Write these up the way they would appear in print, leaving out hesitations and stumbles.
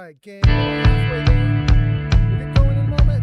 right, gang. Halfway there. We'll get going in a moment.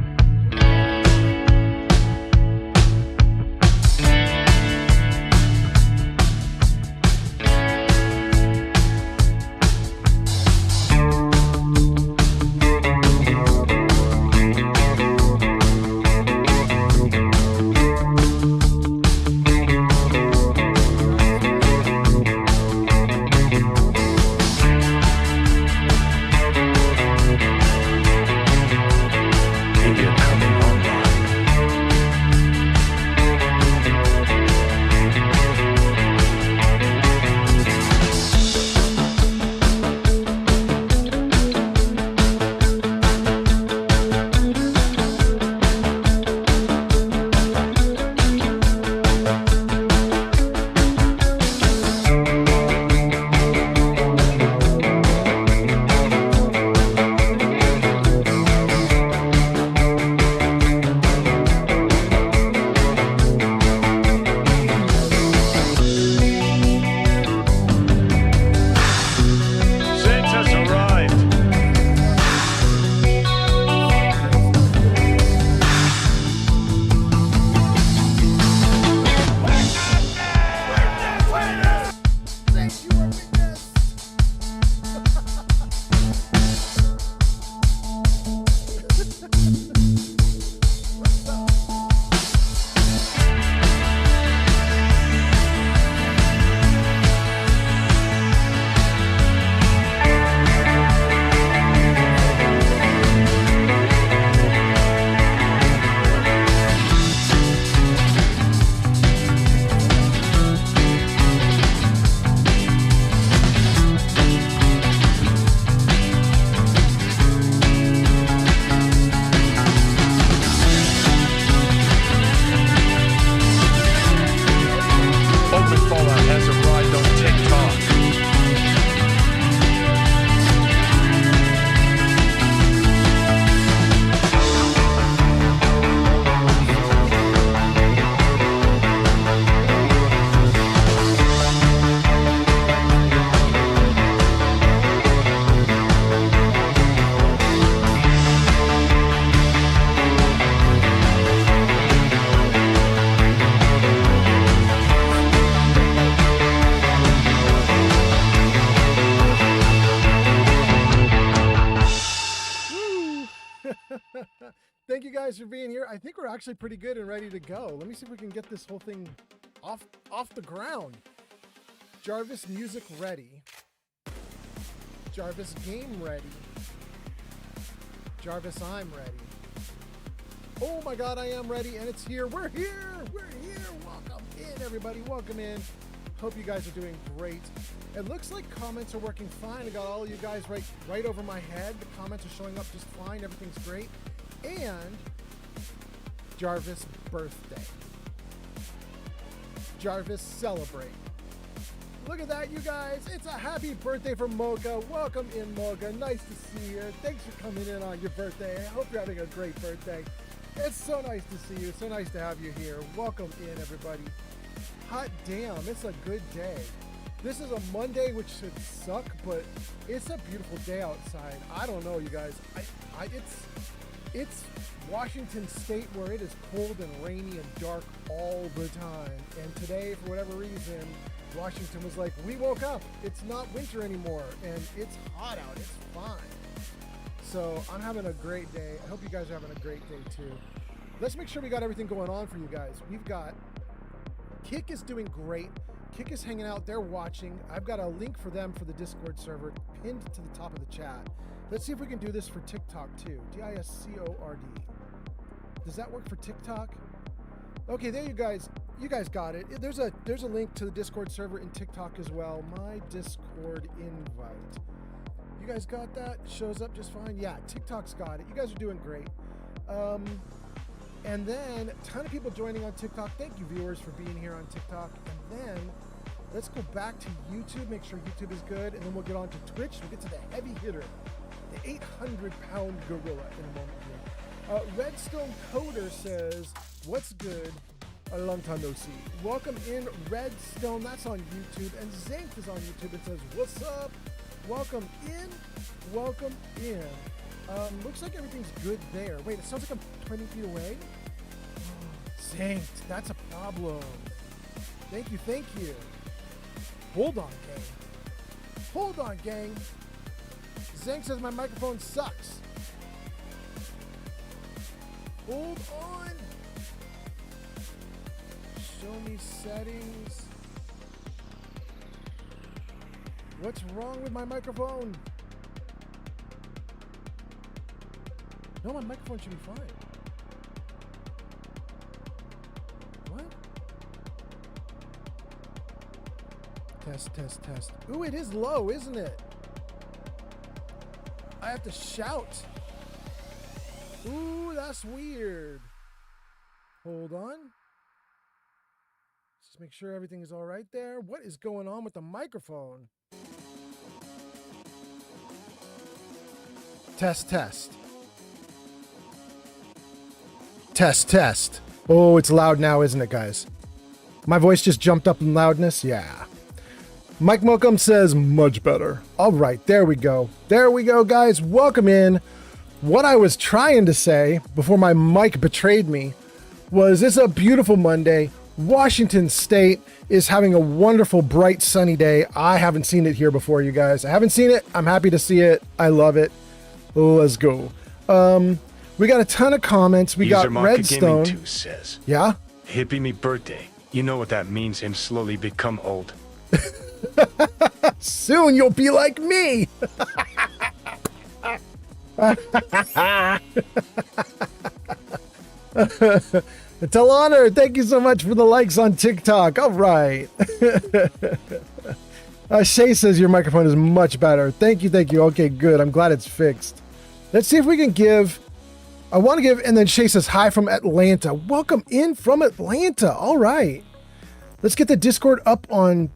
Thank you guys for being here. I think we're actually pretty good and ready to go. Let me see if we can get this whole thing off the ground. Jarvis music ready. Jarvis game ready. Jarvis I'm ready. Oh my God, I am ready and it's here. We're here. We're here. Welcome in, everybody. Welcome in. Hope you guys are doing great. It looks like comments are working fine. I got all you guys right over my head. The comments are showing up just fine. Everything's great. And Jarvis birthday. Jarvis celebrate. Look at that, you guys. It's a happy birthday for Mocha. Welcome in, Mocha. Nice to see you. Thanks for coming in on your birthday. I hope you're having a great birthday. It's so nice to see you. So nice to have you here. Welcome in, everybody. Hot damn, it's a good day. This is a Monday, which should suck, but it's a beautiful day outside. I don't know, you guys. It's Washington State where it is cold and rainy and dark all the time. And today, for whatever reason, Washington was like, we woke up. It's not winter anymore, and it's hot out. It's fine. So I'm having a great day. I hope you guys are having a great day too. Let's make sure we got everything going on for you guys. We've got Kick is doing great. Kick is hanging out. They're watching. I've got a link for them for the Discord server pinned to the top of the chat. Let's see if we can do this for TikTok too. DISCORD. Does that work for TikTok? Okay, there you guys got it. There's a link to the Discord server in TikTok as well. My Discord invite. You guys got that? It shows up just fine. Yeah, TikTok's got it. You guys are doing great. And then a ton of people joining on TikTok. Thank you, viewers, for being here on TikTok. And then let's go back to YouTube, make sure YouTube is good, and then we'll get on to Twitch. We'll get to the heavy hitter, the 800-pound gorilla in a moment here. Redstone Coder says, what's good? A long time no see. Welcome in, Redstone. That's on YouTube. And Zank is on YouTube and says, what's up? Welcome in. Welcome in. Looks like everything's good there. Wait, it sounds like I'm 20 feet away. Zank, that's a problem. Thank you, thank you. Hold on, gang. Hold on, gang. Zank says my microphone sucks. Hold on. Show me settings. What's wrong with my microphone? No, my microphone should be fine. What? Test, test, test. Ooh, it is low, isn't it? I have to shout. Ooh, that's weird. Hold on. Just make sure everything is all right there. What is going on with the microphone? Test, test. Test, test. Oh, it's loud now, isn't it, guys? My voice just jumped up in loudness? Yeah. Mike Mokum says, much better. All right, there we go. There we go, guys. Welcome in. What I was trying to say before my mic betrayed me was it's a beautiful Monday. Washington State is having a wonderful, bright, sunny day. I haven't seen it here before, you guys. I haven't seen it. I'm happy to see it. I love it. Let's go. We got a ton of comments. We got Redstone. Gaming 2 says, yeah? Hippie me birthday. You know what that means and slowly become old. Soon you'll be like me. Talana, thank you so much for the likes on TikTok. All right. Shay says your microphone is much better. Thank you, thank you. Okay, good. I'm glad it's fixed. Let's see if we can give... I want to give, and then Shay says, hi from Atlanta. Welcome in from Atlanta. All right. Let's get the Discord up on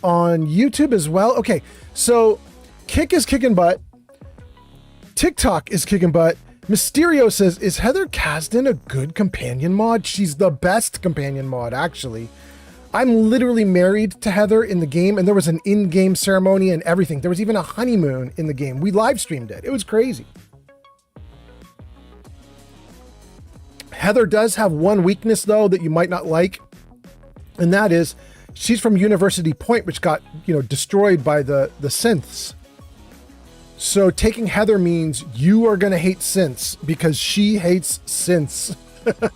YouTube as well. Okay, so Kick is kicking butt. TikTok is kicking butt. Mysterio says, is Heather Kasdan a good companion mod? She's the best companion mod, actually. I'm literally married to Heather in the game, and there was an in-game ceremony and everything. There was even a honeymoon in the game. We live streamed it. It was crazy. Heather does have one weakness, though, that you might not like, and that is she's from University Point, which got, destroyed by the synths. So taking Heather means you are going to hate synths because she hates synths.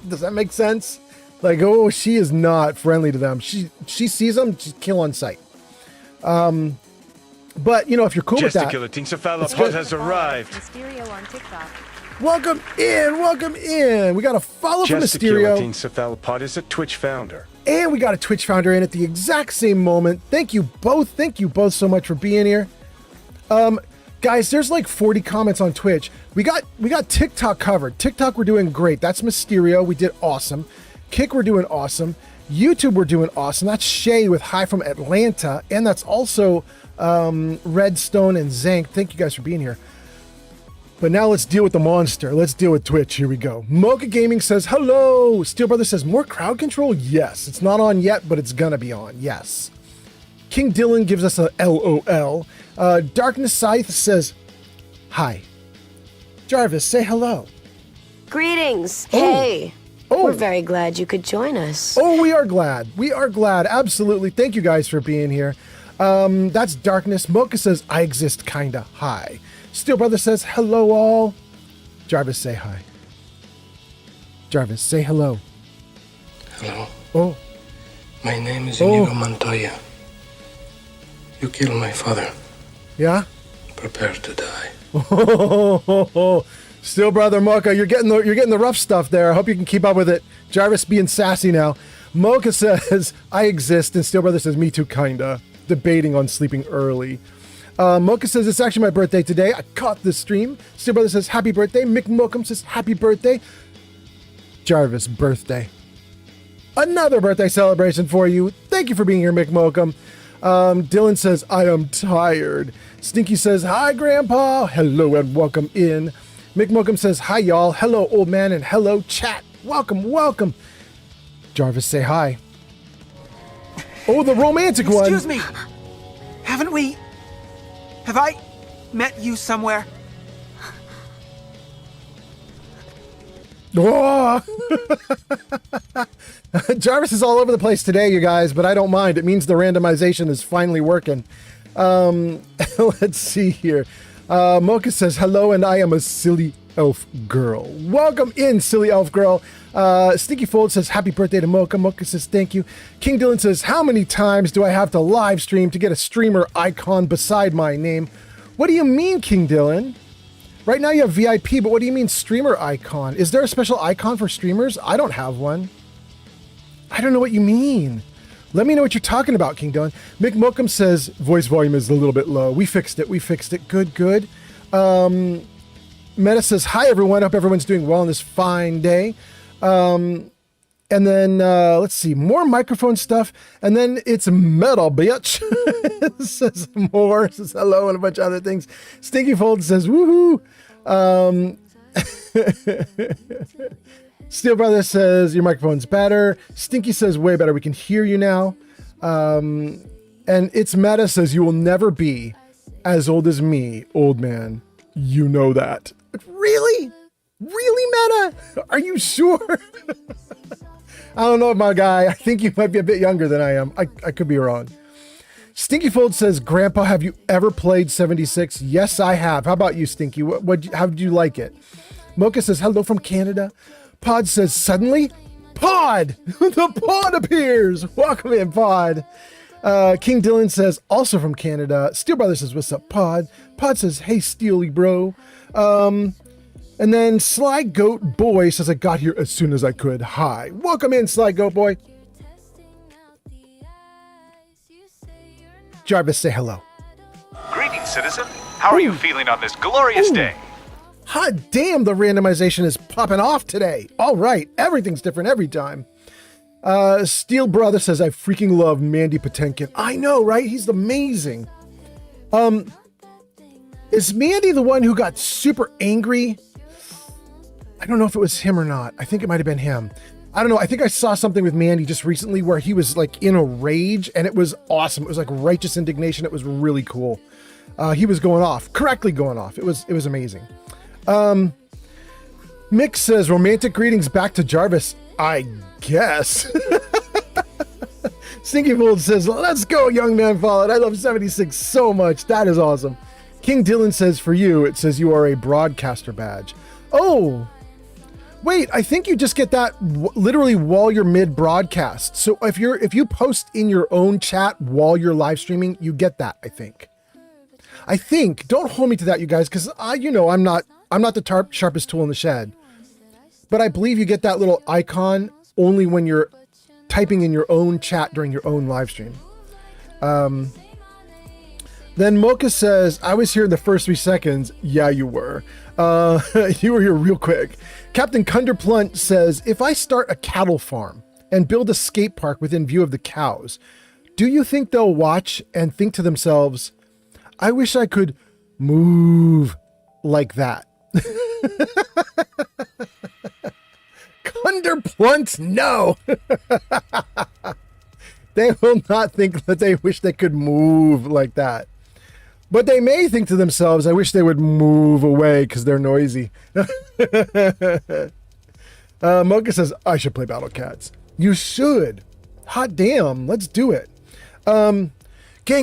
Does that make sense? Like, oh, she is not friendly to them. She sees them, she's kill on sight. But, you know, if you're cool with that. Gesticulating cephalopod has arrived. Mysterio on TikTok. Welcome in. We got a follow from Mysterio. Gesticulating cephalopod is a Twitch founder. And we got a Twitch founder in at the exact same moment. Thank you both so much for being here. Guys, there's like 40 comments on Twitch. We got TikTok covered. TikTok, we're doing great. That's Mysterio. We did awesome. Kick, we're doing awesome. YouTube, we're doing awesome. That's Shay with Hi from Atlanta. And that's also Redstone and Zank. Thank you guys for being here. But now let's deal with the monster. Let's deal with Twitch. Here we go. Mocha Gaming says, hello. Steel Brother says, more crowd control? Yes. It's not on yet, but it's gonna be on. Yes. King Dylan gives us a LOL. Darkness Scythe says, hi. Jarvis, say hello. Greetings. Oh. Hey. Oh. We're very glad you could join us. Oh, we are glad. We are glad. Absolutely. Thank you guys for being here. That's Darkness. Mocha says, I exist kinda. Hi. Steel Brother says, hello all. Jarvis, say hi. Jarvis, say hello. Hello. Oh. My name is Inigo Montoya. You killed my father. Yeah? Prepare to die. Steel Brother Mocha, you're getting the rough stuff there. I hope you can keep up with it. Jarvis being sassy now. Mocha says, I exist, and Steel Brother says, me too, kinda. Debating on sleeping early. Mocha says, it's actually my birthday today. I caught this stream. Steel Brother says, happy birthday. Mick Mokum says, happy birthday. Jarvis, birthday. Another birthday celebration for you. Thank you for being here, Mick Mokum. Dylan says, I am tired. Stinky says, hi, Grandpa. Hello and welcome in. Mick Mokum says, hi, y'all. Hello, old man, and hello, chat. Welcome. Jarvis, say hi. Oh, the romantic one. Excuse me. Have I met you somewhere? Oh. Jarvis is all over the place today, you guys, but I don't mind. It means the randomization is finally working. Let's see here. Mocha says, hello, and I am a silly elf girl. Welcome in, silly elf girl. Stinky Fold says, happy birthday to Mocha. Mocha says, thank you. King Dylan says, how many times do I have to live stream to get a streamer icon beside my name? What do you mean, King Dylan? Right now you have VIP, but what do you mean streamer icon? Is there a special icon for streamers? I don't have one. I don't know what you mean. Let me know what you're talking about, King Dylan. Mick Mokum says, voice volume is a little bit low. We fixed it. Good. Meta says, hi, everyone. Hope everyone's doing well on this fine day. And then, let's see, more microphone stuff. And then it's metal, bitch. Says more, says hello, and a bunch of other things. Stinky Fold says, woohoo. Steel Brother says, your microphone's better. Stinky says, way better. We can hear you now. And It's Meta says, you will never be as old as me, old man. You know that. Really? Really, Meta? Are you sure? I don't know, my guy. I think you might be a bit younger than I am. I could be wrong. Stinky Fold says, Grandpa, have you ever played 76? Yes, I have. How about you, Stinky? How did you like it? Mocha says, hello from Canada. Pod says, suddenly, Pod! The Pod appears! Welcome in, Pod. King Dylan says, also from Canada. Steel Brother says, what's up, Pod? Pod says, hey, Steely bro. And then Sly Goat Boy says, I got here as soon as I could. Hi. Welcome in, Sly Goat Boy. Jarvis, say hello. Greetings, citizen. How are you feeling on this glorious day? Hot damn, the randomization is popping off today. All right, everything's different every time. Steel Brother says, I freaking love Mandy Patinkin. I know, right? He's amazing. Is Mandy the one who got super angry? I don't know if it was him or not. I think it might have been him. I don't know. I think I saw something with Mandy just recently where he was like in a rage, and it was awesome. It was like righteous indignation. It was really cool. He was going off, correctly going off. It was amazing. Mick says, romantic greetings back to Jarvis. I guess. Stinky Fold says, let's go, young man followed. I love 76 so much. That is awesome. King Dylan says for you, it says you are a broadcaster badge. Oh, wait, I think you just get that literally while you're mid-broadcast. So if you post in your own chat while you're live streaming, you get that, I think. Don't hold me to that, you guys, because I'm not the sharpest tool in the shed. But I believe you get that little icon only when you're typing in your own chat during your own live stream. Then Mocha says, I was here in the first 3 seconds. Yeah, you were. You were here real quick. Captain Cunderplunt says, if I start a cattle farm and build a skate park within view of the cows, do you think they'll watch and think to themselves, I wish I could move like that? Cunderplunt, no. They will not think that they wish they could move like that. But they may think to themselves, I wish they would move away because they're noisy. Mocha says, I should play Battle Cats. You should. Hot damn, let's do it. Gang,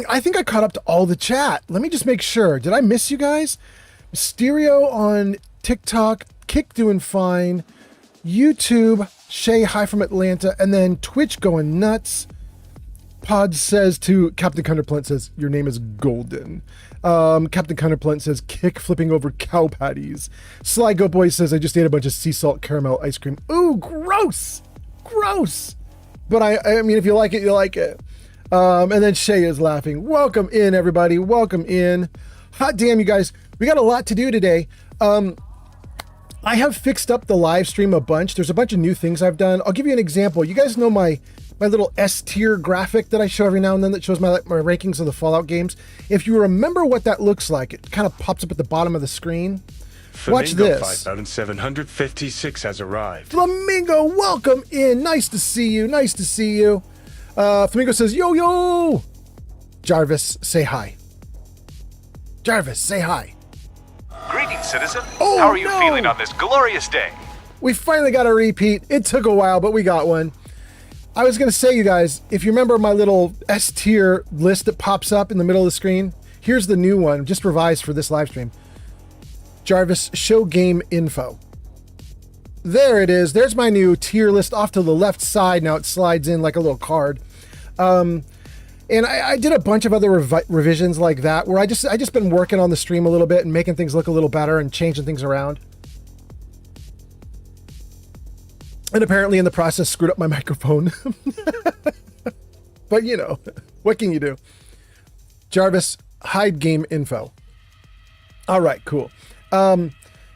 I think I caught up to all the chat. Let me just make sure. Did I miss you guys? Stereo on TikTok, Kick doing fine. YouTube, Shay, hi from Atlanta. And then Twitch going nuts. Pod says to Captain Cunderplunt says, your name is Golden. Captain Cunderplunt says, kick flipping over cow patties. Sly Goat Boy says, I just ate a bunch of sea salt caramel ice cream. Ooh, gross. Gross. But I mean, if you like it, you like it. And then Shay is laughing. Welcome in, everybody. Welcome in. Hot damn, you guys. We got a lot to do today. I have fixed up the live stream a bunch. There's a bunch of new things I've done. I'll give you an example. You guys know my little S tier graphic that I show every now and then that shows my rankings of the Fallout games. If you remember what that looks like, it kind of pops up at the bottom of the screen. Watch this. 5756 has arrived. Flamingo, welcome in. Nice to see you. Nice to see you. Flamingo says, yo, yo. Jarvis, say hi. Jarvis, say hi. Greetings, citizen. Oh, how are you no. feeling on this glorious day? We finally got a repeat. It took a while, but we got one. I was going to say, you guys, if you remember my little S tier list that pops up in the middle of the screen, here's the new one, just revised for this live stream. Jarvis, show game info. There it is. There's my new tier list off to the left side. Now it slides in like a little card. And I did a bunch of other revisions like that where I just been working on the stream a little bit and making things look a little better and changing things around. And apparently in the process screwed up my microphone. But you know, what can you do? Jarvis, hide game info. All right, cool.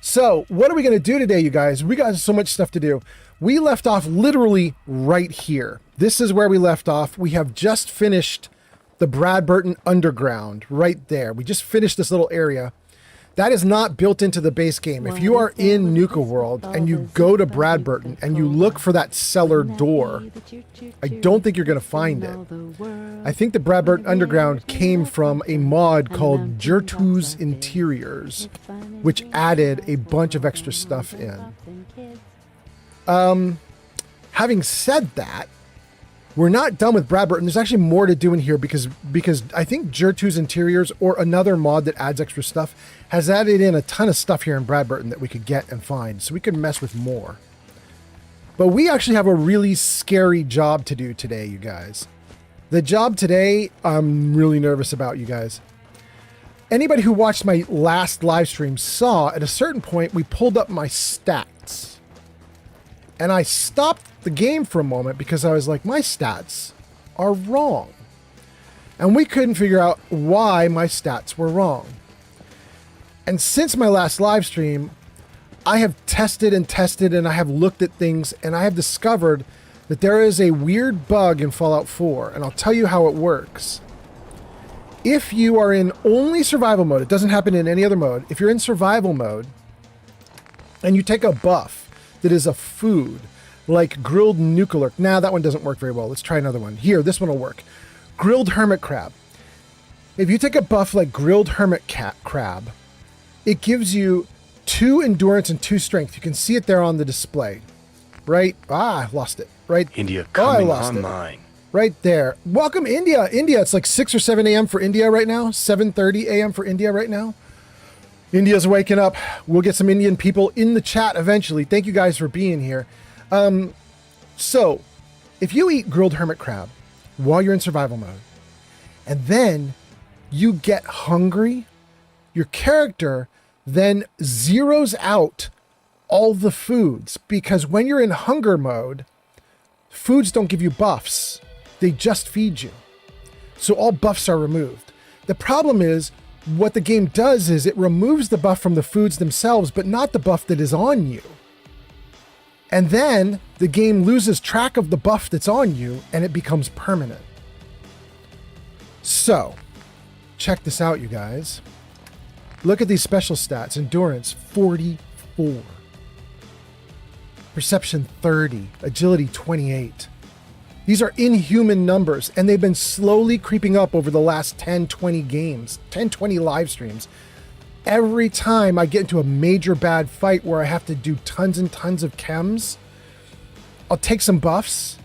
So what are we going to do today, you guys? We got so much stuff to do. We left off literally right here. This is where we left off. We have just finished the Brad Burton Underground right there. We just finished this little area. That is not built into the base game. If you are in Nuka World and you go to Brad Burton and you look for that cellar door, I don't think you're going to find it. I think the Brad Burton Underground came from a mod called Jertu's Interiors, which added a bunch of extra stuff in. Having said that, we're not done with Brad Burton. There's actually more to do in here because I think Jertu's Interiors or another mod that adds extra stuff has added in a ton of stuff here in Brad Burton that we could get and find, so we could mess with more. But we actually have a really scary job to do today, you guys. The job today, I'm really nervous about, you guys. Anybody who watched my last live stream saw at a certain point we pulled up my stats. And I stopped the game for a moment because I was like, my stats are wrong. And we couldn't figure out why my stats were wrong. And since my last live stream, I have tested and I have looked at things and I have discovered that there is a weird bug in Fallout 4. And I'll tell you how it works. If you are in only survival mode, it doesn't happen in any other mode. If you're in survival mode and you take a buff that is a food, like grilled nuclear. Nah, that one doesn't work very well. Let's try another one. Here, this one will work. Grilled hermit crab. If you take a buff like grilled hermit crab, it gives you 2 endurance and 2 strength. You can see it there on the display. Right? I lost it. Right? India coming online. It. Right there. Welcome, India. India, it's like 6 or 7 a.m. for India right now. 7:30 a.m. for India right now. India's waking up. We'll get some Indian people in the chat eventually. Thank you guys for being here. So, if you eat grilled hermit crab while you're in survival mode, and then you get hungry, your character then zeroes out all the foods, because when you're in hunger mode, foods don't give you buffs. They just feed you. So all buffs are removed. The problem is, what the game does is it removes the buff from the foods themselves, but not the buff that is on you. And then the game loses track of the buff that's on you and it becomes permanent. So, check this out, you guys. Look at these special stats. Endurance, 44. Perception, 30. Agility, 28. These are inhuman numbers, and they've been slowly creeping up over the last 10, 20 games, 10, 20 live streams. Every time I get into a major bad fight where I have to do tons and tons of chems, I'll take some buffs,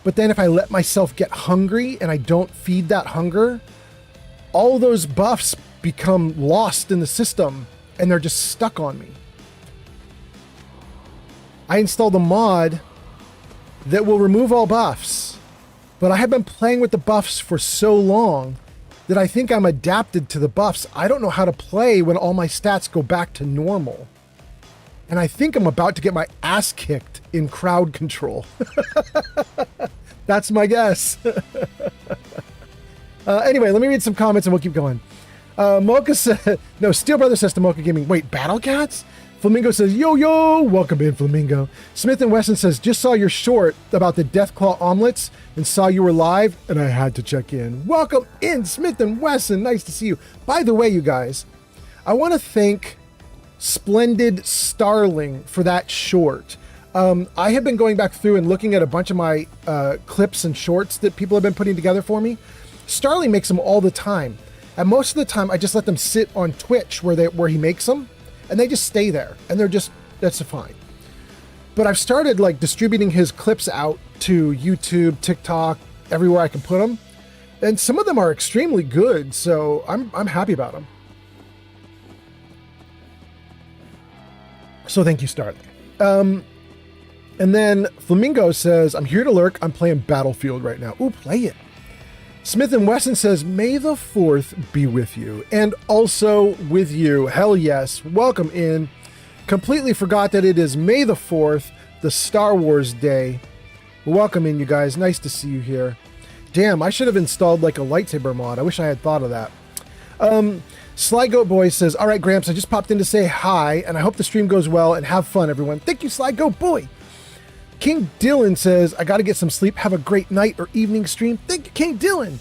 but then if I let myself get hungry and I don't feed that hunger, all those buffs become lost in the system and they're just stuck on me. I installed a mod that will remove all buffs, but I have been playing with the buffs for so long that I think I'm adapted to the buffs. I don't know how to play when all my stats go back to normal. And I think I'm about to get my ass kicked in crowd control. That's my guess. Anyway, let me read some comments and we'll keep going. Mocha said, no, Steel Brother says to Mocha Gaming, wait, Battle Cats? Flamingo says, yo, welcome in, Flamingo. Smith & Wesson says, just saw your short about the Deathclaw omelets and saw you were live, and I had to check in. Welcome in, Smith & Wesson. Nice to see you. By the way, you guys, I want to thank Splendid Starling for that short. I have been going back through and looking at a bunch of my clips and shorts that people have been putting together for me. Starling makes them all the time. And most of the time, I just let them sit on Twitch where he makes them. And they just stay there, and that's fine. But I've started like distributing his clips out to YouTube, TikTok, everywhere I can put them. And some of them are extremely good, so I'm happy about them. So thank you, Starling. And then Flamingo says, I'm here to lurk. I'm playing Battlefield right now. Ooh, play it. Smith & Wesson says, may the 4th be with you, and also with you. Hell yes. Welcome in. Completely forgot that it is May the 4th, the Star Wars day. Welcome in, you guys. Nice to see you here. Damn, I should have installed like a lightsaber mod. I wish I had thought of that. Sly Goat Boy says, all right, Gramps, I just popped in to say hi, and I hope the stream goes well, and have fun, everyone. Thank you, Sly Goat Boy. King Dylan says, I got to get some sleep. Have a great night or evening stream. Thank you, King Dylan.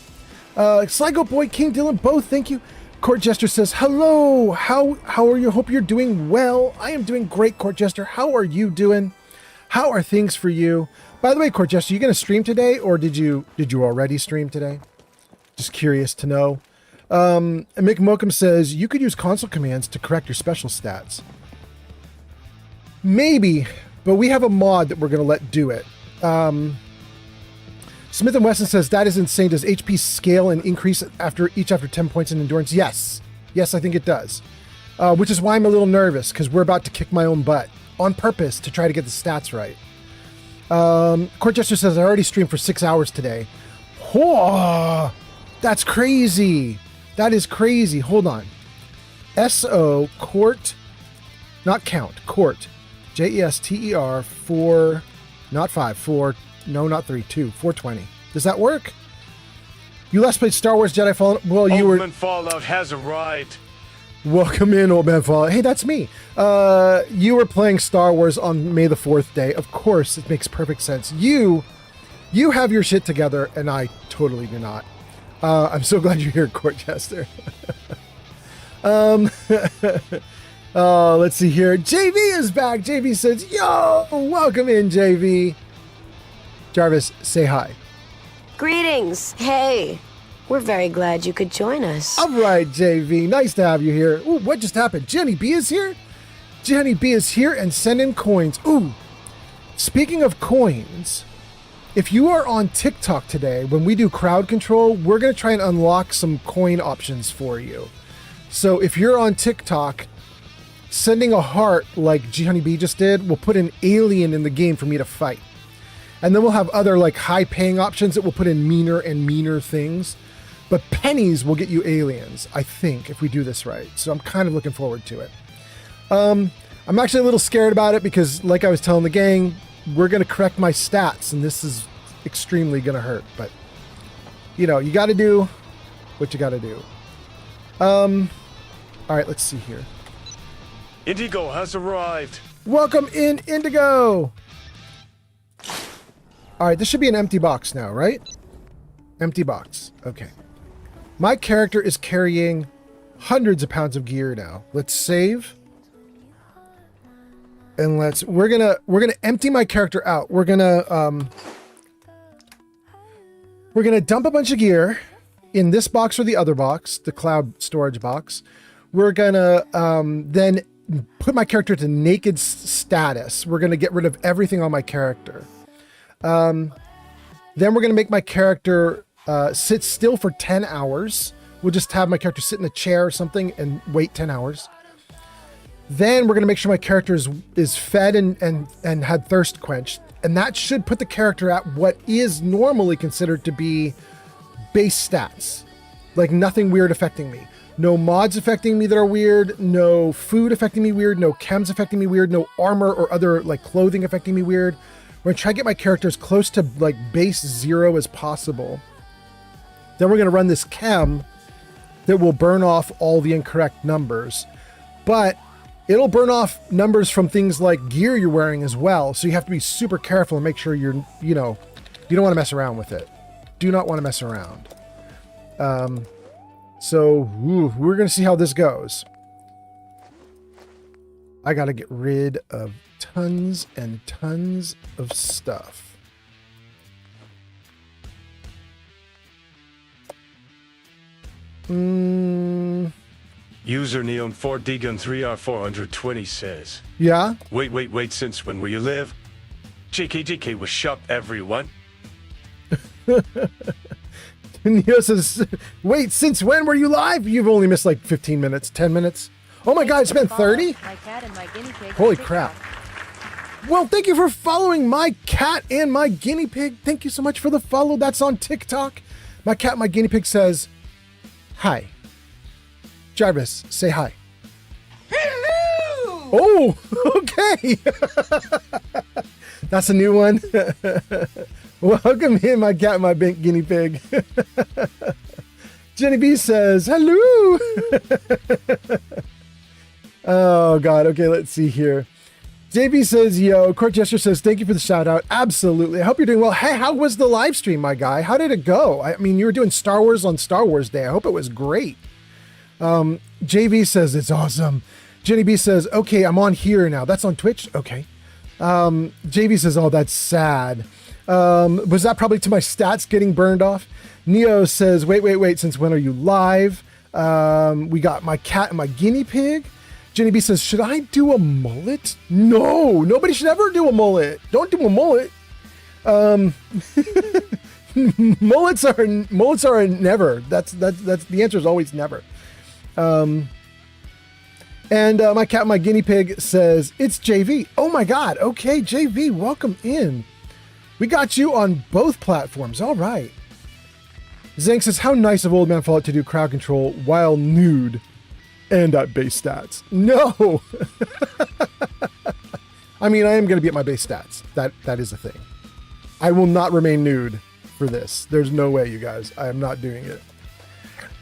Sligo Boy, King Dylan, both, thank you. Court Jester says, hello. How are you? Hope you're doing well. I am doing great, Court Jester. How are you doing? How are things for you? By the way, Court Jester, you going to stream today, or did you already stream today? Just curious to know. And Mick Mokum says, you could use console commands to correct your special stats. Maybe. But we have a mod that we're going to let do it. Smith & Wesson says, that is insane. Does HP scale and increase after 10 points in endurance? Yes. Yes, I think it does. Which is why I'm a little nervous, because we're about to kick my own butt on purpose to try to get the stats right. Court Jester says, I already streamed for 6 hours today. Whoa, that's crazy. That is crazy. Hold on. SO Court, not count, Court. JESTER 4, not 5, 4, no, not 3, 2, 420. Does that work? You last played Star Wars Jedi Fallen. Well, you were. Old Man Fallout has arrived. Welcome in, Old Man Fallout. Hey, that's me. You were playing Star Wars on May the 4th day. Of course, it makes perfect sense. You have your shit together, and I totally do not. I'm so glad you're here, Court Jester. Let's see here. JV is back. JV says, yo, welcome in, JV. Jarvis, say hi. Greetings. Hey, we're very glad you could join us. All right, JV. Nice to have you here. Ooh, what just happened? Jenny B is here? Jenny B is here and sending coins. Ooh, speaking of coins, if you are on TikTok today, when we do crowd control, we're going to try and unlock some coin options for you. So if you're on TikTok, sending a heart like G Honeybee just did will put an alien in the game for me to fight. And then we'll have other like high paying options that will put in meaner and meaner things. But pennies will get you aliens, I think, if we do this right. So I'm kind of looking forward to it. I'm actually a little scared about it because, like I was telling the gang, we're going to correct my stats, and this is extremely going to hurt. But, you know, you got to do what you got to do. All right, let's see here. Indigo has arrived. Welcome in, Indigo. All right, this should be an empty box now, right? Empty box. Okay. My character is carrying hundreds of pounds of gear now. Let's save. And we're gonna empty my character out. We're gonna dump a bunch of gear in this box or the other box, the cloud storage box. We're gonna then put my character to naked status. We're gonna get rid of everything on my character. Then we're gonna make my character sit still for 10 hours. We'll just have my character sit in a chair or something and wait 10 hours. Then we're going to make sure my character is fed and had thirst quenched. And that should put the character at what is normally considered to be base stats. Like nothing weird affecting me. No mods affecting me that are weird. No food affecting me weird. No chems affecting me weird. No armor or other like clothing affecting me weird. We're going to try to get my character as close to like base 0 as possible. Then we're going to run this chem that will burn off all the incorrect numbers. But it'll burn off numbers from things like gear you're wearing as well. So you have to be super careful and make sure you don't want to mess around with it. Do not want to mess around. We're going to see how this goes. I got to get rid of tons and tons of stuff. User Neon 4 Degun 3R420 says. Yeah? Wait, since when will you live? JK was shot, everyone. Neo says, wait, since when were you live? You've only missed like 15 minutes, 10 minutes. Oh my God, it's been 30? Holy crap. Well, thank you for following my cat and my guinea pig. Thank you so much for the follow. That's on TikTok. My cat, my guinea pig says, hi. Jarvis, say hi. Hello! Oh, okay. That's a new one. Welcome in, my cat, my big guinea pig. Jenny B says, hello. Oh, God. Okay, let's see here. JB says, yo. Court Jester says, thank you for the shout out. Absolutely. I hope you're doing well. Hey, how was the live stream, my guy? How did it go? I mean, you were doing Star Wars on Star Wars Day. I hope it was great. JV says, it's awesome. Jenny B says, okay, I'm on here now. That's on Twitch? Okay. JV says, oh, that's sad. Was that probably to my stats getting burned off? Neo says, wait. Since when are you live? We got my cat and my guinea pig. Jenny B says, should I do a mullet? No, nobody should ever do a mullet. Don't do a mullet. Mullets are never. That's the answer is always never. And my cat, my guinea pig says, it's JV. Oh my God. Okay, JV, welcome in. We got you on both platforms. All right. Zank says, how nice of Old Man Fallout to do crowd control while nude and at base stats. No. I mean, I am going to be at my base stats. That is a thing. I will not remain nude for this. There's no way, you guys. I am not doing it.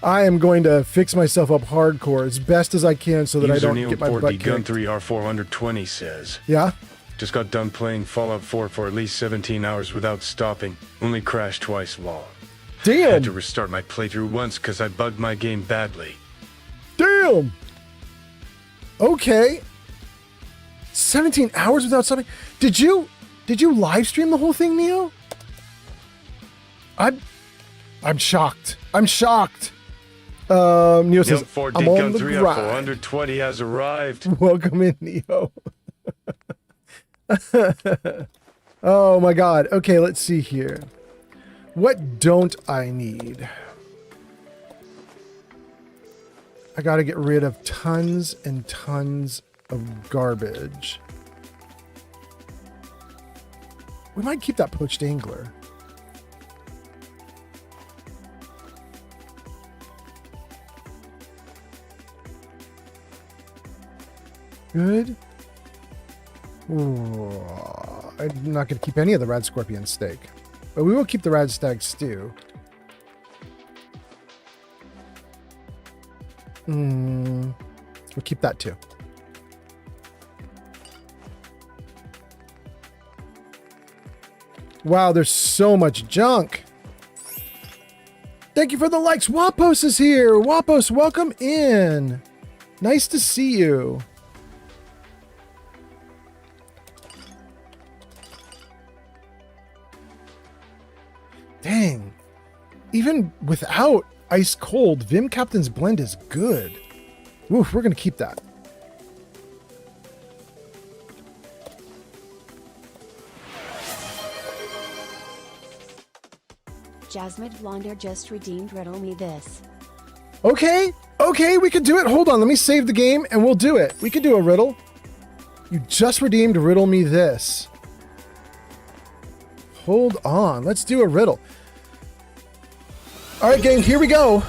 I am going to fix myself up hardcore as best as I can so that I don't get my butt kicked. Gun 3R420 says. Yeah? Just got done playing Fallout 4 for at least 17 hours without stopping. Only crashed twice long. Damn! Had to restart my playthrough once because I bugged my game badly. Damn! Okay. 17 hours without stopping. Did you live stream the whole thing, Neo? I'm shocked. I'm shocked. Neo says, I'm on the grind. 420 has arrived. Welcome in, Neo. Oh my God. Okay, let's see here. What don't I need? I got to get rid of tons and tons of garbage. We might keep that poached angler. Good. Ooh, I'm not going to keep any of the red scorpion steak, but we will keep the red stag stew. We'll keep that too. Wow, there's so much junk. Thank you for the likes. Wapos is here. Wapos, welcome in. Nice to see you. Dang. Even without ice cold, Vim Captain's blend is good. Oof, we're going to keep that. Jasmine Blonder just redeemed Riddle Me This. Okay, we can do it. Hold on, let me save the game and we'll do it. We can do a riddle. You just redeemed Riddle Me This. Hold on, let's do a riddle. All right, gang, here we go.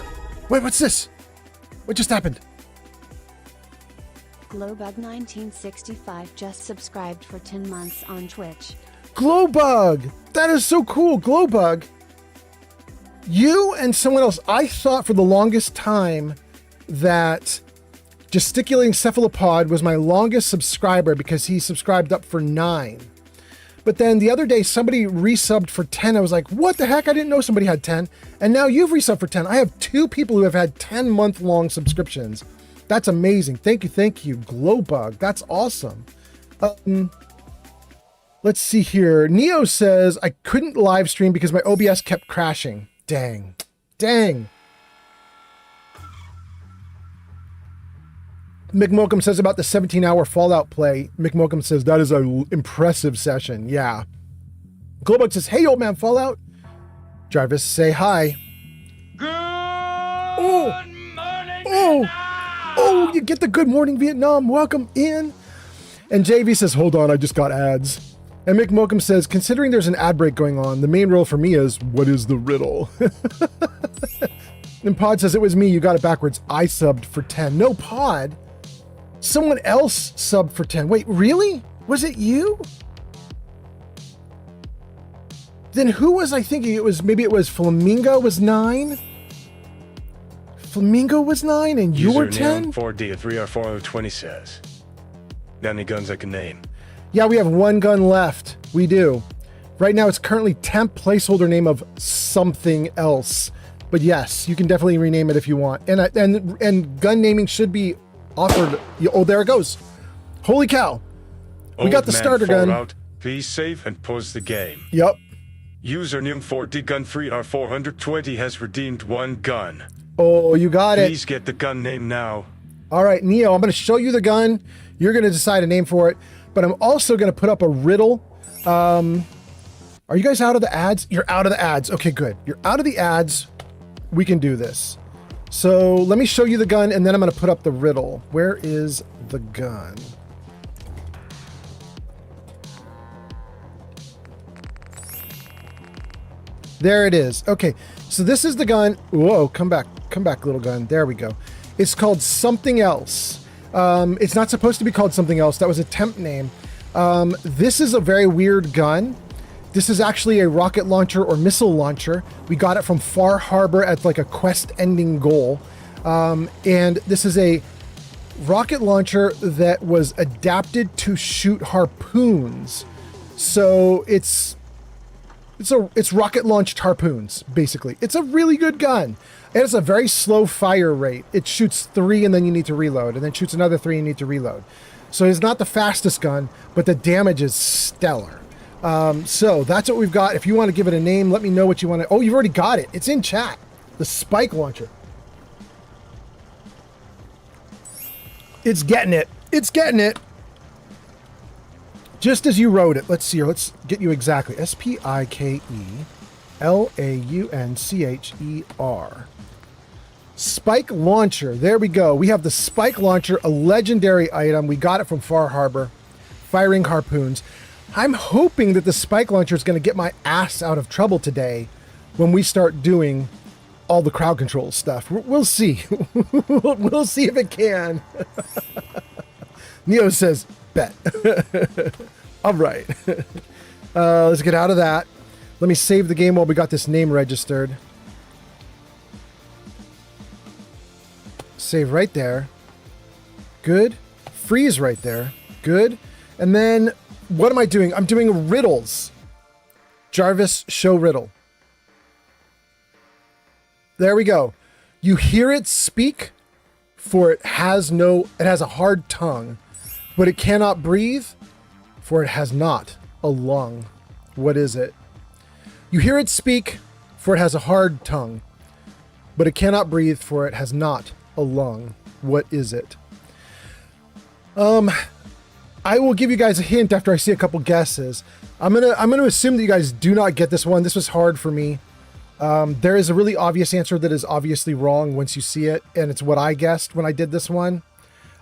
Wait, what's this? What just happened? Glowbug1965 just subscribed for 10 months on Twitch. Glowbug! That is so cool, Glowbug. You and someone else, I thought for the longest time that Gesticulating Cephalopod was my longest subscriber because he subscribed up for 9. But then the other day, somebody resubbed for 10. I was like, what the heck? I didn't know somebody had 10. And now you've resubbed for 10. I have 2 people who have had 10-month-long subscriptions. That's amazing. Thank you, Glowbug. That's awesome. Let's see here. Neo says, I couldn't live stream because my OBS kept crashing. Dang. McMokum says about the 17-hour Fallout play. McMokum says that is an impressive session. Yeah. Glowbug says, hey, old man Fallout. Jarvis, say hi. Good morning, Oh, you get the good morning Vietnam. Welcome in. And JV says, hold on, I just got ads. And McMokum says, considering there's an ad break going on, the main role for me is, what is the riddle? And Pod says, it was me, you got it backwards. I subbed for 10. No, Pod. Someone else subbed for 10. Wait, really? Was it you? Then who was I thinking? Maybe it was Flamingo was 9? Flamingo was 9 and you were 10? 4D3R4020 says. Got any guns I can name? Yeah, we have 1 gun left. We do. Right now it's currently temp placeholder name of something else. But yes, you can definitely rename it if you want. And gun naming should be offered. Oh, there it goes. Holy cow. We got the starter gun. Fallout, be safe and pause the game. Yep. Username 4DGun3R420 has redeemed 1 gun. Oh, you got it. Please get the gun name now. All right, Neo, I'm going to show you the gun. You're going to decide a name for it. But I'm also going to put up a riddle. Are you guys out of the ads? You're out of the ads. Okay, good. You're out of the ads. We can do this. So let me show you the gun, and then I'm going to put up the riddle. Where is the gun? There it is. Okay, so this is the gun. Whoa, come back, little gun. There we go. It's called something else. It's not supposed to be called something else. That was a temp name. This is a very weird gun. This is actually a rocket launcher or missile launcher. We got it from Far Harbor at like a quest ending goal. And this is a rocket launcher that was adapted to shoot harpoons. So it's rocket launched harpoons, basically. It's a really good gun. It has a very slow fire rate. It shoots 3 and then you need to reload, and then shoots another 3 and you need to reload. So it's not the fastest gun, but the damage is stellar. So that's what we've got. If you want to give it a name, let me know what you want to. Oh, you've already got it. It's in chat. The spike launcher. It's getting it. It's getting it. Just as you wrote it. Let's see here. Let's get you exactly. SPIKELAUNCHER. Spike launcher. There we go. We have the spike launcher, a legendary item. We got it from Far Harbor. Firing harpoons. I'm hoping that the spike launcher is going to get my ass out of trouble today when we start doing all the crowd control stuff. We'll see. We'll see if it can. Neo says, bet. All right. Let's get out of that. Let me save the game while we got this name registered. Save right there. Good. Freeze right there. Good. And then, what am I doing? I'm doing riddles. Jarvis, show riddle. There we go. You hear it speak, for it has a hard tongue, but it cannot breathe, for it has not a lung. What is it? You hear it speak, for it has a hard tongue, but it cannot breathe, for it has not a lung. What is it? I will give you guys a hint after I see a couple guesses. I'm gonna assume that you guys do not get this one. This was hard for me. There is a really obvious answer that is obviously wrong once you see it, and it's what I guessed when I did this one.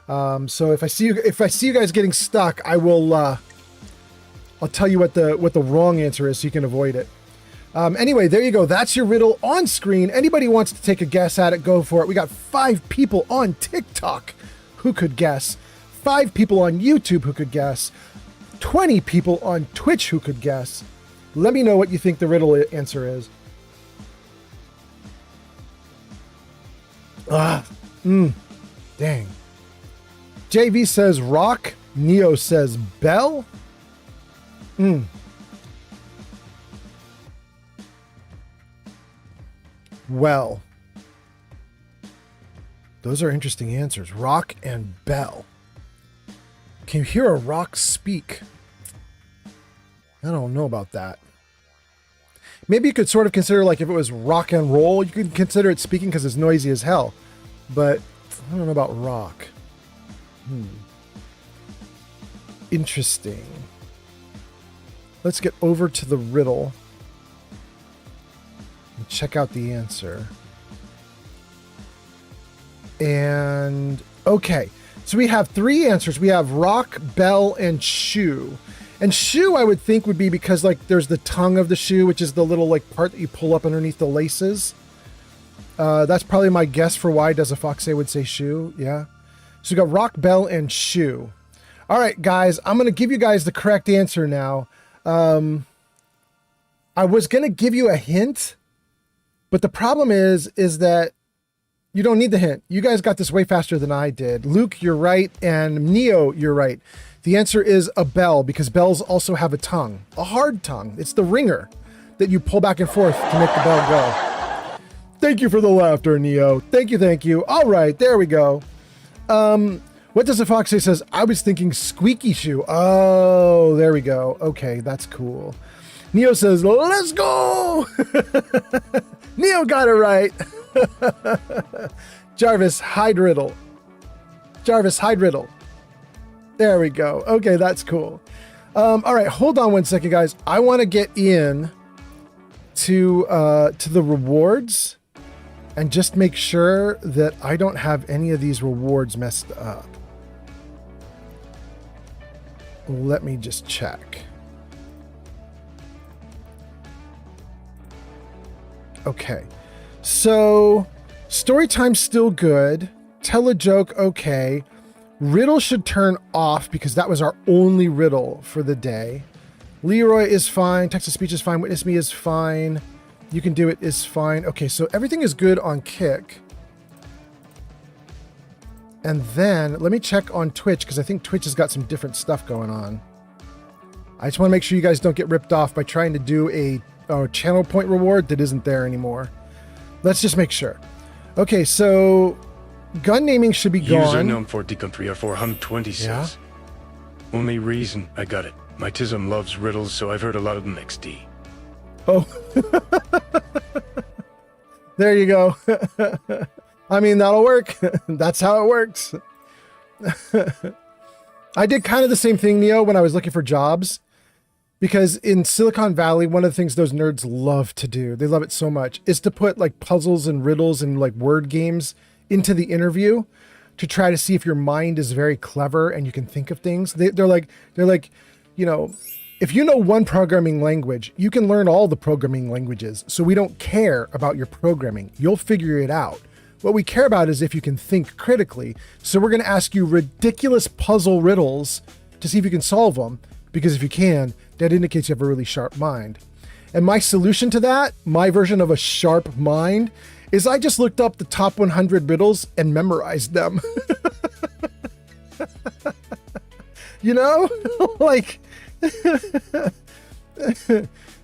So if I see you guys getting stuck, I will I'll tell you what the wrong answer is so you can avoid it. Anyway, there you go. That's your riddle on screen. Anybody wants to take a guess at it, go for it. We got 5 people on TikTok who could guess. 5 people on YouTube who could guess. 20 people on Twitch who could guess. Let me know what you think the riddle answer is. Dang. JV says rock. Neo says bell. Well, those are interesting answers. Rock and bell. Can you hear a rock speak? I don't know about that. Maybe you could sort of consider, like, if it was rock and roll, you could consider it speaking because it's noisy as hell. But I don't know about rock. Interesting. Let's get over to the riddle and check out the answer. And okay, so we have 3 answers. We have rock, bell, and shoe. And shoe, I would think, would be because, like, there's the tongue of the shoe, which is the little, like, part that you pull up underneath the laces. That's probably my guess for why Does a Fox Say would say shoe. Yeah. So we got rock, bell, and shoe. All right, guys, I'm going to give you guys the correct answer now. I was going to give you a hint, but the problem is that you don't need the hint. You guys got this way faster than I did. Luke, you're right, and Neo, you're right. The answer is a bell, because bells also have a tongue, a hard tongue. It's the ringer that you pull back and forth to make the bell go. Thank you for the laughter, Neo. Thank you, thank you. All right, there we go. What Does a Fox Say says, I was thinking squeaky shoe. Oh, there we go. Okay, that's cool. Neo says, let's go. Neo got it right. Jarvis, hide riddle. Jarvis, hide riddle. There we go. Okay, that's cool. All right, hold on one second, guys. I want to get in to the rewards and just make sure that I don't have any of these rewards messed up. Let me just check. Okay, so story time's still good. Tell a joke, okay. Riddle should turn off because that was our only riddle for the day. Leroy is fine. Text to speech is fine. Witness me is fine. You can do it is fine. Okay, so everything is good on Kick. And then let me check on Twitch because I think Twitch has got some different stuff going on. I just want to make sure you guys don't get ripped off by trying to do a channel point reward that isn't there anymore. Let's just make sure. Okay, so gun naming should be gone. User known for country or 426. Yeah? Only reason I got it. My Tism loves riddles, so I've heard a lot of them XD. Oh. There you go. I mean, that'll work. That's how it works. I did kind of the same thing, Neo, when I was looking for jobs. Because in Silicon Valley, one of the things those nerds love to do, they love it so much, is to put like puzzles and riddles and like word games into the interview to try to see if your mind is very clever and you can think of things. They're like, you know, if you know one programming language, you can learn all the programming languages. So we don't care about your programming. You'll figure it out. What we care about is if you can think critically. So we're going to ask you ridiculous puzzle riddles to see if you can solve them. Because if you can, that indicates you have a really sharp mind. And my solution to that, my version of a sharp mind, is I just looked up the top 100 riddles and memorized them. You know? Like, if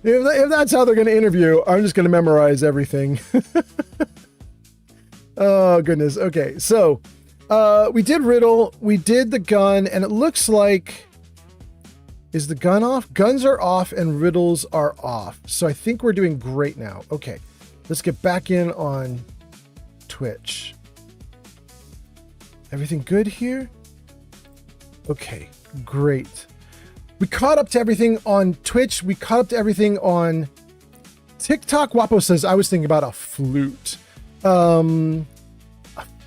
that's how they're going to interview, I'm just going to memorize everything. Oh, goodness. Okay, so we did riddle, we did the gun, and it looks like... Is the gun off? Guns are off and riddles are off. So I think we're doing great now. Okay, let's get back in on Twitch. Everything good here? Okay, great. We caught up to everything on Twitch. We caught up to everything on TikTok. Wapo says, I was thinking about a flute. A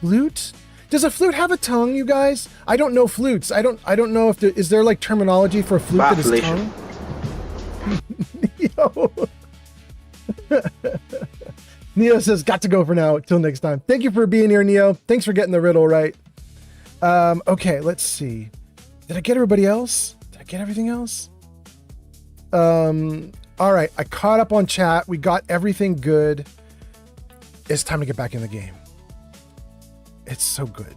flute? Does a flute have a tongue, you guys? I don't know flutes. I don't know if is there like terminology for a flute that is tongue? Neo says, got to go for now. Till next time. Thank you for being here, Neo. Thanks for getting the riddle right. Okay, let's see. Did I get everybody else? Did I get everything else? All right, I caught up on chat. We got everything good. It's time to get back in the game. It's so good.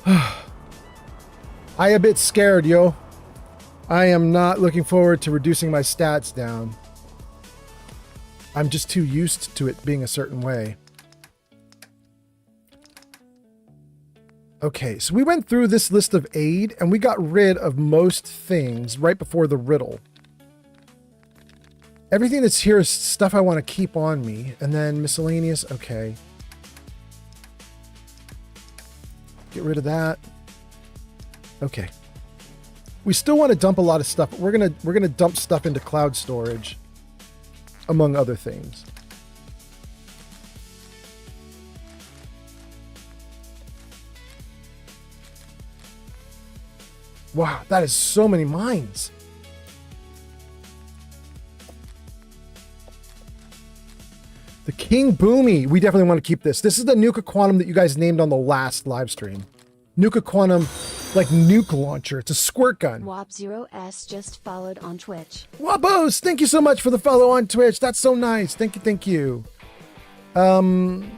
I a bit scared, yo. I am not looking forward to reducing my stats down. I'm just too used to it being a certain way. Okay, so we went through this list of aid and we got rid of most things right before the riddle. Everything that's here is stuff I want to keep on me. And then miscellaneous, okay. Get rid of that. Okay. We still want to dump a lot of stuff, but we're gonna dump stuff into cloud storage, among other things. Wow, that is so many mines. The King Boomy. We definitely want to keep this. This is the Nuka Quantum that you guys named on the last live stream. Nuka Quantum, like nuke launcher. It's a squirt gun. WAP0S just followed on Twitch. Wabos, thank you so much for the follow on Twitch. That's so nice. Thank you, thank you. I'm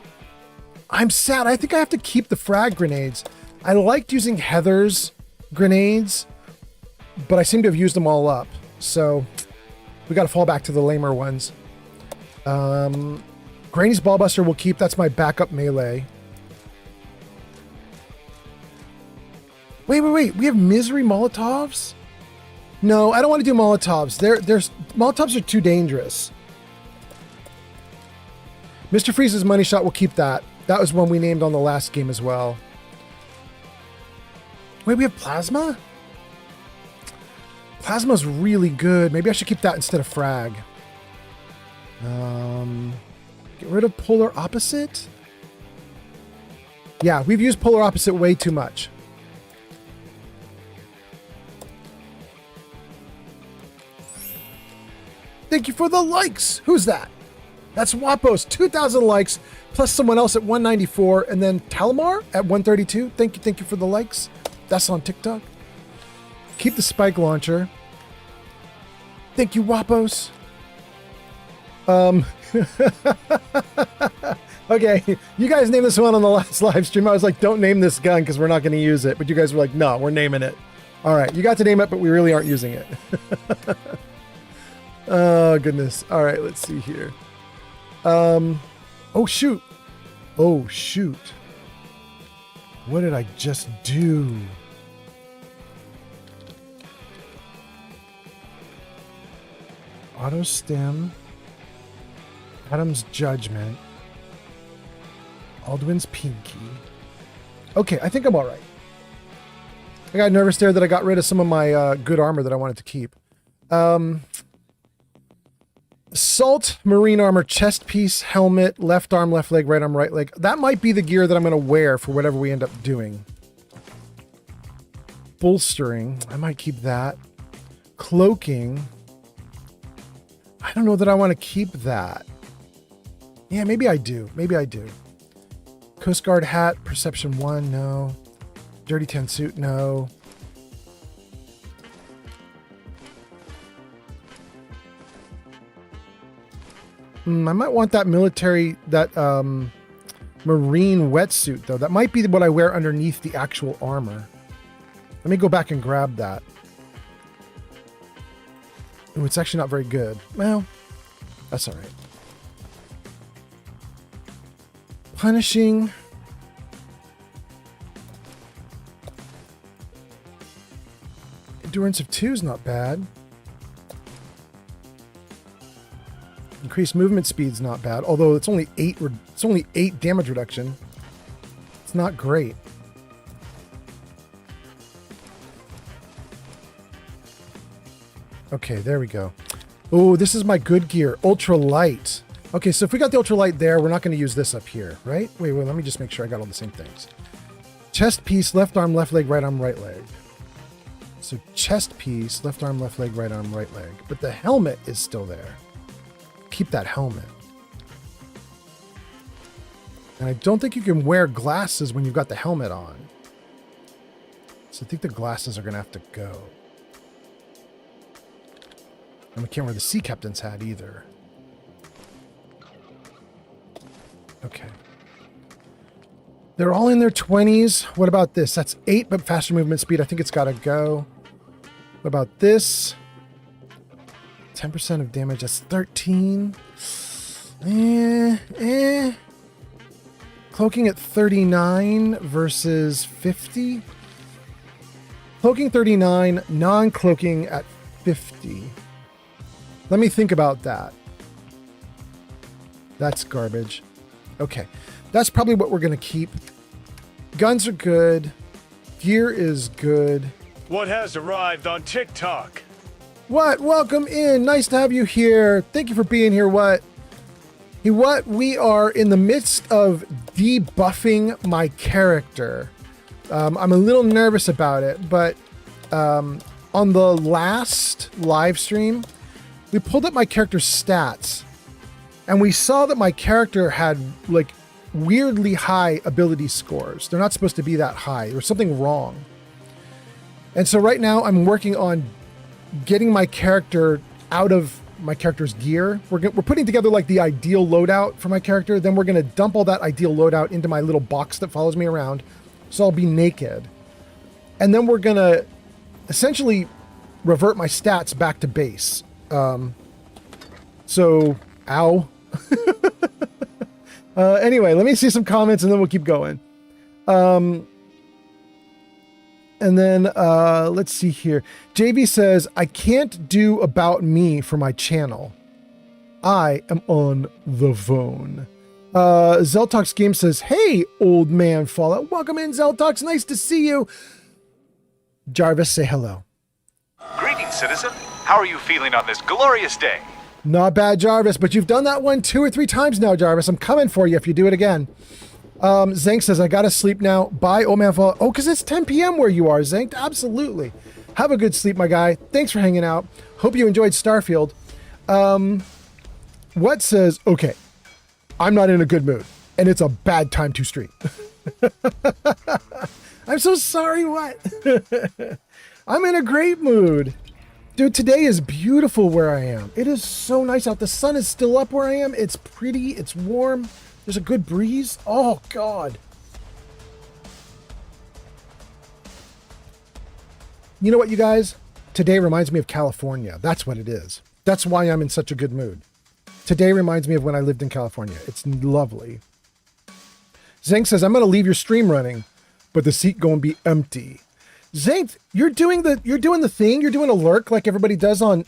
sad. I think I have to keep the frag grenades. I liked using Heather's grenades, but I seem to have used them all up. So we got to fall back to the lamer ones. Granny's Ballbuster will keep. That's my backup melee. Wait. We have Misery Molotovs? No, I don't want to do Molotovs. Molotovs are too dangerous. Mr. Freeze's Money Shot will keep that. That was one we named on the last game as well. Wait, we have Plasma? Plasma's really good. Maybe I should keep that instead of Frag. Get rid of Polar Opposite? Yeah, we've used Polar Opposite way too much. Thank you for the likes. Who's that? That's Wapos. 2,000 likes, plus someone else at 194, and then Talamar at 132. Thank you for the likes. That's on TikTok. Keep the spike launcher. Thank you, Wapos. Okay, you guys named this one on the last live stream. I was like, don't name this gun because we're not going to use it. But you guys were like, no, we're naming it. All right, you got to name it, but we really aren't using it. Oh, goodness. All right, let's see here. Oh, shoot. Oh, shoot. What did I just do? Auto stem. Adam's Judgment. Aldwin's Pinky. Okay, I think I'm all right. I got nervous there that I got rid of some of my good armor that I wanted to keep. Salt, marine armor, chest piece, helmet, left arm, left leg, right arm, right leg. That might be the gear that I'm going to wear for whatever we end up doing. Bolstering. I might keep that. Cloaking. I don't know that I want to keep that. Yeah, maybe I do. Maybe I do. Coast Guard hat, Perception 1, no. Dirty Tan suit, no. I might want that military, that marine wetsuit, though. That might be what I wear underneath the actual armor. Let me go back and grab that. Ooh, it's actually not very good. Well, that's all right. Punishing. Endurance of 2 is not bad. Increased movement speed's not bad, although it's only 8 damage reduction. It's not great. Okay, there we go. Oh, this is my good gear, ultra light. Okay, so if we got the ultra light there, we're not going to use this up here, right? Wait, let me just make sure I got all the same things. Chest piece, left arm, left leg, right arm, right leg. So chest piece, left arm, left leg, right arm, right leg. But the helmet is still there. Keep that helmet. And I don't think you can wear glasses when you've got the helmet on. So I think the glasses are going to have to go. And we can't wear the sea captain's hat either. Okay. They're all in their 20s. What about this? That's 8, but faster movement speed. I think it's got to go. What about this? 10% of damage. That's 13. Cloaking at 39 versus 50. Cloaking 39, non-cloaking at 50. Let me think about that. That's garbage. Okay. That's probably what we're going to keep. Guns are good. Gear is good. What has arrived on TikTok? What? Welcome in. Nice to have you here. Thank you for being here, What? Hey, What? We are in the midst of debuffing my character. I'm a little nervous about it, but on the last live stream, we pulled up my character's stats, and we saw that my character had, like, weirdly high ability scores. They're not supposed to be that high. There was something wrong. And so right now I'm working on getting my character out of my character's gear. We're putting together like the ideal loadout for my character. Then we're going to dump all that ideal loadout into my little box that follows me around. So I'll be naked. And then we're going to essentially revert my stats back to base. Ow. Anyway, let me see some comments and then we'll keep going. And then let's see here. JV says, I can't do about me for my channel. I am on the phone. Zeltox Game says, hey, old man Fallout. Welcome in, Zeltox. Nice to see you. Jarvis, say hello. Greetings, citizen. How are you feeling on this glorious day? Not bad, Jarvis, but you've done that one 2 or 3 times now, Jarvis. I'm coming for you if you do it again. Zank says, I gotta sleep now. Bye, old man Fallout. Oh, because it's 10 p.m. where you are, Zank. Absolutely. Have a good sleep, my guy. Thanks for hanging out. Hope you enjoyed Starfield. What says, okay, I'm not in a good mood, and it's a bad time to stream. I'm so sorry, What? I'm in a great mood. Dude, today is beautiful where I am. It is so nice out. The sun is still up where I am. It's pretty. It's warm. There's a good breeze. Oh, God. You know what, you guys? Today reminds me of California. That's what it is. That's why I'm in such a good mood. Today reminds me of when I lived in California. It's lovely. Zank says, I'm going to leave your stream running, but the seat going to be empty. Zank, you're doing the thing. You're doing a lurk like everybody does on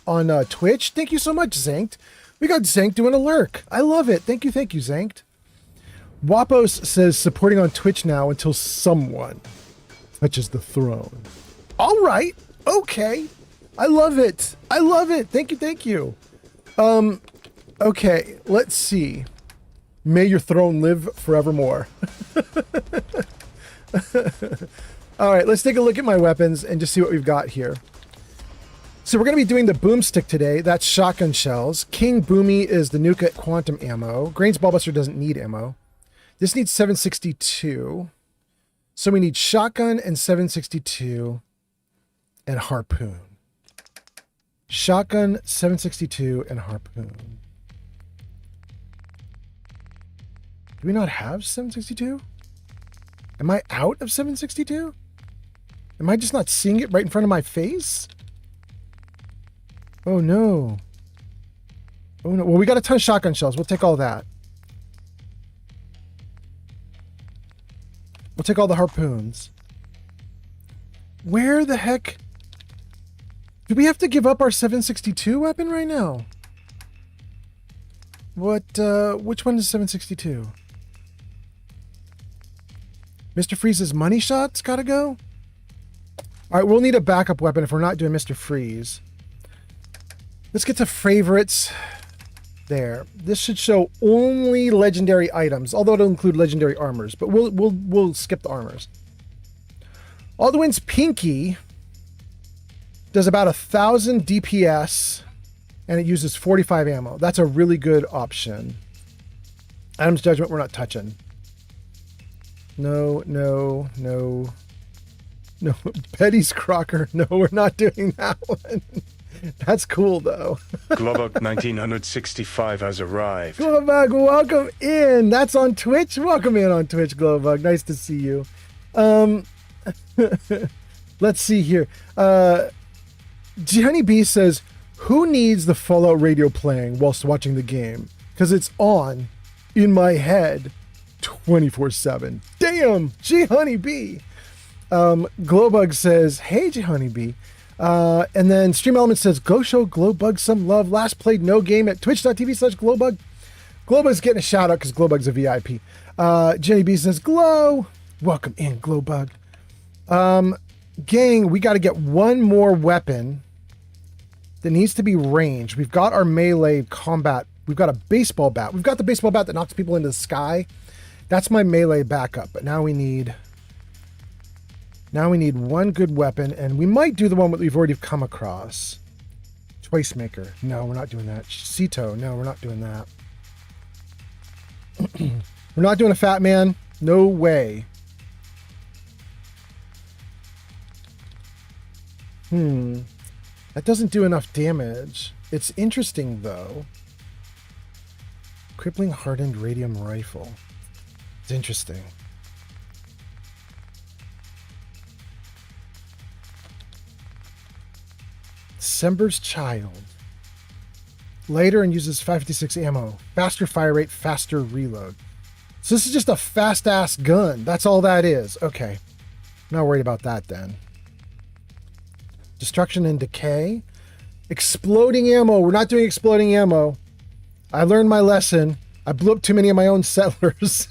Twitch. Thank you so much, Zank. We got Zank doing a lurk. I love it. Thank you, Zank. Wapos says, supporting on Twitch now until someone touches the throne. All right. Okay. I love it. I love it. Thank you. Thank you. Okay. Let's see. May your throne live forevermore. All right. Let's take a look at my weapons and just see what we've got here. So we're going to be doing the boomstick today. That's shotgun shells. King Boomy is the nuke at quantum ammo. Grains Ballbuster doesn't need ammo. This needs 762. So we need shotgun and 762 and harpoon. Shotgun, 762 and harpoon. Do we not have 762? Am I out of 762? Am I just not seeing it right in front of my face? Oh no. Oh no. Well, we got a ton of shotgun shells. We'll take all that. We'll take all the harpoons. Where the heck? Do we have to give up our 762 weapon right now? What, which one is 762? Mr. Freeze's money shot's gotta go? Alright, we'll need a backup weapon if we're not doing Mr. Freeze. Let's get to favorites. There. This should show only legendary items, although it'll include legendary armors, but we'll skip the armors. Alduin's Pinky does about 1,000 DPS and it uses 45 ammo. That's a really good option. Adam's Judgment we're not touching. No. Betty's Crocker. No, we're not doing that one. That's cool, though. Globuk 1965 has arrived. Glowbug, welcome in. That's on Twitch. Welcome in on Twitch, Glowbug. Nice to see you. Let's see here. Johnny B says, who needs the Fallout radio playing whilst watching the game? Because it's on in my head 24/7. Damn, G Honey B. Glowbug says, hey, G Honey B. And then Stream Element says, go show Glowbug some love. Last played no game at twitch.tv/Glowbug. Glowbug's getting a shout out because Glowbug's a VIP. Jenny B says, Glow. Welcome in, Glowbug. Gang, we got to get one more weapon that needs to be ranged. We've got our melee combat. We've got a baseball bat. We've got the baseball bat that knocks people into the sky. That's my melee backup. But now we need one good weapon, and we might do the one that we've already come across. Choice Maker. No, we're not doing that. Cito. No, we're not doing that. We're not doing a Fat Man. No way. That doesn't do enough damage. It's interesting, though. Crippling Hardened Radium Rifle. It's interesting. December's Child. Lighter and uses 556 ammo. Faster fire rate, faster reload. So this is just a fast-ass gun. That's all that is. Okay. Not worried about that then. Destruction and Decay. Exploding ammo. We're not doing exploding ammo. I learned my lesson. I blew up too many of my own settlers.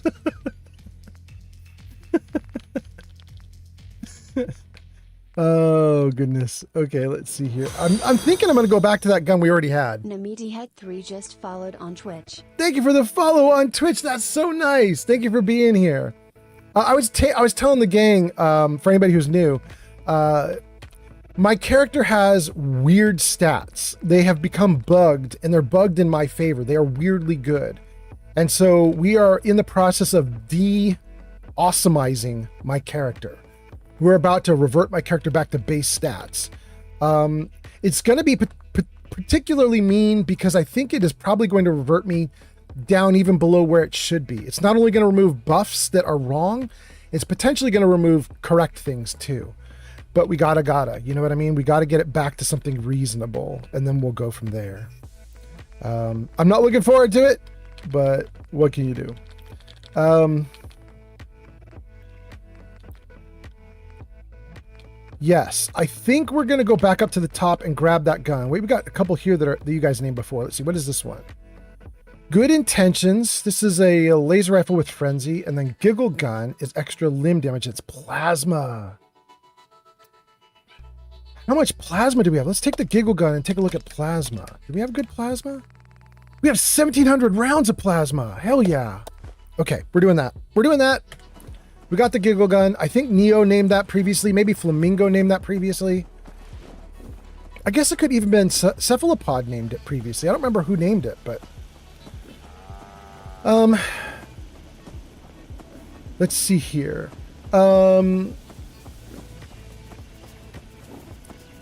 Oh, goodness. Okay, let's see here. I'm thinking I'm going to go back to that gun we already had. Namiti Head 3 just followed on Twitch. Thank you for the follow on Twitch. That's so nice. Thank you for being here. I was telling the gang, for anybody who's new, my character has weird stats. They have become bugged, and they're bugged in my favor. They are weirdly good. And so we are in the process of de-awesomizing my character. We're about to revert my character back to base stats. It's going to be particularly mean because I think it is probably going to revert me down even below where it should be. It's not only going to remove buffs that are wrong, it's potentially going to remove correct things too. But we gotta, you know what I mean? We gotta get it back to something reasonable, and then we'll go from there. I'm not looking forward to it, but what can you do? Yes, I think we're gonna go back up to the top and grab that gun. Wait, we got a couple here that you guys named before. Let's see, what is this one? Good Intentions. This is a laser rifle with frenzy, and then Giggle Gun is extra limb damage. It's plasma. How much plasma do we have? Let's take the giggle gun and take a look at plasma. Do we have good plasma? We have 1,700 rounds of plasma. Hell yeah. Okay, we're doing that. We're doing that. We got the giggle gun. I think Neo named that previously. Maybe Flamingo named that previously. I guess it could even been Cephalopod named it previously. I don't remember who named it, but... Let's see here.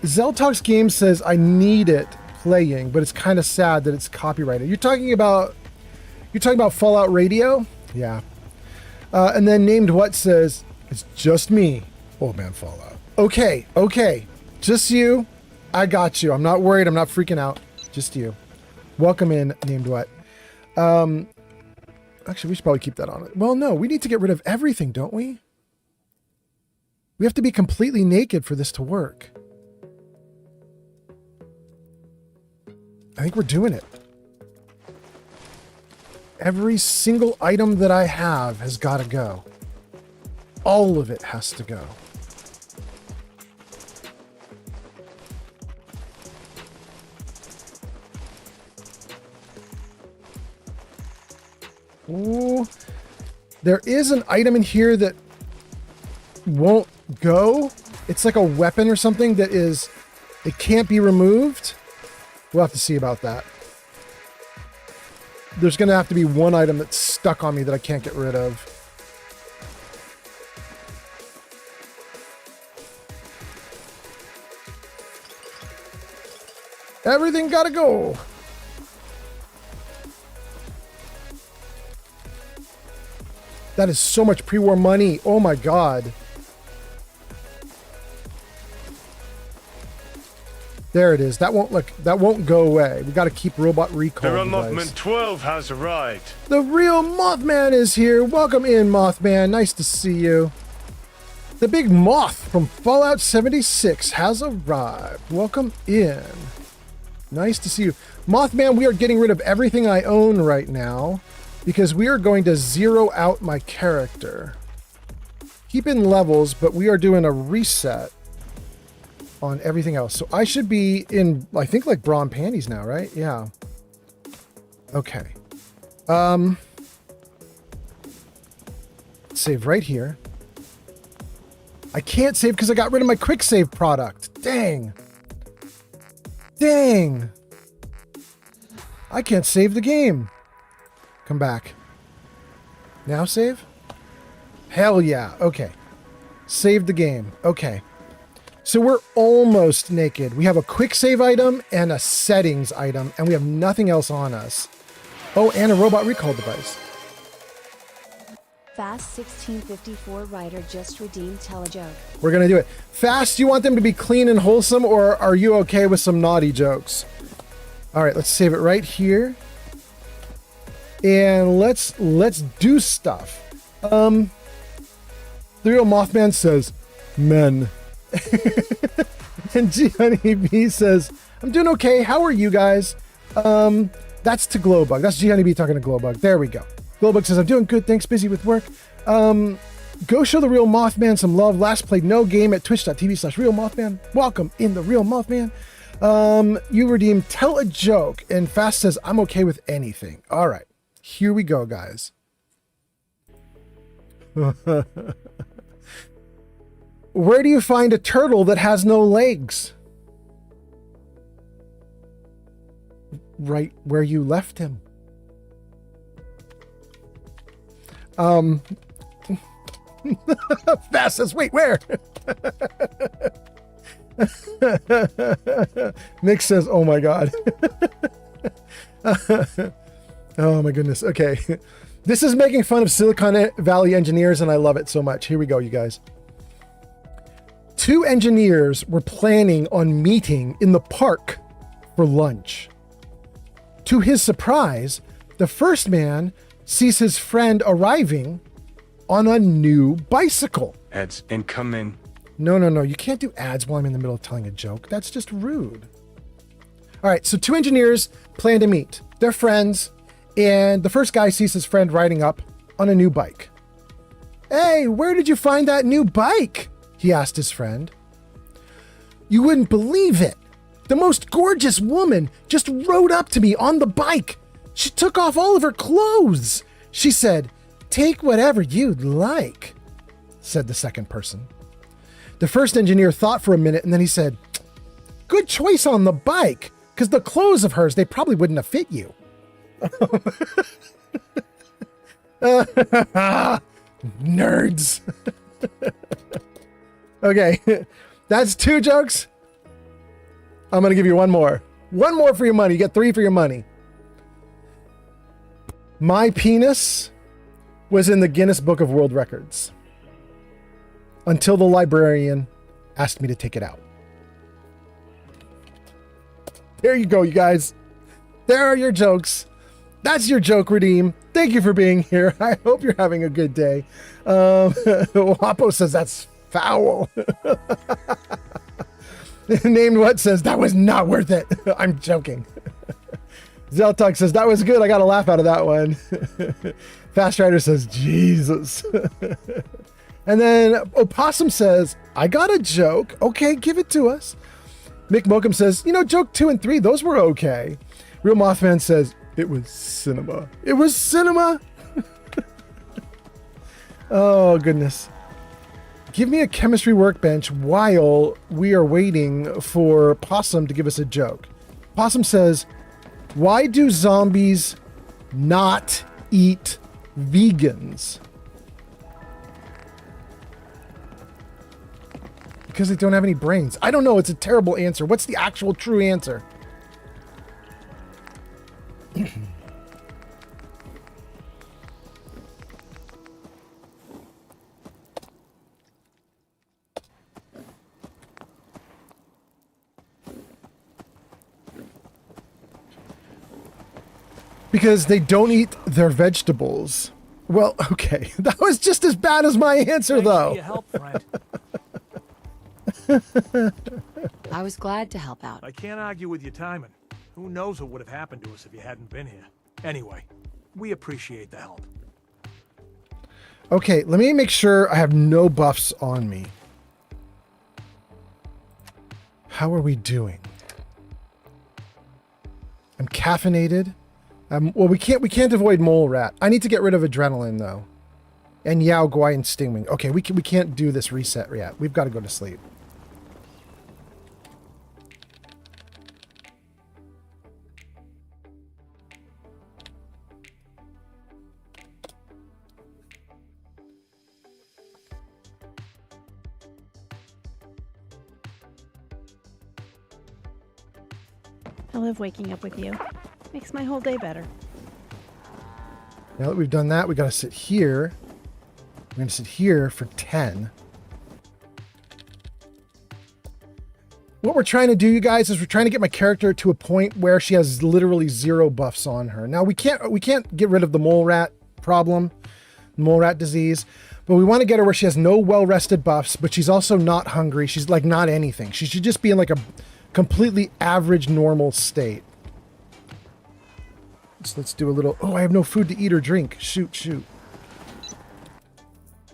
Zeltox Games says, I need it playing, but it's kind of sad that it's copyrighted. You're talking about Fallout Radio? Yeah. And then Named What says, it's just me. Old man Fallout. Okay. Just you. I got you. I'm not worried. I'm not freaking out. Just you. Welcome in, Named What. Actually, we should probably keep that on. Well, no, we need to get rid of everything, don't we? We have to be completely naked for this to work. I think we're doing it. Every single item that I have has got to go. All of it has to go. Ooh. There is an item in here that won't go. It's like a weapon or something that is, it can't be removed. We'll have to see about that. There's going to have to be one item that's stuck on me that I can't get rid of. Everything got to go. That is so much pre-war money. Oh my God. There it is. That won't go away. We got to keep robot recall. The real Mothman 12 has arrived. The real Mothman is here. Welcome in, Mothman. Nice to see you. The big moth from Fallout 76 has arrived. Welcome in. Nice to see you. Mothman, we are getting rid of everything I own right now because we are going to zero out my character. Keep in levels, but we are doing a reset on everything else. So I should be in, I think, like bra and panties now, right? Yeah. Okay. Save right here. I can't save because I got rid of my quick save product. Dang. Dang. I can't save the game. Come back. Now save? Hell yeah. Okay. Save the game. Okay. So we're almost naked. We have a quick save item and a settings item, and we have nothing else on us. Oh, and a robot recall device. Fast 1654 writer just redeemed tell a joke. We're going to do it. Fast, you want them to be clean and wholesome, or are you okay with some naughty jokes? All right, let's save it right here. And let's do stuff. The real Mothman says, men. And G Honey B says, I'm doing okay. How are you guys? That's to Glowbug. That's G Honey B talking to Glowbug. There we go. Glowbug says, I'm doing good. Thanks. Busy with work. Go show the real Mothman some love. Last played no game at twitch.tv/real Mothman. Welcome in the real Mothman. You redeemed tell a joke. And Fast says, I'm okay with anything. All right. Here we go, guys. Where do you find a turtle that has no legs? Right where you left him. Fast says, wait, where? Nick says, oh my God. Oh my goodness. Okay. This is making fun of Silicon Valley engineers, and I love it so much. Here we go, you guys. Two engineers were planning on meeting in the park for lunch. To his surprise, the first man sees his friend arriving on a new bicycle. Ads incoming. No. You can't do ads while I'm in the middle of telling a joke. That's just rude. All right, so two engineers plan to meet. They're friends, and the first guy sees his friend riding up on a new bike. Hey, where did you find that new bike? He asked his friend. You wouldn't believe it. The most gorgeous woman just rode up to me on the bike. She took off all of her clothes. She said, "Take whatever you'd like," said the second person. The first engineer thought for a minute and then he said, "Good choice on the bike, because the clothes of hers, they probably wouldn't have fit you." Nerds. Okay, that's 2 jokes. I'm going to give you one more. One more for your money. You get 3 for your money. My penis was in the Guinness Book of World Records until the librarian asked me to take it out. There you go, you guys. There are your jokes. That's your joke redeem. Thank you for being here. I hope you're having a good day. Wapo says that's foul. Named What says that was not worth it. I'm joking. Zeltug says that was good. I got a laugh out of that one. Fast Rider says Jesus. And then Opossum says, I got a joke. Okay, give it to us. Mick Mokum says, joke 2 and 3, those were okay. Real Mothman says, it was cinema. It was cinema. Oh, goodness. Give me a chemistry workbench while we are waiting for Possum to give us a joke. Possum says, why do zombies not eat vegans? Because they don't have any brains. I don't know. It's a terrible answer. What's the actual true answer? Because they don't eat their vegetables. Well, okay. That was just as bad as my answer, Thanks though. for your help, friend. I was glad to help out. I can't argue with your timing. Who knows what would have happened to us if you hadn't been here. Anyway, we appreciate the help. Okay, let me make sure I have no buffs on me. How are we doing? I'm caffeinated. Well, we can't avoid mole rat. I need to get rid of adrenaline though, and Yao Guai and Stingwing. Okay, we can't do this reset yet. We've got to go to sleep. I love waking up with you. Makes my whole day better. Now that we've done that, we got to sit here. We're going to sit here for 10. What we're trying to do, you guys, is we're trying to get my character to a point where she has literally 0 buffs on her. Now we can't get rid of the mole rat problem, mole rat disease, but we want to get her where she has no well-rested buffs, but she's also not hungry. She's like not anything. She should just be in like a completely average normal state. So let's do a little, oh, I have no food to eat or drink. Shoot.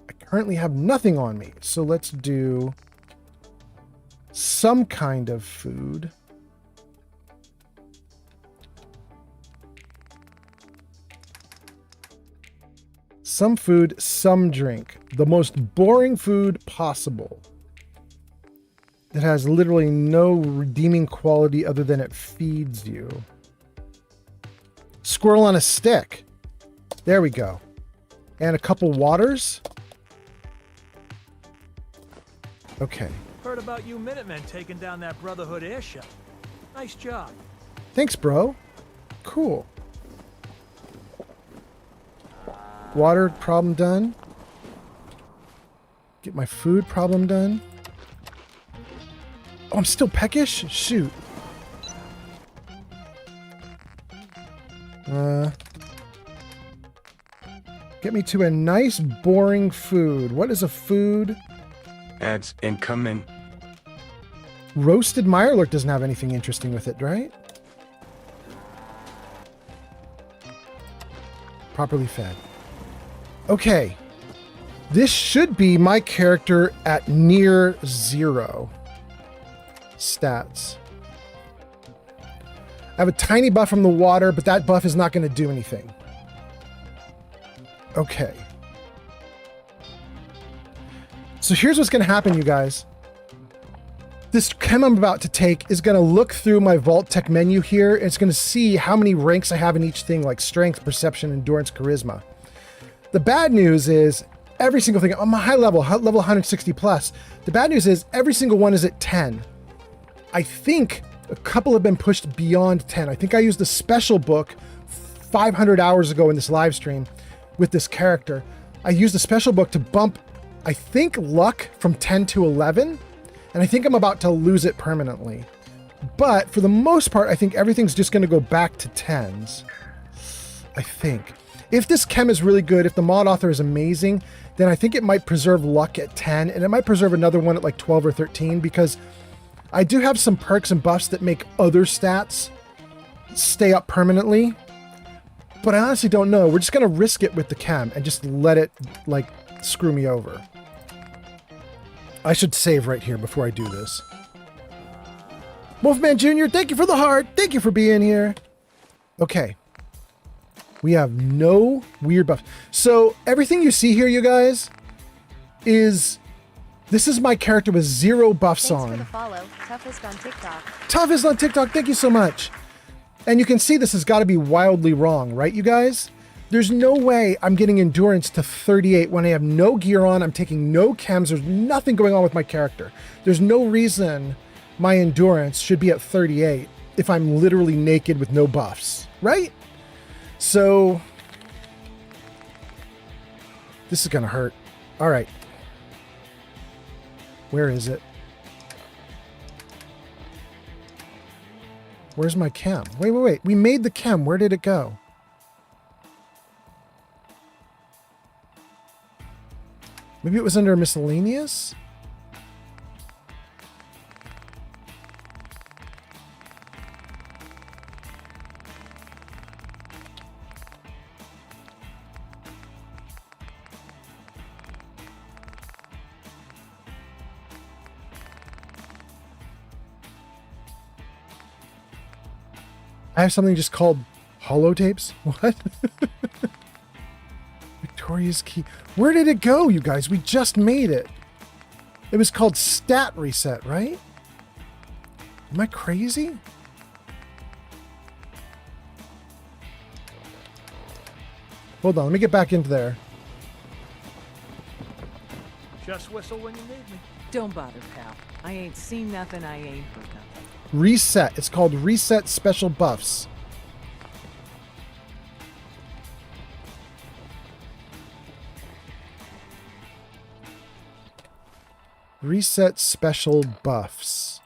I currently have nothing on me. So let's do some kind of food. Some food, some drink. The most boring food possible. That has literally no redeeming quality other than it feeds you. Squirrel on a stick. There we go. And a couple waters. Okay. Heard about you Minutemen taking down that Brotherhood airship. Nice job. Thanks, bro. Cool. Water problem done. Get my food problem done. Oh, I'm still peckish? Shoot. Get me to a nice, boring food. What is a food? Ads incoming. Roasted Mirelurk doesn't have anything interesting with it, right? Properly fed. Okay. This should be my character at near 0. stats. I have a tiny buff from the water, but that buff is not going to do anything. Okay. So here's what's going to happen, you guys. This chem I'm about to take is going to look through my Vault Tech menu here. And it's going to see how many ranks I have in each thing, like strength, perception, endurance, charisma. The bad news is every single thing, I'm a high level 160 plus. The bad news is every single one is at 10. I think a couple have been pushed beyond 10. I think I used a special book 500 hours ago in this live stream with this character. I used a special book to bump, I think, luck from 10 to 11. And I think I'm about to lose it permanently. But for the most part, I think everything's just going to go back to 10s. I think. If this chem is really good, if the mod author is amazing, then I think it might preserve luck at 10, and it might preserve another one at like 12 or 13, because I do have some perks and buffs that make other stats stay up permanently. But I honestly don't know. We're just going to risk it with the chem and just let it, like, screw me over. I should save right here before I do this. Wolfman Jr., thank you for the heart. Thank you for being here. Okay. We have no weird buffs. So everything you see here, you guys, is... This is my character with 0 buffs on. Thanks for the follow. Toughest on TikTok. Toughest on TikTok, thank you so much. And you can see this has got to be wildly wrong, right, you guys? There's no way I'm getting endurance to 38 when I have no gear on, I'm taking no chems, there's nothing going on with my character. There's no reason my endurance should be at 38 if I'm literally naked with no buffs, right? So, this is gonna hurt. All right. Where is it? Where's my chem? Wait. We made the chem. Where did it go? Maybe it was under miscellaneous? I have something just called holotapes? What? Victoria's key. Where did it go, you guys? We just made it. It was called stat reset, right? Am I crazy? Hold on, let me get back into there. Just whistle when you need me. Don't bother, pal. I ain't seen nothing, I ain't heard nothing. Reset. It's called Reset Special Buffs. Reset Special Buffs.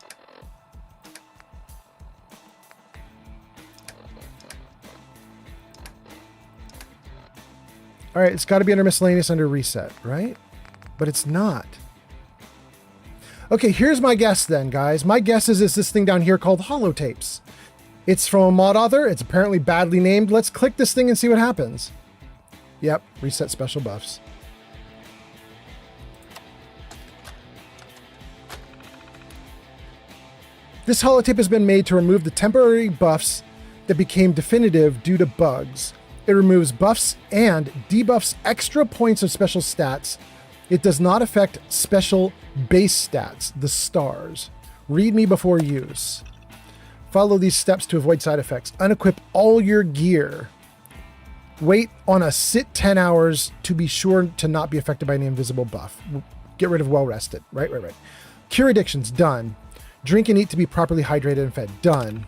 All right, it's got to be under miscellaneous under reset, right? But it's not. Okay, here's my guess then, guys. My guess is this thing down here called holotapes. It's from a mod author. It's apparently badly named. Let's click this thing and see what happens. Yep, reset special buffs. This holotape has been made to remove the temporary buffs that became definitive due to bugs. It removes buffs and debuffs extra points of special stats. It does not affect special base stats, the stars. Read me before use. Follow these steps to avoid side effects. Unequip all your gear. Wait on a sit 10 hours to be sure to not be affected by an invisible buff. Get rid of well rested. Right. Cure addictions, done. Drink and eat to be properly hydrated and fed, done.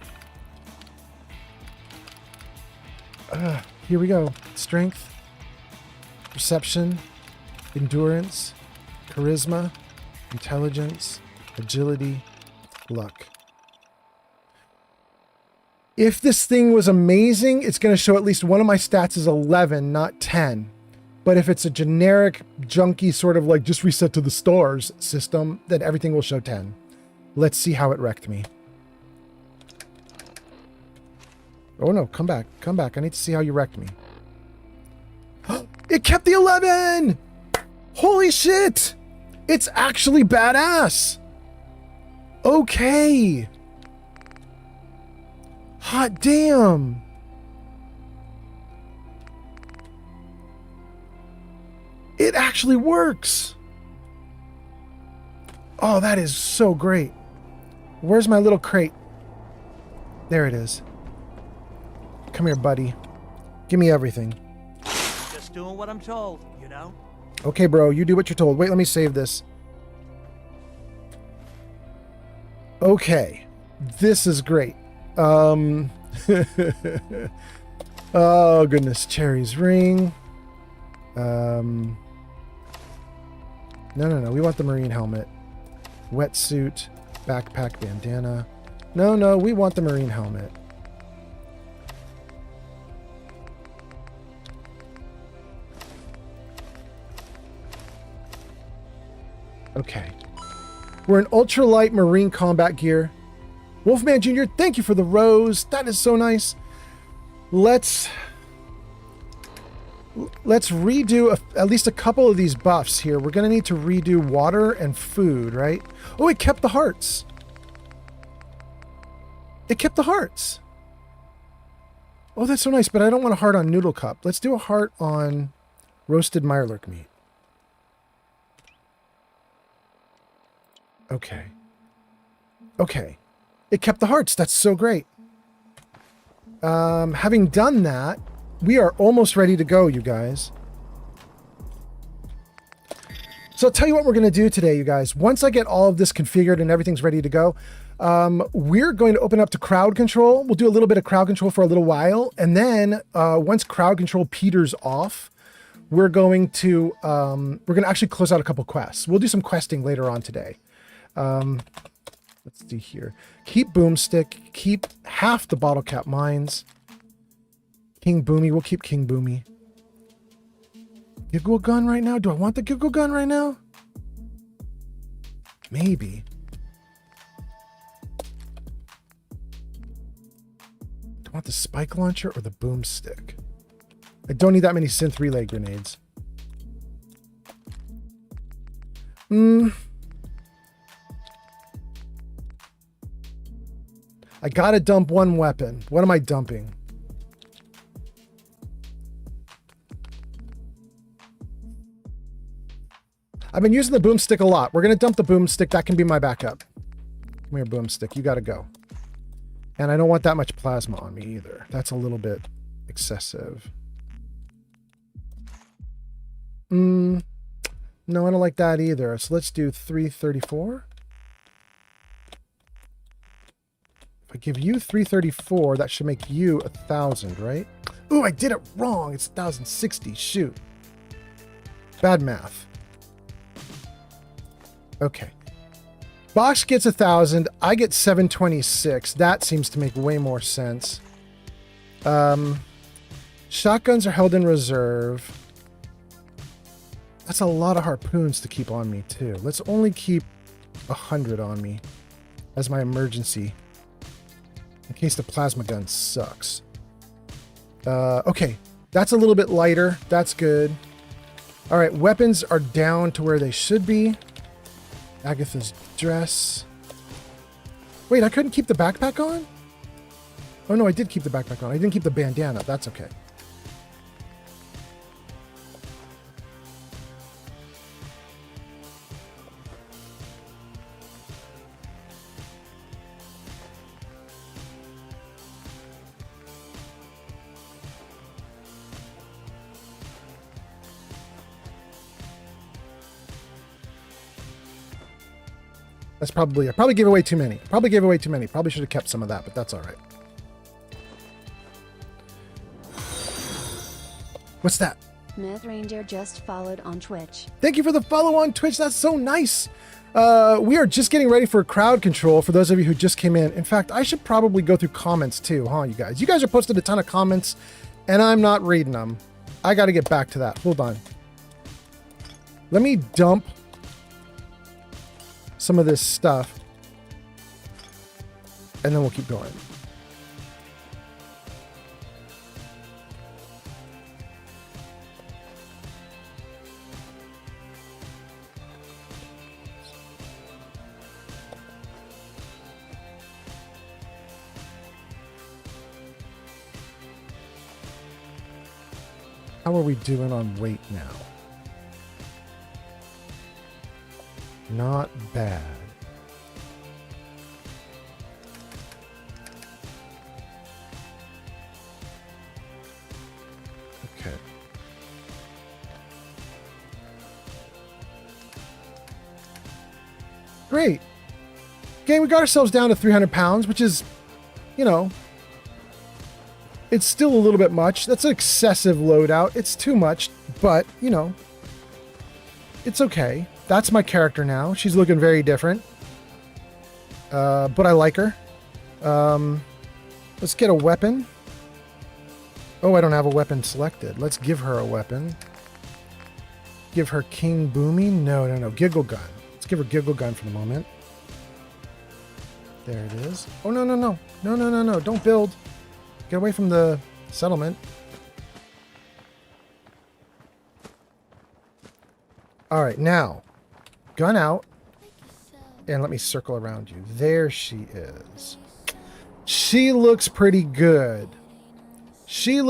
Here we go. Strength, perception, endurance, charisma, intelligence, agility, luck. If this thing was amazing, it's going to show at least one of my stats is 11, not 10. But if it's a generic, junky sort of like just reset to the stars system, then everything will show 10. Let's see how it wrecked me. Oh no, come back. I need to see how you wrecked me. It kept the 11! Holy shit! It's actually badass! Okay. Hot damn. It actually works. Oh, that is so great. Where's my little crate? There it is. Come here, buddy. Give me everything. Just doing what I'm told, you know? Okay, bro, you do what you're told. Wait, let me save this. Okay. This is great. Oh, goodness. Cherry's ring. No. We want the marine helmet. Wetsuit. Backpack, bandana. No. We want the marine helmet. Okay. We're in ultralight marine combat gear. Wolfman Jr., thank you for the rose. That is so nice. Let's redo at least a couple of these buffs here. We're going to need to redo water and food, right? Oh, it kept the hearts. It kept the hearts. Oh, that's so nice, but I don't want a heart on Noodle Cup. Let's do a heart on roasted Mirelurk meat. Okay. Okay. It kept the hearts. That's so great. Having done that, we are almost ready to go, you guys. So I'll tell you what we're going to do today, you guys. Once I get all of this configured and everything's ready to go, we're going to open up to crowd control. We'll do a little bit of crowd control for a little while. And then once crowd control peters off, we're going to actually close out a couple quests. We'll do some questing later on today. Let's see here. Keep Boomstick. Keep half the bottle cap mines. King Boomy. We'll keep King Boomy. Giggle gun right now? Do I want the giggle gun right now? Maybe. Do I want the spike launcher or the boomstick? I don't need that many synth relay grenades. I gotta dump one weapon. What am I dumping? I've been using the boomstick a lot. We're gonna dump the boomstick. That can be my backup. Come here, boomstick. You gotta go. And I don't want that much plasma on me either. That's a little bit excessive. No, I don't like that either. So let's do 334. If I give you 334, that should make you 1,000, right? Ooh, I did it wrong. It's 1,060. Shoot. Bad math. Okay. Bosch gets 1,000. I get 726. That seems to make way more sense. Shotguns are held in reserve. That's a lot of harpoons to keep on me, too. Let's only keep 100 on me as my emergency. In case the plasma gun sucks. Okay. That's a little bit lighter. That's good. All right. Weapons are down to where they should be. Agatha's dress. Wait, I couldn't keep the backpack on? Oh, no, I did keep the backpack on. I didn't keep the bandana. That's okay. That's I probably gave away too many. Probably should have kept some of that, but that's all right. What's that? Myth Reindeer just followed on Twitch. Thank you for the follow on Twitch. That's so nice. We are just getting ready for crowd control for those of you who just came in. In fact, I should probably go through comments too, huh, you guys? You guys are posted a ton of comments, and I'm not reading them. I got to get back to that. Hold on. Let me dump some of this stuff, and then we'll keep going. How are we doing on weight now? Not bad. Okay. Great. Okay, we got ourselves down to 300 pounds, which is, you know, it's still a little bit much. That's an excessive loadout. It's too much, but, you know, it's okay. That's my character now. She's looking very different. But I like her. Let's get a weapon. Oh, I don't have a weapon selected. Let's give her a weapon. Give her King Boomy? No. Giggle Gun. Let's give her Giggle Gun for the moment. There it is. Oh, no. Don't build. Get away from the settlement. All right, now, gun out. And let me circle around you. There she is. She looks pretty good. She's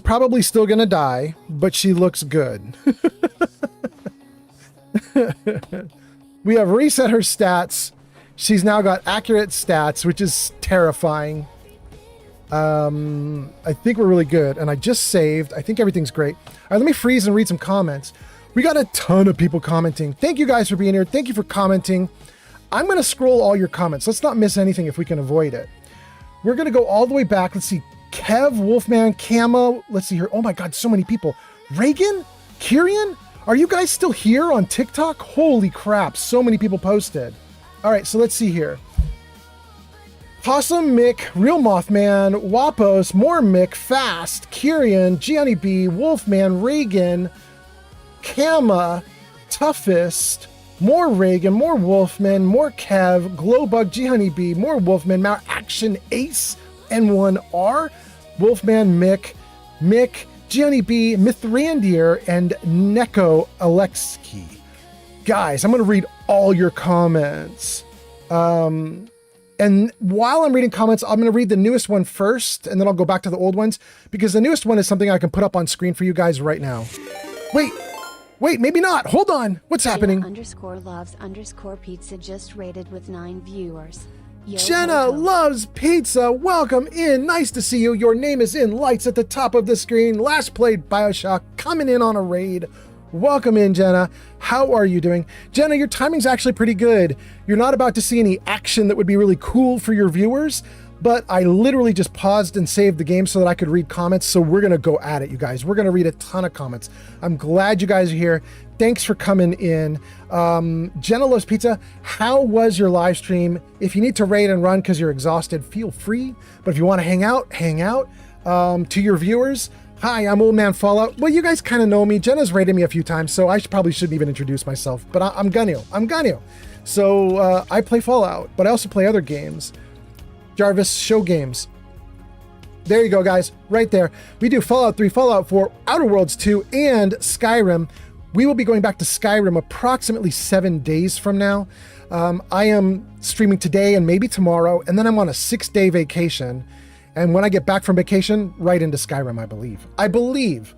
probably still going to die, but she looks good. We have reset her stats. She's now got accurate stats, which is terrifying. I think we're really good. And I just saved. I think everything's great. All right, let me freeze and read some comments. We got a ton of people commenting. Thank you guys for being here. Thank you for commenting. I'm going to scroll all your comments. Let's not miss anything if we can avoid it. We're going to go all the way back. Let's see. Kev, Wolfman, Camo. Let's see here. Oh my God, so many people. Reagan? Kyrian? Are you guys still here on TikTok? Holy crap. So many people posted. All right, so let's see here. Possum, Mick, Real Mothman, Wapos, more Mick, Fast, Kyrian, Gianni B, Wolfman, Reagan, Kama, Toughest, more Reagan, more Wolfman, more Kev, Glowbug, Gianni B, more Wolfman, Mount Action Ace, N1R, Wolfman, Mick, Gianni B, Mithrandir, and Neko Alexki. Guys, I'm going to read all your comments. And while I'm reading comments, I'm going to read the newest one first, and then I'll go back to the old ones, because the newest one is something I can put up on screen for you guys right now. Wait, maybe not. Hold on. What's happening? Jenna_loves_pizza just rated with 9 viewers. Yo, Jenna loves pizza. Welcome in. Nice to see you. Your name is in lights at the top of the screen. Last played BioShock, coming in on a raid. Welcome in, Jenna. How are you doing? Jenna, your timing's actually pretty good. You're not about to see any action that would be really cool for your viewers, but I literally just paused and saved the game so that I could read comments, so we're going to go at it, you guys. We're going to read a ton of comments. I'm glad you guys are here. Thanks for coming in. Jenna loves pizza. How was your live stream? If you need to raid and run because you're exhausted, feel free. But if you want to hang out. To your viewers, hi, I'm Old Man Fallout. Well, you guys kind of know me. Jenna's rated me a few times, so I probably shouldn't even introduce myself. But I'm Ganyo. So I play Fallout, but I also play other games. Jarvis, show games. There you go, guys. Right there. We do Fallout 3, Fallout 4, Outer Worlds 2, and Skyrim. We will be going back to Skyrim approximately 7 days from now. I am streaming today and maybe tomorrow, and then I'm on a 6-day vacation. And when I get back from vacation, right into Skyrim, I believe.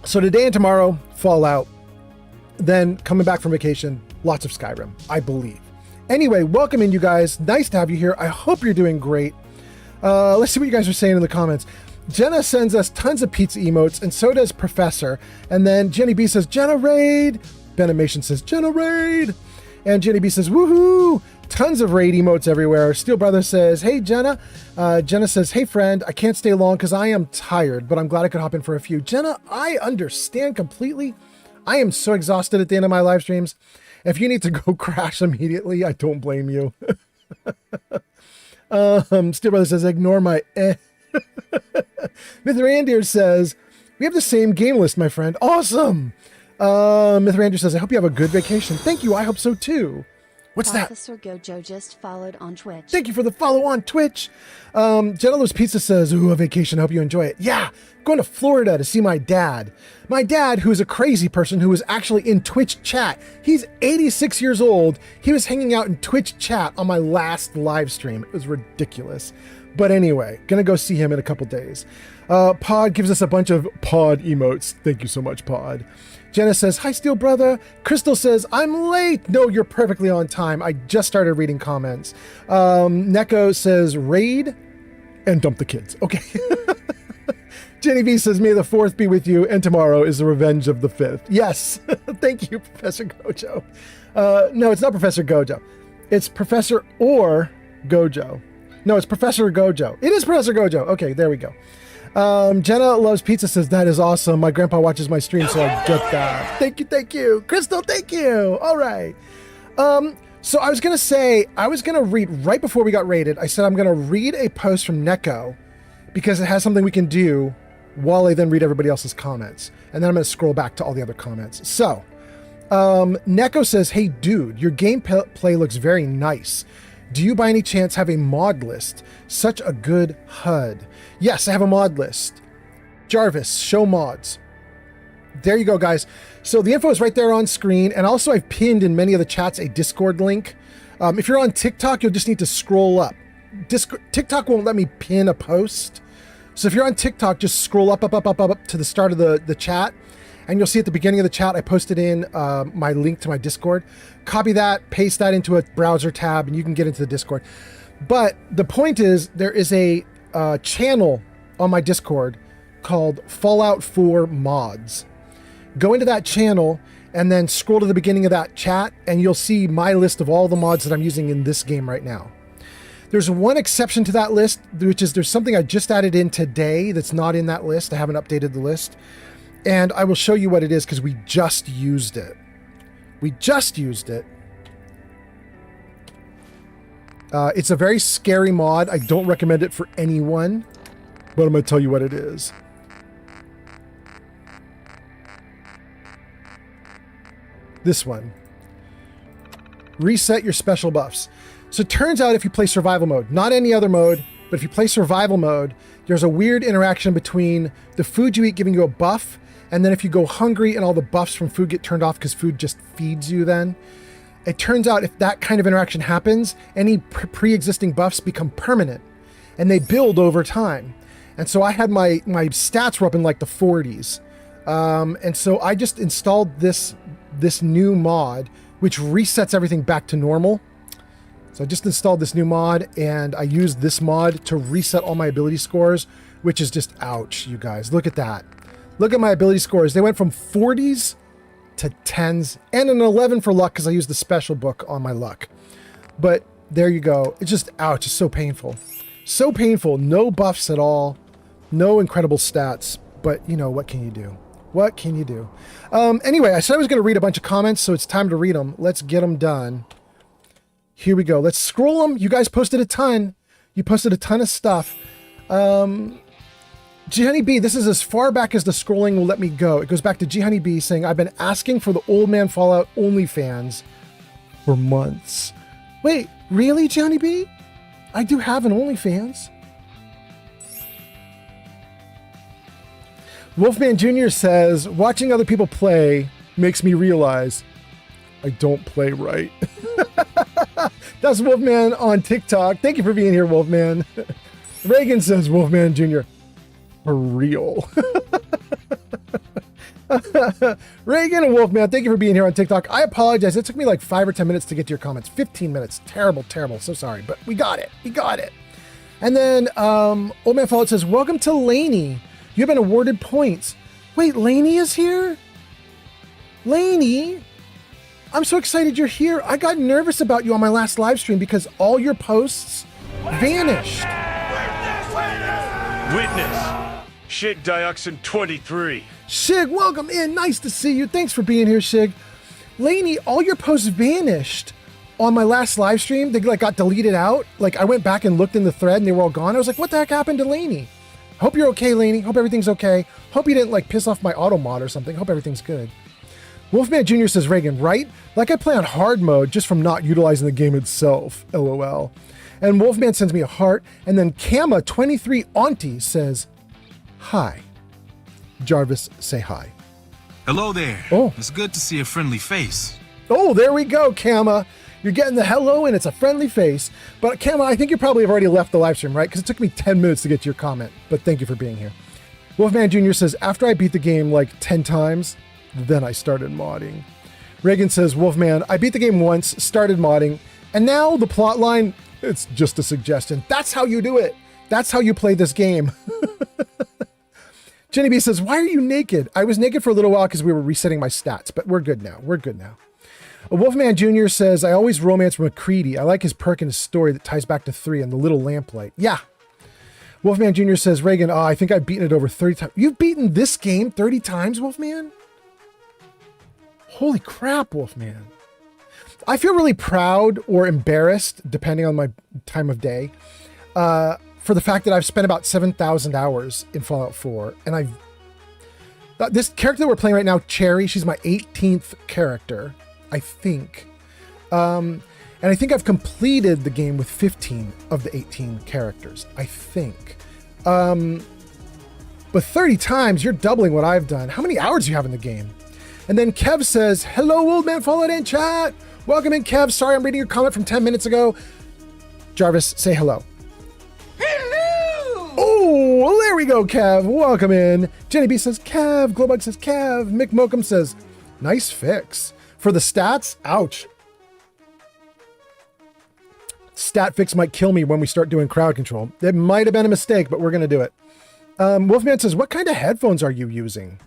So today and tomorrow, Fallout. Then coming back from vacation, lots of Skyrim, I believe. Anyway, welcome in, you guys. Nice to have you here. I hope you're doing great. Let's see what you guys are saying in the comments. Jenna sends us tons of pizza emotes, and so does Professor. And then Jenny B says, Jenna raid. Benimation says, Jenna raid. And Jenny B says, woohoo. Tons of raid emotes everywhere. Steel Brother says, hey, Jenna. Jenna says, hey, friend, I can't stay long because I am tired, but I'm glad I could hop in for a few. Jenna, I understand completely. I am so exhausted at the end of my live streams. If you need to go crash immediately, I don't blame you. Steel Brother says, ignore my Mithrandir says, we have the same game list, my friend. Awesome. Mithrandir says, I hope you have a good vacation. Thank you. I hope so too. What's that? Officer Gojo just followed on Twitch. Thank you for the follow on Twitch. Jenna Loves Pizza says, ooh, a vacation. I hope you enjoy it. Yeah, going to Florida to see my dad. My dad, who is a crazy person who was actually in Twitch chat. He's 86 years old. He was hanging out in Twitch chat on my last live stream. It was ridiculous. But anyway, gonna go see him in a couple days. Pod gives us a bunch of pod emotes. Thank you so much, Pod. Jenna says, hi, Steel Brother. Crystal says, I'm late. No, you're perfectly on time. I just started reading comments. Neko says, raid and dump the kids. Okay. Jenny B says, may the 4th be with you, and tomorrow is the revenge of the 5th. Yes. Thank you, Professor Gojo. No, it's not Professor Gojo. It's Professor or Gojo. No, it's Professor Gojo. It is Professor Gojo. Okay, there we go. Jenna Loves Pizza says, that is awesome. My grandpa watches my stream, so I get that. Thank you, thank you. Crystal, thank you. All right. So I was going to say, I was going to read, right before we got raided, I said I'm going to read a post from Neko because it has something we can do while I then read everybody else's comments. And then I'm going to scroll back to all the other comments. So, Neko says, hey, dude, your gameplay looks very nice. Do you by any chance have a mod list? Such a good HUD. Yes, I have a mod list. Jarvis, show mods. There you go, guys. So the info is right there on screen. And also I've pinned in many of the chats a Discord link. If you're on TikTok, you'll just need to scroll up. TikTok won't let me pin a post. So if you're on TikTok, just scroll up to the start of the chat. And you'll see at the beginning of the chat, I posted in my link to my Discord. Copy that, paste that into a browser tab, and you can get into the Discord. But the point is, there is a channel on my Discord called Fallout 4 Mods. Go into that channel and then scroll to the beginning of that chat, and you'll see my list of all the mods that I'm using in this game right now. There's one exception to that list, which is there's something I just added in today that's not in that list. I haven't updated the list. And I will show you what it is because we just used it. We just used it. It's a very scary mod. I don't recommend it for anyone, but I'm going to tell you what it is. This one. Reset your special buffs. So it turns out if you play survival mode, not any other mode, but if you play survival mode, there's a weird interaction between the food you eat giving you a buff, and then if you go hungry and all the buffs from food get turned off because food just feeds you then. It turns out if that kind of interaction happens, any pre-existing buffs become permanent and they build over time. And so I had my stats were up in like the 40s. And so I just installed this new mod, which resets everything back to normal. So I just installed this new mod and I used this mod to reset all my ability scores, which is just ouch, you guys. Look at that. Look at my ability scores. They went from 40s to 10s and an 11 for luck because I used the special book on my luck. But there you go. It's just ouch. It's so painful. So painful. No buffs at all. No incredible stats. But you know, what can you do? What can you do? Anyway, I said I was going to read a bunch of comments, so it's time to read them. Let's get them done. Here we go. Let's scroll them. You guys posted a ton. You posted a ton of stuff. G Honey B, this is as far back as the scrolling will let me go. It goes back to G Honey B saying, I've been asking for the Old Man Fallout OnlyFans for months. Wait, really, G Honey B? I do have an OnlyFans. Wolfman Jr. says, watching other people play makes me realize I don't play right. That's Wolfman on TikTok. Thank you for being here, Wolfman. Reagan says, Wolfman Jr., for real. Reagan and Wolfman, thank you for being here on TikTok. I apologize. It took me like 5 or 10 minutes to get to your comments. 15 minutes. Terrible, terrible. So sorry, but we got it. We got it. And then Old Man Fallout says, welcome to Laney. You have been awarded points. Wait, Laney is here? Laney? I'm so excited you're here. I got nervous about you on my last live stream because all your posts vanished. Witness. Shig Dioxin 23. Shig, welcome in. Nice to see you. Thanks for being here, Shig. Laney, all your posts vanished on my last live stream. They like got deleted out. Like I went back and looked in the thread and they were all gone. I was like, what the heck happened to Laney? Hope you're okay, Laney. Hope everything's okay. Hope you didn't like piss off my auto mod or something. Hope everything's good. Wolfman Jr. says, Reagan, right? Like I play on hard mode just from not utilizing the game itself. LOL. And Wolfman sends me a heart. And then Kama23 Auntie says, hi. Jarvis, say hi. Hello there. Oh. It's good to see a friendly face. Oh, there we go, Kama. You're getting the hello and it's a friendly face. But Cam, I think you probably have already left the live stream, right? Because it took me 10 minutes to get to your comment. But thank you for being here. Wolfman Jr. says, after I beat the game like 10 times, then I started modding. Reagan says, Wolfman, I beat the game once, started modding, and now the plot line, it's just a suggestion. That's how you do it. That's how you play this game. Jenny B says, why are you naked? I was naked for a little while because we were resetting my stats, but we're good now. We're good now. Wolfman Jr. says, I always romance McCready. I like his perk and his story that ties back to 3 and the little lamplight. Yeah. Wolfman Jr. says, Reagan, I think I've beaten it over 30 times. You've beaten this game 30 times, Wolfman? Holy crap, Wolfman. I feel really proud or embarrassed, depending on my time of day, for the fact that I've spent about 7,000 hours in Fallout 4. And this character that we're playing right now, Cherry, she's my 18th character, I think. And I think I've completed the game with 15 of the 18 characters, I think. But 30 times, you're doubling what I've done. How many hours do you have in the game? And then Kev says, hello, old man, Fallout in chat. Welcome in, Kev. Sorry, I'm reading your comment from 10 minutes ago. Jarvis, say hello. Hello! Oh, well, there we go, Kev. Welcome in. Jenny B says, Kev. Glowbug says, Kev. Mick Mokum says, nice fix. For the stats, ouch. Stat fix might kill me when we start doing crowd control. It might have been a mistake, but we're going to do it. Wolfman says, what kind of headphones are you using?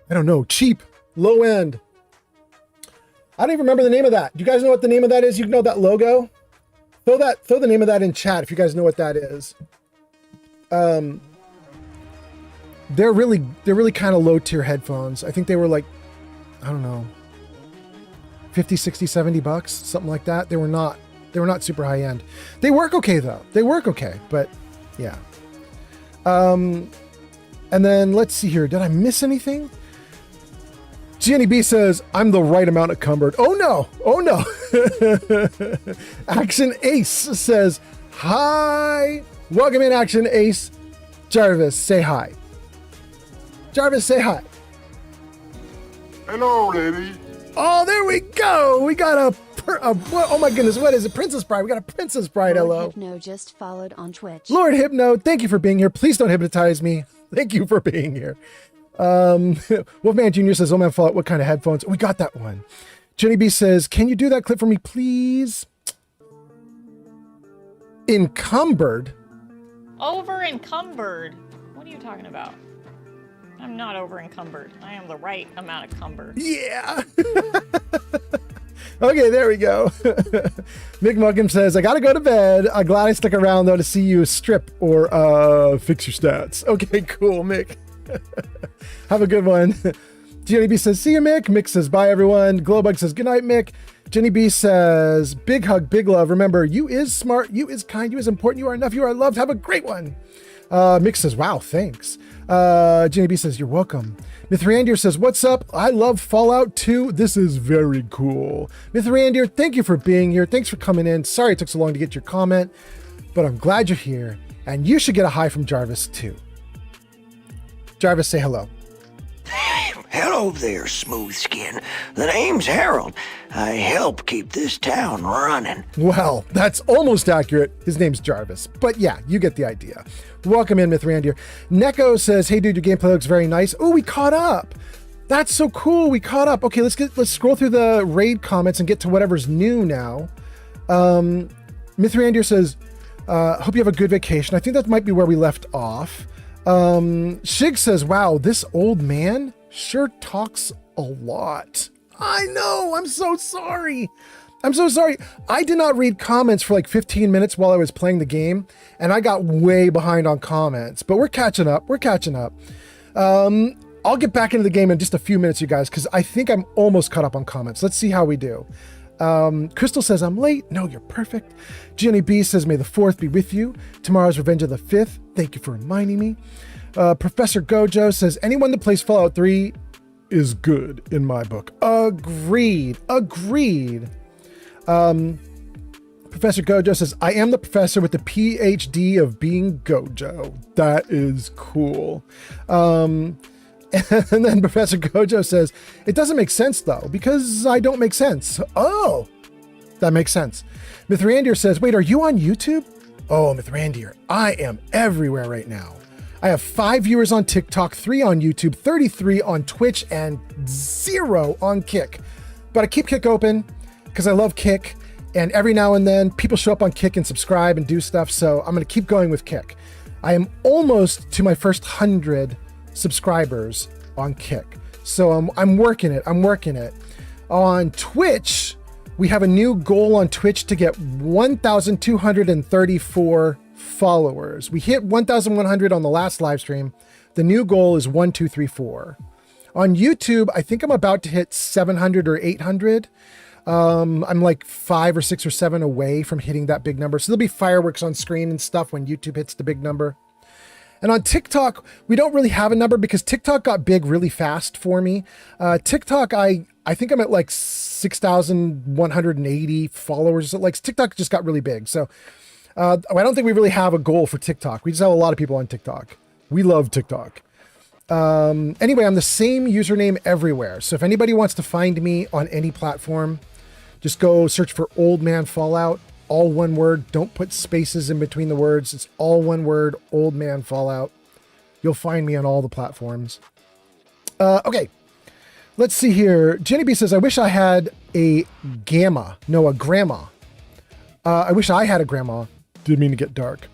I don't know. Cheap. Low end. I don't even remember the name of that. Do you guys know what the name of that is? You know that logo? Throw the name of that in chat if you guys know what that is. They're really kind of low tier headphones. I think they were like, I don't know, 50, 60, 70 bucks, something like that. They were not super high end. They work okay though. They work okay, but yeah. And then let's see here. Did I miss anything? Jenny B says, I'm the right amount encumbered. Oh no. Oh no. Action Ace says, hi. Welcome in, Action Ace. Jarvis, say hi. Jarvis, say hi. Hello, lady. Oh, there we go. We got oh my goodness, what is it? Princess Bride. We got a Princess Bride. Lord Hello. Hypno just followed on Twitch. Lord Hypno, thank you for being here. Please don't hypnotize me. Thank you for being here. Wolfman Jr. says, oh man, Fallout, what kind of headphones? We got that one. Jenny B says, can you do that clip for me, please? Encumbered? Over encumbered? What are you talking about? I'm not over encumbered. I am the right amount of cumbered. Yeah. Okay, there we go. Mick Muckham says, I gotta go to bed. I'm glad I stuck around though to see you strip or fix your stats. Okay, cool, Mick. Have a good one. Jenny B says, see you, Mick. Mick says, bye, everyone. Glowbug says, good night, Mick. Jenny B says, big hug, big love. Remember, you is smart, you is kind, you is important, you are enough, you are loved. Have a great one. Mick says, wow, thanks. Jenny B says, you're welcome. Mithrandir says, what's up? I love Fallout 2. This is very cool. Mithrandir, thank you for being here. Thanks for coming in. Sorry it took so long to get your comment, but I'm glad you're here. And you should get a hi from Jarvis too. Jarvis, say hello. Hello there, smooth skin. The name's Harold. I help keep this town running. Well, that's almost accurate. His name's Jarvis. But yeah, you get the idea. Welcome in, Mithrandir. Neko says, hey dude, your gameplay looks very nice. Oh, we caught up. That's so cool. We caught up. Okay, let's scroll through the raid comments and get to whatever's new now. Mithrandir says, hope you have a good vacation. I think that might be where we left off. Shig says, wow, this old man sure talks a lot. I know. I'm so sorry. I'm so sorry. I did not read comments for like 15 minutes while I was playing the game, and I got way behind on comments, but we're catching up. We're catching up. I'll get back into the game in just a few minutes, you guys, because I think I'm almost caught up on comments. Let's see how we do. Crystal says, I'm late. No, you're perfect. Jenny B says, may the 4th be with you. Tomorrow's Revenge of the 5th. Thank you for reminding me. Professor Gojo says, anyone that plays Fallout 3 is good in my book. Agreed. Agreed. Professor Gojo says, I am the professor with the PhD of being Gojo. That is cool. And then Professor Gojo says, it doesn't make sense though, because I don't make sense. Oh, That makes sense. Mithrandir says, wait, are you on YouTube? Oh, Mithrandir, I am everywhere right now. I have 5 viewers on TikTok, 3 on YouTube, 33 on Twitch, and 0 on Kick. But I keep Kick open because I love Kick. And every now and then people show up on Kick and subscribe and do stuff. So I'm going to keep going with Kick. I am almost to my first 100 subscribers on Kick. So I'm working it. On Twitch, we have a new goal on Twitch to get 1,234 followers. We hit 1,100 on the last live stream. The new goal is 1,234. On YouTube, I think I'm about to hit 700 or 800. I'm like 5 or 6 or 7 away from hitting that big number. So there'll be fireworks on screen and stuff when YouTube hits the big number. And on TikTok, we don't really have a number because TikTok got big really fast for me. TikTok, I think I'm at like 6,180 followers. Like TikTok just got really big. So I don't think we really have a goal for TikTok. We just have a lot of people on TikTok. We love TikTok. Anyway, I'm the same username everywhere. So if anybody wants to find me on any platform, just go search for Old Man Fallout, all one word. Don't put spaces in between the words. It's all one word, Old Man Fallout. You'll find me on all the platforms. Okay, let's see here. Jenny B says, I wish I had a grandma. I wish I had a grandma. Didn't mean to get dark.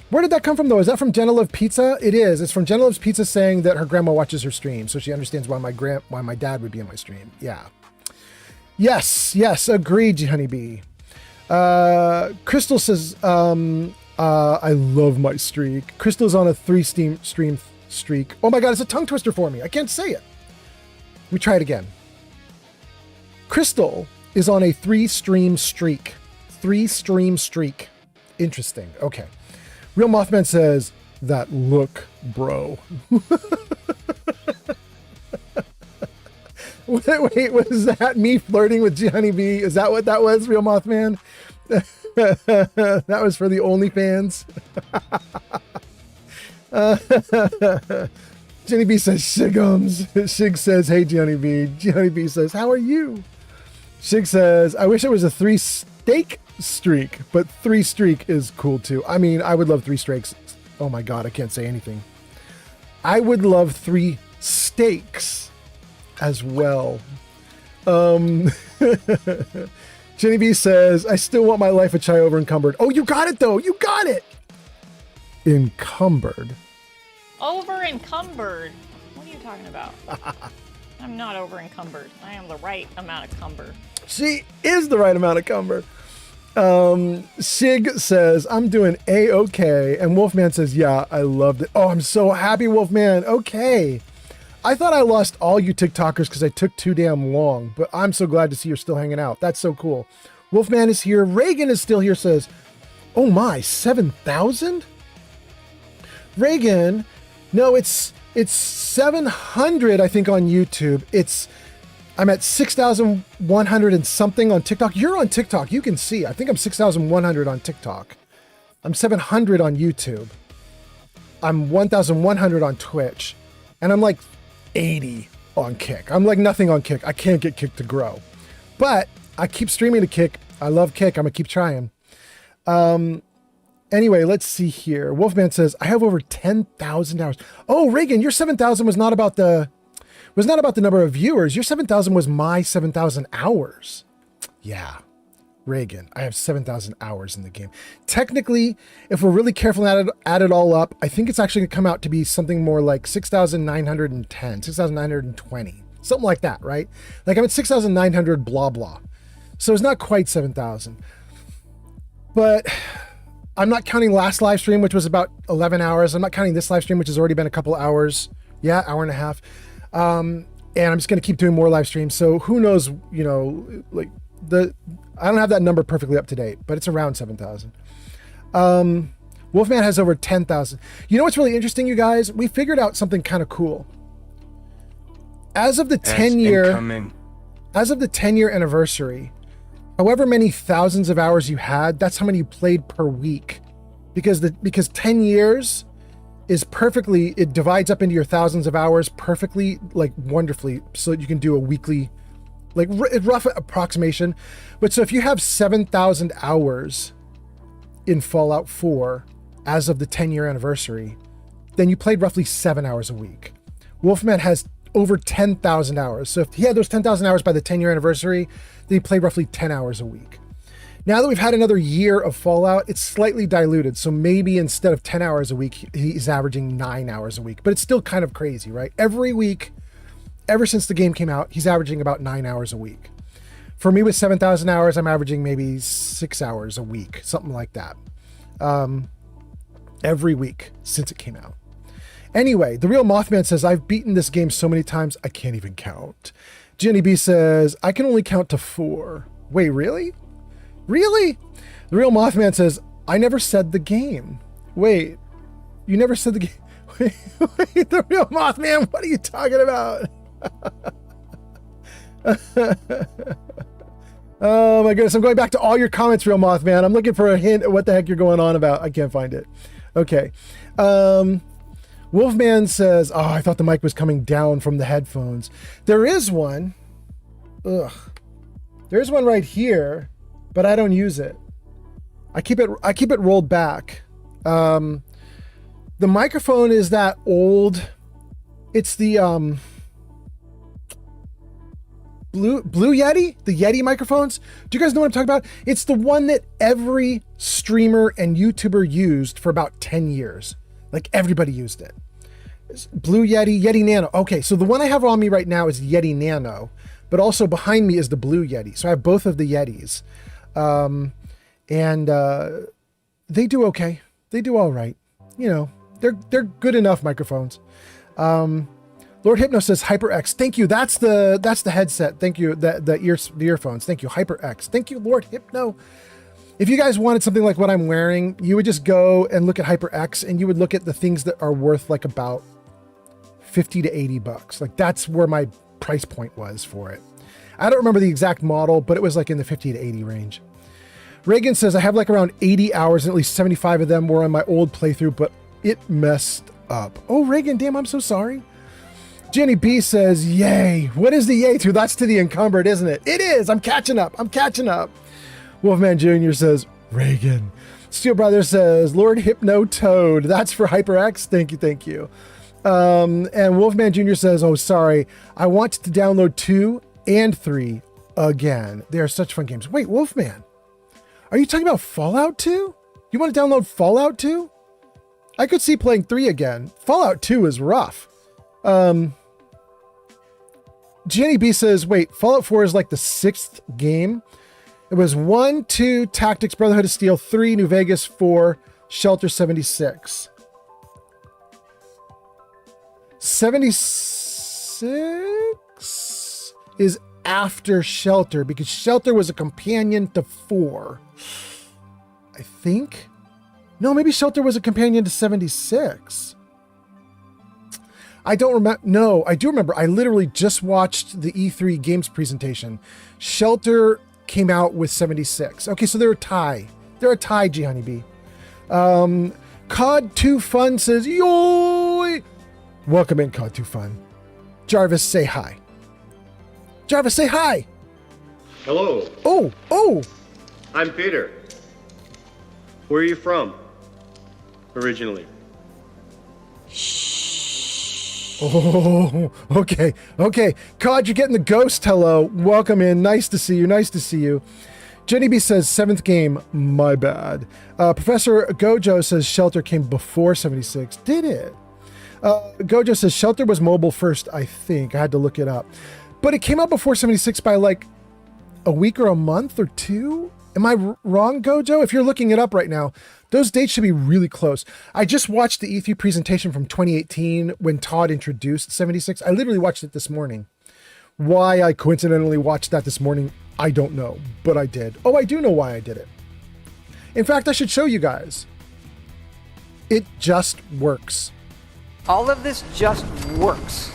Where did that come from, though? Is that from Jenna Love Pizza? It is. It's from Jenna Love's Pizza saying that her grandma watches her stream, so she understands why my dad would be in my stream. Yeah. Yes, agreed, Honeybee. Crystal says, I love my streak. Crystal's on a 3-stream streak. Oh my God, it's a tongue twister for me. I can't say it. We try it again. Crystal is on a 3-stream streak. 3-stream streak. Interesting. Okay. Real Mothman says, that look, bro. Wait, was that me flirting with G Honeybee? Is that what that was, Real Mothman? That was for the OnlyFans. Jenny B says, Shigums. Shig says, hey, Jenny B. Jenny B says, how are you? Shig says, I wish it was a 3-steak streak, but 3 streak is cool too. I mean, I would love 3 streaks. Oh my God, I can't say anything. I would love 3 steaks as well. Jenny B says, I still want my life a chai over encumbered. Oh, you got it though. You got it. Encumbered. Over encumbered? What are you talking about? I'm not over encumbered. I am the right amount of cumber. She is the right amount of cumber. Sig says, I'm doing A-okay. And Wolfman says, yeah, I loved it. Oh, I'm so happy, Wolfman. Okay. I thought I lost all you TikTokers because I took too damn long, but I'm so glad to see you're still hanging out. That's so cool. Wolfman is here. Reagan is still here, says, oh my, 7,000? Reagan, no, it's 700, I think, on YouTube. I'm at 6,100 and something on TikTok. You're on TikTok. You can see. I think I'm 6,100 on TikTok. I'm 700 on YouTube. I'm 1,100 on Twitch. And I'm like 80 on Kick. I'm like nothing on Kick. I can't get Kick to grow. But I keep streaming to Kick. I love Kick. I'm going to keep trying. Anyway, let's see here. Wolfman says, I have over 10,000 hours. Oh, Reagan, your 7,000 was not about the number of viewers. Your 7,000 was my 7,000 hours. Yeah, Reagan, I have 7,000 hours in the game. Technically, if we're really careful and add it all up, I think it's actually going to come out to be something more like 6,910, 6,920, something like that, right? Like I'm at 6,900 blah, blah. So it's not quite 7,000. But I'm not counting last live stream, which was about 11 hours. I'm not counting this live stream, which has already been a couple hours. Yeah, hour and a half. And I'm just going to keep doing more live streams. So who knows, you know, like I don't have that number perfectly up to date, but it's around 7,000. Wolfman has over 10,000. You know what's really interesting, you guys? We figured out something kind of cool. As of the 10-year anniversary, however many thousands of hours you had, that's how many you played per week. Because 10 years is perfectly, it divides up into your thousands of hours perfectly, like wonderfully, so that you can do a weekly like rough approximation. But so if you have 7,000 hours in Fallout 4 as of the 10-year anniversary, then you played roughly 7 hours a week. Wolfman has over 10,000 hours. So if he had those 10,000 hours by the 10-year anniversary, then he played roughly 10 hours a week. Now that we've had another year of Fallout, it's slightly diluted. So maybe instead of 10 hours a week, he's averaging 9 hours a week. But it's still kind of crazy, right? Every week, ever since the game came out, he's averaging about 9 hours a week. For me, with 7,000 hours, I'm averaging maybe 6 hours a week, something like that. Every week since it came out. Anyway, The Real Mothman says, I've beaten this game so many times, I can't even count. Jenny B says, I can only count to 4. Wait, really? Really? The Real Mothman says, I never said the game. Wait, you never said the game? Wait, The Real Mothman, what are you talking about? Oh my goodness, I'm going back to all your comments, Real Mothman. I'm looking for a hint at what the heck you're going on about. I can't find it. Okay. Wolfman says, oh, I thought the mic was coming down from the headphones. There is one. Ugh. There's one right here, but I don't use it. I keep it rolled back. The microphone is that old. It's the Blue Yeti, the Yeti microphones. Do you guys know what I'm talking about? It's the one that every streamer and YouTuber used for about 10 years. Like everybody used it. It's Blue Yeti, Yeti Nano. Okay, so the one I have on me right now is Yeti Nano, but also behind me is the Blue Yeti. So I have both of the Yetis. And they do okay. They do all right. You know, they're good enough microphones. Lord Hypno says HyperX. Thank you. That's the headset. Thank you. The earphones. Thank you. HyperX. Thank you, Lord Hypno. If you guys wanted something like what I'm wearing, you would just go and look at HyperX and you would look at the things that are worth like about 50 to 80 bucks. Like that's where my price point was for it. I don't remember the exact model, but it was like in the 50 to 80 range. Reagan says, I have like around 80 hours and at least 75 of them were on my old playthrough, but it messed up. Oh, Reagan, damn, I'm so sorry. Jenny B says, yay. What is the yay to? That's to the encumbered, isn't it? It is. I'm catching up. Wolfman Jr. says, Reagan. Steel Brother says, Lord Hypno Toad. That's for HyperX. Thank you. And Wolfman Jr. says, oh, sorry. I want to download 2 and 3 again. They are such fun games. Wait, Wolfman, are you talking about Fallout 2? You want to download Fallout 2? I could see playing 3 again. Fallout 2 is rough. Jenny B says, wait, Fallout 4 is like the 6th game. It was 1, 2, Tactics, Brotherhood of Steel, 3, New Vegas, 4, Shelter 76. 76 is after Shelter because Shelter was a companion to 4. I think. No, maybe Shelter was a companion to 76. I don't remember. No, I do remember. I literally just watched the E3 games presentation. Shelter came out with 76. Okay, so they're a tie. They're a tie, G Honeybee. COD 2 Fun says, yoy! Welcome in, COD 2 Fun. Jarvis, say hi. Jarvis, say hi. Hello. Oh. I'm Peter. Where are you from? Originally. Oh, okay. COD, you're getting the ghost hello. Welcome in. Nice to see you. Jenny B says, 7th game, my bad. Professor Gojo says Shelter came before 76. Did it? Gojo says Shelter was mobile first, I think. I had to look it up. But it came out before 76 by like a week or a month or 2? Am I wrong, Gojo? If you're looking it up right now, those dates should be really close. I just watched the E3 presentation from 2018 when Todd introduced 76. I literally watched it this morning. Why I coincidentally watched that this morning, I don't know, but I did. Oh, I do know why I did it. In fact, I should show you guys. It just works. All of this just works.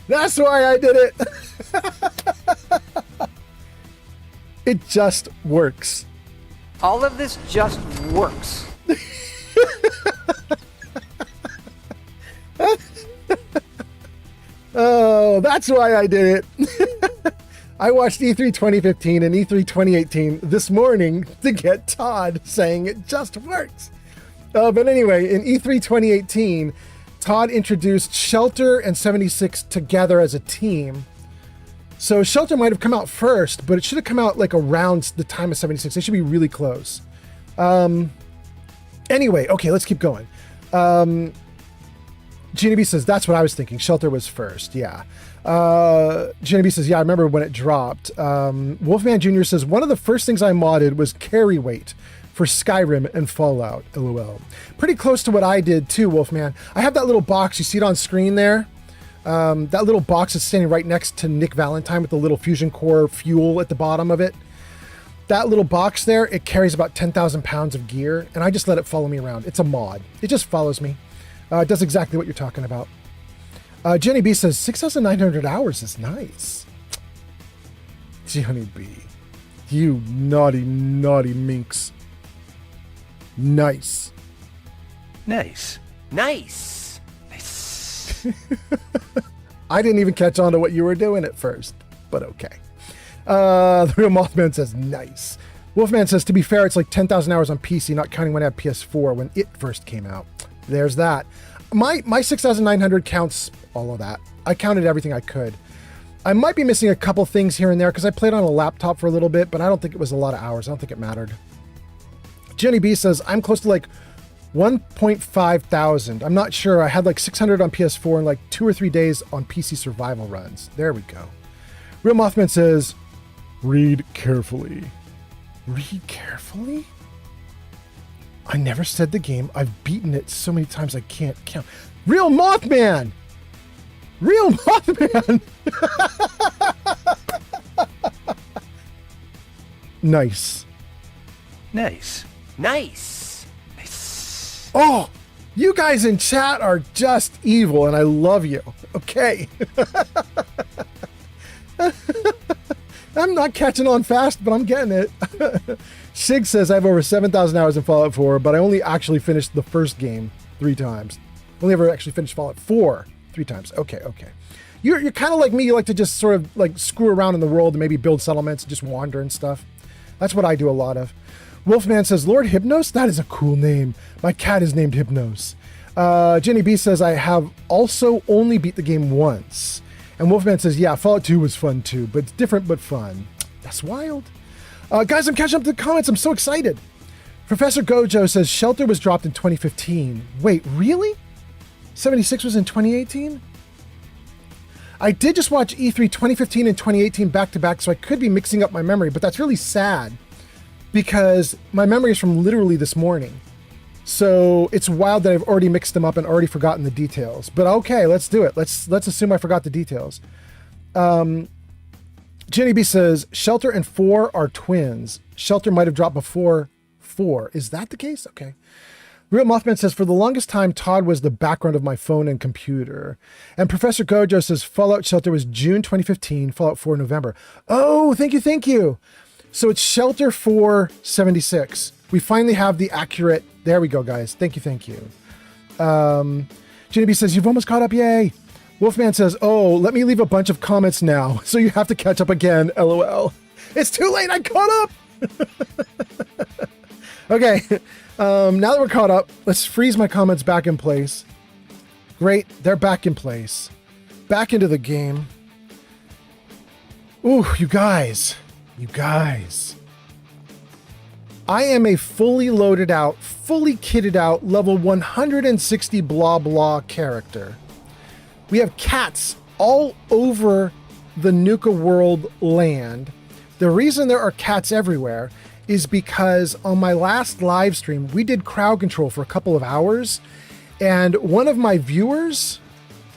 That's why I did it. It just works. All of this just works. Oh Oh, that's why I did it. I watched E3 2015 and E3 2018 this morning to get Todd saying it just works. But anyway, in E3 2018, Todd introduced Shelter and 76 together as a team. So Shelter might have come out first, but it should have come out like around the time of 76. They should be really close. Anyway, okay, let's keep going. Gina B says, that's what I was thinking. Shelter was first, yeah. Gina B says, yeah, I remember when it dropped. Wolfman Jr. says, one of the first things I modded was carry weight for Skyrim and Fallout, LOL. Pretty close to what I did too, Wolfman. I have that little box, you see it on screen there? That little box is standing right next to Nick Valentine with the little fusion core fuel at the bottom of it. That little box there, it carries about 10,000 pounds of gear, and I just let it follow me around. It's a mod. It just follows me. It does exactly what you're talking about. Jenny B says, 6,900 hours is nice. Jenny B, you naughty, naughty minx. Nice. Nice. Nice. Nice. I didn't even catch on to what you were doing at first, but okay. The Real Mothman says, nice. Wolfman says, to be fair, it's like 10,000 hours on PC, not counting when I had PS4 when it first came out. There's that. My 6,900 counts all of that. I counted everything I could. I might be missing a couple things here and there because I played on a laptop for a little bit, but I don't think it was a lot of hours. I don't think it mattered. Jenny B says, I'm close to like 1.5 thousand. I'm not sure. I had like 600 on PS4 and like 2 or 3 days on PC survival runs. There we go. Real Mothman says, read carefully. Read carefully? I never said the game. I've beaten it so many times I can't count. Real Mothman! Real Mothman! Nice. Nice. Nice. Nice. Oh, you guys in chat are just evil and I love you. Okay. I'm not catching on fast, but I'm getting it. Sig says, I have over 7,000 hours in Fallout 4, but I only actually finished the first game 3 times. Only ever actually finished Fallout 4 3 times. Okay. You're kind of like me. You like to just sort of like screw around in the world and maybe build settlements and just wander and stuff. That's what I do a lot of. Wolfman says, Lord Hypnos? That is a cool name. My cat is named Hypnos. Jenny B says, I have also only beat the game once. And Wolfman says, yeah, Fallout 2 was fun too, but it's different but fun. That's wild. Guys, I'm catching up to the comments. I'm so excited. Professor Gojo says, Shelter was dropped in 2015. Wait, really? 76 was in 2018? I did just watch E3 2015 and 2018 back to back, so I could be mixing up my memory, but that's really sad because my memory is from literally this morning. So it's wild that I've already mixed them up and already forgotten the details. But okay, let's do it. Let's assume I forgot the details. Jenny B says, Shelter and 4 are twins. Shelter might have dropped before 4. Is that the case? Okay. Real Mothman says, for the longest time, Todd was the background of my phone and computer. And Professor Gojo says, Fallout Shelter was June 2015, Fallout 4 November. Oh, thank you. So it's Shelter 4 76. We finally have the accurate, there we go, guys. Thank you. Jenny B says, you've almost caught up, yay. Wolfman says, oh, let me leave a bunch of comments now, so you have to catch up again, LOL. It's too late, I caught up! Okay, now that we're caught up, let's freeze my comments back in place. Great, they're back in place. Back into the game. Ooh, you guys. I am a fully loaded out, fully kitted out, level 160 blah blah character. We have cats all over the Nuka World land. The reason there are cats everywhere is because on my last live stream, we did crowd control for a couple of hours, and one of my viewers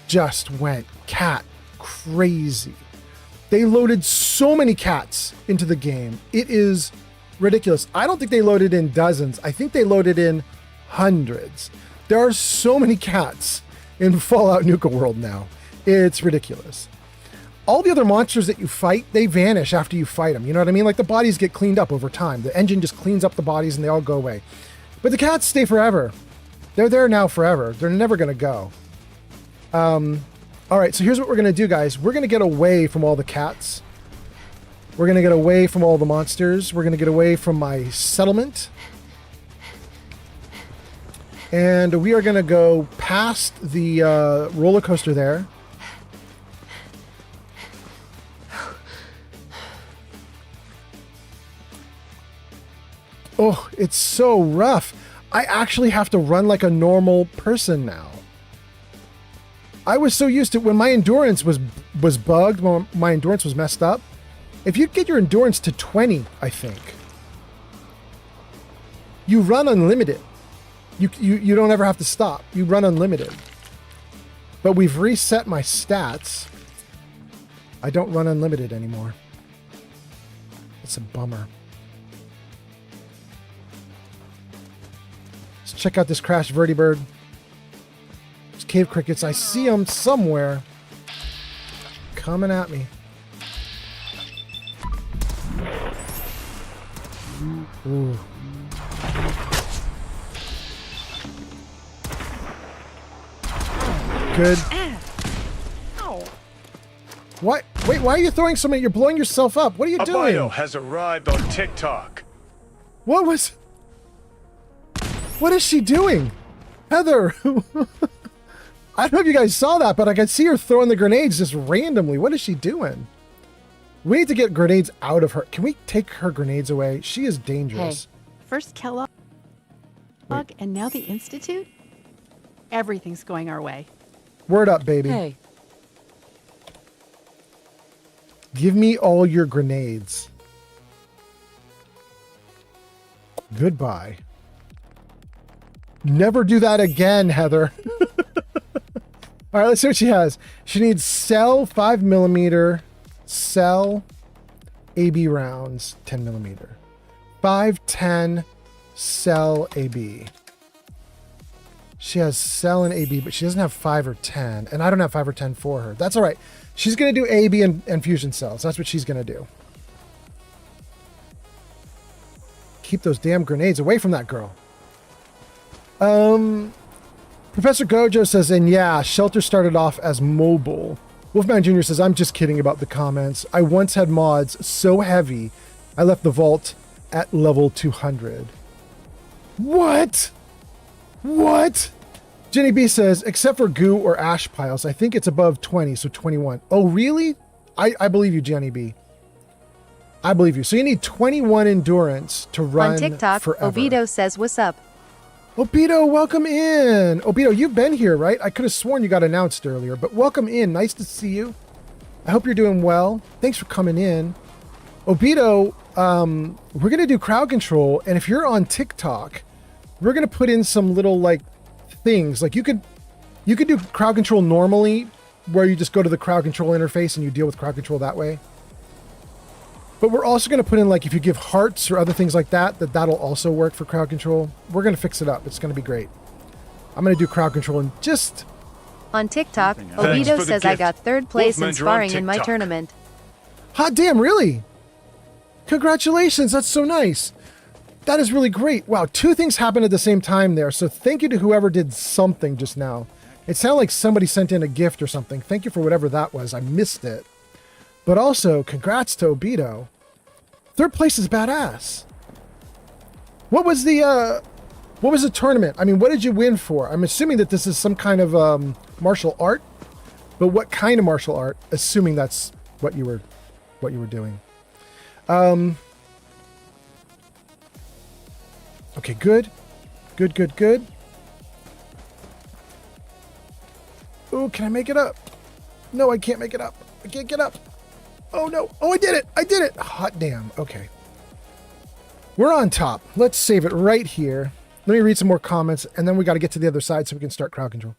just went cat crazy. They loaded so many cats into the game. It is ridiculous. I don't think they loaded in dozens. I think they loaded in hundreds. There are so many cats in Fallout Nuka World now. It's ridiculous. All the other monsters that you fight, they vanish after you fight them. You know what I mean? Like the bodies get cleaned up over time. The engine just cleans up the bodies and they all go away. But the cats stay forever. They're there now forever. They're never going to go. All right, so here's what we're going to do, guys. We're going to get away from all the cats. We're going to get away from all the monsters. We're going to get away from my settlement. And we are going to go past the roller coaster there. Oh, it's so rough. I actually have to run like a normal person now. I was so used to when my endurance was bugged, when my endurance was messed up. If you get your endurance to 20, I think, you run unlimited. You don't ever have to stop. You run unlimited. But we've reset my stats. I don't run unlimited anymore. It's a bummer. Let's check out this crashed vertibird. These cave crickets, I see them somewhere. Coming at me. Ooh. Good. Ow. What? Wait, why are you throwing so many? You're blowing yourself up. What are you doing? Albino has arrived on TikTok. What was... What is she doing? Heather! I don't know if you guys saw that, but I could see her throwing the grenades just randomly. What is she doing? We need to get grenades out of her. Can we take her grenades away? She is dangerous. Hey, first Kellogg and now the Institute? Everything's going our way. Word up, baby. Hey. Give me all your grenades. Goodbye. Never do that again, Heather. All right, let's see what she has. She needs cell 5mm, cell AB rounds 10mm, 510 cell AB. She has cell and AB, but she doesn't have 5 or 10, and I don't have 5 or 10 for her. That's all right. She's gonna do AB and fusion cells. That's what she's gonna do. Keep those damn grenades away from that girl. Professor Gojo says, and yeah, Shelter started off as mobile. Wolfman Jr. says, I'm just kidding about the comments. I once had mods so heavy, I left the vault at level 200. What? What? Jenny B says, except for goo or ash piles, I think it's above 20, so 21. Oh, really? I believe you, Jenny B. I believe you. So you need 21 endurance to run on TikTok, forever. Obito says, what's up? Obito, welcome in. Obito, you've been here, right? I could have sworn you got announced earlier, but welcome in. Nice to see you. I hope you're doing well. Thanks for coming in. Obito, we're going to do crowd control, and if you're on TikTok, we're going to put in some little, like, things. Like, you could do crowd control normally, where you just go to the crowd control interface and you deal with crowd control that way. But we're also going to put in, like, if you give hearts or other things like that, that'll also work for crowd control. We're going to fix it up. It's going to be great. I'm going to do crowd control and just... On TikTok, Obito says I got 3rd place in sparring in my tournament. Hot damn, really? Congratulations, that's so nice. That is really great. Wow, 2 things happened at the same time there, so thank you to whoever did something just now. It sounded like somebody sent in a gift or something. Thank you for whatever that was. I missed it. But also, congrats to Obito. 3rd place is badass. What was the tournament? I mean, what did you win for? I'm assuming that this is some kind of martial art, but what kind of martial art? Assuming that's what you were doing. Okay, good. Good. Oh, can I make it up? No, I can't make it up. I can't get up. Oh no. Oh, I did it. Hot damn. Okay. We're on top. Let's save it right here. Let me read some more comments, and then we got to get to the other side so we can start crowd control.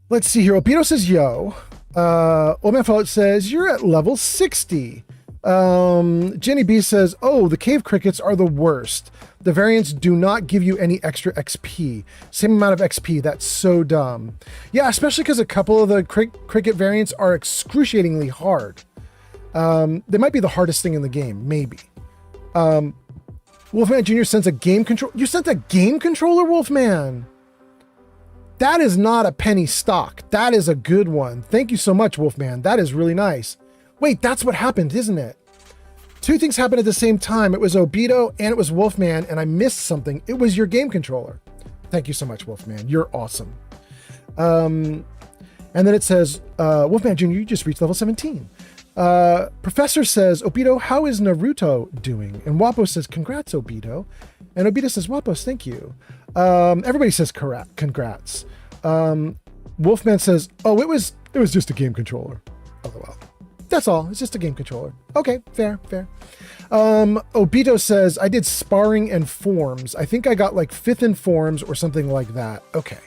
Let's see here. Obito says, yo. Old Man Fallout says, you're at level 60. Jenny B says, oh, the cave crickets are the worst. The variants do not give you any extra XP. Same amount of XP. That's so dumb. Yeah, especially because a couple of the cricket variants are excruciatingly hard. They might be the hardest thing in the game, maybe. Wolfman Jr. sends a game control. You sent a game controller, Wolfman? That is not a penny stock. That is a good one. Thank you so much, Wolfman. That is really nice. Wait, that's what happened, isn't it? Two things happened at the same time. It was Obito and it was Wolfman, and I missed something. It was your game controller. Thank you so much, Wolfman. You're awesome. And then it says, Wolfman Jr., you just reached level 17. Professor says, Obito, how is Naruto doing? And Wapo says, congrats, Obito. And Obito says, Wapos, thank you. Everybody says congrats. Wolfman says, oh, it was just a game controller. Oh, well. That's all. It's just a game controller. Okay, fair. Obito says, I did sparring and forms. I think I got like 5th in forms or something like that. Okay.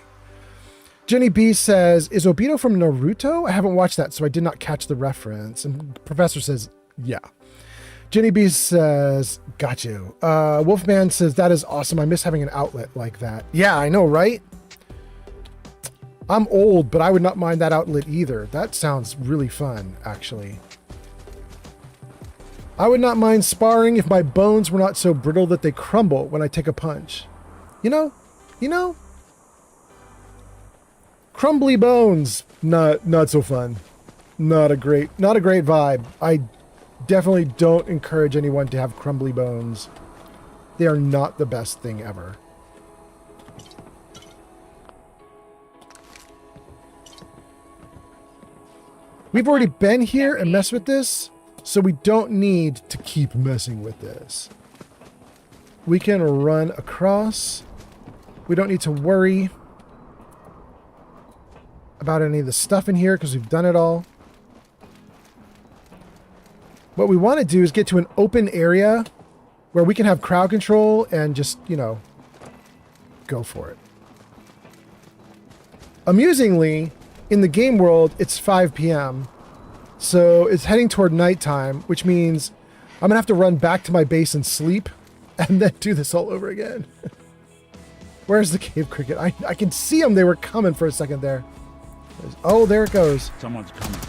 Jenny B says, is Obito from Naruto? I haven't watched that, so I did not catch the reference. And Professor says, yeah. Jenny B says, got you. Wolfman says, that is awesome. I miss having an outlet like that. Yeah, I know, right? I'm old, but I would not mind that outlet either. That sounds really fun, actually. I would not mind sparring if my bones were not so brittle that they crumble when I take a punch. You know? Crumbly bones, not so fun. Not a great vibe. I definitely don't encourage anyone to have crumbly bones. They are not the best thing ever. We've already been here and messed with this, so we don't need to keep messing with this. We can run across. We don't need to worry about any of the stuff in here because we've done it all. What we want to do is get to an open area where we can have crowd control and just, go for it. Amusingly, in the game world, it's 5 p.m. So it's heading toward nighttime, which means I'm going to have to run back to my base and sleep and then do this all over again. Where's the cave cricket? I can see them. They were coming for a second there. Oh, there it goes. Someone's coming.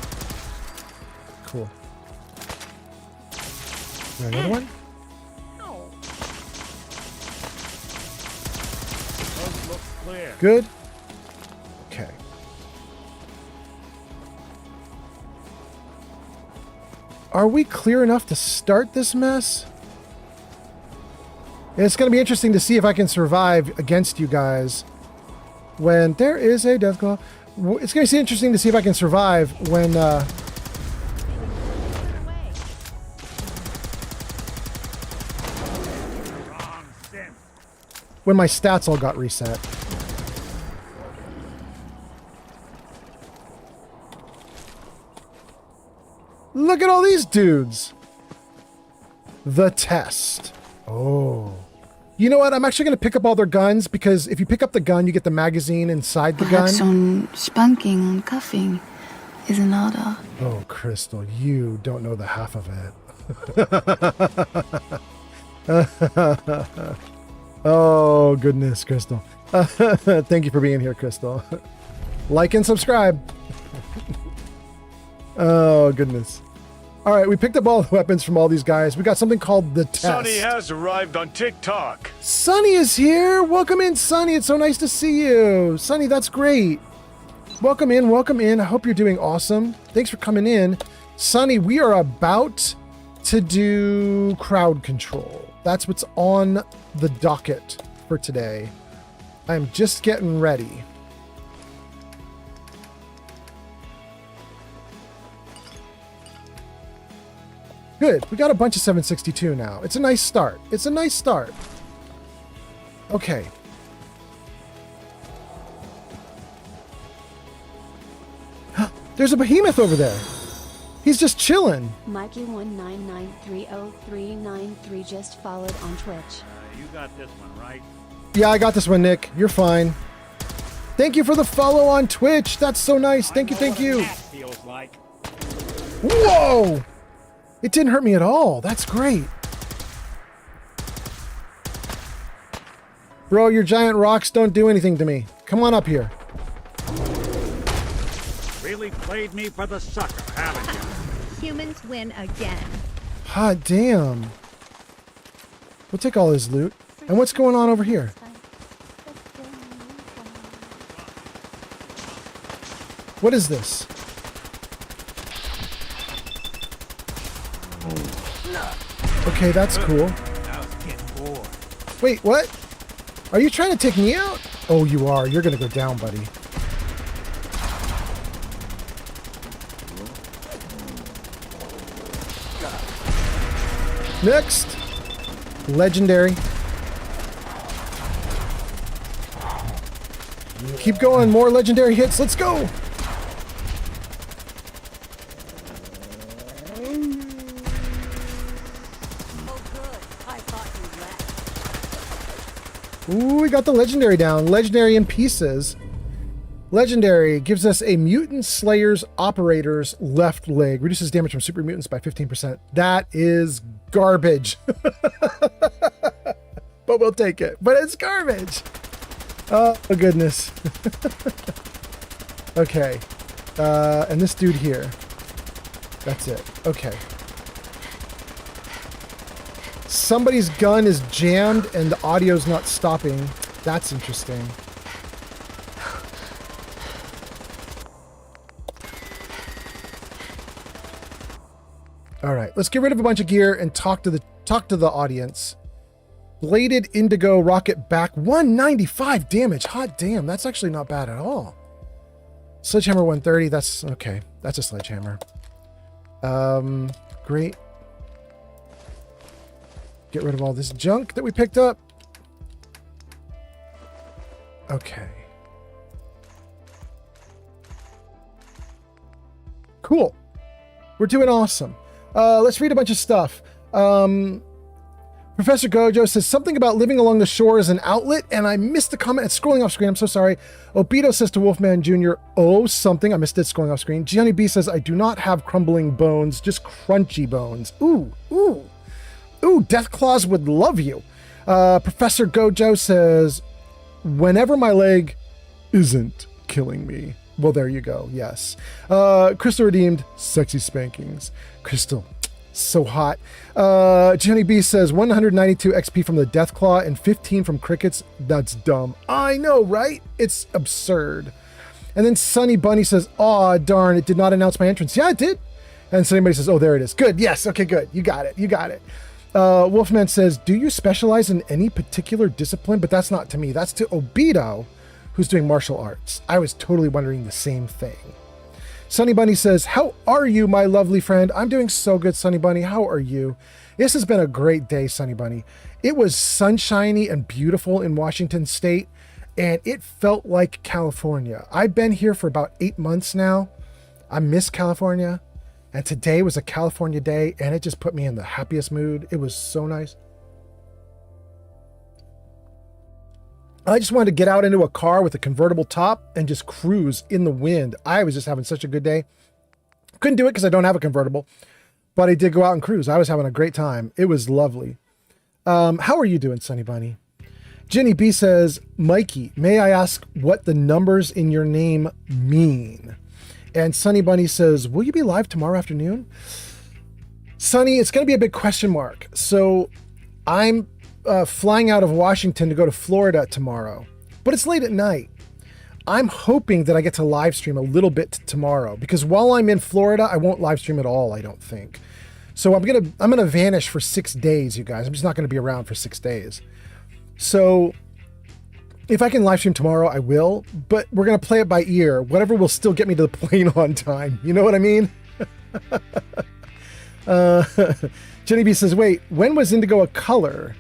Cool. Is there another one? Those look clear. Good. Okay. Are we clear enough to start this mess? It's going to be interesting to see if I can survive against you guys when there is a death claw. It's going to be interesting to see if I can survive when my stats all got reset. Look at all these dudes. The test. Oh. You know what? I'm actually going to pick up all their guns because if you pick up the gun, you get the magazine inside the gun. Perhaps on spanking and cuffing is an order. Oh, Crystal, you don't know the half of it. Oh, goodness, Crystal. Thank you for being here, Crystal. Like and subscribe. Oh, goodness. All right, we picked up all the weapons from all these guys. We got something called the test. Sonny has arrived on TikTok. Sonny is here. Welcome in, Sonny. It's so nice to see you. Sonny, that's great. Welcome in, welcome in. I hope you're doing awesome. Thanks for coming in. Sonny, we are about to do crowd control. That's what's on the docket for today. I'm just getting ready. Good. We got a bunch of 762 now. It's a nice start. It's a nice start. Okay. There's a behemoth over there. He's just chilling. Mikey1993039 just followed on Twitch. You got this one, right? Yeah, I got this one, Nick. You're fine. Thank you for the follow on Twitch. That's so nice. Thank you, thank you. Feels like. Whoa! It didn't hurt me at all. That's great. Bro, your giant rocks don't do anything to me. Come on up here. Really played me for the sucker, haven't you? Humans win again. Hot damn. We'll take all his loot. And what's going on over here? What is this? Okay, that's cool. Wait, what? Are you trying to take me out? Oh, you are. You're gonna go down, buddy. Next. Legendary. Keep going. More legendary hits. Let's go. Ooh, we got the legendary down. Legendary in pieces. Legendary gives us a Mutant Slayer's Operator's left leg. Reduces damage from super mutants by 15%. That is garbage. But we'll take it. But it's garbage. Oh, goodness. Okay. And this dude here. That's it. Okay. Somebody's gun is jammed and the audio's not stopping. That's interesting. All right, let's get rid of a bunch of gear and talk to the audience. Bladed Indigo rocket back, 195 damage. Hot damn, that's actually not bad at all. Sledgehammer 130, that's okay. That's a sledgehammer. Great. Get rid of all this junk that we picked up. Okay. Cool. We're doing awesome. Let's read a bunch of stuff. Professor Gojo says something about living along the shore is an outlet, and I missed the comment. It's scrolling off screen. I'm so sorry. Obito says to Wolfman Jr., oh, something. I missed it scrolling off screen. Gianni B says, I do not have crumbling bones, just crunchy bones. Ooh, ooh. Ooh, Deathclaws would love you. Professor Gojo says, whenever my leg isn't killing me. Well, there you go. Yes. Crystal Redeemed, sexy spankings. Crystal, so hot. Jenny B says 192 XP from the Deathclaw and 15 from crickets. That's dumb. I know, right? It's absurd. And then Sunny Bunny says, aw, darn, it did not announce my entrance. Yeah, it did. And somebody says, oh, there it is. Good. Yes. Okay, good. You got it. You got it. Wolfman says, do you specialize in any particular discipline? But that's not to me. That's to Obito, who's doing martial arts. I was totally wondering the same thing. Sunny Bunny says, how are you, my lovely friend? I'm doing so good, Sunny Bunny. How are you? This has been a great day, Sunny Bunny. It was sunshiny and beautiful in Washington State, and it felt like California. I've been here for about 8 months now. I miss California. And today was a California day, and it just put me in the happiest mood. It was so nice. I just wanted to get out into a car with a convertible top and just cruise in the wind. I was just having such a good day. Couldn't do it because I don't have a convertible, but I did go out and cruise. I was having a great time. It was lovely. How are you doing, Sunny Bunny? Jenny B says, Mikey, may I ask what the numbers in your name mean? And Sunny Bunny says, will you be live tomorrow afternoon? Sunny, it's going to be a big question mark. So I'm flying out of Washington to go to Florida tomorrow, but it's late at night. I'm hoping that I get to live stream a little bit tomorrow because while I'm in Florida, I won't live stream at all, I don't think. So I'm gonna vanish for 6 days, you guys. I'm just not going to be around for 6 days. So if I can live stream tomorrow, I will, but we're going to play it by ear. Whatever will still get me to the plane on time. You know what I mean? Jenny B says, wait, when was indigo a color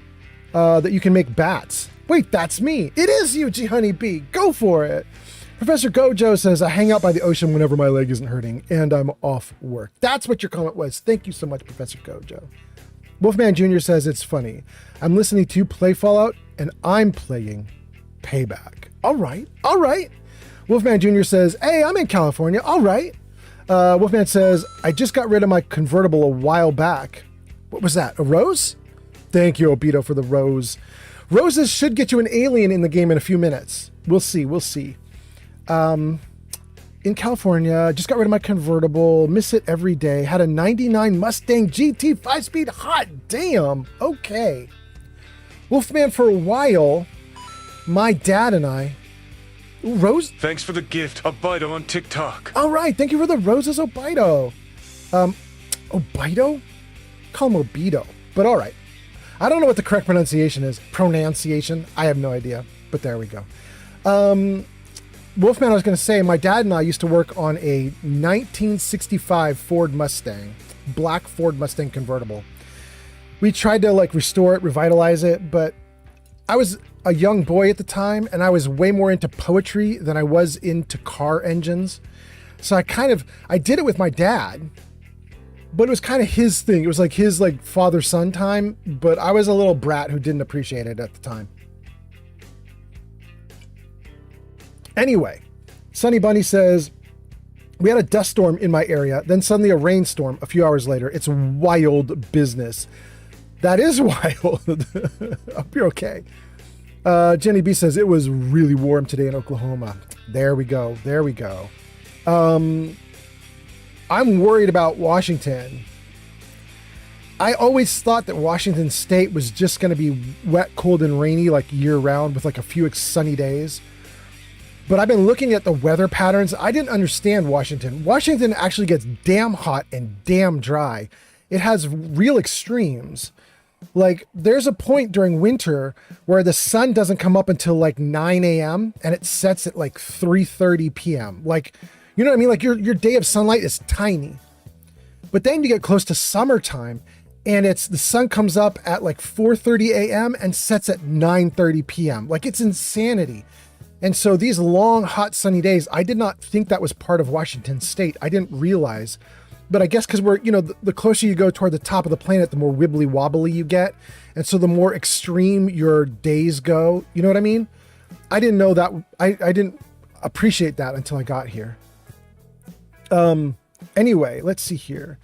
that you can make bats? Wait, that's me. It is you, G Honey B. Go for it. Professor Gojo says, I hang out by the ocean whenever my leg isn't hurting and I'm off work. That's what your comment was. Thank you so much, Professor Gojo. Wolfman Jr. says, it's funny. I'm listening to you play Fallout and I'm playing Payback. All right. All right. Wolfman Jr. says, hey, I'm in California. All right. Wolfman says, I just got rid of my convertible a while back. What was that? A rose? Thank you, Obito, for the rose. Roses should get you an alien in the game in a few minutes. We'll see. We'll see. In California, just got rid of my convertible. Miss it every day. Had a 99 Mustang GT 5-speed. Hot damn. Okay. Wolfman, for a while, my dad and I, Rose? Thanks for the gift. Abito on TikTok. All right, thank you for the roses, Obito. Obito? Call him Obito, but all right. I don't know what the correct pronunciation is. Pronunciation? I have no idea, but there we go. Wolfman, I was going to say, my dad and I used to work on a 1965 Ford Mustang, black Ford Mustang convertible. We tried to like restore it, revitalize it, but I was a young boy at the time, and I was way more into poetry than I was into car engines. So I did it with my dad, but it was kind of his thing. It was like his like father-son time, but I was a little brat who didn't appreciate it at the time. Anyway, Sunny Bunny says, we had a dust storm in my area, then suddenly a rainstorm a few hours later. It's wild business. That is wild. Hope you're okay. Jenny B says, it was really warm today in Oklahoma. There we go. There we go. I'm worried about Washington. I always thought that Washington State was just going to be wet, cold, and rainy like year round with like a few sunny days. But I've been looking at the weather patterns. I didn't understand Washington. Washington actually gets damn hot and damn dry. It has real extremes. Like there's a point during winter where the sun doesn't come up until like 9 a.m. and it sets at like 3:30 p.m. Like, you know what I mean? Like your day of sunlight is tiny. But then you get close to summertime and the sun comes up at like 4:30 a.m. and sets at 9:30 p.m. Like it's insanity. And so these long, hot, sunny days, I did not think that was part of Washington State. I didn't realize. But I guess because we're, the closer you go toward the top of the planet, the more wibbly wobbly you get. And so the more extreme your days go. You know what I mean? I didn't know that. I didn't appreciate that until I got here. Anyway, let's see here.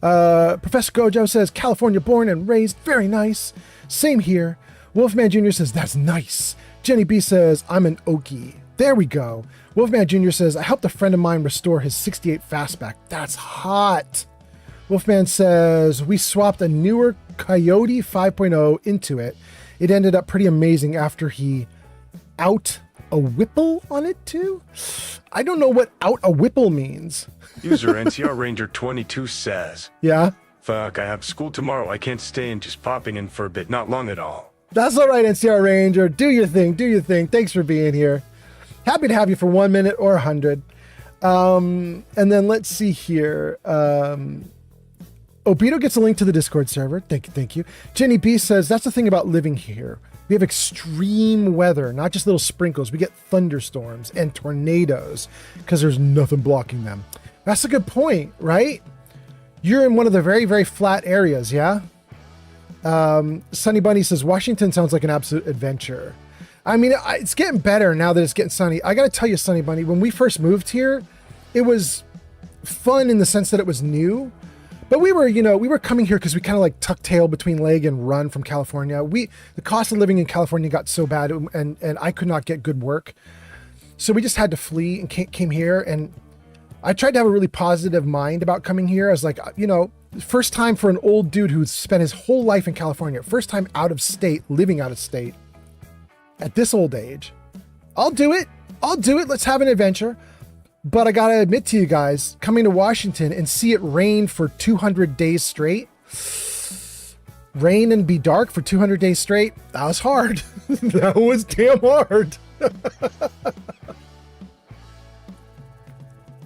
Professor Gojo says, California born and raised. Very nice. Same here. Wolfman Jr. says, that's nice. Jenny B says, I'm an Okie. There we go. Wolfman Jr. says, I helped a friend of mine restore his 68 Fastback. That's hot. Wolfman says, we swapped a newer Coyote 5.0 into it. It ended up pretty amazing after he out a Whipple on it too. I don't know what out a Whipple means. User NCR Ranger 22 says, yeah? Fuck, I have school tomorrow. I can't stay in, just popping in for a bit. Not long at all. That's all right, NCR Ranger. Do your thing. Do your thing. Thanks for being here. Happy to have you for 1 minute or 100. And then let's see here. Obito gets a link to the Discord server. Thank you. Jenny B says, that's the thing about living here. We have extreme weather, not just little sprinkles. We get thunderstorms and tornadoes because there's nothing blocking them. That's a good point, right? You're in one of the very, very flat areas, yeah? Sunny Bunny says, Washington sounds like an absolute adventure. I mean, it's getting better now that it's getting sunny. I got to tell you, Sunny Bunny, when we first moved here, it was fun in the sense that it was new. But we were coming here because we kind of like tucked tail between leg and run from California. The cost of living in California got so bad and I could not get good work. So we just had to flee and came here. And I tried to have a really positive mind about coming here. I was like, first time for an old dude who's spent his whole life in California, first time out of state, living out of state at this old age. I'll do it. Let's have an adventure. But I got to admit to you guys, coming to Washington and see it rain for 200 days straight, rain and be dark for 200 days straight, that was hard. That was damn hard.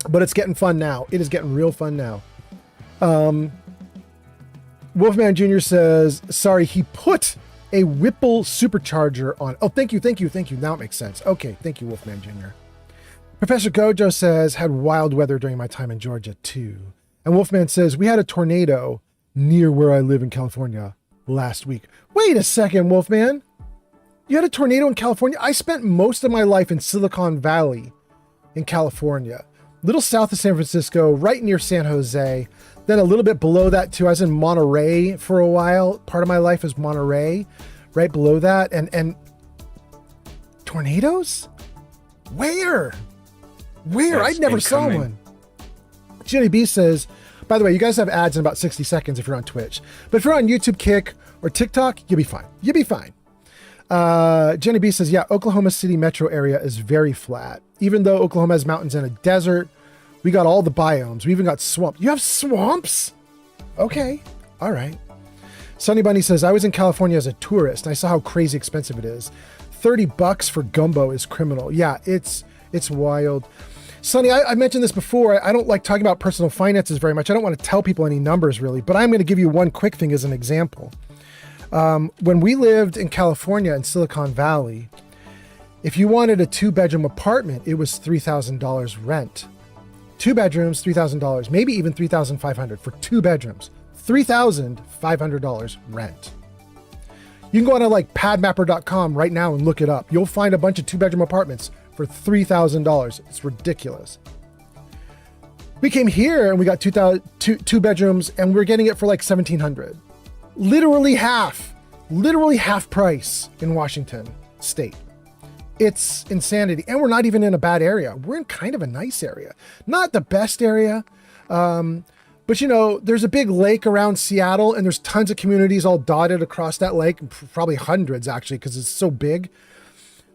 But it's getting fun now. It is getting real fun now. Wolfman Jr. says, sorry, he put a Whipple supercharger on. Oh, thank you. Now it makes sense. Okay, thank you, Wolfman Jr. Professor Gojo says, had wild weather during my time in Georgia too. And Wolfman says, we had a tornado near where I live in California last week. Wait a second, Wolfman. You had a tornado in California? I spent most of my life in Silicon Valley in California. Little south of San Francisco, right near San Jose. Then a little bit below that too. I was in Monterey for a while. Part of my life is Monterey, right below that. And tornadoes? Where? I never saw one. Jenny B says, by the way, you guys have ads in about 60 seconds if you're on Twitch. But if you're on YouTube, Kick, or TikTok, you'll be fine. Jenny B says, yeah, Oklahoma City metro area is very flat. Even though Oklahoma has mountains and a desert, we got all the biomes. We even got swamp. You have swamps? Okay. All right. Sunny Bunny says, I was in California as a tourist and I saw how crazy expensive it is. $30 for gumbo is criminal. Yeah, it's wild. Sunny, I mentioned this before. I don't like talking about personal finances very much. I don't want to tell people any numbers really, but I'm going to give you one quick thing as an example. When we lived in California in Silicon Valley, if you wanted a 2-bedroom apartment, it was $3,000 rent. 2 bedrooms, $3,000, maybe even $3,500 for 2 bedrooms. $3,500 rent. You can go on to like padmapper.com right now and look it up. You'll find a bunch of 2-bedroom apartments for $3,000. It's ridiculous. We came here and we got two bedrooms and we're getting it for like $1,700. Literally half price in Washington state. It's insanity. And we're not even in a bad area. We're in kind of a nice area. Not the best area. But you know, there's a big lake around Seattle and there's tons of communities all dotted across that lake, probably hundreds actually, because it's so big.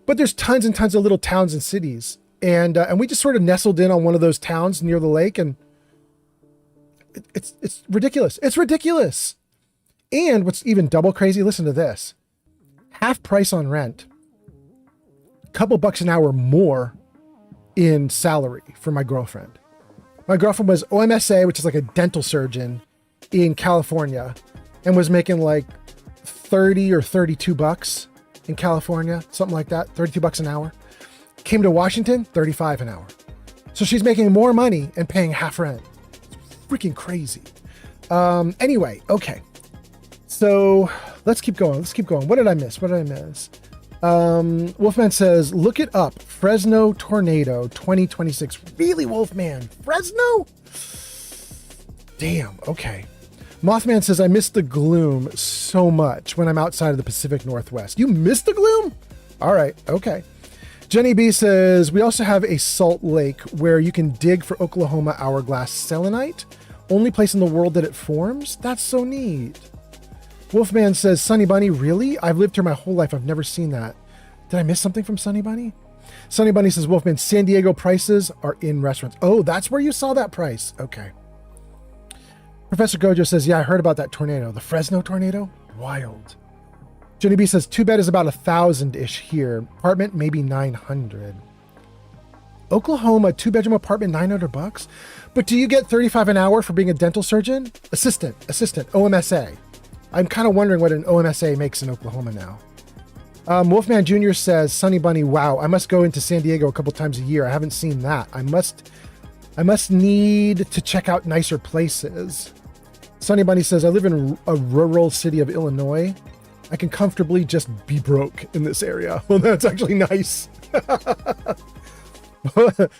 But there's tons and tons of little towns and cities. And we just sort of nestled in on one of those towns near the lake, and it's ridiculous. It's ridiculous. And what's even double crazy, listen to this. Half price on rent. A couple bucks an hour more in salary for my girlfriend. My girlfriend was OMSA, which is like a dental surgeon in California, and was making like 30 or 32 bucks in California, something like that, 32 bucks an hour. Came to Washington, 35 an hour. So she's making more money and paying half rent. It's freaking crazy. Anyway, okay. So let's keep going. What did I miss? Wolfman says, look it up. Fresno tornado 2026. Really, Wolfman? Fresno? Damn. Okay. Mothman says, I miss the gloom so much when I'm outside of the Pacific Northwest. You miss the gloom? All right. Okay. Jenny B says, we also have a salt lake where you can dig for Oklahoma hourglass selenite. Only place in the world that it forms? That's so neat. Wolfman says, Sunny Bunny, really? I've lived here my whole life. I've never seen that. Did I miss something from Sunny Bunny? Sunny Bunny says, Wolfman, San Diego prices are in restaurants. Oh, that's where you saw that price. Okay. Professor Gojo says, yeah, I heard about that tornado. The Fresno tornado? Wild. Jenny B says, 2-bed is about 1,000-ish here. Apartment, maybe 900. Oklahoma, 2-bedroom apartment, $900? But do you get 35 an hour for being a dental surgeon? Assistant, OMSA. I'm kind of wondering what an OMSA makes in Oklahoma now. Wolfman Jr. says, Sunny Bunny, wow, I must go into San Diego a couple times a year. I haven't seen that. I must need to check out nicer places. Sunny Bunny says, I live in a rural city of Illinois. I can comfortably just be broke in this area. Well, that's actually nice.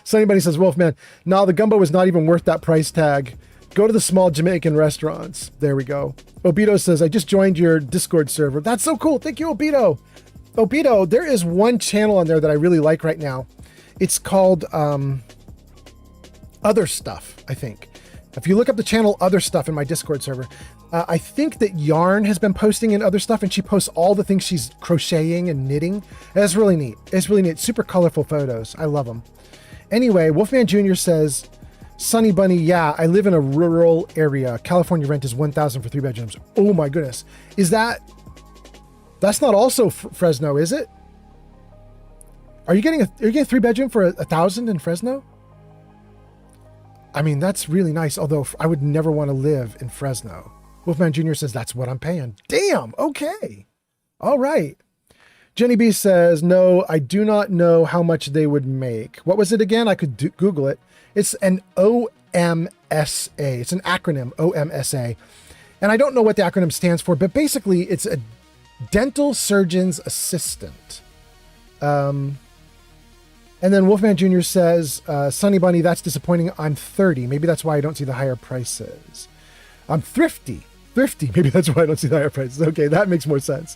Sunny Bunny says, Wolfman, nah, the gumbo is not even worth that price tag. Go to the small Jamaican restaurants. There we go. Obito says, I just joined your Discord server. That's so cool. Thank you, Obito. Obito, there is one channel on there that I really like right now. It's called Other Stuff, I think. If you look up the channel Other Stuff in my Discord server, I think that Yarn has been posting in Other Stuff, and she posts all the things she's crocheting and knitting. And it's really neat. It's really neat. Super colorful photos. I love them. Anyway, Wolfman Jr. says, Sunny Bunny, yeah, I live in a rural area. California rent is $1,000 for 3 bedrooms. Oh my goodness. That's not also Fresno, is it? Are you getting a 3-bedroom for $1,000 in Fresno? I mean, that's really nice. Although I would never want to live in Fresno. Wolfman Jr. says, that's what I'm paying. Damn. Okay. All right. Jenny B says, no, I do not know how much they would make. What was it again? I could Google it. It's an OMSA. It's an acronym, OMSA. And I don't know what the acronym stands for, but basically it's a dental surgeon's assistant. And then Wolfman Jr. says, Sunny Bunny, that's disappointing. I'm 30. Maybe that's why I don't see the higher prices. I'm thrifty. Maybe that's why I don't see the higher prices. Okay, that makes more sense.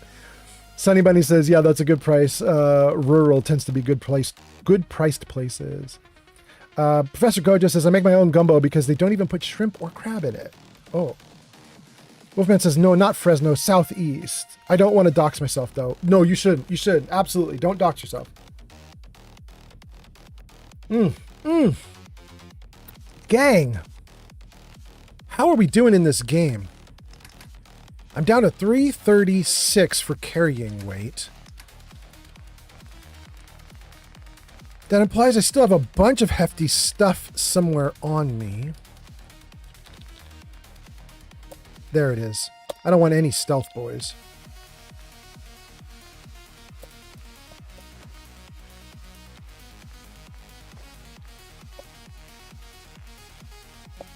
Sunny Bunny says, yeah, that's a good price. Rural tends to be good priced places. Professor Gojo says, I make my own gumbo because they don't even put shrimp or crab in it. Oh. Wolfman says, no, not Fresno, southeast. I don't want to dox myself, though. No, you shouldn't. You should. Absolutely. Don't dox yourself. Gang. How are we doing in this game? I'm down to 336 for carrying weight. That implies I still have a bunch of hefty stuff somewhere on me. There it is. I don't want any stealth boys.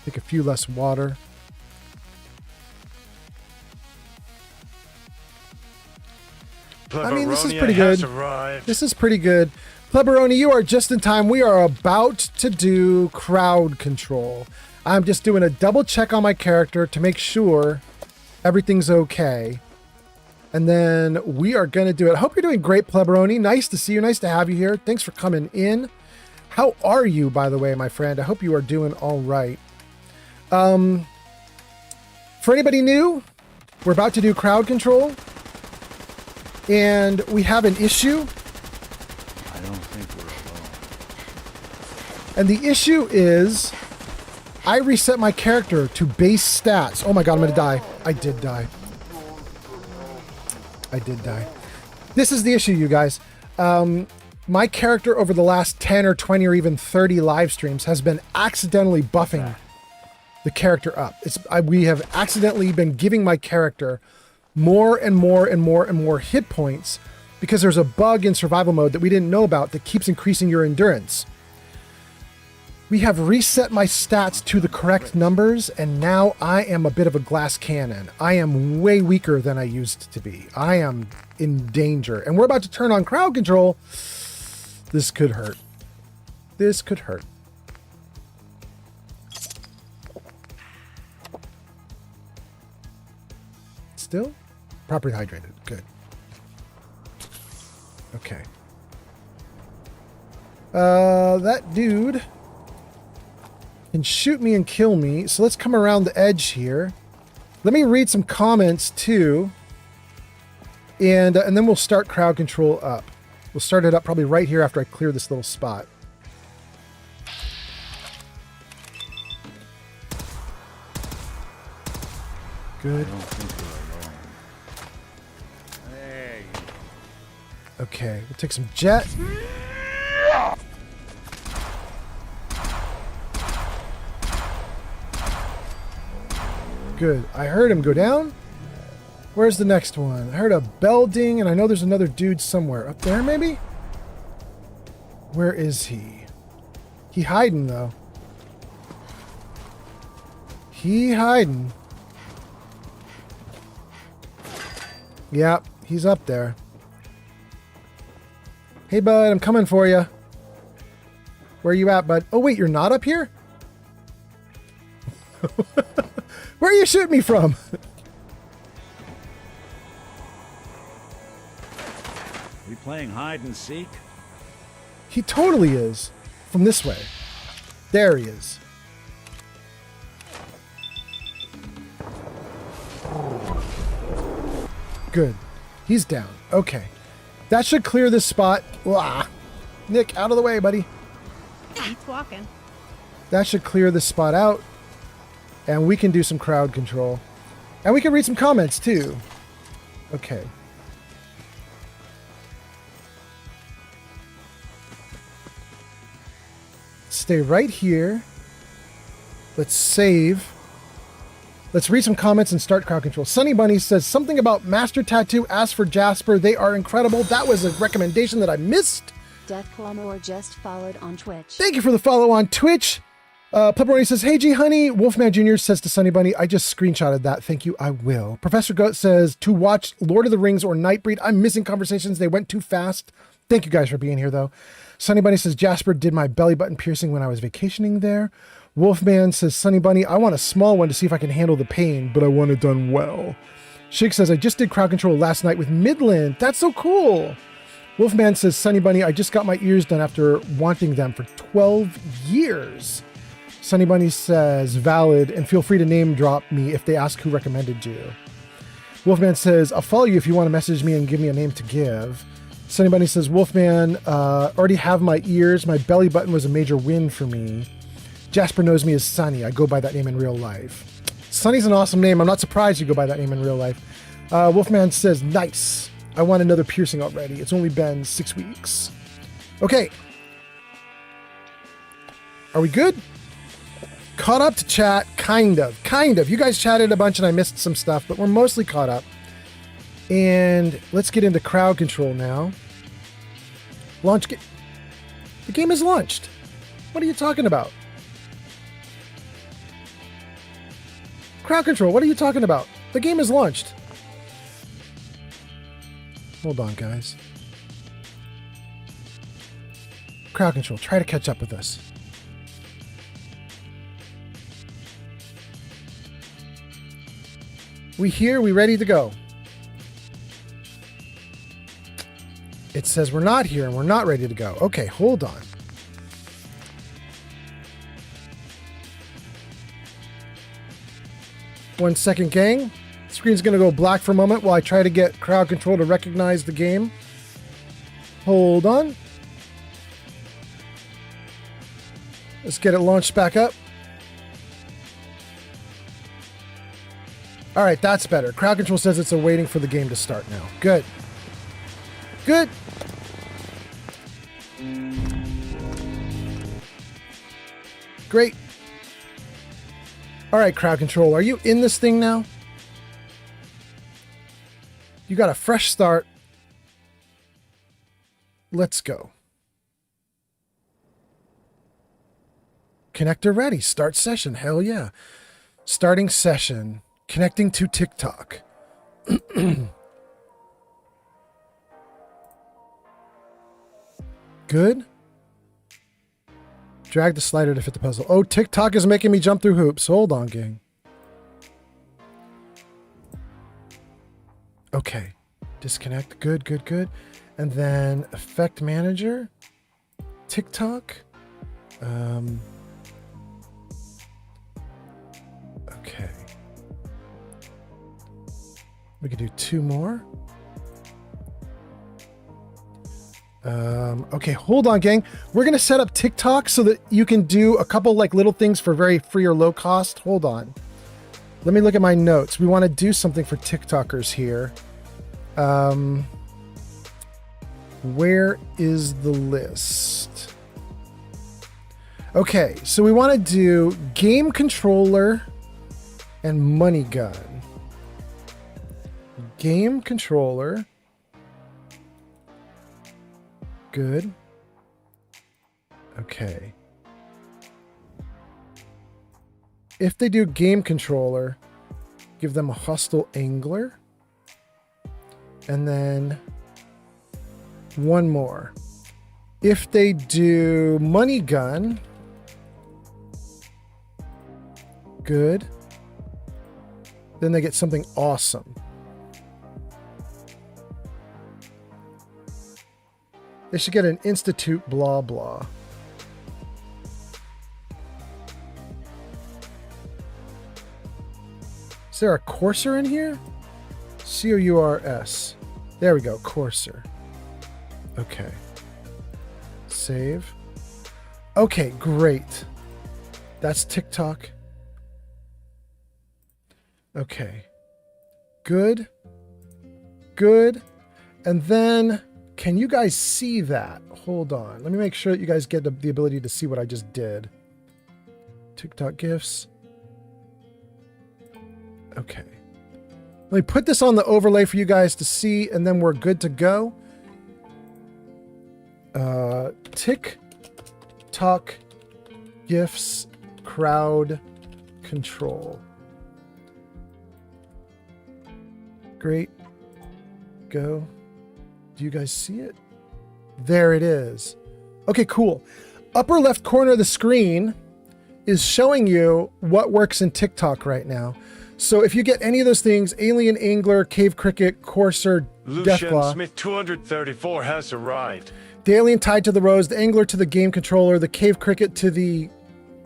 Take a few less water. I mean, this is pretty good. This is pretty good. Pleberoni, you are just in time. We are about to do crowd control. I'm just doing a double check on my character to make sure everything's okay. And then we are going to do it. I hope you're doing great, Pleberoni. Nice to see you. Nice to have you here. Thanks for coming in. How are you, by the way, my friend? I hope you are doing all right. For anybody new, we're about to do crowd control. And we have an issue. I don't think we're alone. And the issue is I reset my character to base stats. Oh my god, I'm gonna die. I did die. I did die. This is the issue, you guys. My character over the last 10 or 20 or even 30 live streams has been accidentally buffing the character up. We have accidentally been giving my character more and more and more and more hit points because there's a bug in survival mode that we didn't know about that keeps increasing your endurance. We have reset my stats to the correct numbers, and now I am a bit of a glass cannon. I am way weaker than I used to be. I am in danger, and we're about to turn on crowd control. This could hurt. This could hurt. Still? Properly hydrated. Good. Okay. That dude can shoot me and kill me. So let's come around the edge here. Let me read some comments too. And then we'll start crowd control up. We'll start it up probably right here after I clear this little spot. Good. Okay, we'll take some jet. Good. I heard him go down. Where's the next one? I heard a bell ding, and I know there's another dude somewhere. Up there, maybe? Where is he? He hiding, though. He hiding. Yep, he's up there. Hey, bud, I'm coming for you. Where are you at, bud? Oh, wait, you're not up here? Where are you shooting me from? We playing hide and seek? He totally is. From this way. There he is. Good. He's down. Okay. That should clear this spot. Wah. Nick, out of the way, buddy. He's walking. That should clear this spot out. And we can do some crowd control. And we can read some comments, too. Okay. Stay right here. Let's save. Let's read some comments and start crowd control. Sunny Bunny says something about Master Tattoo. Ask for Jasper. They are incredible. That was a recommendation that I missed. Death Clamor just followed on Twitch. Thank you for the follow on Twitch. Pepperoni says, hey, G Honey. Wolfman Jr. says to Sunny Bunny, I just screenshotted that. Thank you. I will. Professor Goat says, to watch Lord of the Rings or Nightbreed. I'm missing conversations. They went too fast. Thank you guys for being here, though. Sunny Bunny says, Jasper did my belly button piercing when I was vacationing there. Wolfman says, Sunny Bunny, I want a small one to see if I can handle the pain, but I want it done well. Shig says, I just did crowd control last night with Midland. That's so cool. Wolfman says, Sunny Bunny, I just got my ears done after wanting them for 12 years. Sunny Bunny says, valid, and feel free to name drop me if they ask who recommended you. Wolfman says, I'll follow you if you want to message me and give me a name to give. Sunny Bunny says, Wolfman, already have my ears. My belly button was a major win for me. Jasper knows me as Sunny. I go by that name in real life. Sunny's an awesome name. I'm not surprised you go by that name in real life. Wolfman says, nice. I want another piercing already. It's only been 6 weeks. Okay. Are we good? Caught up to chat? Kind of. You guys chatted a bunch and I missed some stuff, but we're mostly caught up. And let's get into crowd control now. The game is launched. What are you talking about? Crowd control, what are you talking about? The game is launched. Hold on, guys. Crowd control, try to catch up with us. We here, we ready to go. It says we're not here and we're not ready to go. Okay, hold on. One second, gang. Screen's gonna go black for a moment while I try to get crowd control to recognize the game. Hold on. Let's get it launched back up. All right, that's better. Crowd control says it's waiting for the game to start now. Good. Good. Great. All right, crowd control. Are you in this thing now? You got a fresh start. Let's go. Connector ready. Start session. Hell yeah. Starting session. Connecting to TikTok. Good. Drag the slider to fit the puzzle. Oh, TikTok is making me jump through hoops. Hold on, gang. Okay. Disconnect. Good. And then effect manager. TikTok. Okay. We could do 2 more. Okay, hold on, gang. We're going to set up TikTok so that you can do a couple like little things for very free or low cost. Hold on. Let me look at my notes. We want to do something for TikTokers here. Where is the list? Okay, so we want to do game controller and money gun. Game controller. Good. Okay. If they do game controller, give them a hostile angler. And then one more. If they do money gun, good. Then they get something awesome. They should get an institute blah blah. Is there a courser in here? C-O-U-R-S. There we go, courser. Okay. Save. Okay, great. That's TikTok. Okay. Good. Good. And then, can you guys see that? Hold on. Let me make sure that you guys get the ability to see what I just did. TikTok GIFs. Okay. Let me put this on the overlay for you guys to see, and then we're good to go. TikTok GIFs crowd control. Great. Go. Do you guys see it? There it is. Okay, cool. Upper left corner of the screen is showing you what works in TikTok right now. So if you get any of those things, Alien Angler, Cave Cricket, Courser, Lucian Deathclaw. Smith 234 has arrived. The Alien tied to the rose, the Angler to the game controller, the Cave Cricket to the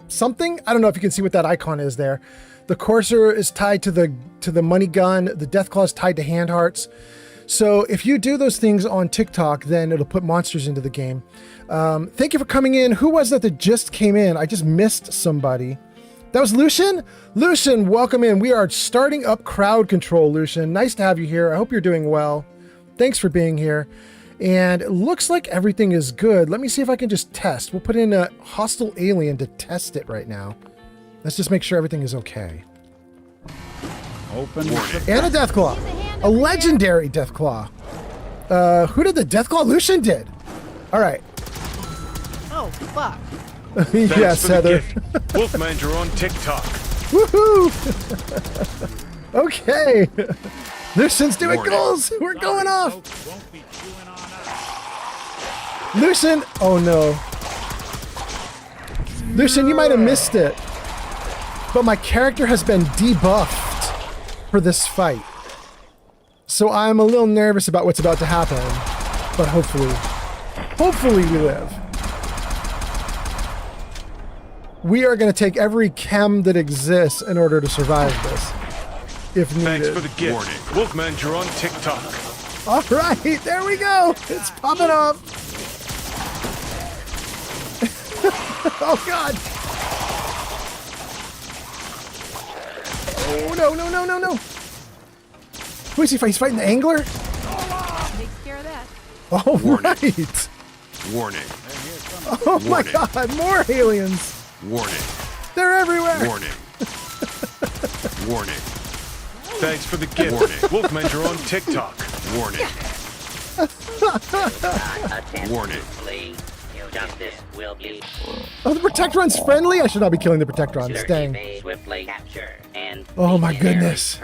something. I don't know if you can see what that icon is there. The cursor is tied to the money gun. The Deathclaw is tied to hand hearts. So if you do those things on TikTok, then it'll put monsters into the game. Thank you for coming in. Who was that just came in? I just missed somebody. That was Lucian? Lucian, welcome in. We are starting up crowd control, Lucian. Nice to have you here. I hope you're doing well. Thanks for being here. And it looks like everything is good. Let me see if I can just test. We'll put in a hostile alien to test it right now. Let's just make sure everything is okay. Open. And a Deathclaw. A legendary Deathclaw. Who did the Deathclaw? Lucian did. All right. Oh, fuck. Yes, Heather. Wolfman, you're on TikTok. Woohoo! Okay. Lucian's doing goals. We're going off. Lucian. Oh, no. Lucian, you might have missed it. But my character has been debuffed for this fight. So I'm a little nervous about what's about to happen. But hopefully we live. We are going to take every chem that exists in order to survive this, if needed. Thanks for the gift. Wolfman, you're on TikTok. All right, there we go. It's popping up. Oh, God. Oh, no. Who is he fighting? He's fighting the angler? Takes care of that. All right. Warning. Oh, my God. More aliens. Warning. They're everywhere. Warning. Warning. Thanks for the gift. Warning. Wolfman, you're on TikTok. Warning. Warning. Justice will be. Oh, the Protectron's friendly? I should not be killing the Protectrons. Dang. Swiftly capture and oh, my goodness.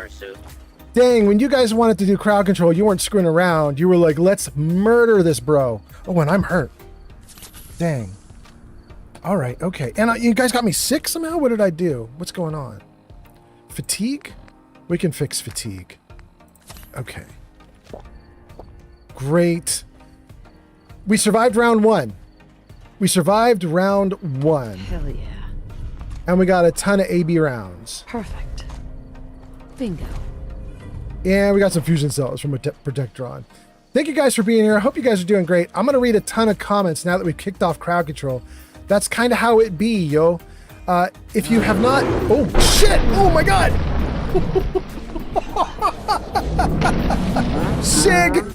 Dang, when you guys wanted to do crowd control, you weren't screwing around. You were like, let's murder this bro. Oh, and I'm hurt. Dang. All right, okay. And you guys got me sick somehow? What did I do? What's going on? Fatigue? We can fix fatigue. Okay. Great. We survived round 1. Hell yeah. And we got a ton of AB rounds. Perfect. Bingo. And we got some fusion cells from Protectron. Thank you guys for being here. I hope you guys are doing great. I'm going to read a ton of comments now that we've kicked off crowd control. That's kind of how it be, yo. If you have not... Oh, shit! Oh, my God! Sig!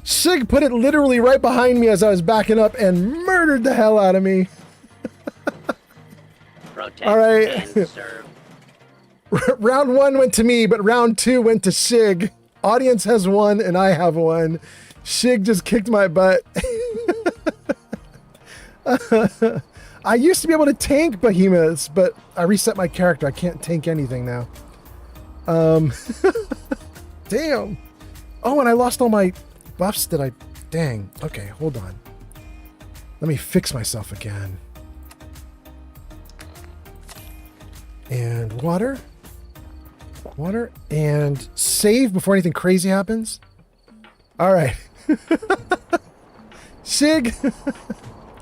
Sig put it literally right behind me as I was backing up and murdered the hell out of me. All right. Round 1 went to me, but round 2 went to Sig. Audience has won, and I have won. Sig just kicked my butt. I used to be able to tank behemoths, but I reset my character. I can't tank anything now. Damn. Oh, and I lost all my buffs that I... Dang. Okay, hold on. Let me fix myself again. And water. Water. And save before anything crazy happens. All right. Sig.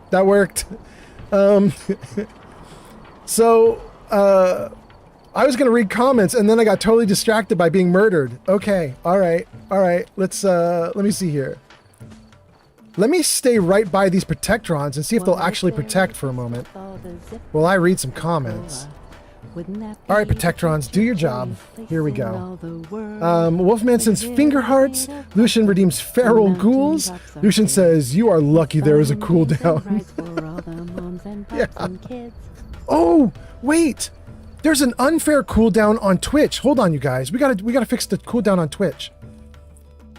That worked. So, I was going to read comments and then I got totally distracted by being murdered. Okay. All right. Let's, let me see here. Let me stay right by these Protectrons and see if they'll actually protect for a moment. While I read some comments. All right, Protectrons, do your job. Here we go. Wolfman sends finger hearts. Lucian redeems feral ghouls. Lucian says, you are lucky there is a cooldown. Yeah. Oh, wait. There's an unfair cooldown on Twitch. Hold on, you guys. We gotta fix the cooldown on Twitch.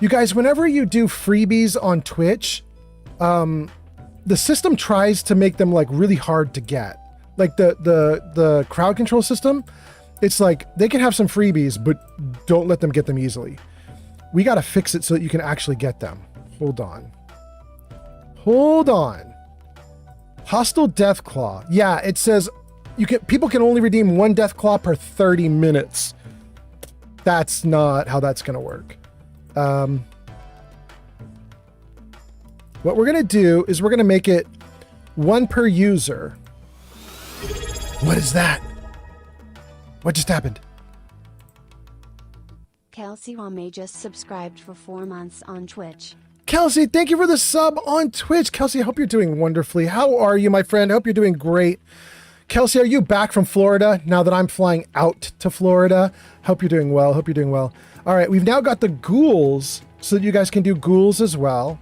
You guys, whenever you do freebies on Twitch, the system tries to make them like really hard to get. Like the crowd control system, it's like they can have some freebies, but don't let them get them easily. We got to fix it so that you can actually get them. Hold on. Hostile Deathclaw. Yeah, it says people can only redeem 1 Deathclaw per 30 minutes. That's not how that's going to work. What we're going to do is we're going to make it 1 per user. What is that? What just happened? Kelsey Wame just subscribed for 4 months on Twitch. Kelsey, thank you for the sub on Twitch. Kelsey, I hope you're doing wonderfully. How are you, my friend? I hope you're doing great. Kelsey, are you back from Florida now that I'm flying out to Florida? Hope you're doing well. Hope you're doing well. All right, we've now got the ghouls so that you guys can do ghouls as well.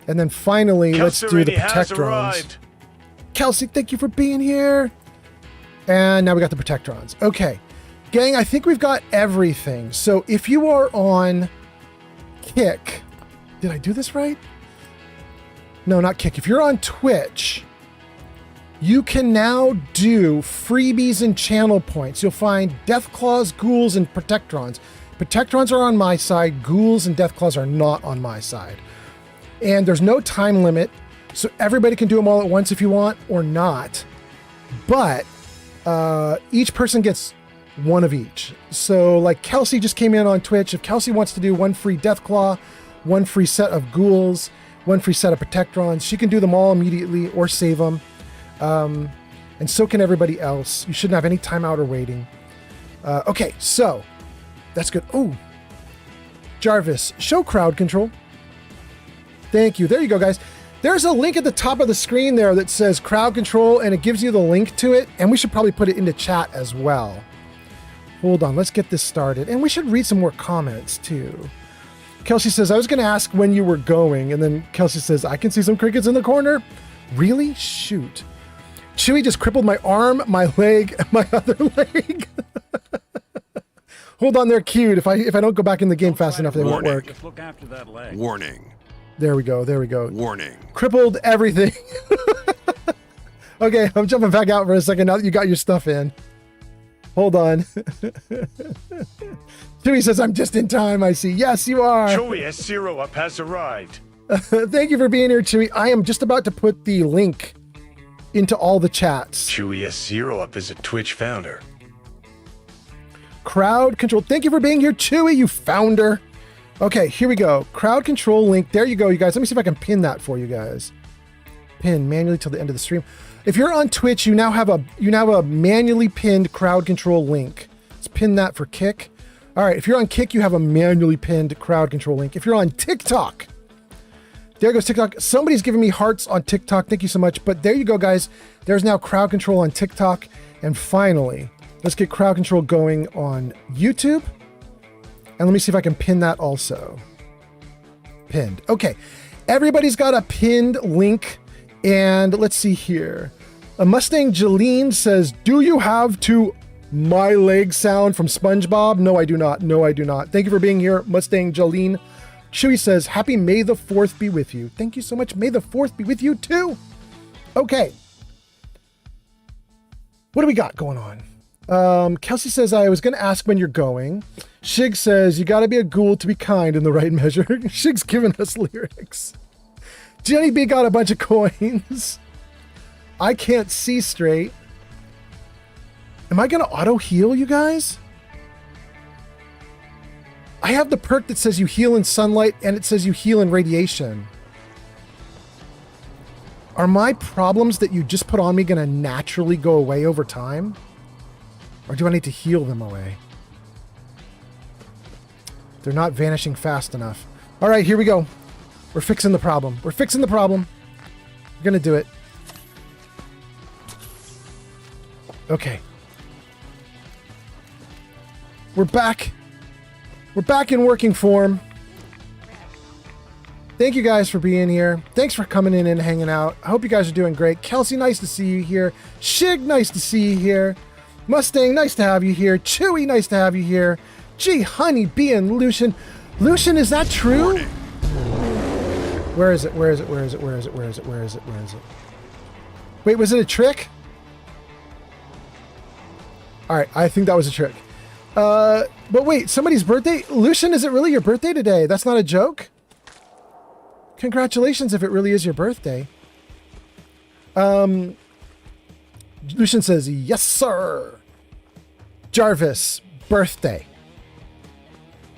And then finally, let's do the protectrons. Kelsey, thank you for being here. And now we got the protectrons. Okay, gang, I think we've got everything. So if you are on Kick, did I do this right? No, not Kick. If you're on Twitch, you can now do freebies and channel points. You'll find Deathclaws, Ghouls, and Protectrons. Protectrons are on my side. Ghouls and Deathclaws are not on my side. And there's no time limit, so everybody can do them all at once if you want or not. But each person gets one of each. So like Kelsey just came in on Twitch. If Kelsey wants to do 1 free Deathclaw, 1 free set of Ghouls, 1 free set of Protectrons, she can do them all immediately or save them. And so can everybody else. You shouldn't have any timeout or waiting. Okay, so that's good. Oh, Jarvis, show crowd control. Thank you. There you go, guys. There's a link at the top of the screen there that says crowd control, and it gives you the link to it. And we should probably put it into chat as well. Hold on, let's get this started. And we should read some more comments too. Kelsey says, I was going to ask when you were going. And then Kelsey says, I can see some crickets in the corner. Really? Shoot. Chewie just crippled my arm, my leg, and my other leg. Hold on, they're cute. If I don't go back in the game fast enough, they won't work. Just look after that leg. Warning. There we go. There we go. Warning. Crippled everything. Okay, I'm jumping back out for a second now that you got your stuff in. Hold on. Chewie says, I'm just in time, I see. Yes, you are. Chewie S0 up has arrived. Thank you for being here, Chewie. I am just about to put the link into all the chats. Chewie S0 up is a Twitch founder. Crowd control. Thank you for being here, Chewie, you founder. Okay, here we go. Crowd control link. There you go, you guys. Let me see if I can pin that for you guys. Pin manually till the end of the stream. If you're on Twitch, you now have a manually pinned crowd control link. Let's pin that for Kick. All right, if you're on Kick, you have a manually pinned crowd control link. If you're on TikTok, there goes TikTok. Somebody's giving me hearts on TikTok. Thank you so much. But there you go, guys. There's now crowd control on TikTok. And finally, let's get crowd control going on YouTube. And let me see if I can pin that also. Pinned. Okay. Everybody's got a pinned link. And let's see here. A Mustang Jeline says, do you have to my leg sound from SpongeBob? No, I do not. No, I do not. Thank you for being here, Mustang Jeline. Chewie says, happy May the 4th be with you. Thank you so much. May the 4th be with you too. Okay. What do we got going on? Kelsey says, I was going to ask when you're going. Shig says, you got to be a ghoul to be kind in the right measure. Shig's giving us lyrics. Jenny B got a bunch of coins. I can't see straight. Am I going to auto heal, you guys? I have the perk that says you heal in sunlight and it says you heal in radiation. Are my problems that you just put on me going to naturally go away over time? Or do I need to heal them away? They're not vanishing fast enough. All right, here we go. We're fixing the problem. We're fixing the problem. We're going to do it. Okay. We're back. We're back in working form. Thank you guys for being here. Thanks for coming in and hanging out. I hope you guys are doing great. Kelsey, nice to see you here. Shig, nice to see you here. Mustang, nice to have you here. Chewie, nice to have you here. Gee, Honey Bee and Lucian. Lucian, is that true? Where is it? Where is it? Where is it? Where is it? Where is it? Where is it? Where is it? Wait, was it a trick? All right, I think that was a trick. But wait, somebody's birthday? Lucian, is it really your birthday today? That's not a joke? Congratulations if it really is your birthday. Lucian says, yes, sir. Jarvis, birthday.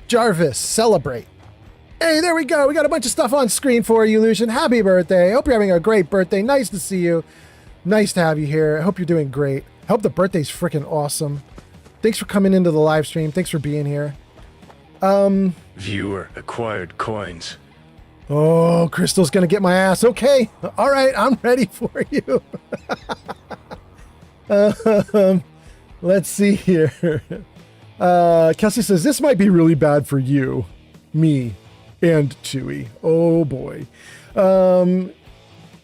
Jarvis, celebrate. Hey, there we go. We got a bunch of stuff on screen for you, Lucian. Happy birthday. Hope you're having a great birthday. Nice to see you. Nice to have you here. I hope you're doing great. I hope the birthday's freaking awesome. Thanks for coming into the live stream. Thanks for being here. Viewer acquired coins. Oh, Crystal's gonna get my ass. Okay. All right, I'm ready for you. Let's see here. Kelsey says, this might be really bad for you, me, and Chewy. Oh boy. And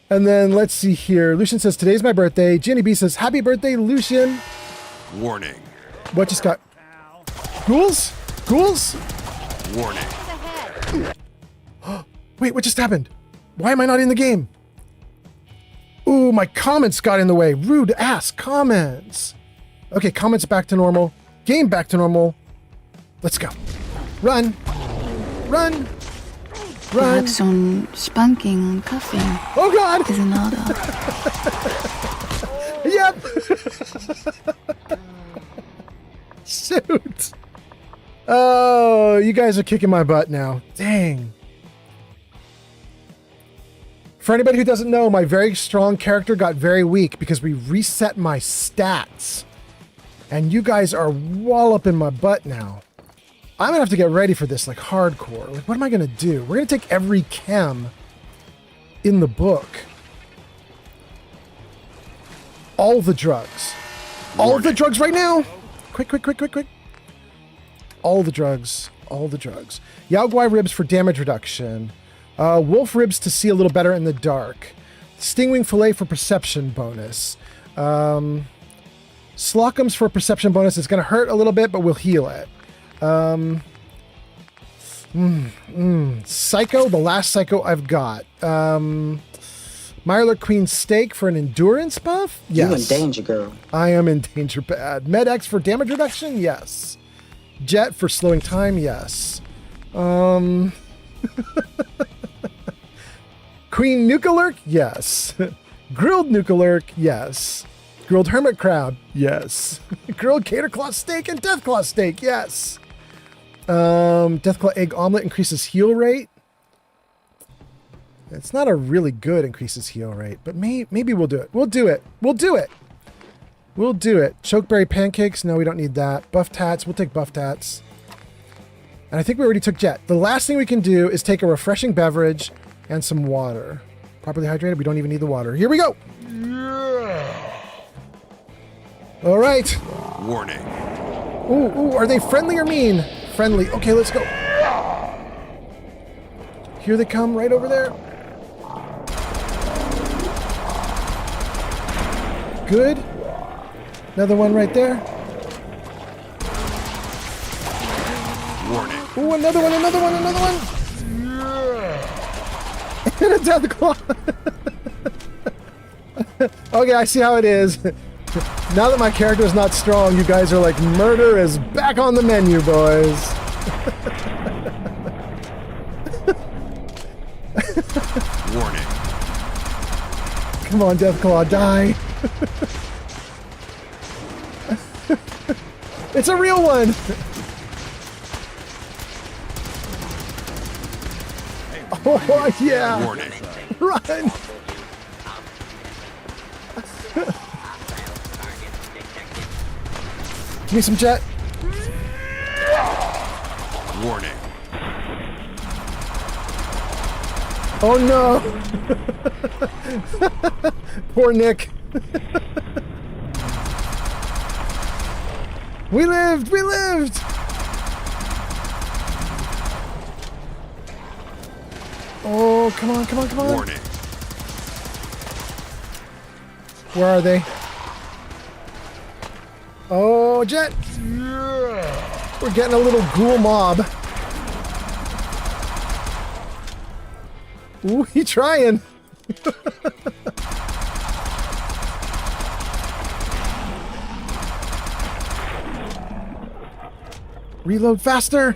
then let's see here. Lucian says, today's my birthday. Jenny B says, happy birthday, Lucian. Warning. What just got? Ghouls? Ghouls? Warning. Wait, what just happened? Why am I not in the game? Ooh, my comments got in the way. Rude ass comments. Okay, comments back to normal. Game back to normal. Let's go. Run. Run. Run. Perhaps on spanking and cuffing. Oh God! Is an order. Yep. Shoot. Oh, you guys are kicking my butt now. Dang. For anybody who doesn't know, my very strong character got very weak because we reset my stats. And you guys are walloping my butt now. I'm gonna have to get ready for this, like hardcore. Like, what am I gonna do? We're gonna take every chem in the book. All the drugs. All the drugs right now. Quick, quick, quick, quick, quick. All the drugs. All the drugs. Yao Guai ribs for damage reduction. Wolf ribs to see a little better in the dark. Stingwing fillet for perception bonus. Slockums for perception bonus. It's going to hurt a little bit, but we'll heal it. Psycho, the last Psycho I've got. Mirelurk Queen steak for an endurance buff? Yes. You in danger, girl. I am in danger bad. Med-X for damage reduction? Yes. Jet for slowing time? Yes. Queen Nukalurk? Yes. Grilled Nukalurk? Yes. Grilled Hermit Crab? Yes. Grilled Caterclaw Steak and Deathclaw Steak? Yes. Deathclaw Egg Omelet increases heal rate. It's not a really good increases heal rate, but maybe we'll do it. We'll do it. We'll do it. We'll do it. Chokeberry pancakes? No, we don't need that. Buff tats? We'll take buff tats. And I think we already took Jet. The last thing we can do is take a refreshing beverage and some water. Properly hydrated? We don't even need the water. Here we go. Yeah. All right. Warning. Ooh, are they friendly or mean? Friendly. Okay, let's go. Here they come, right over there. Good. Another one right there. Warning. Ooh, another one. Yeah. And a Deathclaw. Okay, I see how it is. Now that my character is not strong, you guys are like, murder is back on the menu, boys. Warning. Come on, Deathclaw, die. It's a real one. Oh, yeah. Warning. Run. Give me some Jet. Warning. Oh no! Poor Nick. We lived! We lived! Oh, come on, come on, come on. Warning. Where are they? Oh, Jet! We're getting a little ghoul mob. Ooh, he trying. Reload faster.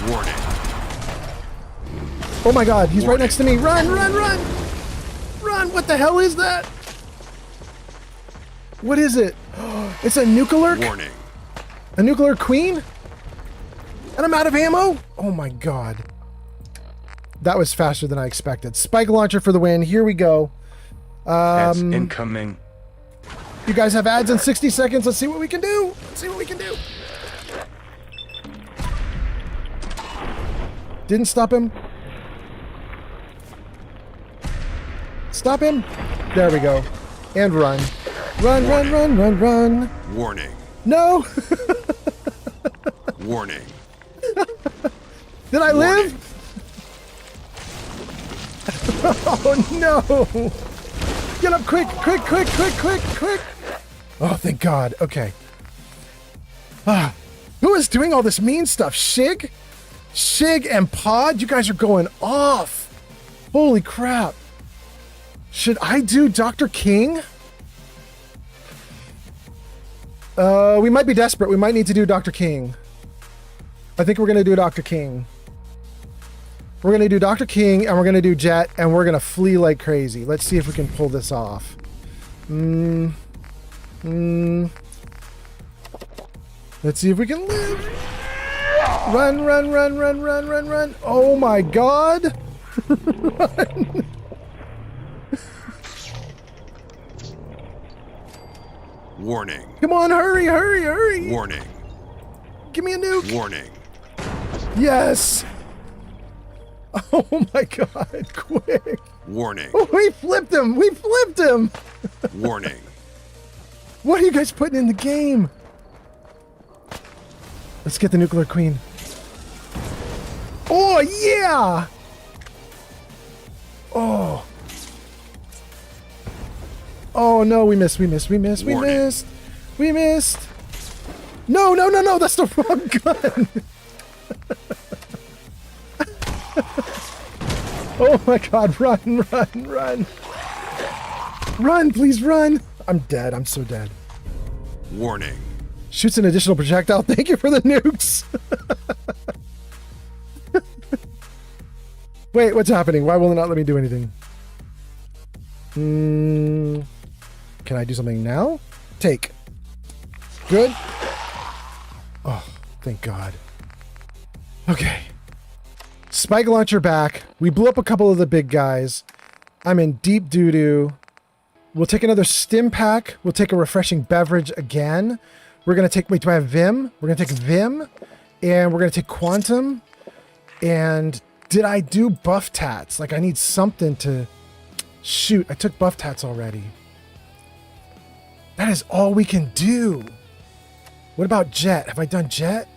Warning. Oh my god, he's right next to me. Run, run, run! Run! What the hell is that? What is it? It's a Nukalurk? Warning. A Nukalurk Queen? And I'm out of ammo? Oh my god. That was faster than I expected. Spike launcher for the win. Here we go. That's incoming. You guys have ads in 60 seconds. Let's see what we can do. Let's see what we can do. Didn't stop him. Stop him. There we go. And run. Run, run, run, run, run. Warning. No. Warning. Did I live? Oh no. Get up quick, quick, quick, quick, quick, quick. Oh, thank God. Okay. Who is doing all this mean stuff? Shig? Shig and Pod? You guys are going off. Holy crap. Should I do Dr. King? We might be desperate. We might need to do Dr. King. I think we're going to do Dr. King. We're going to do Dr. King, and we're going to do Jet, and we're going to flee like crazy. Let's see if we can pull this off. Let's see if we can live. Run, run, run, run, run, run, run. Oh my God. Run. Warning. Come on, hurry, hurry, hurry. Warning. Give me a nuke. Warning. Yes. Oh my God, quick. Warning. Oh, we flipped him. We flipped him. Warning. What are you guys putting in the game? Let's get the nuclear queen. Oh, yeah. Oh. Oh, no, we missed, we missed, we missed, we missed. We missed. No, no, no, no, that's the wrong gun. Oh my God, run, run, run. Run, please run. I'm dead, I'm so dead. Warning. Shoots an additional projectile. Thank you for the nukes. Wait, what's happening? Why will it not let me do anything? Can I do something now? Take. Good. Oh, thank God. Okay. Spike launcher back. We blew up a couple of the big guys. I'm in deep doo-doo. We'll take another stim pack. We'll take a refreshing beverage again. We're going to take, wait, do I have Vim? We're going to take Vim, and we're going to take Quantum. And did I do Buff Tats? Like, I need something to shoot. I took Buff Tats already. That is all we can do. What about Jet? Have I done Jet?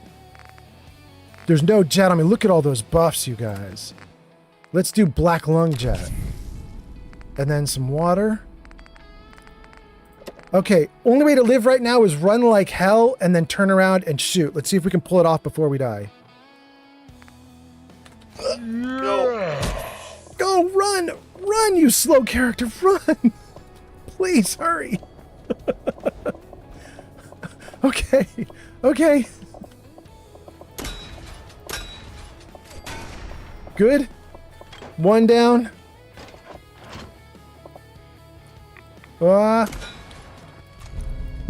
There's no Jet. I mean, look at all those buffs, you guys. Let's do Black Lung Jet. And then some water. Okay, only way to live right now is run like hell and then turn around and shoot. Let's see if we can pull it off before we die. Go. Go, run! Run, you slow character, run! Please, hurry. Okay, okay. Good. One down.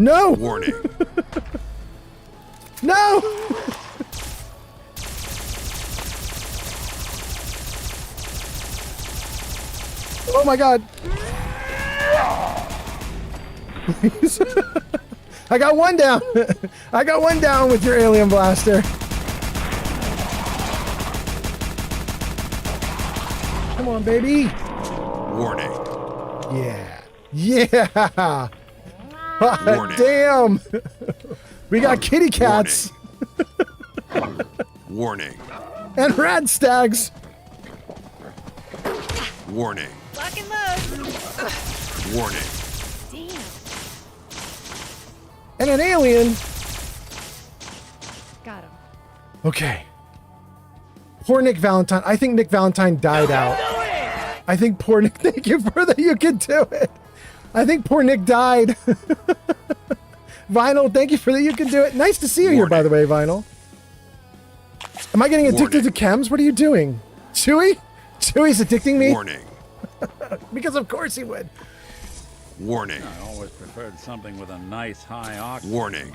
No! Warning. No! Oh my God. Please. I got one down. I got one down with your alien blaster. Come on, baby. Warning. Yeah. Yeah. Warning. Damn. We got kitty cats. Warning. And rad stags. Warning. Lock and load. Warning. Damn. And an alien. Got him. Okay. Poor Nick Valentine. I think Nick Valentine died out. I think poor Nick. Thank you for that. You can do it. I think poor Nick died. Vinyl, thank you for that. You can do it. Nice to see you here, by the way, Vinyl. Am I getting addicted to chems? What are you doing? Chewy? Chewy's addicting me? Warning. Because of course he would. Warning. I always preferred something with a nice high octane. Warning.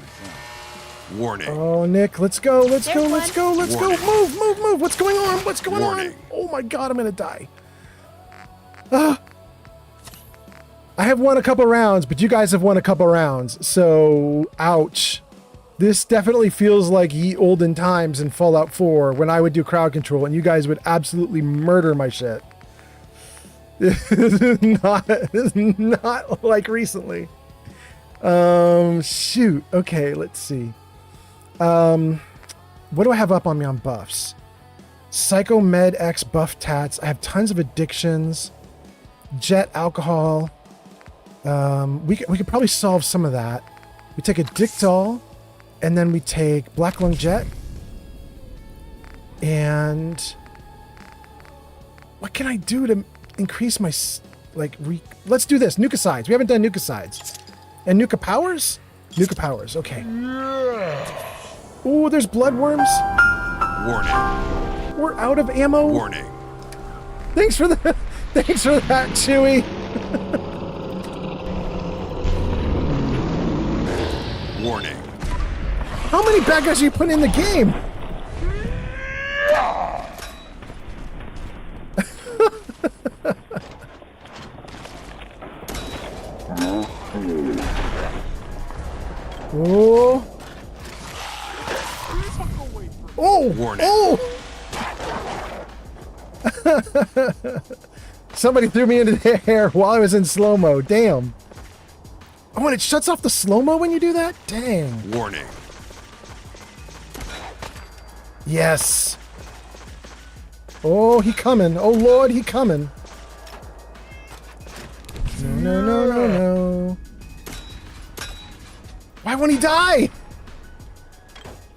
Warning. Oh, Nick, let's go. Let's go. There's Let's one. go. Let's Warning. go. Move, move, move. What's going on? What's going Warning. on? Oh my god, I'm gonna die. I have won a couple rounds, but you guys have won a couple rounds, so ouch. This definitely feels like ye olden times in Fallout 4 when I would do crowd control and you guys would absolutely murder my shit. This is not like recently. Shoot. Okay, let's see. What do I have up on me on buffs? Psycho Med X buff tats. I have tons of addictions. Jet alcohol. We could probably solve some of that. We take a Dictol, and then we take Black Lung Jet. And what can I do to increase my let's do this. Nucicides. We haven't done nucicides. And Nuka Powers? Nuka Powers. Okay. Ooh, there's bloodworms. Warning. We're out of ammo. Warning. Thanks for that, Chewie. Warning. How many bad guys are you putting in the game? Oh. Oh. Warning. Oh. Somebody threw me into the air while I was in slow-mo. Damn. Oh, and it shuts off the slow-mo when you do that? Dang. Warning. Yes. Oh, he coming. Oh, Lord, he coming. No, no, no, no, no. Why won't he die?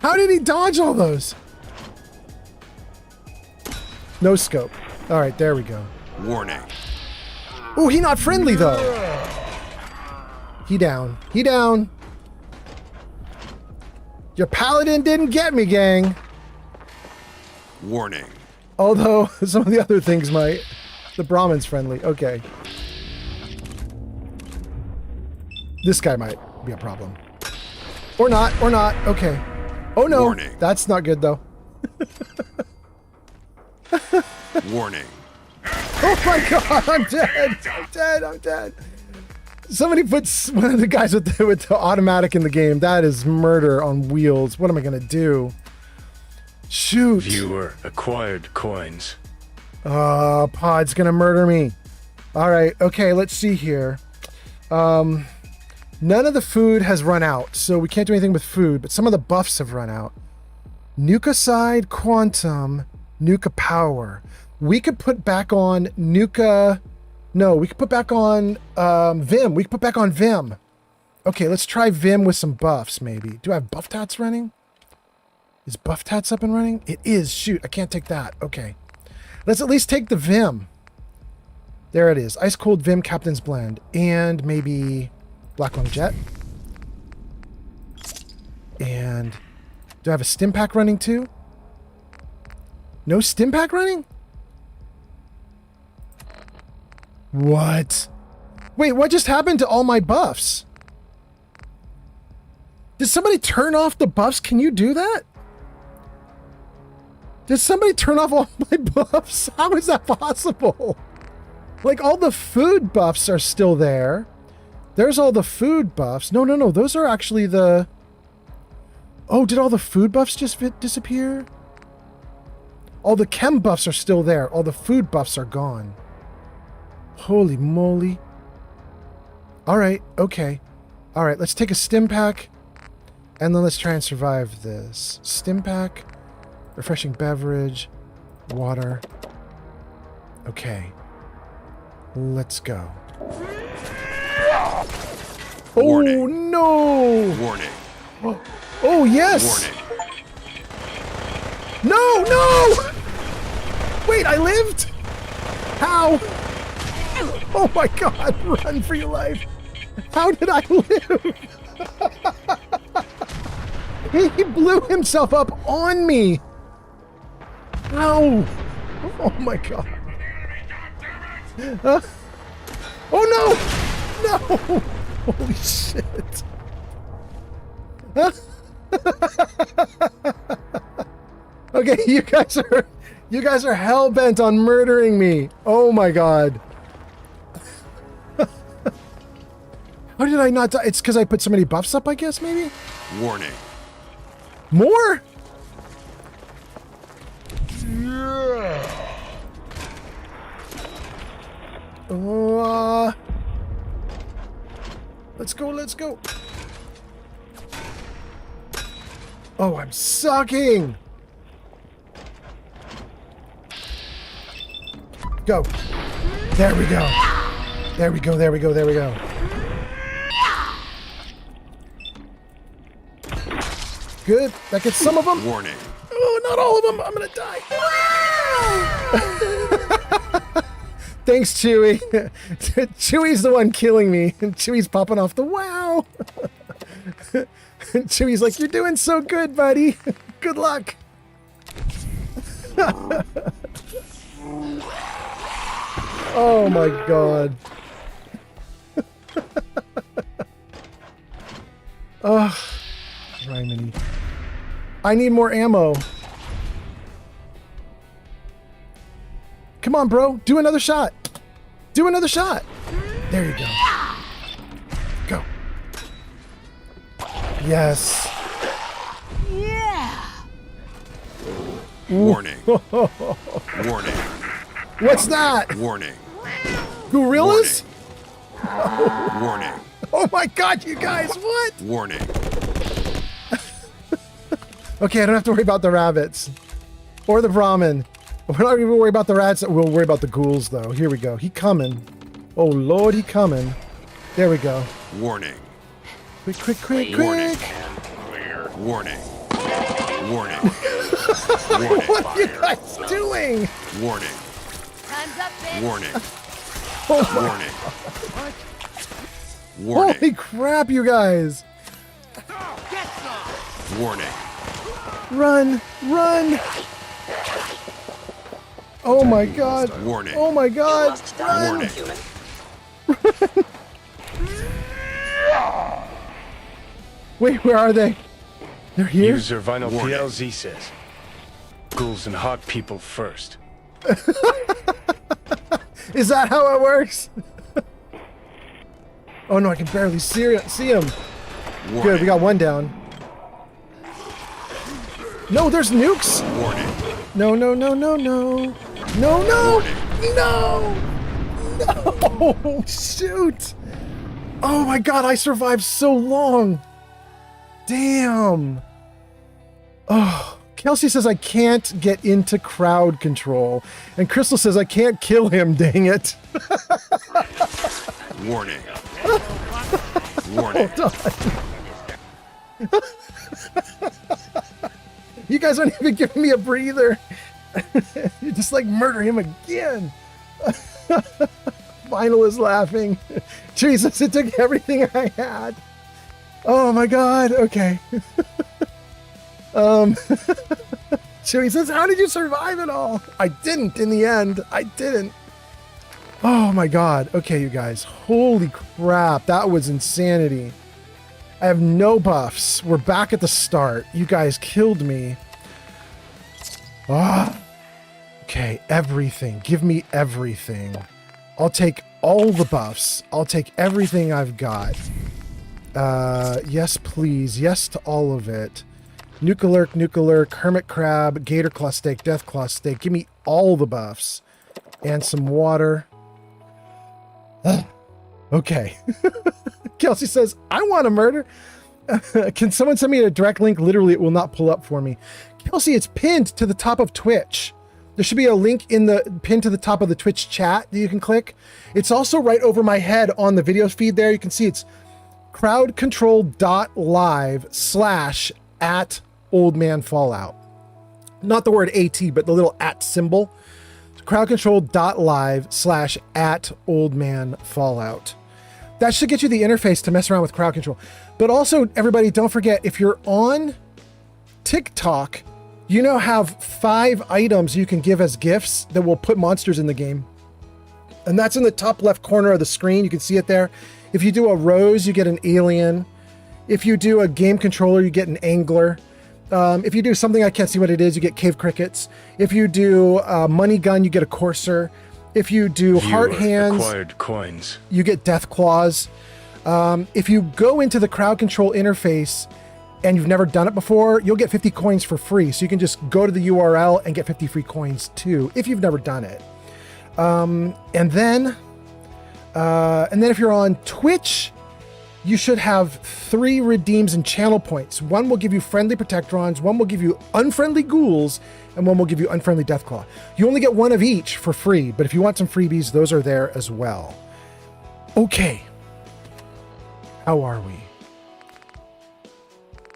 How did he dodge all those? No scope. All right, there we go. Warning. Oh, he not friendly, though. He down. He down. Your paladin didn't get me, gang. Warning. Although, some of the other things might. The Brahmin's friendly. Okay. This guy might be a problem. Or not. Or not. Okay. Oh, no. Warning. That's not good, though. Warning. Oh, my God. I'm dead. I'm dead. I'm dead. Somebody puts one of the guys with the automatic in the game. That is murder on wheels. What am I going to do? Shoot. Viewer acquired coins. Pod's going to murder me. All right. Okay, let's see here. None of the food has run out, so we can't do anything with food, but some of the buffs have run out. Nucicide, Quantum, Nuka Power. We could put back on Nuka... No, we could put back on Vim. We could put back on Vim. Okay, let's try Vim with some buffs, maybe. Do I have buff tats running? Is buff tats up and running? It is. Shoot, I can't take that. Okay. Let's at least take the Vim. There it is. Ice Cold Vim Captain's Blend. And maybe Black Lung Jet. And do I have a stim pack running too? No stim pack running? What? Wait, what just happened to all my buffs? Did somebody turn off the buffs? Can you do that? Did somebody turn off all my buffs? How is that possible? Like, all the food buffs are still there. There's all the food buffs. No, no, no. Those are actually the... Oh, did all the food buffs just disappear? All the chem buffs are still there. All the food buffs are gone. Holy moly. All right. Okay. All right. Let's take a stim pack. And then let's try and survive this. Stim pack. Refreshing beverage. Water. Okay. Let's go. Warning. Oh, no! Warning. Oh, yes! Warning. No, no! Wait, I lived? How? Oh my God, run for your life. How did I live? He blew himself up on me. Ow. Oh my God. Oh no! No! Holy shit. Okay, You guys are hell-bent on murdering me. Oh my god. How did I not die? It's because I put so many buffs up, I guess, maybe? Warning. More? Let's go, let's go. Oh, I'm sucking. Go. There we go. There we go, there we go, there we go. Good. That gets some of them. Warning. Oh, not all of them. I'm gonna die. Thanks, Chewie. Chewie's the one killing me. Chewie's popping off the wow. Chewie's like, you're doing so good, buddy. Good luck. Oh my god. Oh, Rhymany. I need more ammo. Come on, bro. Do another shot. Do another shot. There you go. Go. Yes. Yeah. Warning. Warning. What's that? Warning. Gorillas? Warning. Oh my god, you guys, what? Warning. Okay, I don't have to worry about the rabbits. Or the Brahmin. We're not even worried about the rats. We'll worry about the ghouls, though. Here we go. He coming. Oh, Lord, he coming. There we go. Warning. Quick, quick, quick, Warning. quick. Warning. Warning. What are you guys doing? Warning. Time's up, bitch. Warning. Oh my Warning. Warning. Holy crap, you guys. Warning. Run, run. Oh my god. Warning. Oh my god. Run. Warning. Wait, where are they? They're here? User Vinyl Warning. PLZ says, ghouls and hot people first. Is that how it works? Oh no, I can barely see him. Warning. Good, we got one down. No, there's nukes. Warning. No, no, no, no, no. No, no. No. No. Shoot. Oh my god, I survived so long. Damn. Oh, Kelsey says I can't get into crowd control. And Crystal says I can't kill him, dang it. Warning. Warning. Hold on. You guys aren't even giving me a breather. You just like murder him again. Vinyl is laughing. Jesus, it took everything I had. Oh my god, okay. Chewie says, how did you survive it all? I didn't in the end. I didn't. Oh my god. Okay, you guys. Holy crap. That was insanity. I have no buffs. We're back at the start. You guys killed me. Ah. Okay, everything. Give me everything. I'll take all the buffs. I'll take everything I've got. Yes, please. Yes to all of it. Nuka-lurk, Hermit Crab, Gator Claw Steak, Death Claw Steak. Give me all the buffs. And some water. Okay. Kelsey says, I want to murder. Can someone send me a direct link? Literally, it will not pull up for me. Kelsey, it's pinned to the top of Twitch. There should be a link in the pinned to the top of the Twitch chat that you can click. It's also right over my head on the video feed there. You can see it's crowdcontrol.live/@oldmanfallout. Not the word AT, but the little @ symbol. crowdcontrol.live/@oldmanfallout. That should get you the interface to mess around with crowd control. But also, everybody, don't forget, if you're on TikTok, you now have 5 items you can give as gifts that will put monsters in the game. And that's in the top left corner of the screen. You can see it there. If you do a rose, you get an alien. If you do a game controller, you get an angler. If you do something I can't see what it is, you get cave crickets. If you do money gun, you get a courser. If you do heart hands, acquired coins. You get death claws. If you go into the crowd control interface and you've never done it before, you'll get 50 coins for free. So you can just go to the URL and get 50 free coins too, if you've never done it. And then if you're on Twitch, you should have 3 redeems and channel points. One will give you friendly protectrons, one will give you unfriendly ghouls, and one will give you unfriendly deathclaw. You only get one of each for free, but if you want some freebies, those are there as well. Okay. How are we?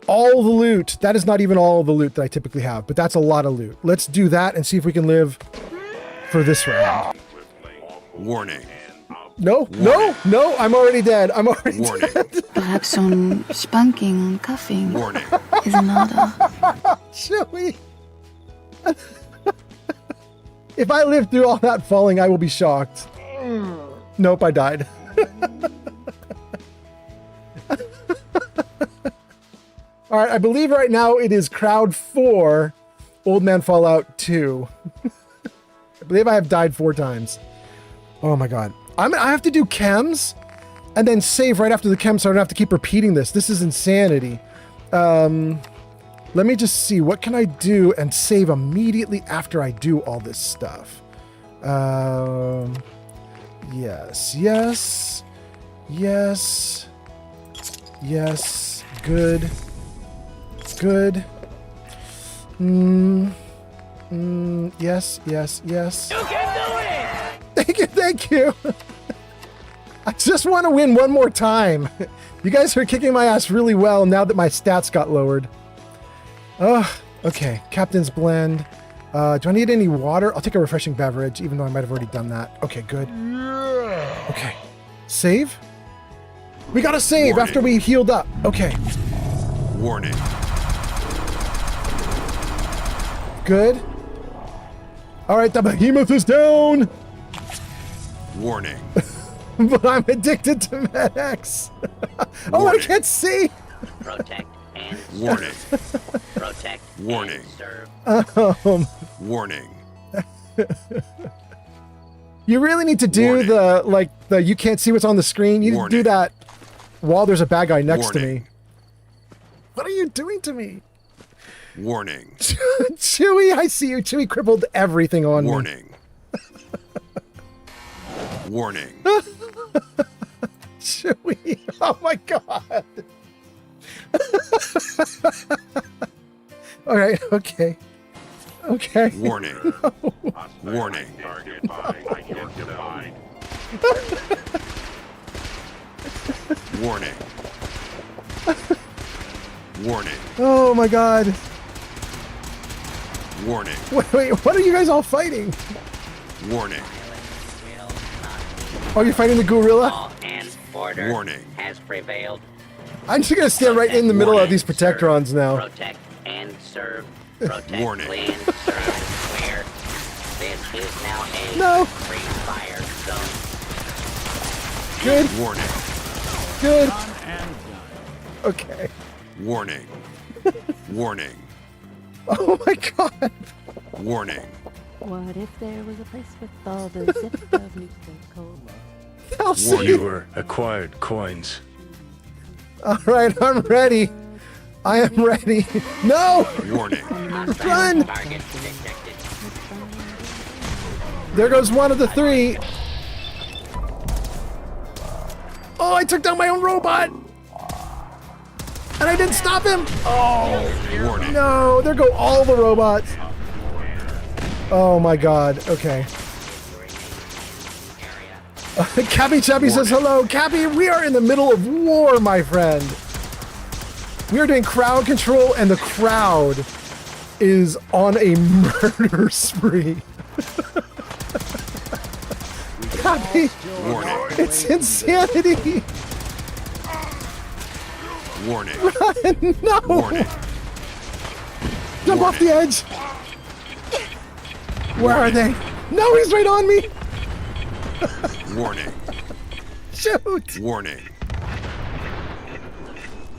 All the loot. That is not even all the loot that I typically have, but that's a lot of loot. Let's do that and see if we can live for this round. Warning. No, no, no, I'm already dead. I'm already dead. Perhaps some spanking and cuffing Warning. is in order. Chewie. If I live through all that falling, I will be shocked. Nope, I died. All right, I believe right now it is crowd 4, Old Man Fallout 2. I believe I have died 4 times. Oh my god. I have to do chems and then save right after the chem so I don't have to keep repeating this. This is insanity. Let me just see. What can I do and save immediately after I do all this stuff? Yes, yes, yes, yes, good, good. Yes, yes, yes. You can do it! Thank you, thank you. I just want to win one more time. You guys are kicking my ass really well now that my stats got lowered. Oh, okay. Captain's Blend. Do I need any water? I'll take a refreshing beverage, even though I might have already done that. Okay, good. Okay. Save? We gotta save after we healed up. Okay. Warning. Good. All right, the behemoth is down. Warning. But I'm addicted to Med-X. Oh, I can't see. Protect and Warning. protect. Warning. And serve. Warning. You really need to do the you can't see what's on the screen. You need to do that while there's a bad guy next to me. What are you doing to me? Warning. Chewie, I see you. Chewie crippled everything on me. Warning. Warning. Chewie. Oh my god. All right. Okay. Okay. Warning. No. Warning. Warning. Warning. Oh my god. Warning. Wait, what are you guys all fighting? Warning. Oh, you're fighting the gorilla? Law and order Warning. has prevailed. I'm just gonna stand right in the middle of these protectrons now. Protect and serve. Protect, Warning. clean, serve, clear. This is now a No. free fire zone. Good. Warning. Good. Okay. Warning. Warning. Oh my god. Warning. What if there was a place with all the zip of musical I'll see. Fewer acquired coins. All right, I'm ready. I am ready. No! Warning. Run! Target detected. There goes one of the 3. Oh, I took down my own robot! And I didn't stop him! Oh, Warning. no, there go all the robots. Oh my god, okay. Cappy Chappy says hello. Cappy, we are in the middle of war, my friend. We are doing crowd control, and the crowd is on a murder spree. Cappy, it's insanity. Warning. Run, no. Warning. Jump off the edge. Where are they? No, he's right on me. Warning. Shoot. Warning.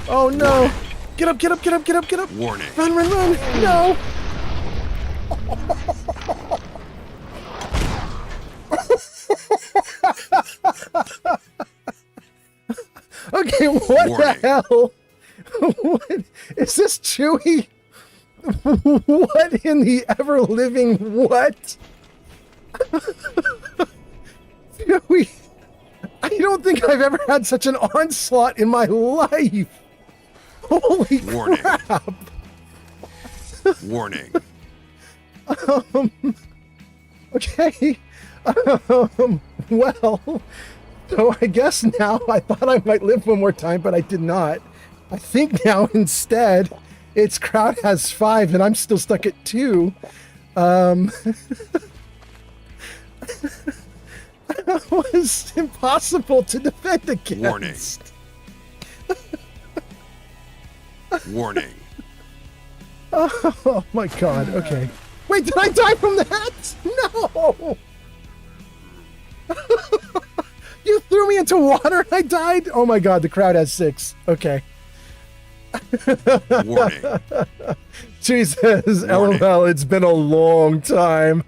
Oh no. Get up, get up, get up, get up, get up. Warning. Run, run, run. No. Okay, what the hell? What? Is this Chewie? What in the ever-living what? Chewie, I don't think I've ever had such an onslaught in my life. Holy crap. Warning. Okay. Well, so I guess now I thought I might live one more time, but I did not. I think now instead its crowd has 5 and I'm still stuck at 2. That was impossible to defend against. Warning. Warning. Oh my god, okay. Wait, did I die from that? No! You threw me into water and I died? Oh my god, the crowd has 6. Okay. Warning. She says, LOL, it's been a long time.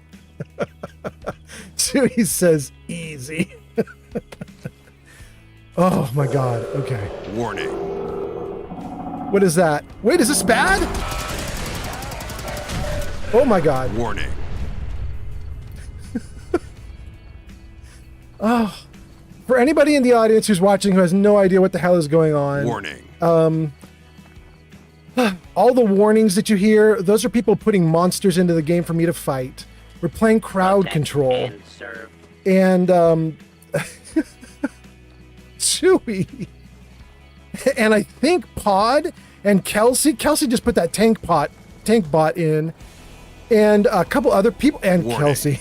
Chewie says, easy. Oh my god, okay. Warning. What is that? Wait, is this bad? Oh my god. Warning. Oh. For anybody in the audience who's watching who has no idea what the hell is going on. Warning. All the warnings that you hear, those are people putting monsters into the game for me to fight. We're playing crowd control. And Chewie and I think Pod and Kelsey just put that tank bot in, and a couple other people, and Warning. Kelsey.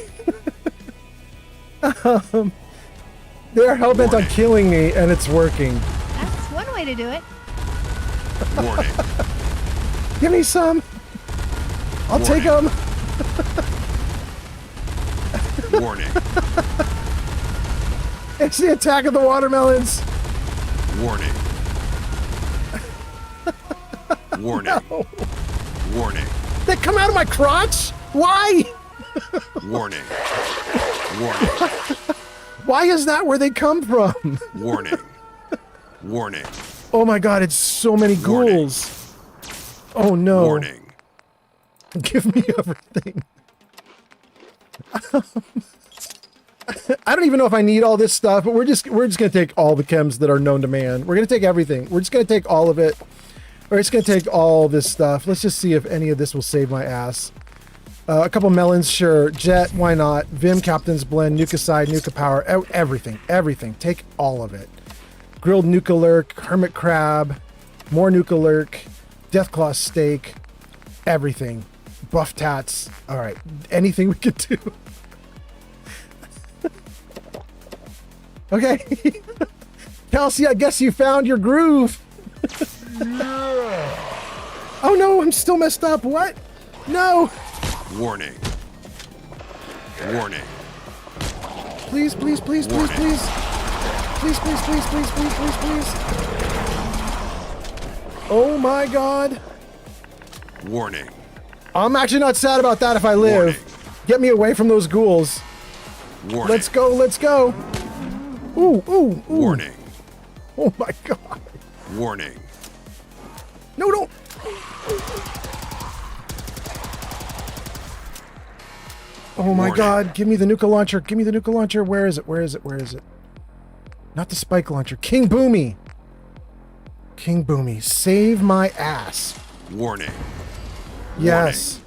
They're hellbent on killing me, and it's working. That's one way to do it. Warning. Give me some. I'll Warning. take them. Warning. It's the attack of the watermelons. Warning. Warning. No. Warning. They come out of my crotch? Why? Warning. Warning. Why is that where they come from? Warning. Warning. Oh my god, it's so many ghouls. Oh no. Warning. Give me everything. I don't even know if I need all this stuff, but we're just gonna take all the chems that are known to man. We're gonna take everything. We're just gonna take all of it. We're just gonna take all this stuff. Let's just see if any of this will save my ass. A couple melons, sure. Jet, why not? Vim, Captain's Blend, Nuka Side, Nuka Power, everything. Everything. Take all of it. Grilled Nuka Lurk, Hermit Crab, more Nuka Lurk, Deathclaw Steak, everything. Buff Tats. All right. Anything we could do. Okay. Kelsey, I guess you found your groove. Oh no, I'm still messed up. What? No. Warning. Warning. Please, please, please, please, please. Please, please, please, please, please, please, please. Oh my god. Warning. I'm actually not sad about that if I live. Warning. Get me away from those ghouls. Warning. Let's go, let's go. Ooh, ooh, ooh. Warning. Oh my god. Warning. No, don't. Oh my god, give me the nuka launcher. Give me the nuka launcher. Where is it? Where is it? Where is it? Not the spike launcher. King Boomy. King Boomy. Save my ass. Warning. Yes.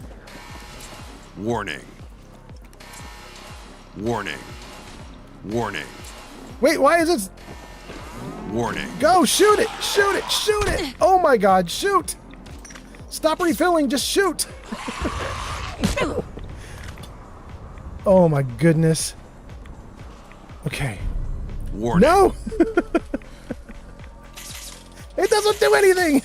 Warning. Warning. Warning. Wait, why is it? Warning. Go, shoot it. Shoot it. Shoot it. Oh my god, shoot. Stop refilling. Just shoot. Oh my goodness. Okay. Warning. No! It doesn't do anything!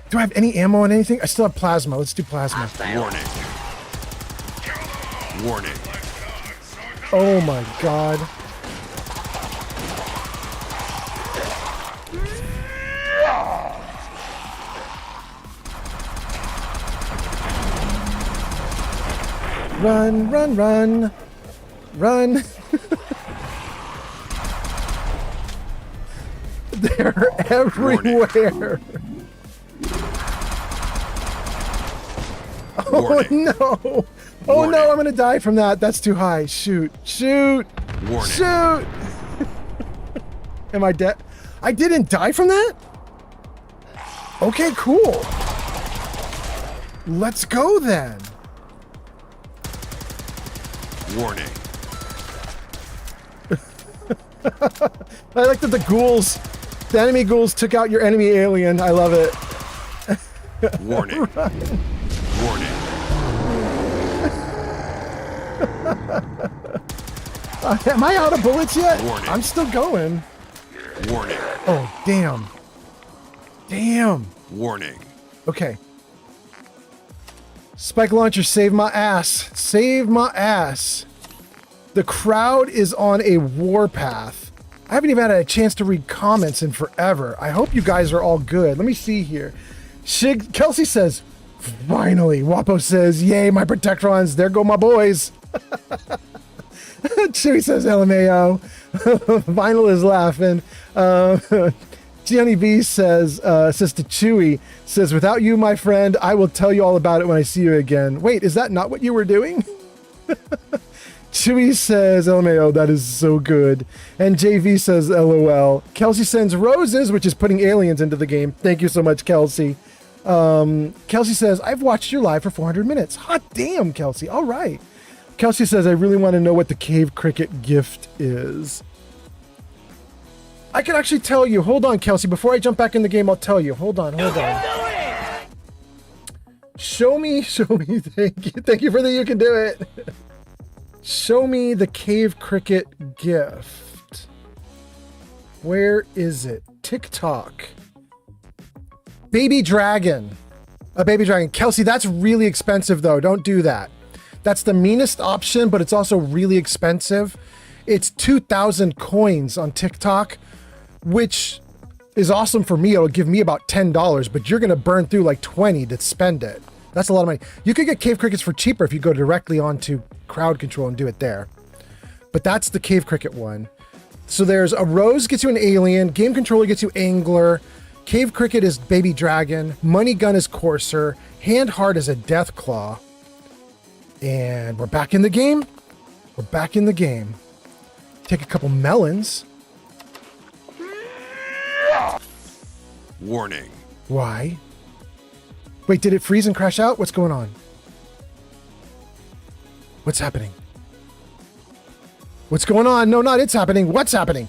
Do I have any ammo on anything? I still have plasma. Let's do plasma. Warning. Warning. Oh my god. Run, run, run. Run. They're everywhere. Oh no. Oh no, I'm gonna die from that. That's too high. Shoot. Shoot. Shoot. Am I dead? I didn't die from that? Okay, cool. Let's go then. Warning. I like that the enemy ghouls took out your enemy alien. I love it. Warning. Warning. Am I out of bullets yet? Warning. I'm still going. Warning. Oh, damn. Damn. Warning. Okay. Spike launcher, save my ass. Save my ass. The crowd is on a warpath. I haven't even had a chance to read comments in forever. I hope you guys are all good. Let me see here. Kelsey says, finally. Wapo says, yay, my Protectrons. There go my boys. Chewy says, LMAO. Vinyl is laughing. Gianni V says to Chewy, says, without you, my friend, I will tell you all about it when I see you again. Wait, is that not what you were doing? Chewy says, LMAO, that is so good. And JV says, LOL. Kelsey sends roses, which is putting aliens into the game. Thank you so much, Kelsey. Kelsey says, I've watched your live for 400 minutes. Hot damn, Kelsey. All right. Kelsey says, I really want to know what the cave cricket gift is. I can actually tell you. Hold on, Kelsey. Before I jump back in the game, I'll tell you. Hold on, hold on. Show me. Thank you for the you can do it. Show me the cave cricket gift. Where is it? TikTok. Baby dragon. A baby dragon. Kelsey, that's really expensive though. Don't do that. That's the meanest option, but it's also really expensive. It's 2,000 coins on TikTok, which is awesome for me. It'll give me about $10, but you're going to burn through like 20 to spend it. That's a lot of money. You could get cave crickets for cheaper if you go directly onto crowd control and do it there. But that's the cave cricket one. So there's a rose gets you an alien, game controller gets you angler, cave cricket is baby dragon, money gun is courser, hand heart is a death claw. And we're back in the game. We're back in the game. Take a couple melons. Warning. Why? Wait, did it freeze and crash out? What's going on? What's happening? What's going on? No, not it's happening. What's happening?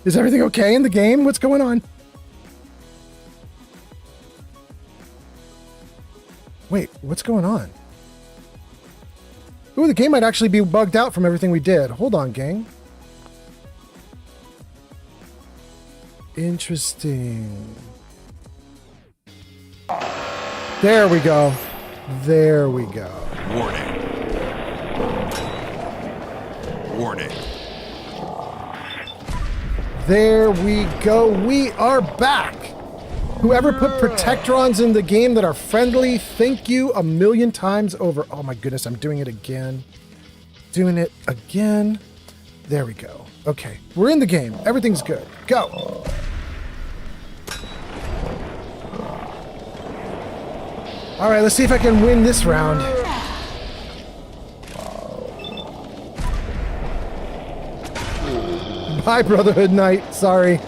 Is everything okay in the game? What's going on? Wait, what's going on? Ooh, the game might actually be bugged out from everything we did. Hold on, gang. Interesting. There we go. There we go. Warning. Warning. There we go. We are back. Whoever put Protectrons in the game that are friendly, thank you a million times over. Oh my goodness, I'm doing it again. Doing it again. There we go. Okay, we're in the game. Everything's good. Go. All right, let's see if I can win this round. Bye, Brotherhood Knight. Sorry.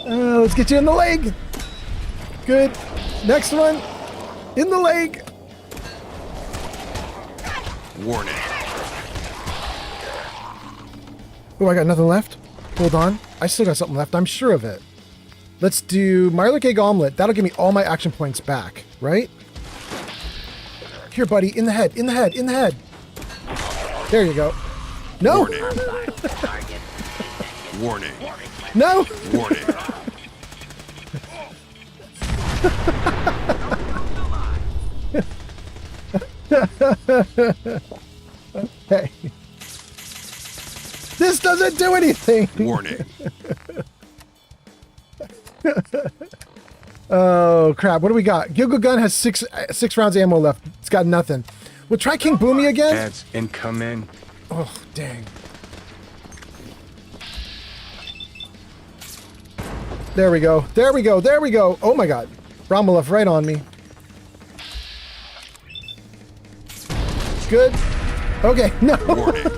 Let's get you in the leg. Good. Next one. In the leg. Warning. Oh, I got nothing left. Hold on. I still got something left. I'm sure of it. Let's do Mirelic Egg Omelet. That'll give me all my action points back, right? Here, buddy. In the head. In the head. In the head. There you go. No. Warning. Warning. No. Warning. Hey. This doesn't do anything. Warning. Oh crap! What do we got? Gilgo gun has six rounds ammo left. It's got nothing. We'll try King Boomy again. Ads incoming. Oh dang! There we go. There we go. There we go. Oh my God! Romuloff right on me. Good. Okay. No. Warning.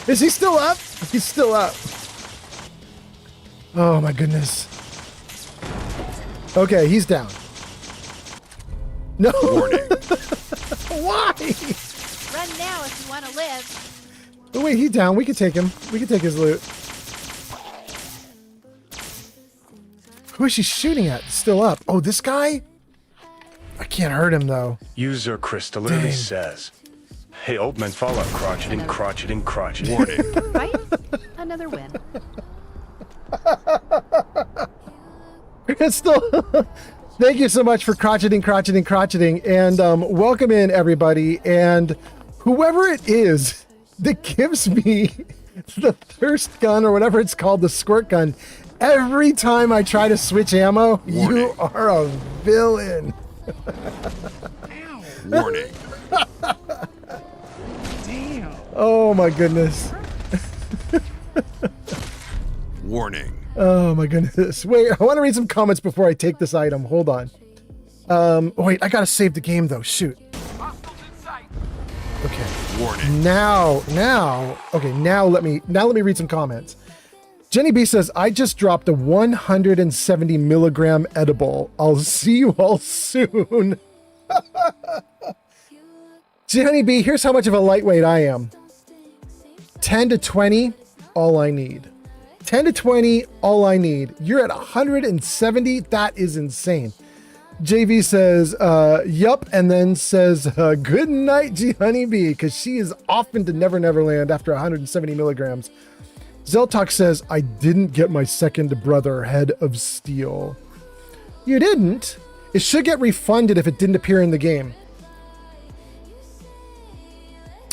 Is he still up? He's still up. Oh my goodness. Okay, he's down. No. Warning. Why? Run now if you want to live. Oh wait, he's down. We can take him. We can take his loot. Who is she shooting at? Still up. Oh, this guy? I can't hurt him though. User Crystal literally says, "Hey, old man, fall out crotcheting, crotcheting, crotcheting." Warning. Right? Another win. Crystal, thank you so much for crotcheting, and welcome in everybody. And whoever it is that gives me the thirst gun or whatever it's called, the squirt gun, every time I try to switch ammo, Warning. you are a villain. Warning. Damn. Oh my goodness. Warning. Oh my goodness. Wait, I want to read some comments before I take this item. Hold on. Wait, I gotta save the game though. Shoot. Okay. Warning. Now let me read some comments. Jenny B says, I just dropped a 170 milligram edible. I'll see you all soon. Jenny B, here's how much of a lightweight I am. 10 to 20, all I need. 10 to 20, all I need. You're at 170. That is insane. JV says, yup, and then says, good night, G Honeybee, because she is off into Never Never Land after 170 milligrams. Zeltok says, I didn't get my second brother, Head of Steel. You didn't? It should get refunded if it didn't appear in the game.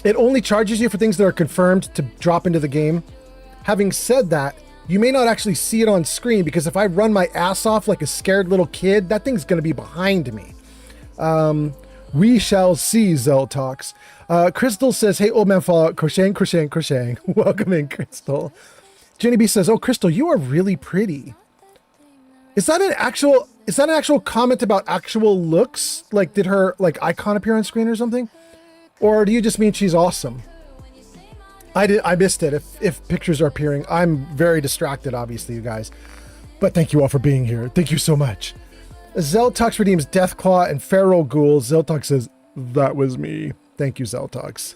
It only charges you for things that are confirmed to drop into the game. Having said that, you may not actually see it on screen because if I run my ass off like a scared little kid, that thing's going to be behind me. We shall see, Zeltox. Crystal says, hey, old man Fallout, crocheting. Welcome in, Crystal. Jenny B says, oh, Crystal, you are really pretty. Is that an actual comment about actual looks? Like, did her icon appear on screen or something? Or do you just mean she's awesome? I missed it. If pictures are appearing, I'm very distracted, obviously, you guys. But thank you all for being here. Thank you so much. Zeltox redeems Deathclaw and Feral Ghoul. Zeltox says, that was me. Thank you, Zeltox.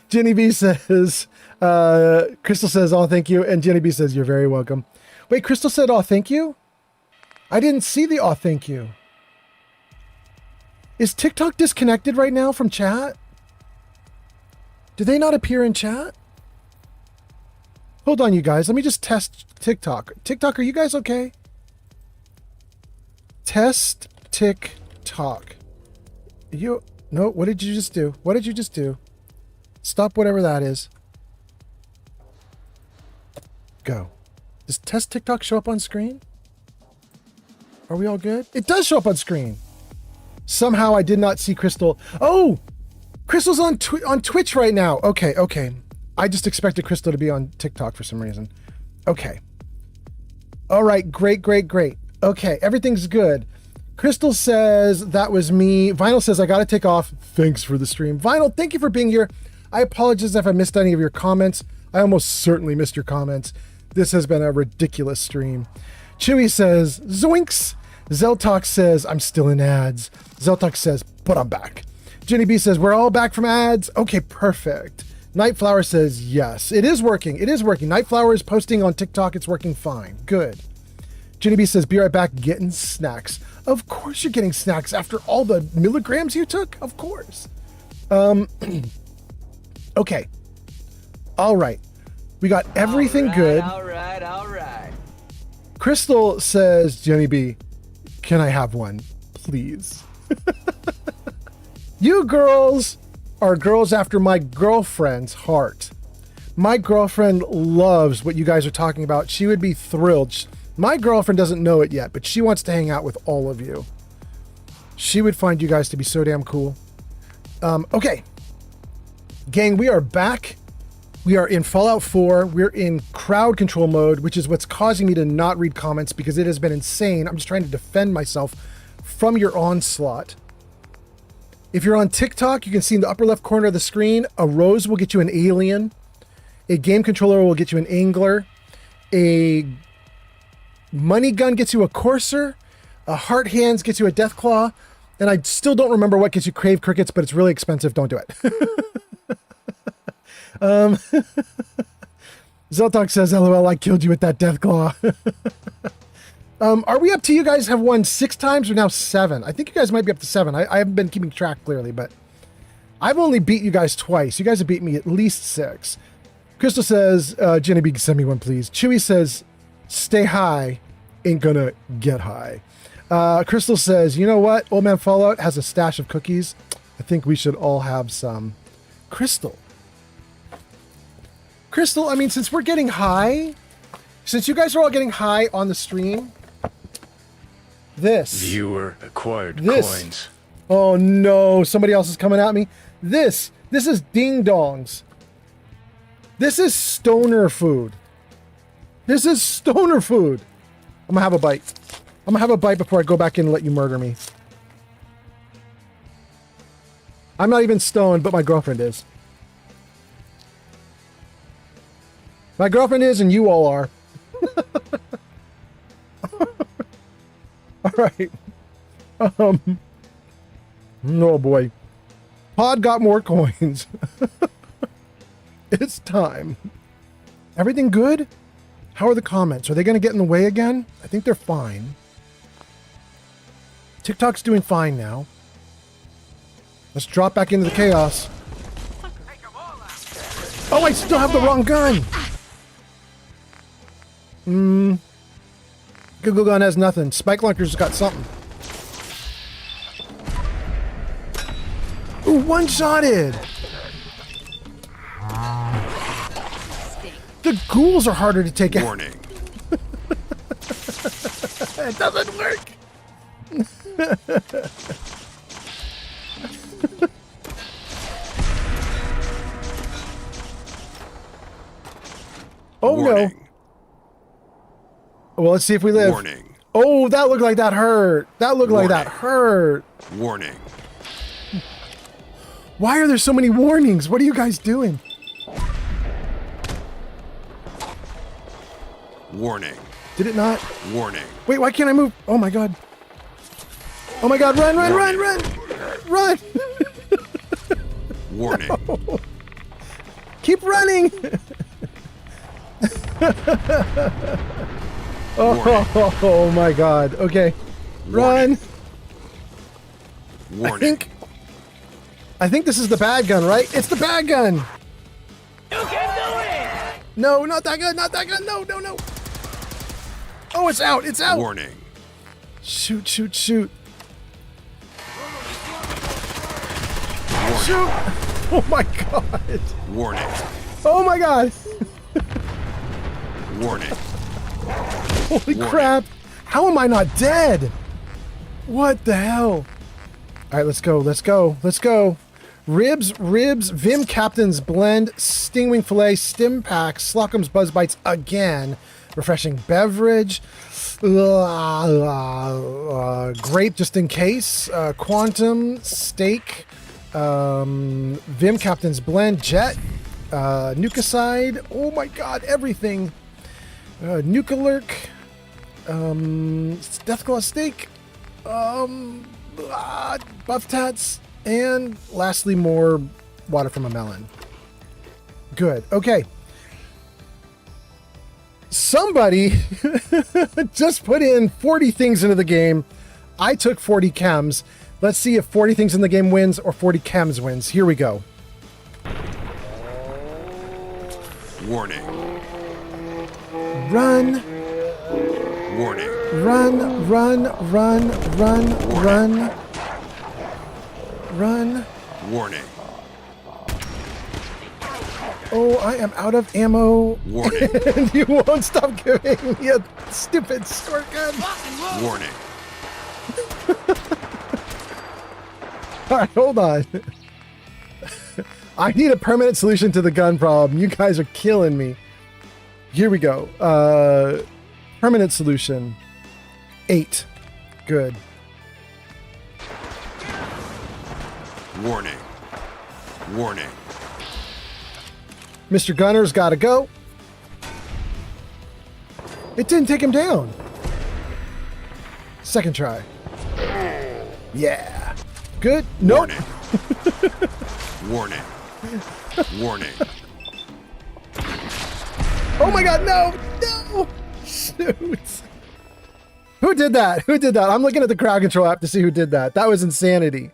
Jenny B says, Crystal says, oh, thank you. And Jenny B says, you're very welcome. Wait, Crystal said, oh, thank you? I didn't see the oh, thank you. Is TikTok disconnected right now from chat? Do they not appear in chat? Hold on, you guys. Let me just test TikTok. TikTok, are you guys okay? Test TikTok. No, what did you just do? What did you just do? Stop whatever that is. Go. Does test TikTok show up on screen? Are we all good? It does show up on screen. Somehow I did not see Crystal. Oh! Crystal's on Twitch right now. Okay. I just expected Crystal to be on TikTok for some reason. Okay. All right, great. Okay, everything's good. Crystal says, that was me. Vinyl says, I gotta take off. Thanks for the stream. Vinyl, thank you for being here. I apologize if I missed any of your comments. I almost certainly missed your comments. This has been a ridiculous stream. Chewy says, zoinks. Zeltox says, I'm still in ads. Zeltox says, but I'm back. Jenny B says, we're all back from ads. Okay, perfect. Nightflower says, yes, it is working. Nightflower is posting on TikTok. It's working fine. Good. Jenny B says, be right back getting snacks. Of course you're getting snacks after all the milligrams you took. Of course. Okay. All right. We got everything good. All right. Crystal says, Jenny B, can I have one, please? You girls are girls after my girlfriend's heart. My girlfriend loves what you guys are talking about. She would be thrilled. My girlfriend doesn't know it yet, but she wants to hang out with all of you. She would find you guys to be so damn cool. Okay. Gang, we are back. We are in Fallout 4. We're in crowd control mode, which is what's causing me to not read comments because it has been insane. I'm just trying to defend myself from your onslaught. If you're on TikTok, you can see in the upper left corner of the screen, a rose will get you an alien. A game controller will get you an angler. A money gun gets you a courser. A heart hands gets you a death claw. And I still don't remember what gets you crave crickets, but it's really expensive. Don't do it. Zeltok says, LOL, I killed you with that death claw. Are we up to you guys have won 6 times or now 7? I think you guys might be up to 7. I haven't been keeping track clearly, but I've only beat you guys twice. You guys have beat me at least 6. Crystal says, Jenny B, send me one, please. Chewy says, stay high, ain't gonna get high. Crystal says, you know what? Old Man Fallout has a stash of cookies. I think we should all have some. Crystal, I mean, since we're getting high, since you guys are all getting high on the stream, Viewer acquired coins. Oh no, somebody else is coming at me. This is ding dongs. This is stoner food. This is stoner food. I'm gonna have a bite. I'm gonna have a bite before I go back in and let you murder me. I'm not even stoned, but my girlfriend is. My girlfriend is, and you all are. All right. Oh boy. Pod got more coins. It's time. Everything good? How are the comments? Are they going to get in the way again? I think they're fine. TikTok's doing fine now. Let's drop back into the chaos. Oh, I still have the wrong gun. Google gun has nothing. Spike launcher's got something. Ooh, one-shotted. The ghouls are harder to take out. Warning. It doesn't work. Oh Warning. no. Well, let's see if we live. Warning. Oh, that looked like that hurt. That looked like that hurt. Warning. Why are there so many warnings? What are you guys doing? Warning. Did it not? Warning. Wait, why can't I move? Oh my god. Oh my god, run, run, run, run! Run! Warning. No. Keep running! Oh my god. Okay. Run! Warning. I think this is the bad gun, right? It's the bad gun! You can do it! No, not that gun, not that gun. No, no, no. Oh, it's out, it's out. Warning. Shoot, shoot, shoot. Warning. Shoot! Oh my god. Warning. Oh my god. Warning. Holy crap. How am I not dead? What the hell? All right, let's go, let's go, let's go. Ribs, Vim Captain's Blend, Stingwing Filet, Stim Pack, Slockham's Buzz Bites again, Refreshing Beverage, Grape just in case, Quantum, Steak, Vim Captain's Blend, Jet, Nucicide, oh my god, everything. Nukalurk, Deathclaw Steak, Buff Tats, and lastly, more water from a melon. Good. Okay. Somebody just put in 40 things into the game. I took 40 chems. Let's see if 40 things in the game wins or 40 chems wins. Here we go. Warning. Run. Warning. Run, run, run, run, Warning. run. Run. Warning. Oh, I am out of ammo. Warning. And you won't stop giving me a stupid squirt gun. Warning. All right, hold on. I need a permanent solution to the gun problem. You guys are killing me. Here we go. Permanent solution. 8. Good. Warning. Warning. Mr. Gunner's got to go. It didn't take him down. Second try. Yeah. Good. Nope. Warning. Warning. Oh my god, no! No! Shoot. Who did that? Who did that? I'm looking at the crowd control app to see who did that. That was insanity.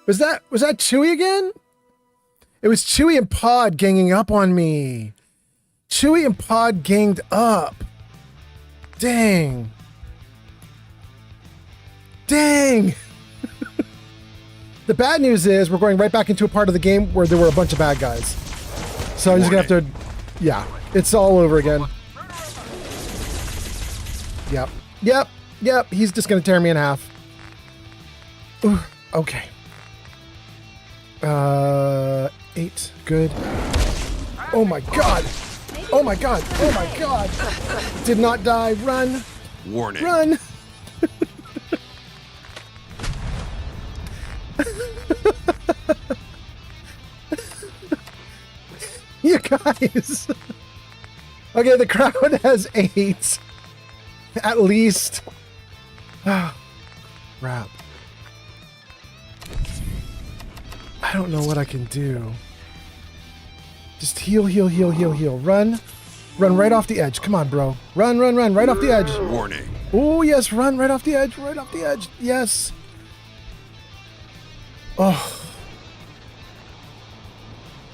Was that Chewie again? It was Chewie and Pod ganging up on me. Chewie and Pod ganged up. Dang. Dang. The bad news is we're going right back into a part of the game where there were a bunch of bad guys. So I'm just gonna have to, yeah, it's all over again. Yep, yep, yep. He's just gonna tear me in half. Ooh, okay. 8, good. Oh my god. Oh my god. Oh my god. Did not die. Run. Warning. Run. You guys. Okay, the crowd has 8. At least. Oh, crap. I don't know what I can do. Just heal, heal, heal, heal, heal. Run. Run right off the edge. Come on, bro. Run, run, run. Right off the edge. Warning. Oh, yes. Run right off the edge. Right off the edge. Yes. Oh.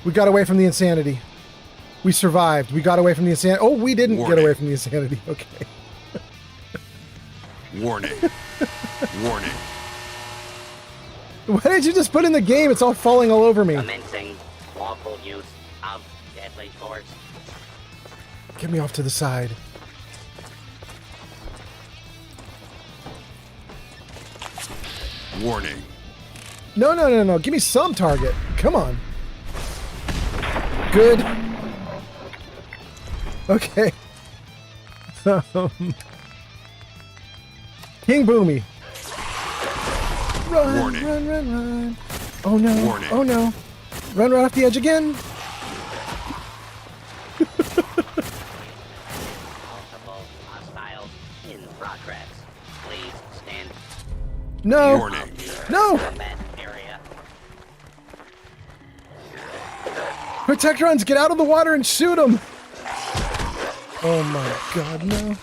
We got away from the insanity. We survived. We got away from the insanity. Oh, we didn't get away from the insanity. Okay. Warning. Warning. Why did you just put in the game? It's all falling all over me. Commencing lawful use of deadly force. Get me off to the side. Warning. No, no, no, no. Give me some target. Come on. Good. Okay. King Boomy. Run, Warning. run, run, run. Oh no. Warning. Oh no. Run right off the edge again. Multiple hostiles in progress. Please stand. No. Warning. No. Combat area. Protectrons, get out of the water and shoot them. Oh my god, no.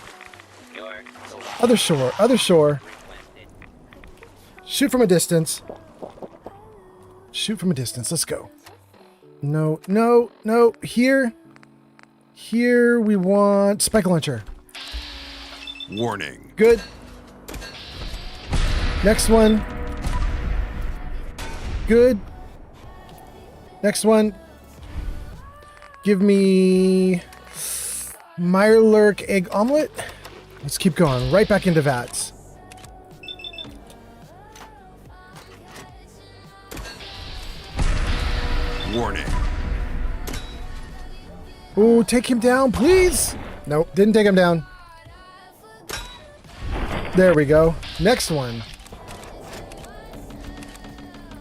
Other shore, other shore. Shoot from a distance. Shoot from a distance. Let's go. No, no, no. Here. Here we want spike launcher. Warning. Good. Next one. Good. Next one. Give me Mirelurk egg omelet. Let's keep going. Right back into VATS. Warning. Ooh, take him down, please. Nope, didn't take him down. There we go. Next one.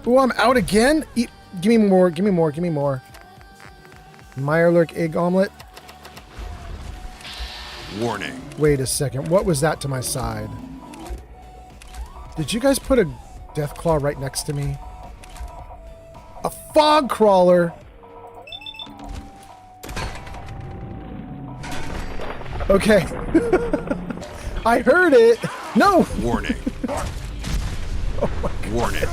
Ooh, I'm out again? Give me more, give me more, give me more. Mirelurk egg omelet. Warning. Wait a second. What was that to my side? Did you guys put a Deathclaw right next to me? A fog crawler. Okay. I heard it. No. Warning. Oh my God. Warning.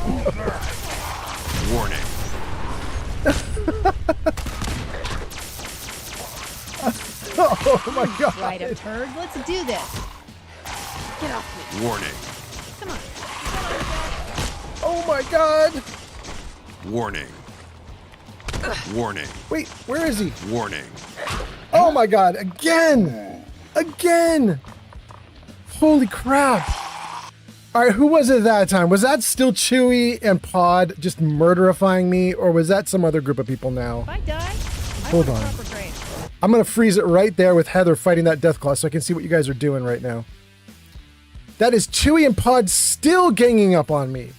Warning. Oh my God. Right up, turd. Let's do this. Get off me. Warning. Come on. Oh my God. Warning. Warning. Wait, where is he? Warning. Oh my god, again! Again! Holy crap! Alright, who was it that time? Was that still Chewie and Pod just murderifying me, or was that some other group of people now? If I die, Hold on. I'm gonna freeze it right there with Heather fighting that Deathclaw so I can see what you guys are doing right now. That is Chewie and Pod still ganging up on me.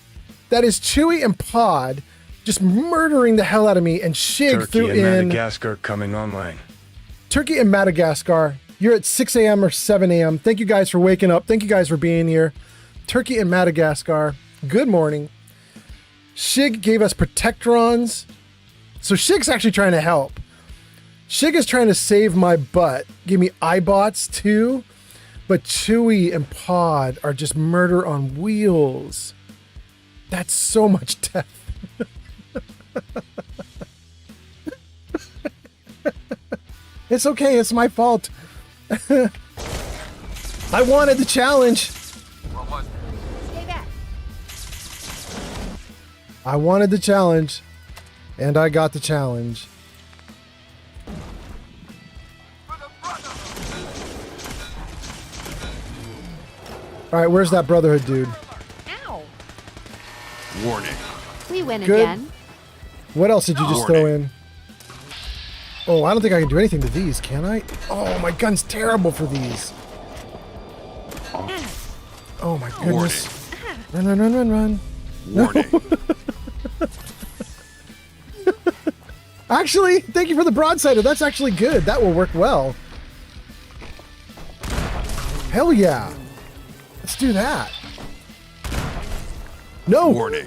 That is Chewie and Pod just murdering the hell out of me, and Shig Turkey threw and in... Madagascar coming online. Turkey and Madagascar, you're at 6 a.m. or 7 a.m. Thank you guys for waking up. Thank you guys for being here. Turkey and Madagascar, good morning. Shig gave us Protectrons. So Shig's actually trying to help. Shig is trying to save my butt. Give me iBots too. But Chewie and Pod are just murder on wheels. That's so much death. It's okay, it's my fault. I wanted the challenge. Stay back. I wanted the challenge, and I got the challenge. Alright, where's that Brotherhood dude? Ow. Warning. We win Good. again. What else did you just throw in? Oh, I don't think I can do anything to these, can I? Oh, my gun's terrible for these. Oh my goodness. Run, run, run, run, run. Warning. Actually, thank you for the broadsider. That's actually good. That will work well. Hell yeah. Let's do that. No. Warning.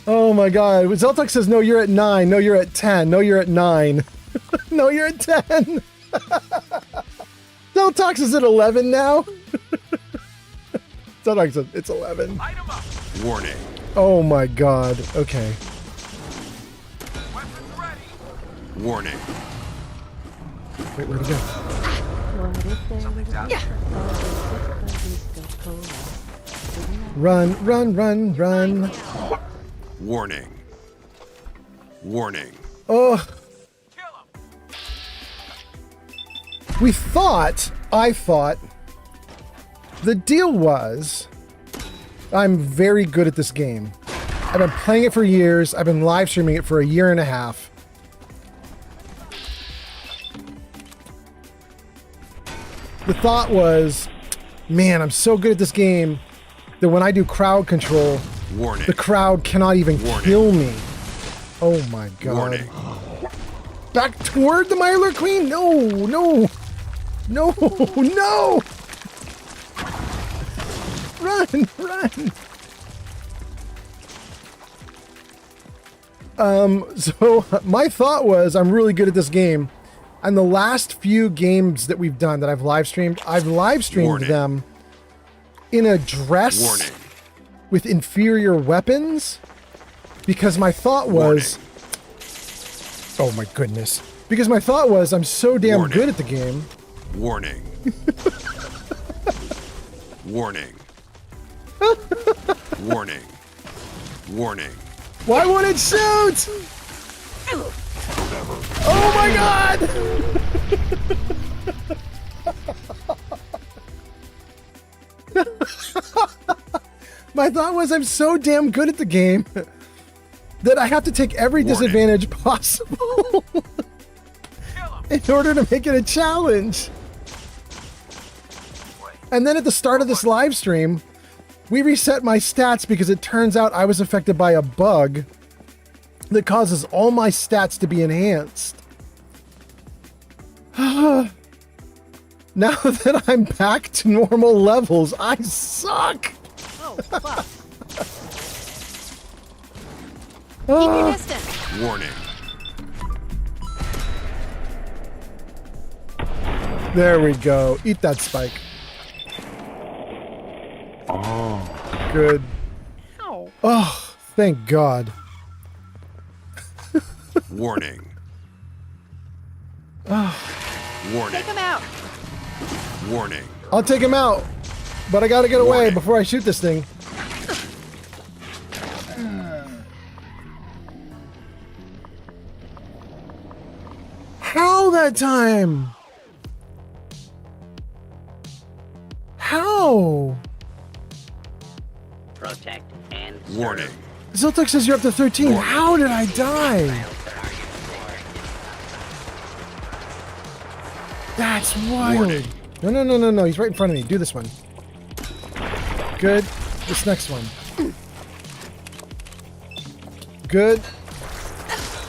Oh my god. Zeltuk says, no, you're at 9. No, you're at 10. No, you're at 9. No, you're at 10. Zeltuk is at 11 now. Zeltuk says, it's 11. Warning. Oh my god. Okay. Warning. Wait, where'd he go? Yeah. Run, run, run, run. Warning. Warning. Oh. I thought, the deal was, I'm very good at this game. I've been playing it for years. I've been live streaming it for a year and a half. The thought was, man, I'm so good at this game that when I do crowd control, Warning. the crowd cannot even kill me. Oh my god. Warning. Back toward the Mylar Queen? No, no. No, no. Run, run. So my thought was, I'm really good at this game. And the last few games that we've done that I've live streamed them in a dress with inferior weapons, because my thought was, oh my goodness, because my thought was, I'm so damn good at the game. Warning. Warning. Warning. Warning. Why won't it shoot? Oh my god! My thought was, I'm so damn good at the game that I have to take every disadvantage possible in order to make it a challenge. And then at the start of this live stream, we reset my stats because it turns out I was affected by a bug that causes all my stats to be enhanced. Now that I'm back to normal levels, I suck. Oh, fuck. Keep your distance. Warning. There we go. Eat that spike. Oh. Good. Ow. Oh, thank God. Warning. Warning. Take him out. Warning. I'll take him out, but I gotta get away before I shoot this thing. that time? How? Protect and Warning. Ziltok says you're up to 13. How did I die? That's wild. No. He's right in front of me. Do this one. Good. This next one. Good.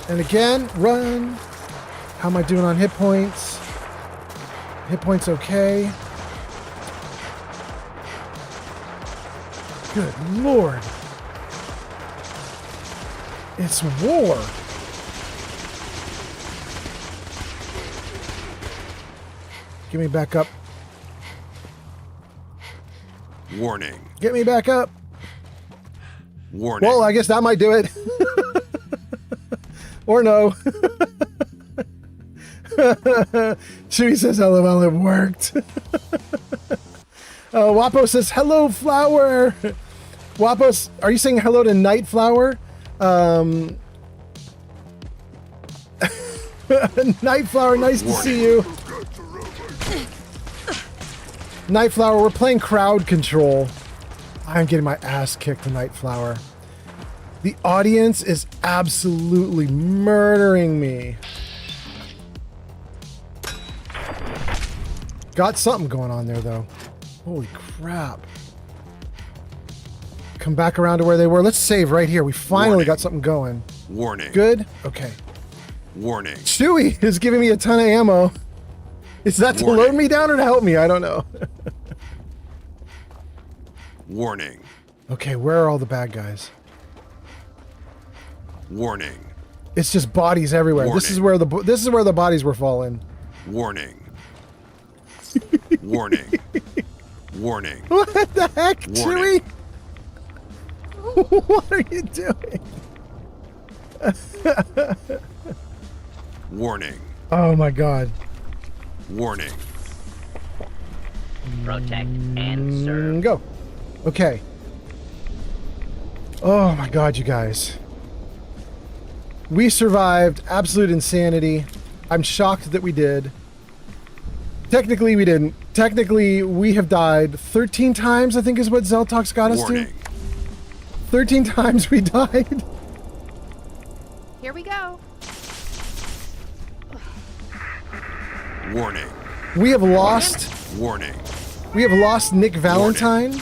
And again, run. How am I doing on hit points? Hit points okay. Good Lord. It's war. Get me back up. Warning. Get me back up. Warning. Well, I guess that might do it. Or no. Chewie says LOL, it worked. Wapo says, hello, flower. Wapos, are you saying hello to Night Flower? Night Flower, nice to see you. Night Flower, we're playing crowd control. I'm getting my ass kicked to Night Flower. The audience is absolutely murdering me. Got something going on there, though. Holy crap. Come back around to where they were. Let's save right here. We finally got something going. Warning. Good? Okay. Warning. Chewie is giving me a ton of ammo. Is that to load me down or to help me? I don't know. Warning. Okay, where are all the bad guys? Warning. It's just bodies everywhere. Warning. This is where the bodies were falling. Warning. Warning. Warning. What the heck, Warning. Chewie? What are you doing? Warning. Oh my god. Warning. Protect and serve. Go. Okay. Oh my god, you guys. We survived absolute insanity. I'm shocked that we did. Technically, we didn't. Technically, we have died 13 times, I think is what Zeltok's got us to. 13 times we died. Here we go. Warning. We have lost. Warning. We have lost Nick Valentine.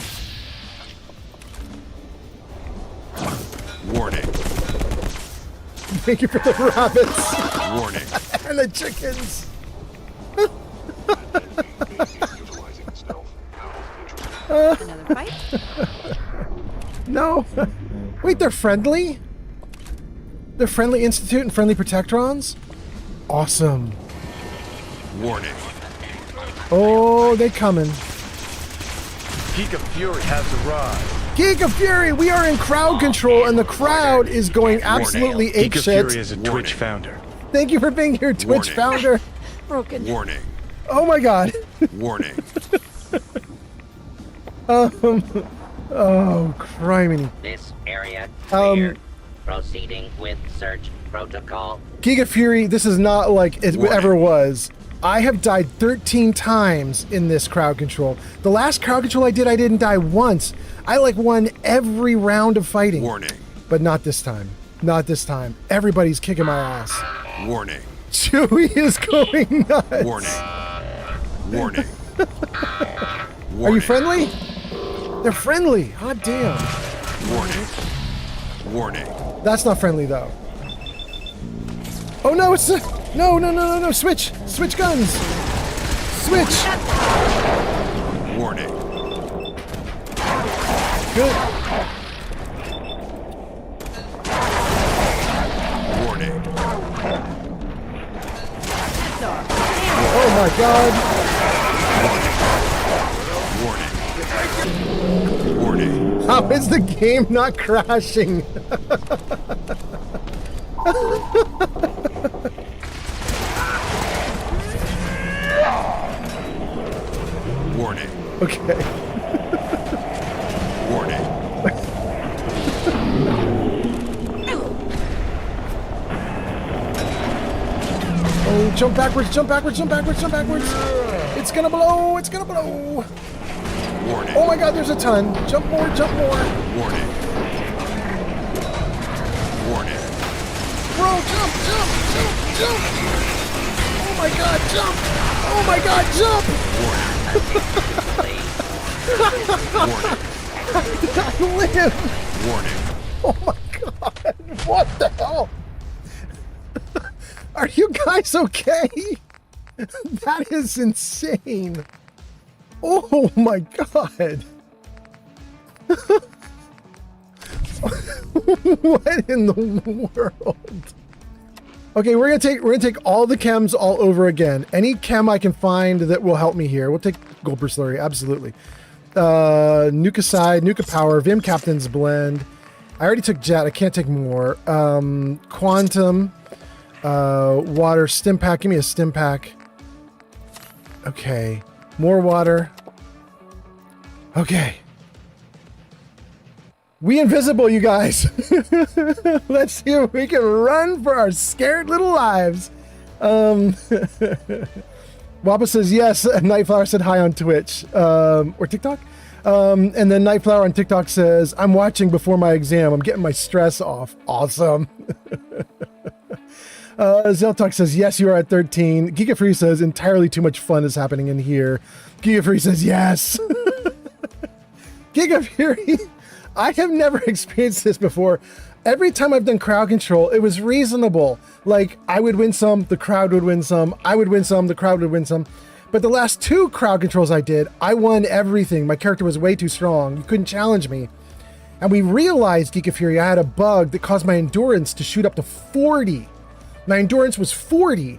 Warning. Thank you for the rabbits. Warning. And the chickens. Another fight? No. Wait, they're friendly? They're Friendly Institute and Friendly Protectrons? Awesome. Warning. Oh, they coming. Geek of Fury has arrived. Geek of Fury, we are in crowd control, and the crowd is going absolutely Geek of apeshit. Fury is a Twitch founder. Thank you for being here, Twitch founder. Broken. Warning. Oh my god. Warning. Oh, criminy. This area clear. Proceeding with search protocol. Geek of Fury, this is not like it ever was. I have died 13 times in this crowd control. The last crowd control I didn't die once. I like won every round of fighting. Warning. But not this time. Not this time. Everybody's kicking my ass. Warning. Chewie is going nuts. Warning. Warning. Are you friendly? They're friendly. Hot damn. Warning. Warning. That's not friendly though. Oh no, it's no. Switch guns. Switch. Warning. Good. Warning. Oh my god. Warning. Warning. How is the game not crashing? Warning. Okay. Warning. Oh Jump backwards, jump backwards, jump backwards, jump backwards. It's gonna blow, it's gonna blow. Warning. Oh my god, there's a ton. Jump more, jump more. Warning. Warning. Bro, jump, jump, jump, jump. Oh my god, jump. Oh my god, jump. I live. Warning. Oh my god, what the hell? Are you guys okay? That is insane. Oh my god. What in the world? Okay, we're gonna take all the chems all over again. Any chem I can find that will help me here. We'll take Gold Slurry, absolutely. Nuka Side, Nuka Power, Vim Captain's Blend. I already took Jet, I can't take more. Quantum, water, Stim Pack, give me a Stim Pack. Okay, more water. Okay. We invisible, you guys. Let's see if we can run for our scared little lives. Wappa says yes. Nightflower said hi on Twitch or TikTok. And then Nightflower on TikTok says, I'm watching before my exam. I'm getting my stress off. Awesome. Zeltalk says, yes, you are at 13. Giga Free says, entirely too much fun is happening in here. Giga Free says, yes. Giga Fury, I have never experienced this before. Every time I've done crowd control, it was reasonable. Like, I would win some, the crowd would win some. I would win some, the crowd would win some. But the last 2 crowd controls I did, I won everything. My character was way too strong. You couldn't challenge me. And we realized, Giga Fury, I had a bug that caused my endurance to shoot up to 40. My endurance was 40.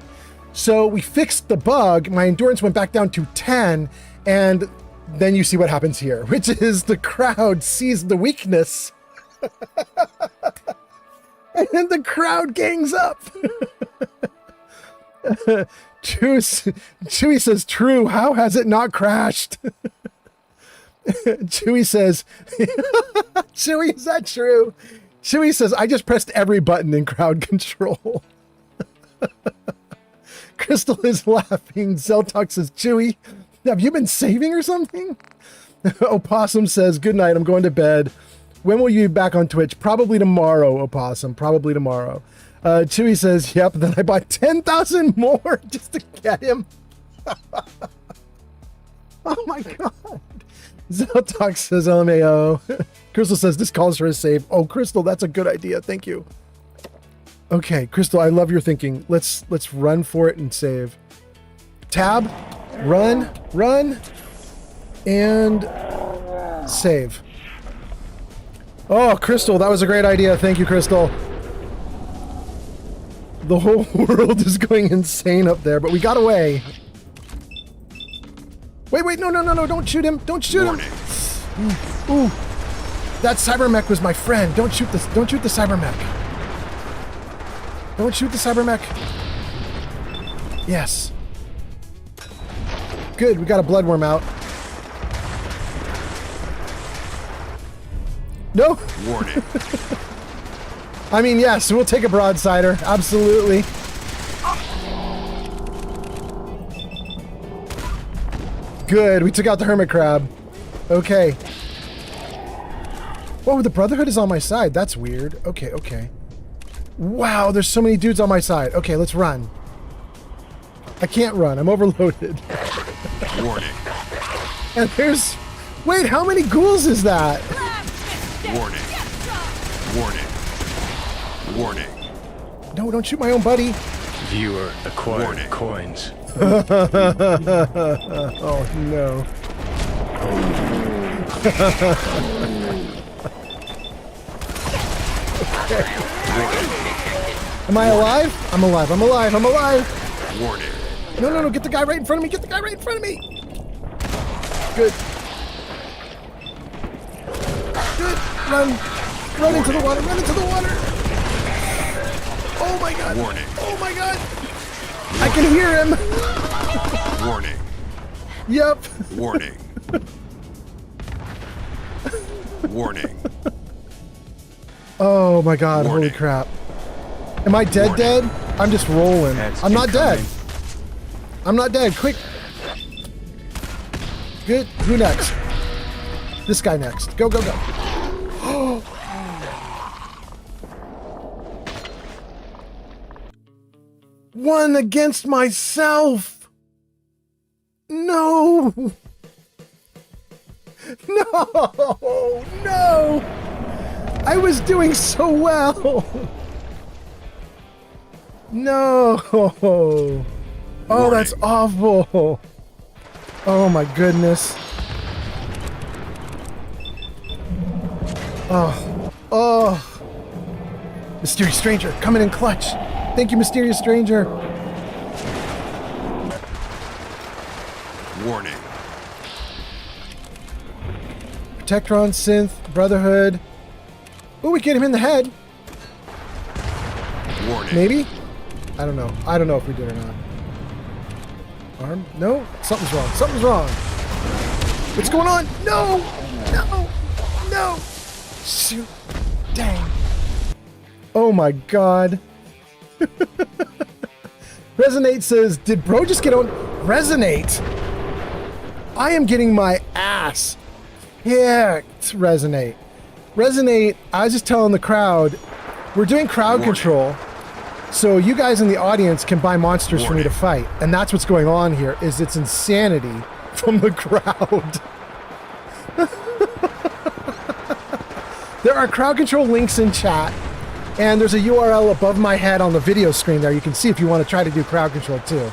So we fixed the bug. My endurance went back down to 10. And then you see what happens here, which is the crowd sees the weakness. And then the crowd gangs up. Chewy says, true, how has it not crashed? Chewy says, Chewy, is that true? Chewy says, I just pressed every button in crowd control. Crystal is laughing. Zeltalk says, Chewy, have you been saving or something? Opossum says, good night, I'm going to bed. When will you be back on Twitch? Probably tomorrow, Opossum. Probably tomorrow. Chewy says, yep, then I bought 10,000 more just to get him. Oh my god. Zeltalk says, LMAO. Crystal says, this calls for a save. Oh, Crystal, that's a good idea. Thank you. Okay, Crystal, I love your thinking. Let's run for it and save. Tab, run, and save. Oh, Crystal, that was a great idea. Thank you, Crystal. The whole world is going insane up there, but we got away. Wait, no, don't shoot him. Don't shoot him. Ooh. That cybermech was my friend. Don't shoot the cybermech. Don't shoot the cybermech. Yes. Good, we got a bloodworm out. No. Warning. I mean, yes, we'll take a broadsider. Absolutely. Good, we took out the hermit crab. Okay. Whoa, the Brotherhood is on my side. That's weird. Okay. Wow, there's so many dudes on my side. Okay, let's run. I can't run. I'm overloaded. Warning. And there's... Wait, how many ghouls is that? Warning. Warning. No, don't shoot my own buddy. Viewer acquired coins. Oh, no. Okay. Am I alive? I'm alive. Warning. No, get the guy right in front of me. Good. Run into the water. Oh my god. Warning. Oh my god. I can hear him. Warning. Yep. Warning. Warning. Oh my god, holy crap. Am I dead? I'm just rolling. I'm not dead. I'm not dead. Quick. Good. Who next? This guy next. Go, go, go. One against myself. No. No. No. I was doing so well. No. Oh, that's awful. Oh my goodness. Oh. Oh. Mysterious stranger coming in clutch. Thank you, mysterious stranger. Warning. Protectron, Synth, Brotherhood. Ooh, we get him in the head. Warning. Maybe? I don't know. I don't know if we did or not. Arm? No? Something's wrong. Something's wrong. What's going on? No! No! No! Shoot. Dang. Oh my god. Resonate says, did bro just get on? Resonate! I am getting my ass kicked, Resonate. Resonate, I was just telling the crowd, we're doing crowd control, so you guys in the audience can buy monsters for me to fight. And that's what's going on here, is it's insanity from the crowd. There are crowd control links in chat, and there's a URL above my head on the video screen there. You can see if you want to try to do crowd control too.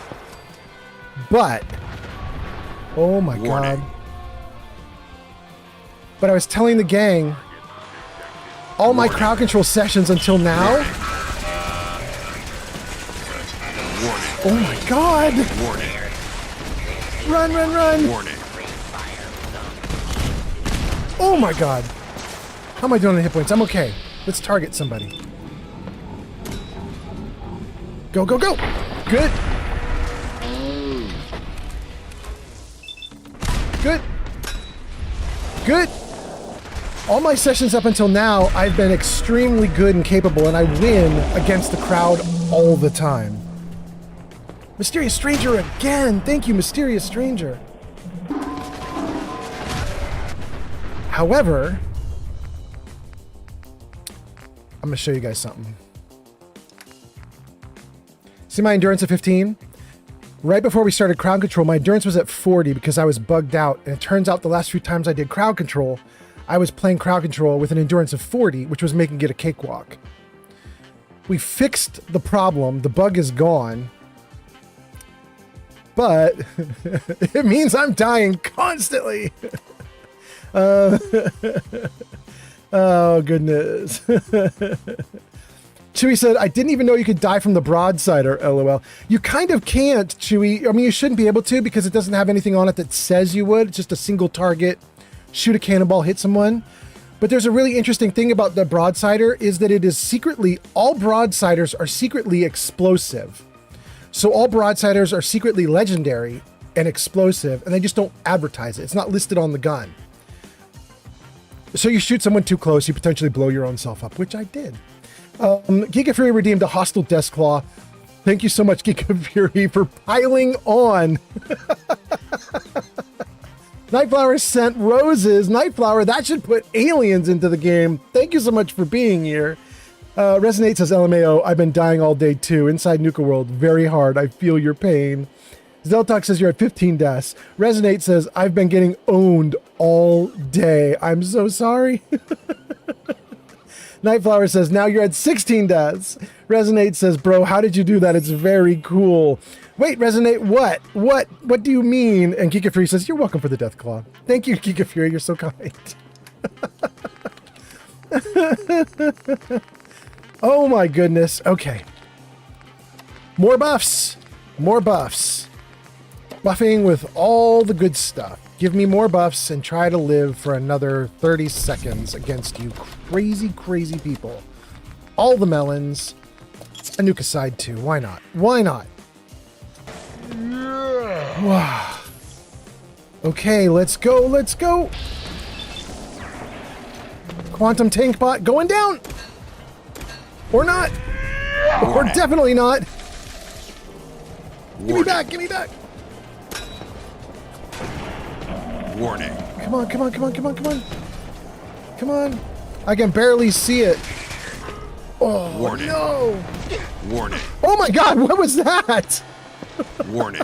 But, oh my god. But I was telling the gang, all my crowd control sessions until now. Oh my god! Run, run, run! Oh my god! How am I doing on hit points? I'm okay. Let's target somebody. Go, go, go! Good! Good! Good! All my sessions up until now, I've been extremely good and capable, and I win against the crowd all the time. Mysterious Stranger again! Thank you, Mysterious Stranger. However, I'm gonna show you guys something. See my endurance at 15? Right before we started crowd control, my endurance was at 40 because I was bugged out, and it turns out the last few times I did crowd control, I was playing crowd control with an endurance of 40, which was making it a cakewalk. We fixed the problem, the bug is gone, but it means I'm dying constantly. Oh, goodness. Chewy said, I didn't even know you could die from the broadsider, LOL. You kind of can't, Chewy. I mean, you shouldn't be able to because it doesn't have anything on it that says you would. It's just a single target, shoot a cannonball, hit someone. But there's a really interesting thing about the broadsider is that it is secretly, all broadsiders are secretly explosive. So all broadsiders are secretly legendary and explosive, and they just don't advertise it. It's not listed on the gun. So you shoot someone too close, you potentially blow your own self up, which I did. Giga Fury redeemed a hostile Death Claw. Thank you so much, Giga Fury, for piling on. Nightflower sent roses. Nightflower, that should put aliens into the game. Thank you so much for being here. Resonate says, LMAO, I've been dying all day too. Inside Nuka World, very hard. I feel your pain. Zeltalk says you're at 15 deaths. Resonate says, I've been getting owned all day. I'm so sorry. Nightflower says, now you're at 16 deaths. Resonate says, bro, how did you do that? It's very cool. Wait, Resonate, what? What do you mean? And Kika Fury says, you're welcome for the Death Claw. Thank you, Kika Fury. You're so kind. Oh my goodness. Okay. More buffs. More buffs. Buffing with all the good stuff. Give me more buffs and try to live for another 30 seconds against you crazy, crazy people. All the melons. Anuka side too. Why not? Why not? Wow. Okay, let's go. Let's go. Quantum tank bot going down. Or not. Or definitely not. Give me back. Give me back. Warning. Come on, come on, come on, come on, come on. Come on. I can barely see it. Oh, Warning. no. Warning. Oh my god, what was that? Warning.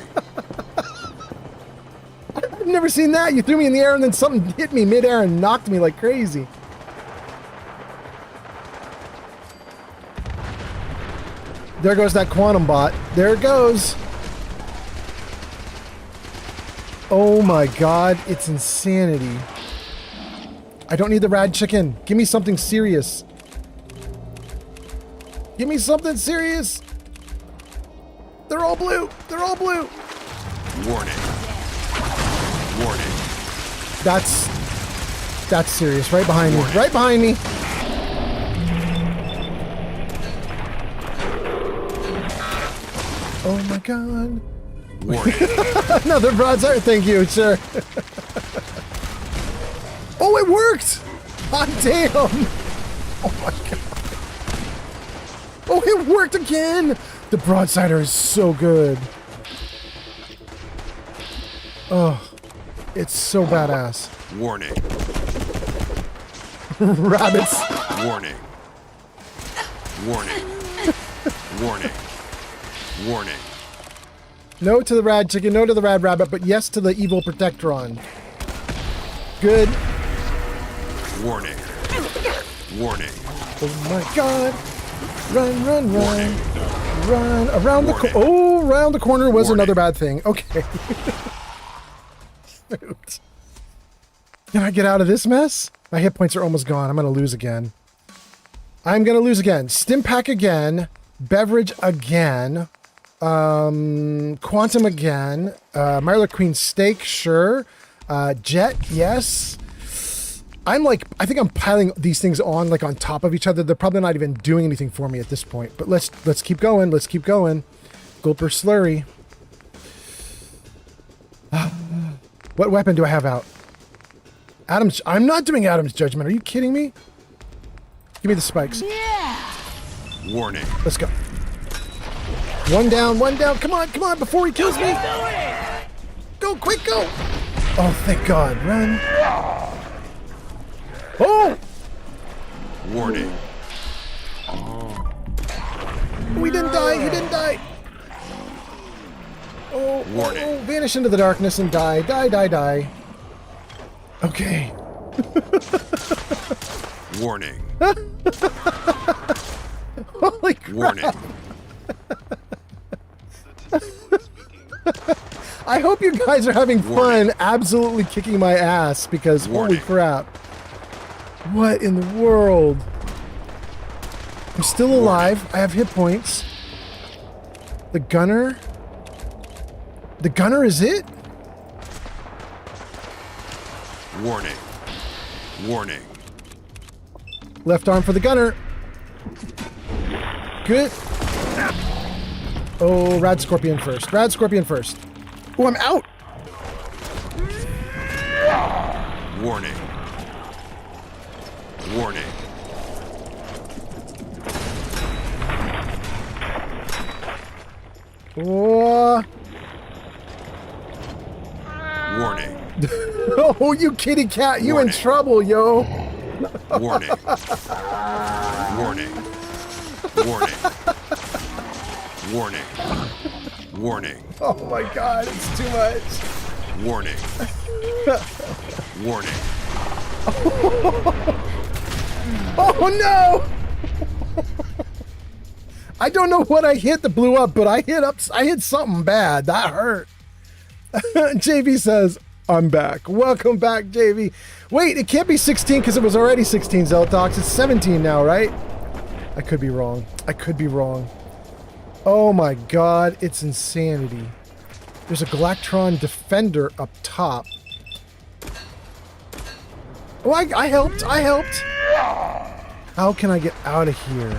I've never seen that. You threw me in the air and then something hit me midair and knocked me like crazy. There goes that quantum bot. There it goes. Oh my god, it's insanity. I don't need the rad chicken. Give me something serious. Give me something serious. They're all blue. They're all blue. Warning. Warning. That's serious. Right behind me. Right behind me. Oh my god. Warning. Another broadside. Thank you, sir. Oh, it worked! Hot damn! Oh my god. Oh, it worked again! The broadsider is so good. Oh, it's so badass. Warning. Rabbits. Warning. Warning. Warning. Warning. No to the rad chicken, no to the rad rabbit, but yes to the evil protectron. Good. Warning. Warning. Oh my god. Run, run, run. Warning. Run. Around the corner. Oh, around the corner was another bad thing. Okay. Can I get out of this mess? My hit points are almost gone. I'm going to lose again. I'm going to lose again. Stim pack again. Beverage again. Quantum again. Marla Queen steak, sure. Jet, yes. I'm like, I think I'm piling these things on like on top of each other. They're probably not even doing anything for me at this point. But let's keep going. Let's keep going. Gulper slurry. What weapon do I have out? Adam's. I'm not doing Adam's judgment. Are you kidding me? Give me the spikes. Yeah. Warning. Let's go. One down, one down. Come on, come on, before he kills me. Go, quick, go. Oh, thank God. Run. Oh! Warning. We didn't die. He didn't die. Oh, warning. Oh, vanish into the darkness and die. Die, die, die. Okay. Warning. Holy crap. Warning. I hope you guys are having fun absolutely kicking my ass because holy crap. What in the world? I'm still alive. I have hit points. The gunner? The gunner is it? Warning. Warning. Left arm for the gunner. Good. Oh, Rad Scorpion first. Rad Scorpion first. Oh, I'm out. Warning. Warning. Oh. Warning. Oh, you kitty cat. You in trouble, yo. Warning. Warning. Warning. Warning. Warning. Oh my God, it's too much. Warning. Warning. Oh no! I don't know what I hit that blew up, but I hit something bad. That hurt. JV says, I'm back. Welcome back, JV. Wait, it can't be 16 because it was already 16, Zeltox. It's 17 now, right? I could be wrong. I could be wrong. Oh my God, it's insanity. There's a Galactron Defender up top. Oh, I helped. I helped. How can I get out of here?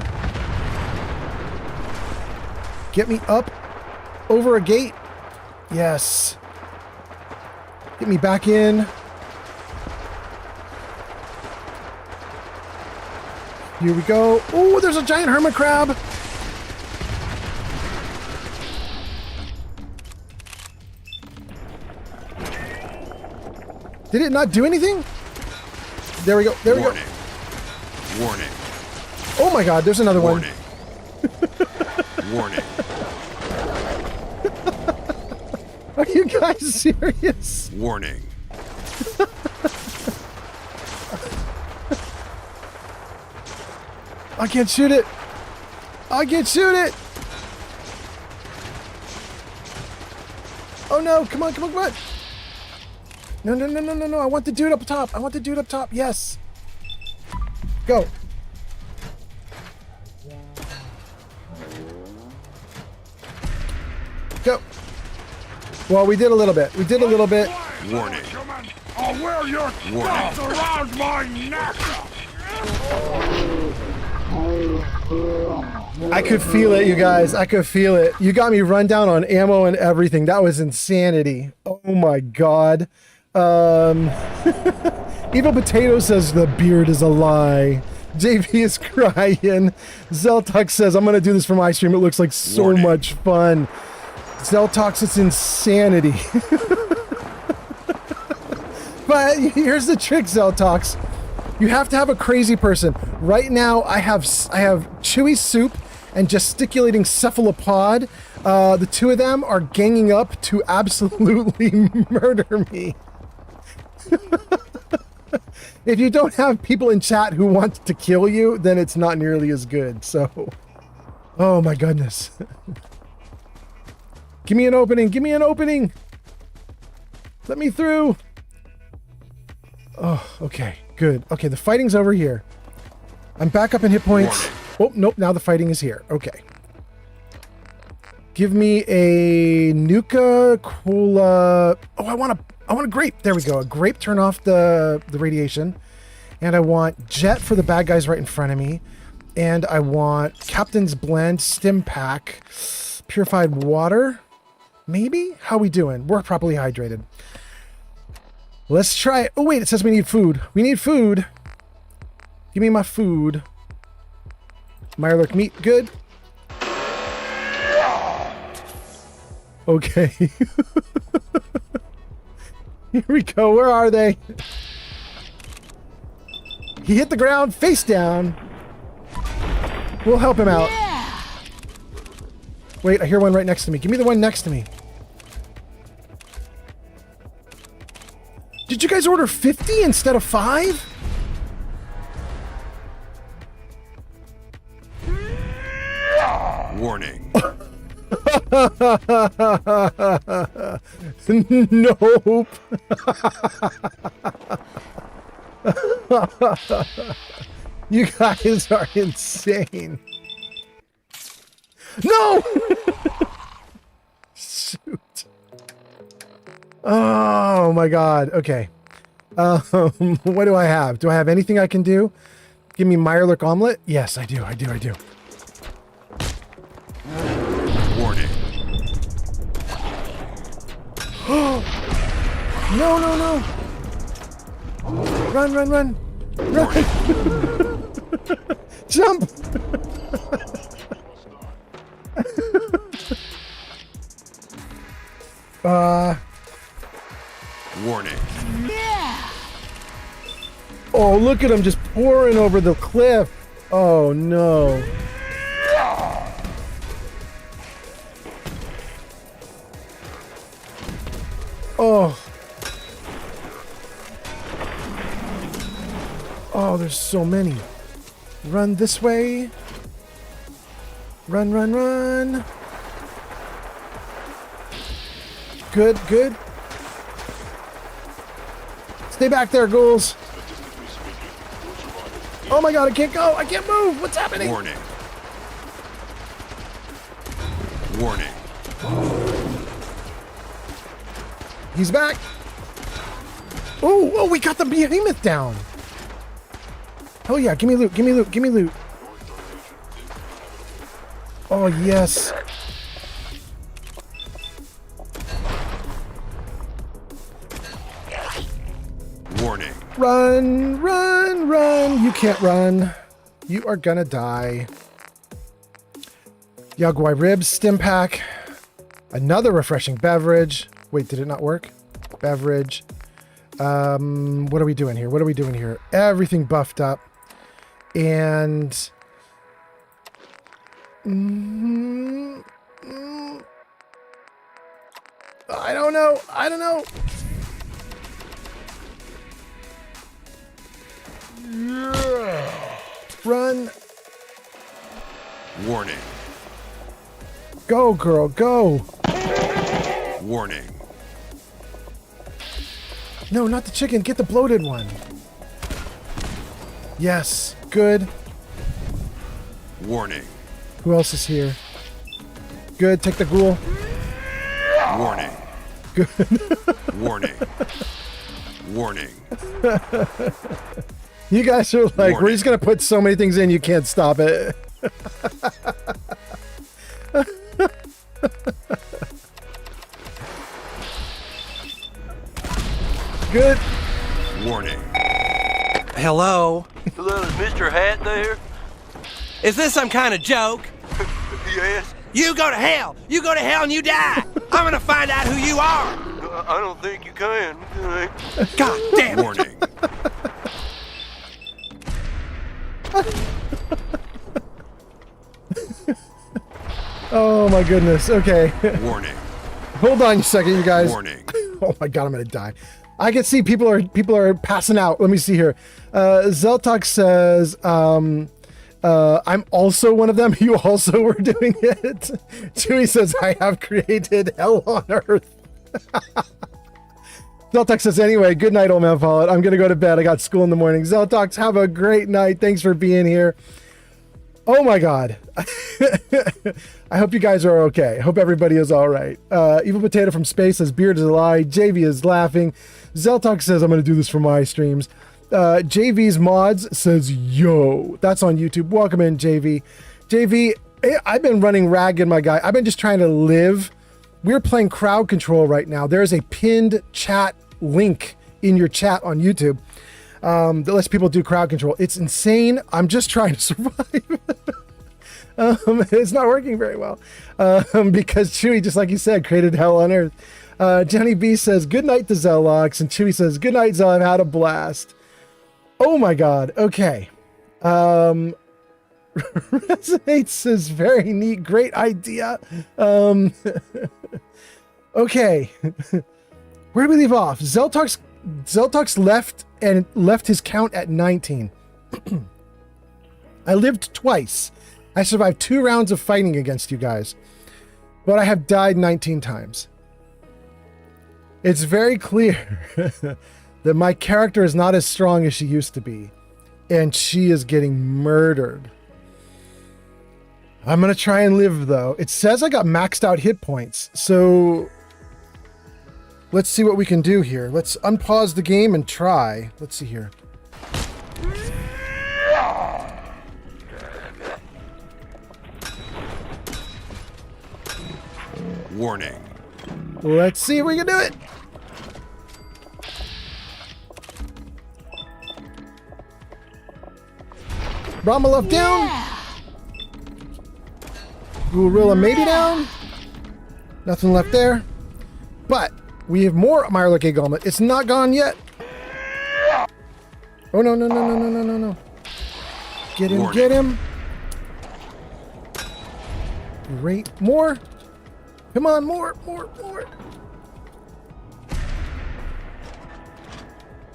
Get me up over a gate. Yes. Get me back in. Here we go. Oh, there's a giant hermit crab. Did it not do anything? There we go. There we go. Warning. Oh my god, there's another one. Warning. Are you guys serious? Warning. I can't shoot it. I can't shoot it. Oh no, come on, come on, come on. No, no, no, no, no, no. I want the dude up top. I want the dude up top. Yes. Go. Go. Well, we did a little bit. We did a little bit. Warning. I'll wear your stuff around my neck. I could feel it, you guys. I could feel it. You got me run down on ammo and everything. That was insanity. Oh my god. Evil Potato says the beard is a lie. JV is crying. Zeltox says, I'm gonna do this for my stream. It looks like so much fun. Zeltox, it's insanity. But here's the trick, Zeltox. You have to have a crazy person. Right now, I have Chewy Soup and Gesticulating Cephalopod. The two of them are ganging up to absolutely murder me. If you don't have people in chat who want to kill you, then it's not nearly as good. So, oh my goodness. Give me an opening. Give me an opening. Let me through. Oh, okay. Good. Okay, the fighting's over here. I'm back up in hit points. Oh, nope. Now the fighting is here. Okay. Give me a Nuka-Cola. Oh, I want a grape. There we go. A grape, turn off the radiation. And I want Jet for the bad guys right in front of me. And I want Captain's Blend, Stim Pack, Purified Water. Maybe? How we doing? We're properly hydrated. Let's try it. Oh, wait. It says we need food. We need food. Give me my food. Mirelurk meat. Good. Okay. Here we go. Where are they? He hit the ground face down. We'll help him out. Yeah. Wait, I hear one right next to me. Give me the one next to me. Did you guys order 50 instead of 5? Warning. Nope. You guys are insane. No! Shoot. Oh my god. Okay. What do I have? Do I have anything I can do? Give me Mirelurk omelet? Yes, I do. I do. Warning. No. Run. Run. Jump. Warning. Yeah. Oh, look at him just pouring over the cliff. Oh no. Oh. Oh, there's so many. Run this way. Run. Good. Stay back there, ghouls. Oh my god, I can't go. I can't move. What's happening? Warning. He's back. Oh, we got the behemoth down. Oh yeah, give me loot. Oh yes. Warning. Run. You can't run. You are gonna die. Yaguai ribs, stim pack. Another refreshing beverage. Wait, did it not work? Beverage. What are we doing here? What are we doing here? Everything buffed up. And... I don't know. I don't know. Yeah. Run. Warning. Go, girl, go. Warning. No, not the chicken. Get the bloated one. Yes. Good. Warning. Who else is here? Good. Take the ghoul. Warning. Good. Warning. Warning. You guys are like, Warning. we're just going to put so many things in, you can't stop it. Good. Warning. Hello? Hello, is Mr. Hat there? Is this some kind of joke? Yes. You go to hell! You go to hell and you die! I'm gonna find out who you are! I don't think you can. God damn it! Warning. Oh my goodness. Okay. Warning. Hold on a second, you guys. Warning. Oh my god, I'm gonna die. I can see people are passing out. Let me see here. Zeltok says, I'm also one of them. You also were doing it. Chewie says, I have created hell on earth. Zeltok says, anyway, good night, old man Follett. I'm gonna go to bed. I got school in the morning. Zeltox, have a great night. Thanks for being here. Oh my god. I hope you guys are okay. I hope everybody is all right. Evil Potato from Space says, beard is a lie. JV is laughing. Zeltok says, I'm going to do this for my streams. JV's Mods says, yo. That's on YouTube. Welcome in, JV. JV, I've been running ragged, my guy. I've been just trying to live. We're playing crowd control right now. There's a pinned chat link in your chat on YouTube that lets people do crowd control. It's insane. I'm just trying to survive. It's not working very well because Chewie, just like you said, created hell on earth. Johnny B says, good night to Zelox, and Chewie says, good night, Zel, I've had a blast. Oh my god, okay. Resonates says, very neat, great idea. Okay. Where do we leave off? Zeltox left his count at 19. I lived twice. I survived 2 rounds of fighting against you guys, but I have died 19 times. It's very clear that my character is not as strong as she used to be, and she is getting murdered. I'm going to try and live, though. It says I got maxed out hit points, so let's see what we can do here. Let's unpause the game and try. Let's see here. Warning. Let's see if we can do it. Bromalov down. Gorilla maybe down. Nothing left there. But we have more Mirelurk Gauntlet. It's not gone yet. Oh, no, no, no, no, no, no, no, no. Get him, Warning. get him. Great. More. Come on, more.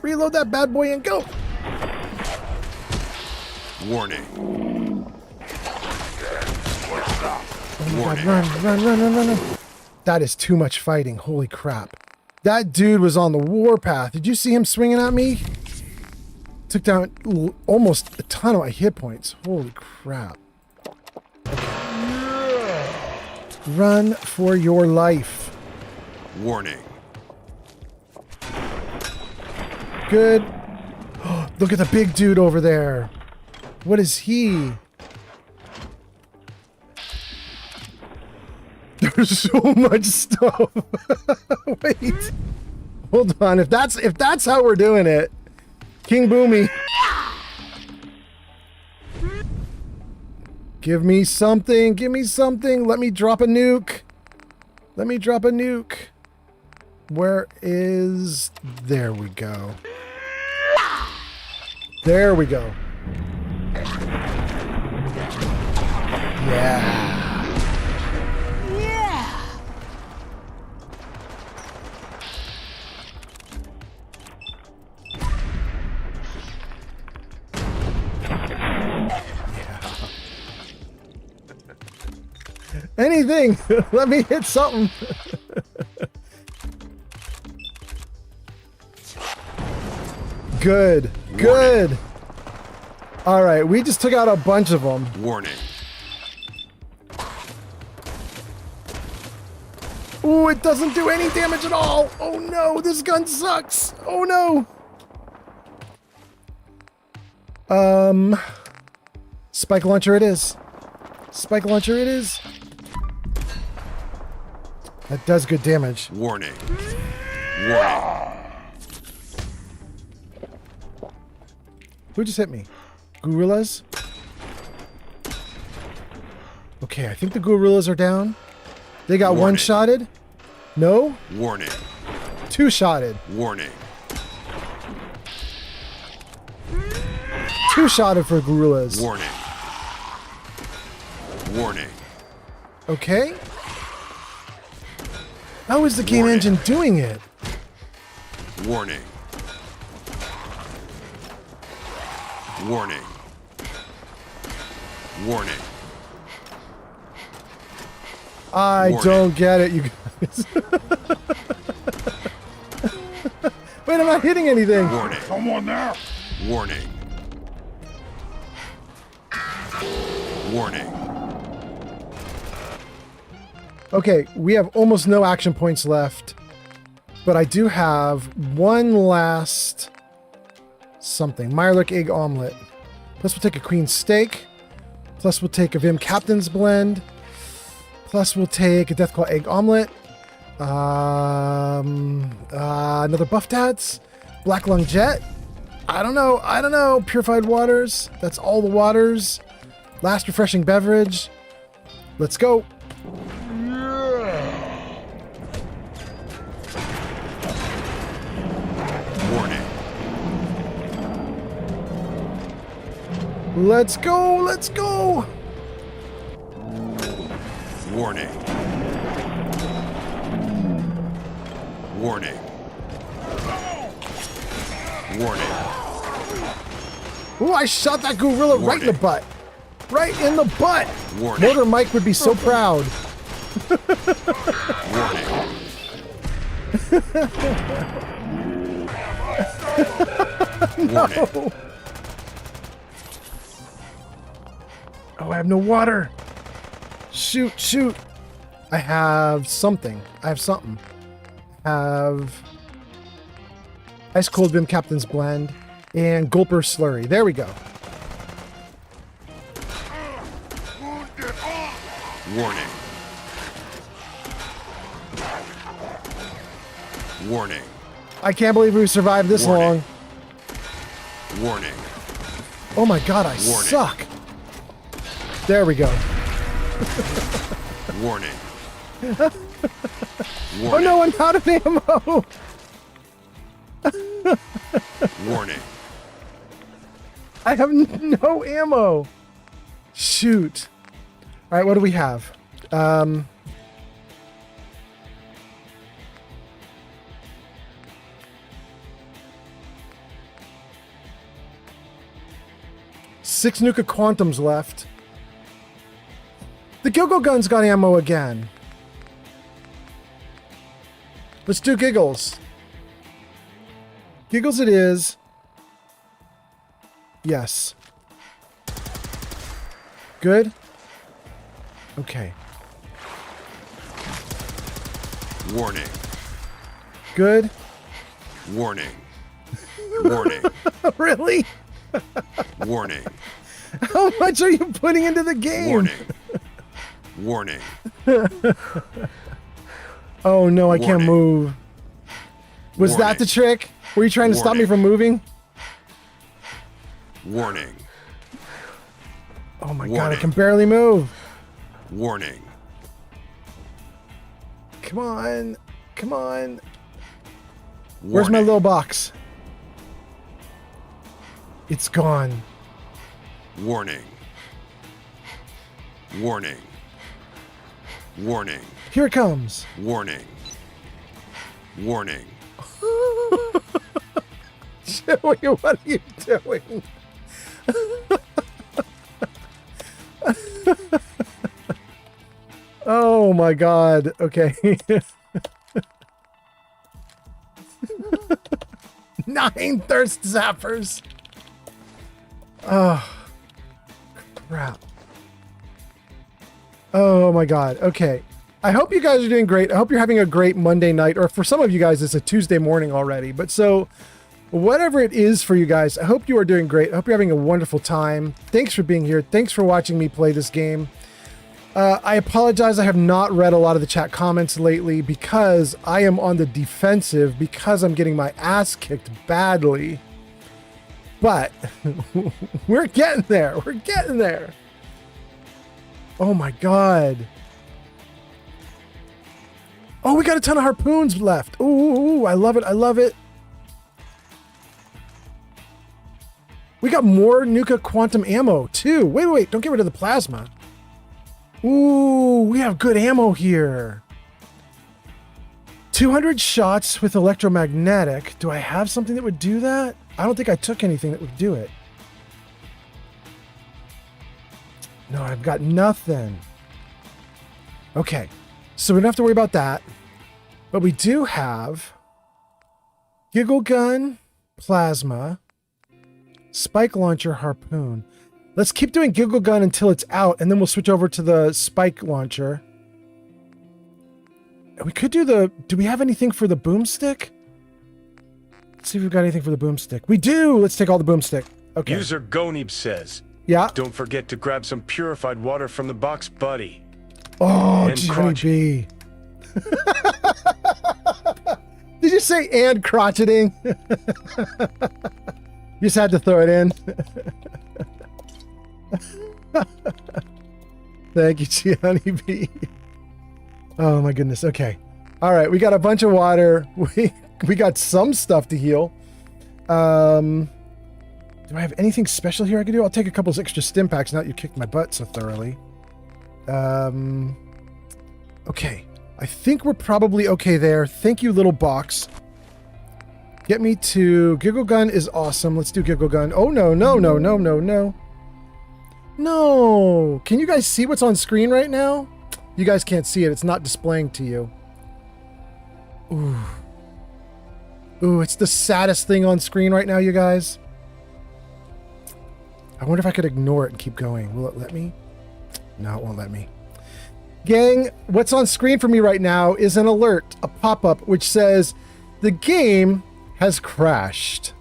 Reload that bad boy and go. Warning. Oh my god, run. That is too much fighting. Holy crap. That dude was on the warpath. Did you see him swinging at me? Took down almost a ton of my hit points. Holy crap. Run for your life. Warning. Good. Look at the big dude over there. What is he? There's so much stuff. Wait. Hold on. If that's how we're doing it. King Boomy. Give me something. Let me drop a nuke. Where is... There we go. There we go. Yeah. Anything. Let me hit something. Good. Good. All right. We just took out a bunch of them. Warning. Ooh, it doesn't do any damage at all. Oh no, this gun sucks. Oh no. Spike launcher it is. Spike launcher it is. That does good damage. Warning. Warning. Who just hit me? Gorillas? Okay, I think the gorillas are down. They got Warning. one-shotted. No? Warning. Two-shotted. Warning. Two-shotted for gorillas. Warning. Warning. Okay. How is the game Warning. engine doing it? Warning. Warning. Warning. I Warning. don't get it, you guys. Wait, I'm not hitting anything. Warning. Someone there. Warning. Warning. Okay, we have almost no action points left, but I do have one last something. Mirelurk egg omelet. Plus we'll take a queen steak. Plus we'll take a Vim Captain's blend. Plus we'll take a Deathclaw egg omelet. Another Buff Dads. Black Lung Jet. I don't know. Purified waters. That's all the waters. Last refreshing beverage. Let's go. Warning. Let's go. Let's go. Warning. Warning. Warning. Ooh, I shot that gorilla right in the butt. Right in the butt. Warning. Motor Mike would be so proud. Warning. No. Warning. Oh, I have no water. Shoot. I have something. I have Ice Cold Vim Captain's Blend and Gulper Slurry. There we go. Warning. Warning. I can't believe we survived this long. Warning. Oh my god, I Warning. suck. There we go. Warning. Oh no, I'm out of ammo. Warning. I have no ammo. Shoot. All right, what do we have? Six Nuka Quantums left. The Gilgo Gun's got ammo again. Let's do Giggles. Giggles it is. Yes. Good. Okay. Warning. Good. Warning. Warning. Really? Warning. How much are you putting into the game? Warning. Warning. Oh no, I can't Warning. move. Was Warning. that the trick? Were you trying to stop me Warning. from moving? Warning. Oh my god, I Warning. can barely move. Warning. Come on. Come on. Where's my little box? It's gone. Warning. Warning. Warning. Here it comes. Warning. Warning. Joey, what are you doing? Oh my god. Okay. 9 thirst zappers. Oh, crap. Oh my god. Okay. I hope you guys are doing great. I hope you're having a great Monday night, or for some of you guys, it's a Tuesday morning already. But so, whatever it is for you guys, I hope you are doing great. I hope you're having a wonderful time. Thanks for being here. Thanks for watching me play this game. I apologize. I have not read a lot of the chat comments lately because I am on the defensive because I'm getting my ass kicked badly. But we're getting there. We're getting there. Oh my god. Oh, we got a ton of harpoons left. Ooh, I love it. I love it. We got more Nuka Quantum ammo too. Wait. Don't get rid of the plasma. Ooh, we have good ammo here. 200 shots with electromagnetic. Do I have something that would do that? I don't think I took anything that would do it. No, I've got nothing. Okay, so we don't have to worry about that. But we do have Giggle Gun, Plasma, Spike Launcher, Harpoon. Let's keep doing Giggle Gun until it's out, and then we'll switch over to the Spike Launcher. We could do the... Do we have anything for the Boomstick? Let's see if we've got anything for the Boomstick. We do! Let's take all the Boomstick. Okay. User Gonib says, yeah. Don't forget to grab some purified water from the box, buddy. Oh, Johnny. Did you say and crotcheting? You just had to throw it in. Thank you, Gianni B. Oh my goodness. Okay. All right. We got a bunch of water. We got some stuff to heal. Do I have anything special here I can do? I'll take a couple of extra stim packs now that you kicked my butt so thoroughly. Okay. I think we're probably okay there. Thank you, little box. Get me to... Giggle Gun is awesome. Let's do Giggle Gun. Oh, no. No! Can you guys see what's on screen right now? You guys can't see it. It's not displaying to you. Ooh, it's the saddest thing on screen right now, you guys. I wonder if I could ignore it and keep going. Will it let me? No, it won't let me. Gang, what's on screen for me right now is an alert, a pop-up, which says, the game has crashed.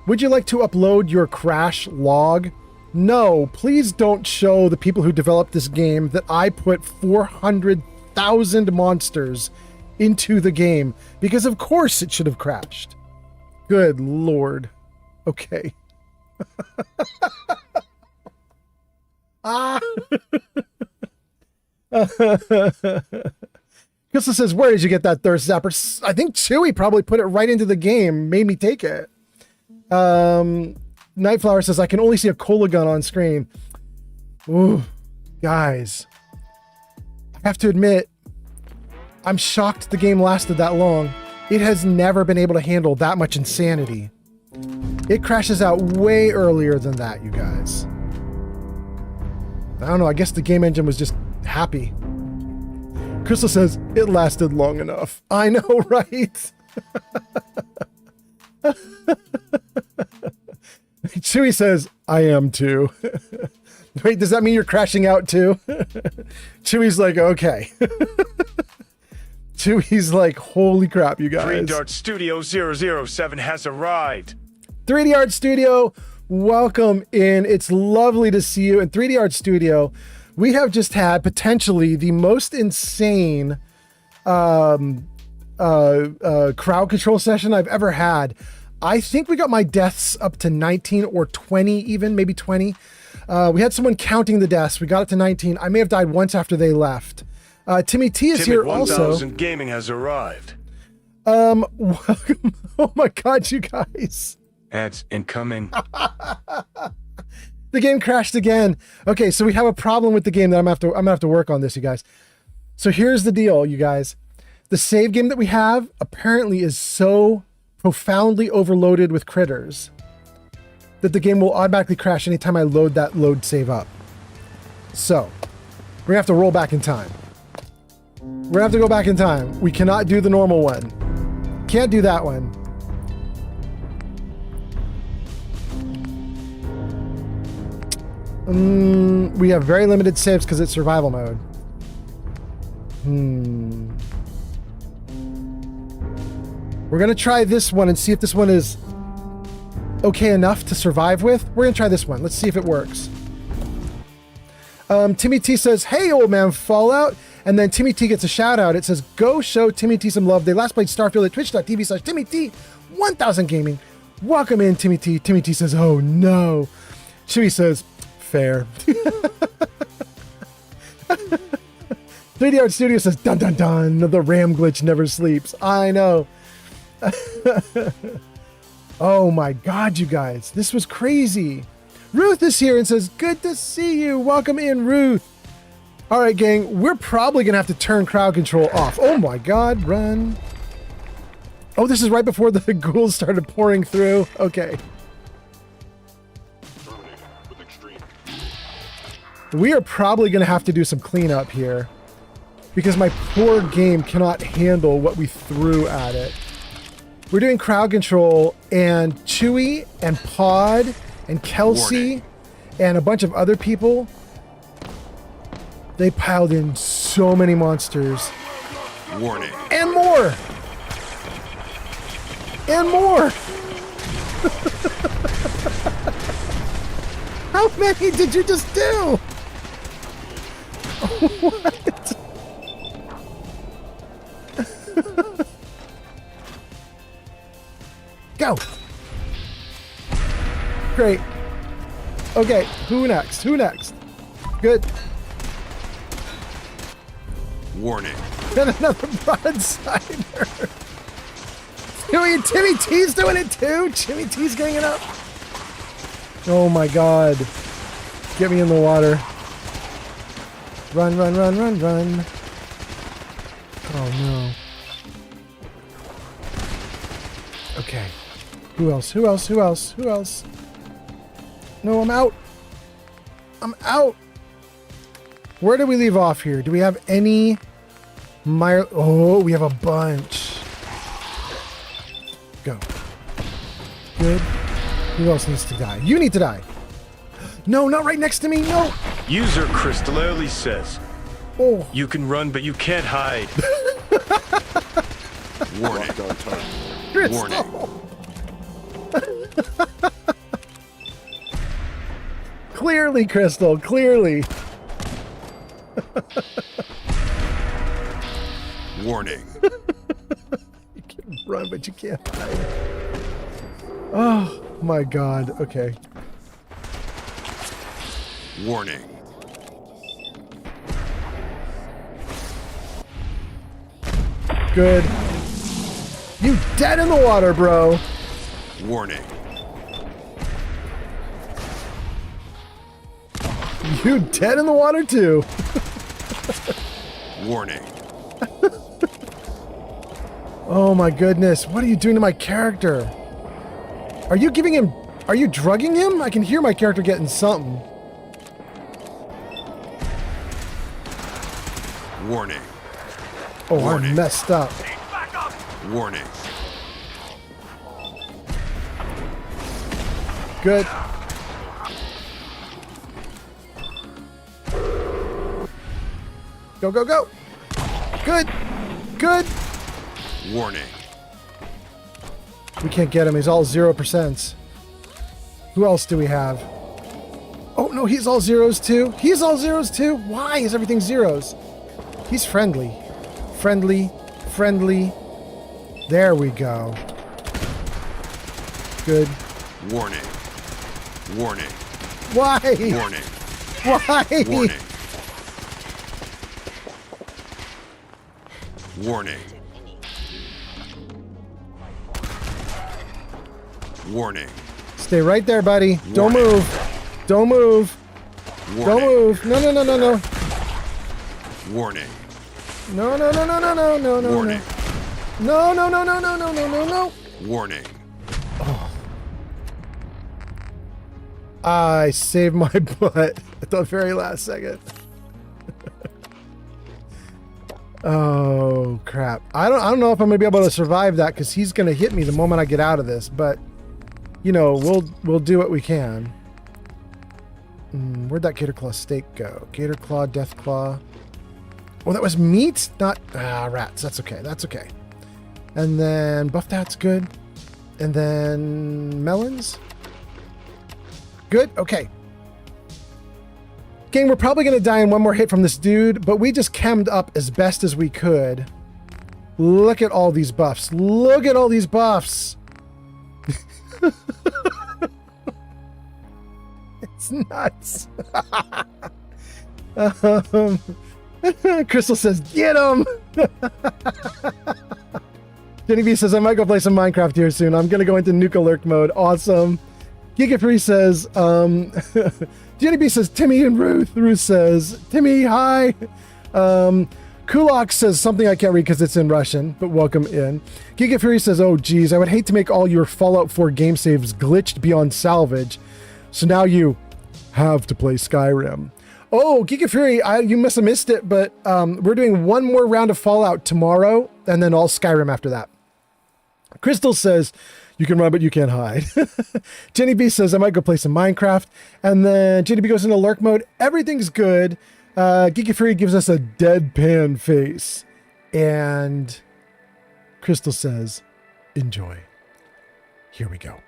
Would you like to upload your crash log? No, please don't show the people who developed this game that I put 400,000 monsters into the game, because of course it should have crashed. Good Lord. Okay. Crystal says, where did you get that thirst zapper? I think Chewy probably put it right into the game, made me take it. Nightflower says, I can only see a cola gun on screen. Ooh, guys. I have to admit, I'm shocked the game lasted that long. It has never been able to handle that much insanity. It crashes out way earlier than that, you guys. I don't know, I guess the game engine was just happy. Crystal says, it lasted long enough. I know, right? Chewy says, I am too. Wait, does that mean you're crashing out too? Chewy's like, okay. Chewy's like, holy crap, you guys. 3D Art Studio 007 has arrived. 3D Art Studio, welcome in. It's lovely to see you. In 3D Art Studio, we have just had potentially the most insane crowd control session I've ever had. I think we got my deaths up to 19 or 20 even, maybe 20. We had someone counting the deaths. We got it to 19. I may have died once after they left. Timmy T is here also. Gaming has arrived. Welcome. Oh my god, you guys. Ads incoming. The game crashed again. Okay, so we have a problem with the game that I'm gonna have to work on this, you guys. So here's the deal, you guys. The save game that we have apparently is so profoundly overloaded with critters that the game will automatically crash anytime I load that load save up. So we're gonna have to roll back in time. We're gonna have to go back in time. We cannot do the normal one. Can't do that one. We have very limited saves because it's survival mode. We're gonna try this one and see if this one is okay enough to survive with. We're gonna try this one. Let's see if it works. Timmy T says, "Hey, old man Fallout." And then Timmy T gets a shout out. It says, "Go show Timmy T some love. They last played Starfield at twitch.tv/Timmy T 1000 Gaming. Welcome in, Timmy T." Timmy T says, "Oh no." Chewy says, "Fair." 3D Art Studio says, "Dun dun dun. The RAM glitch never sleeps." I know. Oh my god, you guys. This was crazy. Ruth is here and says, "Good to see you. Welcome in, Ruth." All right, gang, we're probably going to have to turn crowd control off. Oh my god, run. Oh, this is right before the ghouls started pouring through. Okay. We are probably going to have to do some cleanup here because my poor game cannot handle what we threw at it. We're doing crowd control, and Chewy and Pod and Kelsey and a bunch of other people, they piled in so many monsters. Warning. And more! And more! How many did you just do? What? Go! Great. Okay, who next? Who next? Good. Warning. And another broadsider. Timmy T's doing it too? Timmy T's getting it up? Oh my god. Get me in the water. Run, run, run, run, run. Oh no. Okay. Who else? Who else? Who else? Who else? No, I'm out. I'm out. Where do we leave off here? Do we have any Oh, we have a bunch. Go. Good. Who else needs to die? You need to die. No, not right next to me. No. User Crystal says, "Oh, you can run, but you can't hide." Warning. Crystal. Warning. Clearly, Crystal. Clearly. Warning. You can run, but you can't hide. Oh my god. Okay. Warning. Good. You dead in the water, bro. Warning. You dead in the water too. Warning. Oh my goodness. What are you doing to my character? Are you drugging him? I can hear my character getting something. Warning. Oh, Warning. I'm messed up. Warning. Good. Go, go, go. Good. Good. Warning. We can't get him. He's all 0%. Who else do we have? Oh, no, he's all zeros too. He's all zeros too. Why is everything zeros? He's friendly. Friendly. Friendly. There we go. Good. Warning. Warning. Why? Warning. Why? Warning. Warning. Warning. Stay right there, buddy. Warning. Don't move. Don't move. Warning. Don't move. No, no, no, no, no. Warning. No, no, no, no, no, no, no, no. Warning. No, no, no, no, no, no, no, no, no. Warning. Oh. I saved my butt at the very last second. Oh crap! I don't know if I'm gonna be able to survive that because he's gonna hit me the moment I get out of this. But you know, we'll do what we can. Where'd that gator claw steak go? Gator claw, death claw. Oh, that was meat, not rats. That's okay. That's okay. And then buffed out's good. And then melons. Good. Okay. Gang, we're probably going to die in one more hit from this dude, but we just chemmed up as best as we could. Look at all these buffs. Look at all these buffs. It's nuts. Crystal says, get him. Jenny B says, I might go play some Minecraft here soon. I'm going to go into Nuke Alert mode. Awesome. Giga3 says, Jenny B says, Timmy and Ruth. Ruth says, Timmy, hi. Kulak says something I can't read because it's in Russian, but welcome in. Giga Fury says, oh geez, I would hate to make all your Fallout 4 game saves glitched beyond salvage. So now you have to play Skyrim. Oh, Giga Fury, you must have missed it, but we're doing one more round of Fallout tomorrow, and then all Skyrim after that. Crystal says, you can run, but you can't hide. Jenny B says, I might go play some Minecraft. And then Jenny B goes into lurk mode. Everything's good. Geeky Fury gives us a deadpan face. And Crystal says, enjoy. Here we go.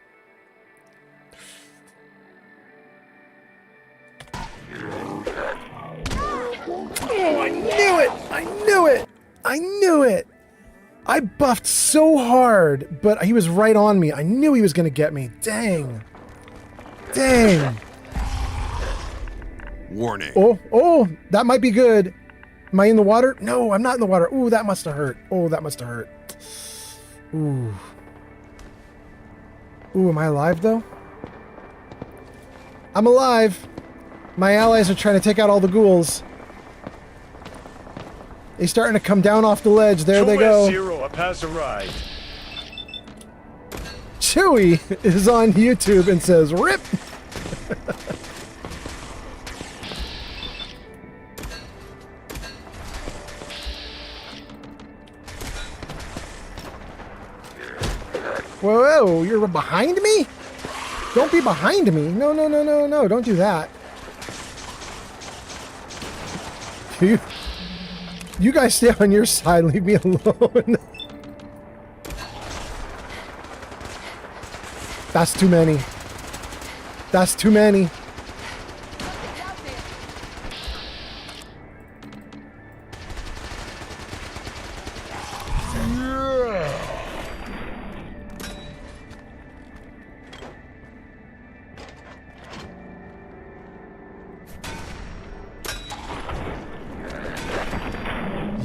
Oh, I knew it! I knew it! I knew it! I buffed so hard, but he was right on me. I knew he was going to get me. Dang. Dang. Warning. Oh, that might be good. Am I in the water? No, I'm not in the water. Ooh, that must have hurt. Oh, that must have hurt. Ooh. Ooh, am I alive, though? I'm alive. My allies are trying to take out all the ghouls. They're starting to come down off the ledge. There they go. Zero, a pass arrived. Chewy is on YouTube and says, RIP! Whoa, you're behind me? Don't be behind me. No, no, no, no, no. Don't do that. You guys stay on your side. Leave me alone. That's too many. That's too many.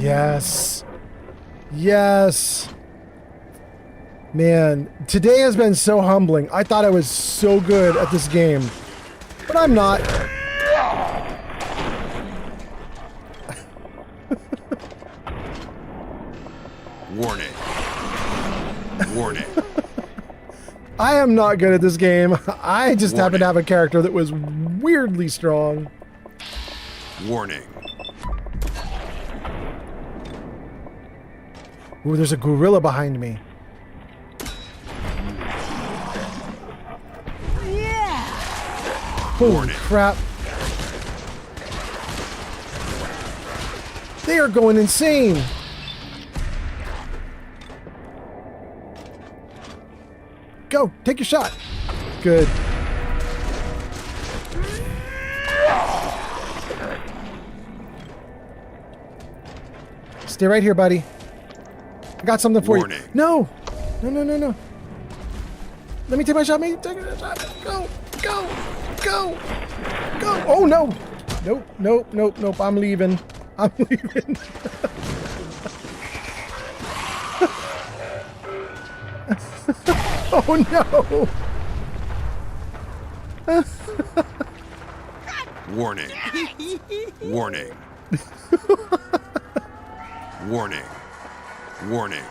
Yes. Yes. Man, today has been so humbling. I thought I was so good at this game, but I'm not. Warning. Warning. I am not good at this game. I just happen to have a character that was weirdly strong. Warning. Ooh, there's a gorilla behind me. Yeah. Holy crap. They are going insane. Go, take your shot. Good. Stay right here, buddy. I got something for you. No. No, no, no, no. Let me take my shot, mate. Take a shot. Go. Go. Go. Go. Oh, no. Nope, nope, nope, nope. I'm leaving. I'm leaving. Oh, no. Warning. Warning. Warning. Warning.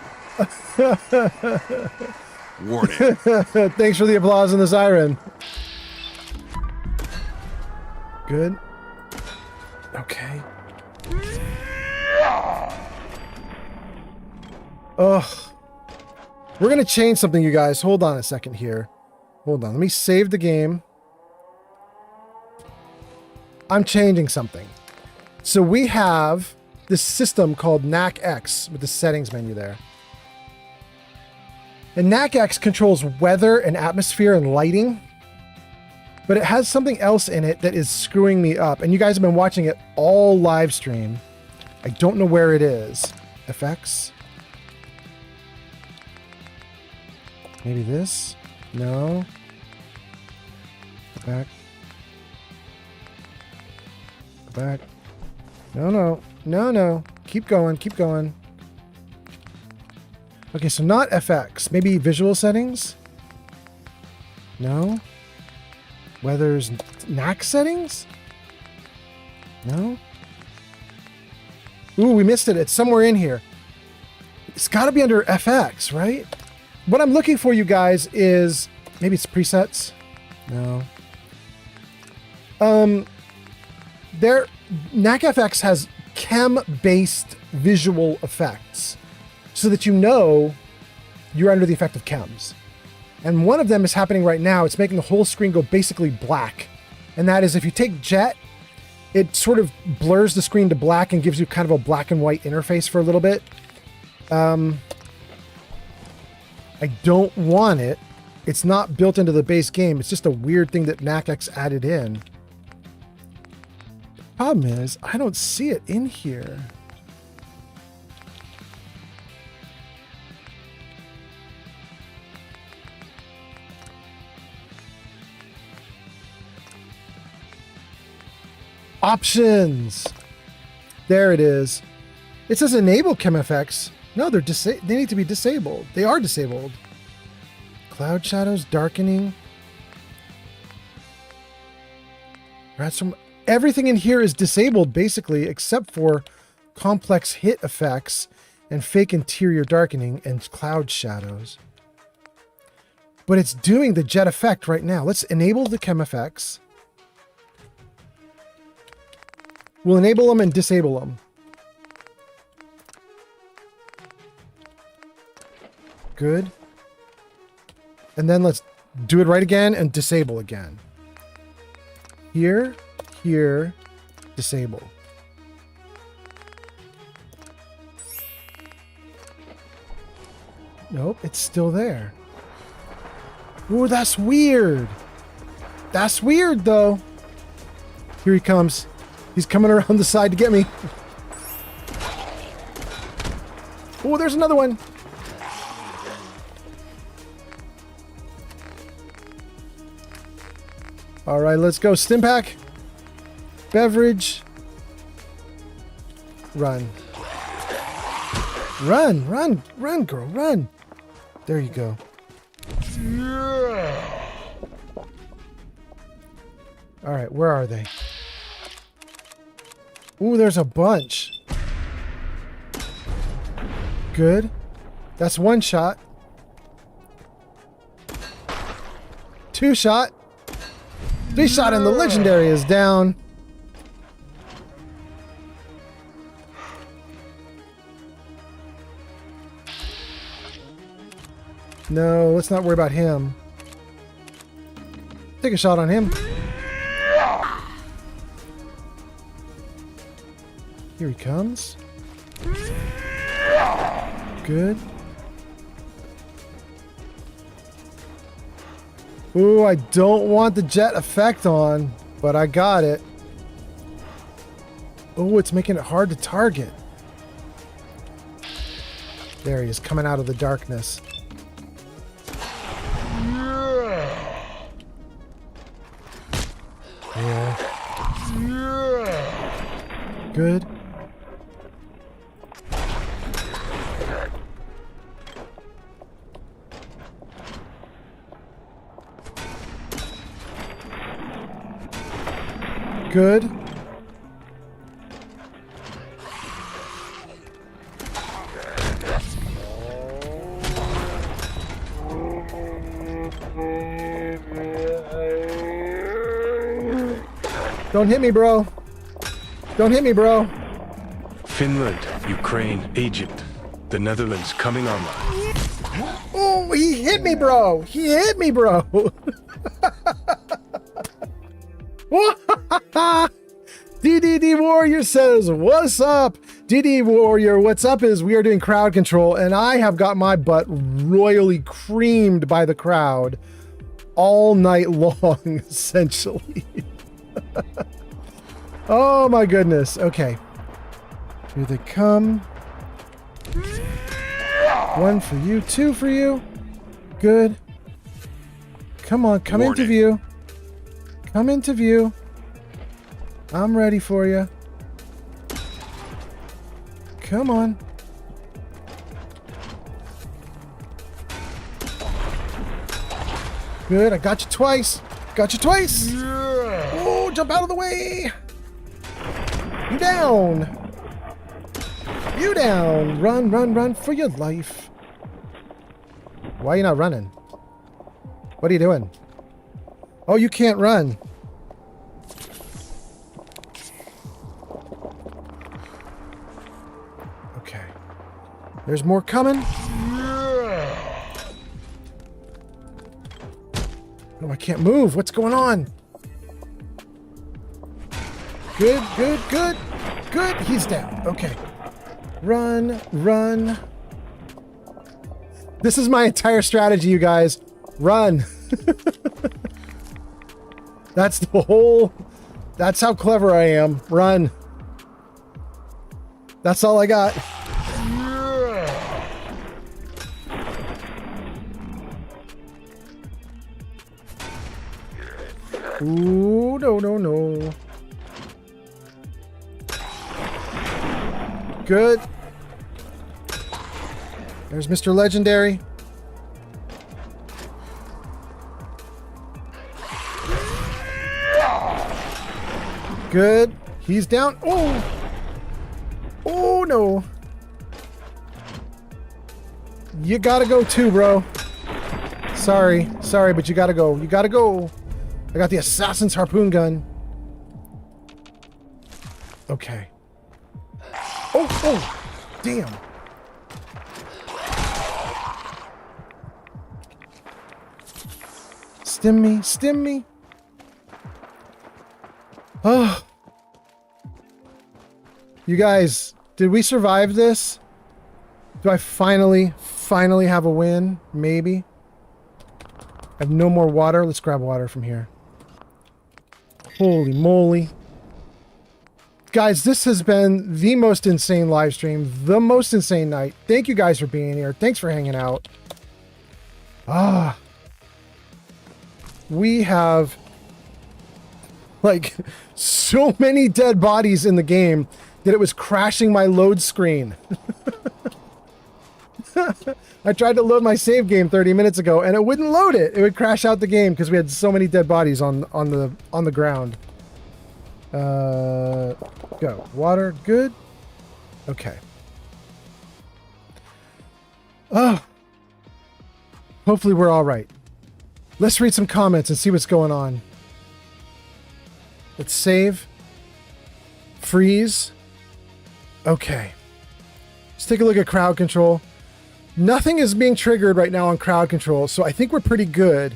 Warning. Thanks for the applause and the siren. Good. Okay. Ugh. We're gonna change something, you guys. Hold on a second here. Hold on. Let me save the game. I'm changing something. So we have this system called NACX with the settings menu there. And NACX controls weather and atmosphere and lighting, but it has something else in it that is screwing me up. And you guys have been watching it all live stream. I don't know where it is. Effects? Maybe this? No. Go back. Go back. No, no. No, no. Keep going. Keep going. Okay, so not FX. Maybe visual settings? No. Weather's NAC settings? No. Ooh, we missed it. It's somewhere in here. It's got to be under FX, right? What I'm looking for, you guys, is maybe it's presets. No. NACFX has chem-based visual effects, so that you know you're under the effect of chems. And one of them is happening right now. It's making the whole screen go basically black. And that is, if you take Jet, it sort of blurs the screen to black and gives you kind of a black and white interface for a little bit. I don't want it. It's not built into the base game. It's just a weird thing that NACX added in. The problem is, I don't see it in here. Options. There it is. It says enable chem effects. No, they need to be disabled. They are disabled. Cloud shadows, darkening. Everything in here is disabled basically, except for complex hit effects and fake interior darkening and cloud shadows. But it's doing the jet effect right now. Let's enable the chem effects. We'll enable them and disable them. Good. And then let's do it right again and disable again. Here, here, disable. Nope, it's still there. Ooh, that's weird. That's weird, though. Here he comes. He's coming around the side to get me. Oh, there's another one. All right, let's go. Stimpack. Beverage. Run. Run, run, run, girl, run. There you go. Yeah. All right, where are they? Ooh, there's a bunch. Good. That's one shot. 2 shot. 3 shot and the legendary is down. No, let's not worry about him. Take a shot on him. Here he comes. Good. Ooh, I don't want the jet effect on, but I got it. Oh, it's making it hard to target. There he is, coming out of the darkness. Yeah. Good. Good. Don't hit me, bro. Don't hit me, bro. Finland, Ukraine, Egypt, the Netherlands coming online. Oh, he hit me, bro. He hit me, bro. DDD Warrior says, what's up? DD Warrior, what's up is we are doing crowd control, and I have got my butt royally creamed by the crowd all night long, essentially. Oh my goodness. Okay. Here they come. 1 for you, 2 for you. Good. Come on, come into view. Come into view. I'm ready for you. Come on. Good, I got you twice. Got you twice. Oh, jump out of the way. You down. You down. Run, run, run for your life. Why are you not running? What are you doing? Oh, you can't run. Okay. There's more coming. Oh, I can't move. What's going on? Good, good, good, good. He's down. Okay. Run, run. This is my entire strategy, you guys. Run. That's the whole... That's how clever I am. Run. That's all I got. Ooh, no, no, no. Good. There's Mr. Legendary. Good. He's down. Oh! Oh, no. You gotta go too, bro. Sorry. Sorry, but you gotta go. You gotta go. I got the assassin's harpoon gun. Okay. Oh, oh, damn. Stim me, stim me. Oh. You guys, did we survive this? Do I finally have a win? Maybe. I have no more water. Let's grab water from here. Holy moly. Guys, this has been the most insane live stream, the most insane night. Thank you guys for being here. Thanks for hanging out. We have like so many dead bodies in the game that it was crashing my load screen. I tried to load my save game 30 minutes ago and it wouldn't load it. It would crash out the game because we had so many dead bodies on the ground. Go. Water, good. Okay. Oh. Hopefully we're all right. Let's read some comments and see what's going on. Let's save. Freeze. Okay. Let's take a look at crowd control. Nothing is being triggered right now on crowd control, so I think we're pretty good.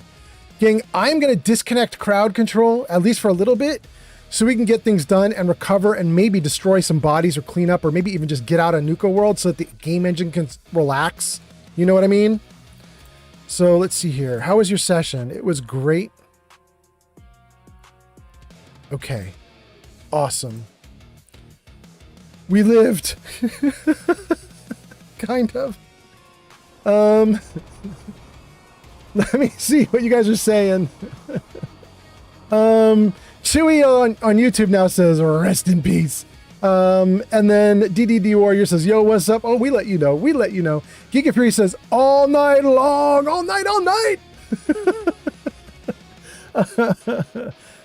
Gang, I'm going to disconnect crowd control, at least for a little bit, so we can get things done and recover and maybe destroy some bodies or clean up or maybe even just get out of Nuka World so that the game engine can relax. You know what I mean? So let's see here. How was your session? It was great. Okay. Awesome. We lived. Kind of. Let me see what you guys are saying. Chewy on YouTube now says, rest in peace. And then DDD Warrior says, yo, what's up? Oh, we let you know. We let you know. Giga Fury says, all night long. All night, all night.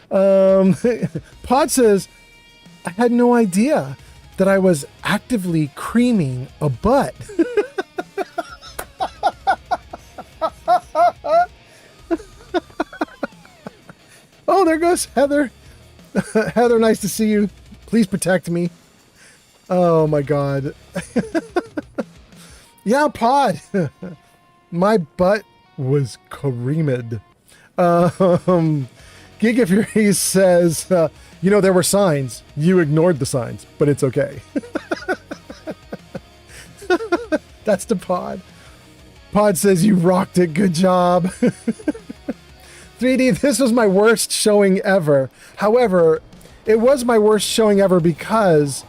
Pod says, I had no idea that I was actively creaming a butt. Oh, there goes Heather. Heather, nice to see you. Please protect me. Oh my God. Yeah, Pod. My butt was creamed. Giga Fury says, there were signs. You ignored the signs, but it's okay. That's the Pod. Pod says, you rocked it. Good job. 3D, this was my worst showing ever. However, it was my worst showing ever because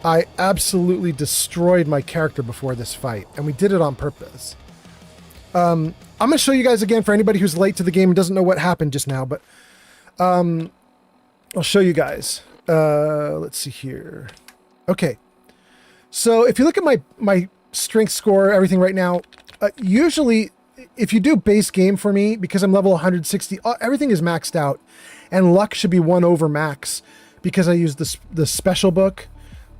I absolutely destroyed my character before this fight, and we did it on purpose. I'm going to show you guys again for anybody who's late to the game and doesn't know what happened just now, but I'll show you guys. Let's see here. Okay. So if you look at my strength score, everything right now, usually if you do base game for me, because I'm level 160, everything is maxed out, and luck should be 1 over max because I used the special book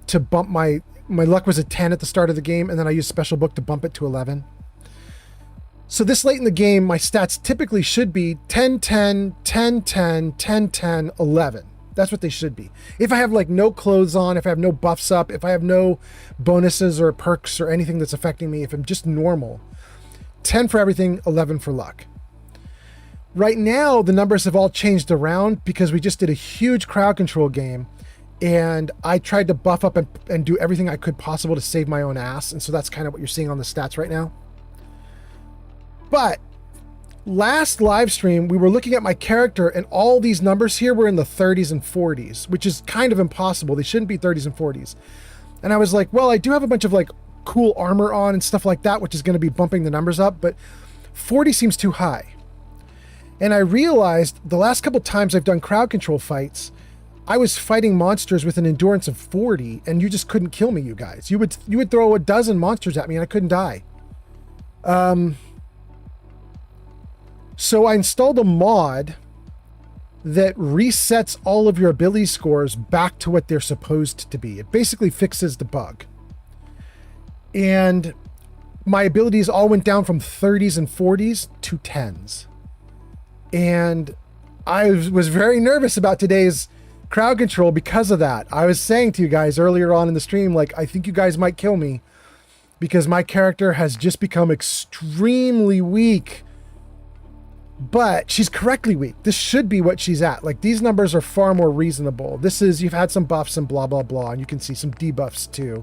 to bump my luck was a 10 at the start of the game, and then I used special book to bump it to 11. So this late in the game, my stats typically should be 10, 10, 10, 10, 10, 10, 11. That's what they should be. If I have like no clothes on, if I have no buffs up, if I have no bonuses or perks or anything that's affecting me, if I'm just normal, 10 for everything, 11 for luck. Right now, the numbers have all changed around because we just did a huge crowd control game, and I tried to buff up and do everything I could possible to save my own ass. And so that's kind of what you're seeing on the stats right now. But last live stream, we were looking at my character, and all these numbers here were in the 30s and 40s, which is kind of impossible. They shouldn't be 30s and 40s. And I was like, well, I do have a bunch of like cool armor on and stuff like that, which is going to be bumping the numbers up, but 40 seems too high. And I realized the last couple times I've done crowd control fights, I was fighting monsters with an endurance of 40, and you just couldn't kill me, you guys. You would throw a dozen monsters at me and I couldn't die. So I installed a mod that resets all of your ability scores back to what they're supposed to be. It basically fixes the bug. And my abilities all went down from 30s and 40s to 10s. And I was very nervous about today's crowd control because of that. I was saying to you guys earlier on in the stream, like, I think you guys might kill me because my character has just become extremely weak. But she's correctly weak. This should be what she's at. Like, these numbers are far more reasonable. This is, you've had some buffs and blah, blah, blah, and you can see some debuffs too.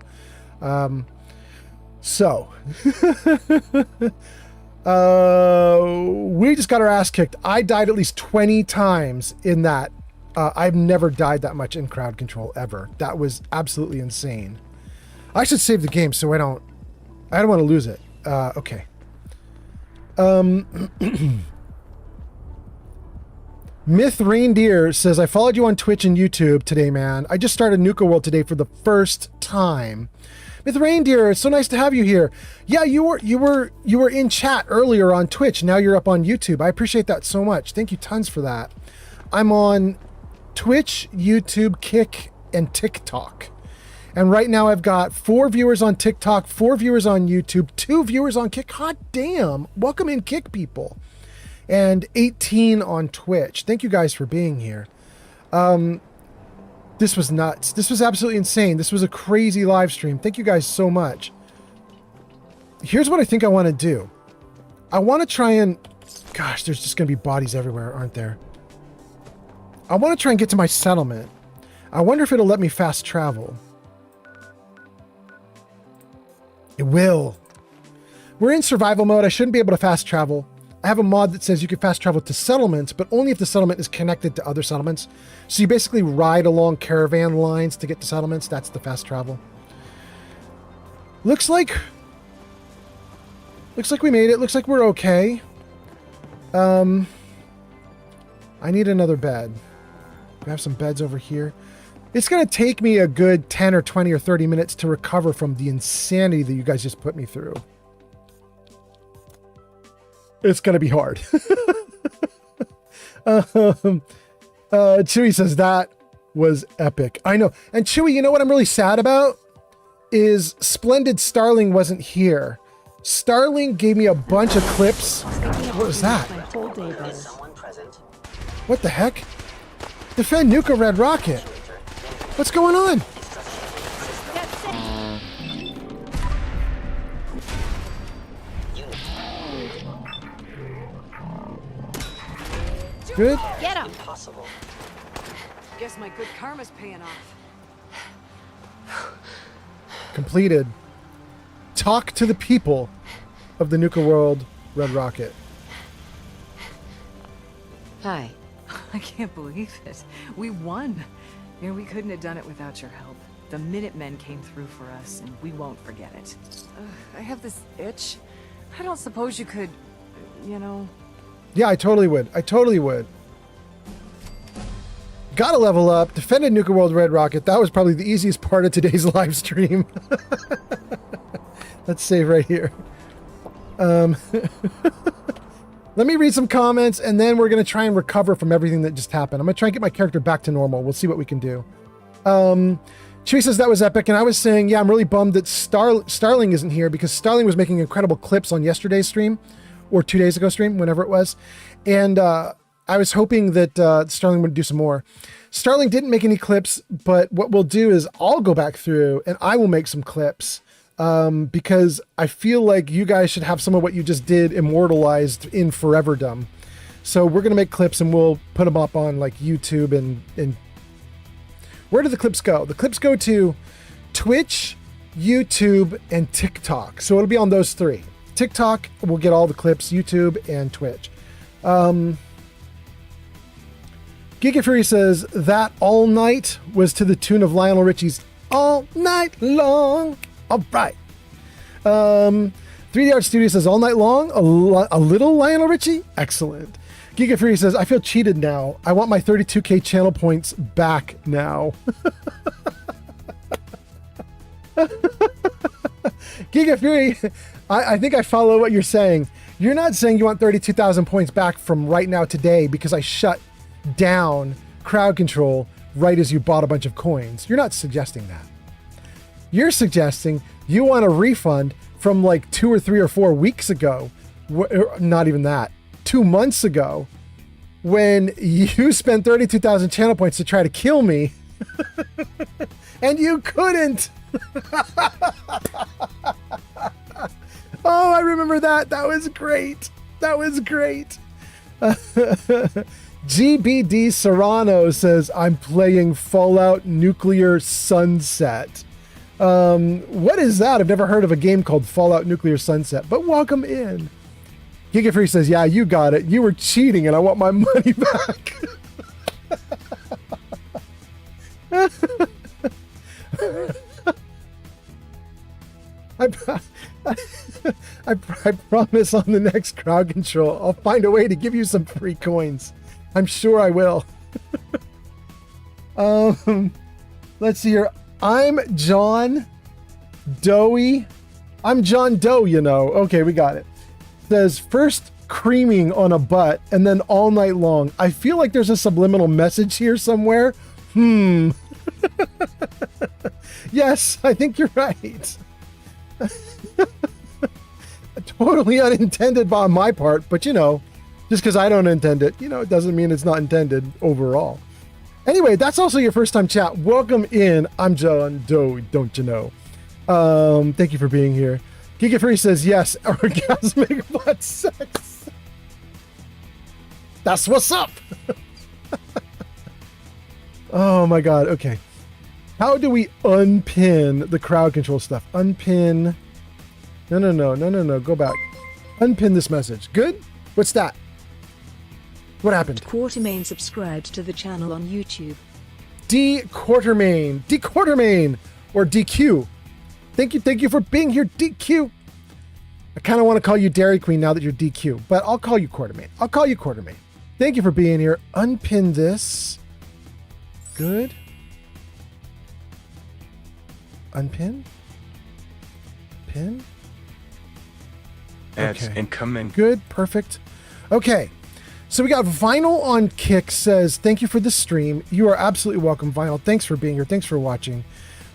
We just got our ass kicked. I died at least 20 times in that. I've never died that much in crowd control ever. That was absolutely insane. I should save the game so I don't want to lose it. Okay. Myth Reindeer says, I followed you on Twitch and YouTube today, man. I just started Nuka World today for the first time. Myth Reindeer, it's so nice to have you here. Yeah, you were in chat earlier on Twitch. Now you're up on YouTube. I appreciate that so much. Thank you tons for that. I'm on Twitch, YouTube, Kick, and TikTok. And right now I've got 4 viewers on TikTok, 4 viewers on YouTube, 2 viewers on Kick. Hot damn. Welcome in, Kick people. And 18 on Twitch. Thank you guys for being here. This was nuts. This was absolutely insane. This was a crazy live stream. Thank you guys so much. Here's what I think I want to do. I want to try and... Gosh, there's just going to be bodies everywhere, aren't there? I want to try and get to my settlement. I wonder if it'll let me fast travel. It will. We're in survival mode. I shouldn't be able to fast travel. I have a mod that says you can fast travel to settlements, but only if the settlement is connected to other settlements. So you basically ride along caravan lines to get to settlements. That's the fast travel. Looks like we made it. Looks like we're okay. I need another bed. We have some beds over here. It's going to take me a good 10 or 20 or 30 minutes to recover from the insanity that you guys just put me through. It's going to be hard. Chewy says that was epic. I know. And Chewy, you know what I'm really sad about? Is Splendid Starling wasn't here. Starling gave me a bunch of clips. What was that? What the heck? Defend Nuka Red Rocket. What's going on? Good. Get him. Guess my good karma's paying off. Completed. Talk to the people of the Nuka World Red Rocket. Hi. I can't believe it. We won. We couldn't have done it without your help. The Minutemen came through for us, and we won't forget it. I have this itch. I don't suppose you could, you know... Yeah, I totally would. I totally would. Gotta level up. Defended Nuka World Red Rocket. That was probably the easiest part of today's live stream. Let's save right here. Let me read some comments, and then we're going to try and recover from everything that just happened. I'm going to try and get my character back to normal. We'll see what we can do. Chewy says that was epic, and I was saying, yeah, I'm really bummed that Starling isn't here, because Starling was making incredible clips on yesterday's stream, or 2 days ago stream, whenever it was. And I was hoping that Starling would do some more. Starling didn't make any clips, but what we'll do is I'll go back through, and I will make some clips. Because I feel like you guys should have some of what you just did immortalized in foreverdom. So we're going to make clips and we'll put them up on like YouTube and where do the clips go? The clips go to Twitch, YouTube, and TikTok. So it'll be on those three. TikTok, we'll get all the clips, YouTube and Twitch. Giga Fury says that All Night was to the tune of Lionel Richie's All Night Long. All right. 3D Art Studio says All Night Long, a little Lionel Richie. Excellent. Giga Fury says, I feel cheated now. I want my 32k channel points back now. Giga Fury, I think I follow what you're saying. You're not saying you want 32,000 points back from right now today because I shut down crowd control right as you bought a bunch of coins. You're not suggesting that. You're suggesting you want a refund from like 2 or 3 or 4 weeks ago. Not even that. 2 months ago when you spent 32,000 channel points to try to kill me and you couldn't. Oh, I remember that. That was great. That was great. GBD Serrano says, I'm playing Fallout Nuclear Sunset. What is that? I've never heard of a game called Fallout Nuclear Sunset, but welcome in. Giga Free says, yeah, you got it. You were cheating and I want my money back. I promise on the next crowd control, I'll find a way to give you some free coins. I'm sure I will. Let's see here. I'm John Doe. I'm John Doe, you know. Okay, we got it. Says first creaming on a butt and then all night long. I feel like there's a subliminal message here somewhere. Yes, I think you're right. Totally unintended by my part, but you know, just because I don't intend it, you know, it doesn't mean it's not intended overall. Anyway, that's also your first time chat. Welcome in. I'm John Doe, don't you know? Thank you for being here. Giga Free says, yes, orgasmic butt sex. That's what's up. Oh my God. Okay. How do we unpin the crowd control stuff? Unpin. No. Go back. Unpin this message. Good? What's that? What happened? Quartermain subscribed to the channel on YouTube. D Quartermain, or DQ. Thank you for being here, DQ. I kind of want to call you Dairy Queen now that you're DQ, but I'll call you Quartermain. Thank you for being here. Unpin this. Good. Unpin. Pin. Ads Okay. incoming. Good. Perfect. Okay. So we got Vinyl on Kick says, thank you for the stream. You are absolutely welcome, Vinyl. Thanks for being here. Thanks for watching.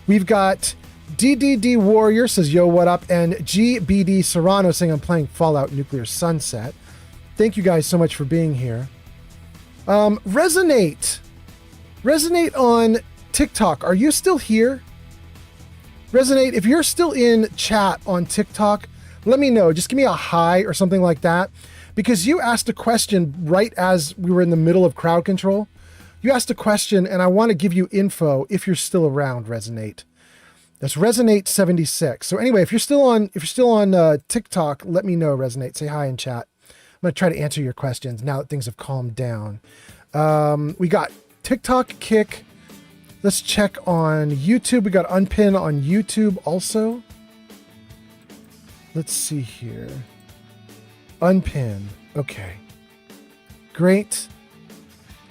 We've got DDD Warrior says, yo, what up? And GBD Serrano saying, I'm playing Fallout Nuclear Sunset. Thank you guys so much for being here. Resonate on TikTok. Are you still here? Resonate, if you're still in chat on TikTok, let me know. Just give me a hi or something like that. Because you asked a question right as we were in the middle of crowd control. You asked a question and I want to give you info if you're still around, Resonate. That's Resonate 76. So anyway, if you're still on TikTok, let me know, Resonate. Say hi in chat. I'm going to try to answer your questions now that things have calmed down. We got TikTok Kick. Let's check on YouTube. We got Unpin on YouTube also. Let's see here. Unpin. Okay. Great.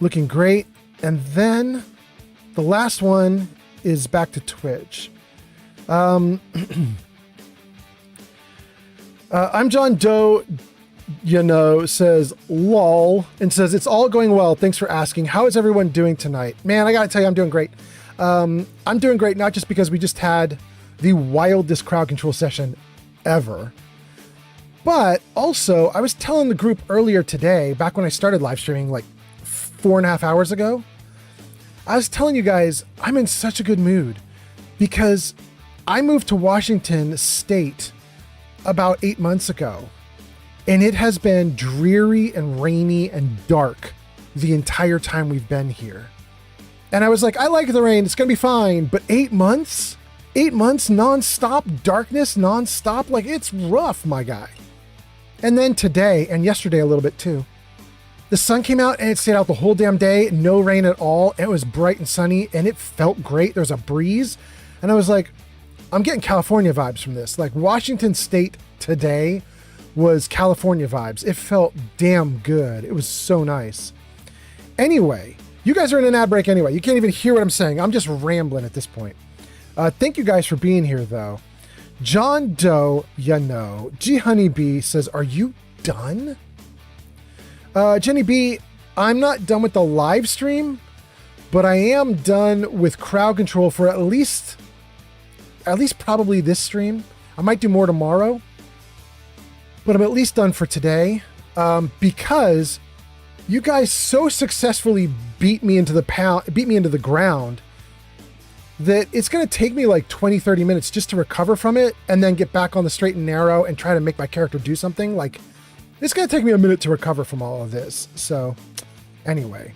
Looking great. And then the last one is back to Twitch. I'm John Doe, says lol and says it's all going well. Thanks for asking. How is everyone doing tonight? Man, I gotta tell you, I'm doing great. I'm doing great, not just because we just had the wildest crowd control session ever, but also I was telling the group earlier today, back when I started live streaming like 4.5 hours ago, I was telling you guys, I'm in such a good mood because I moved to Washington State about 8 months ago, and it has been dreary and rainy and dark the entire time we've been here. And I was like, I like the rain, it's gonna be fine, but 8 months? 8 months nonstop darkness, nonstop, like it's rough, my guy. And then today, and yesterday a little bit too, the sun came out and it stayed out the whole damn day, no rain at all, and it was bright and sunny, and it felt great. There was a breeze, and I was like, I'm getting California vibes from this. Like Washington State today was California vibes. It felt damn good. It was so nice. Anyway, you guys are in an ad break anyway. You can't even hear what I'm saying. I'm just rambling at this point. Thank you guys for being here though. John Doe, G Honeybee says, are you done? Jenny B, I'm not done with the live stream, but I am done with crowd control for at least probably this stream. I might do more tomorrow, but I'm at least done for today because you guys so successfully beat me into the ground that it's going to take me like 20-30 minutes just to recover from it and then get back on the straight and narrow and try to make my character do something. Like, it's going to take me a minute to recover from all of this. So anyway,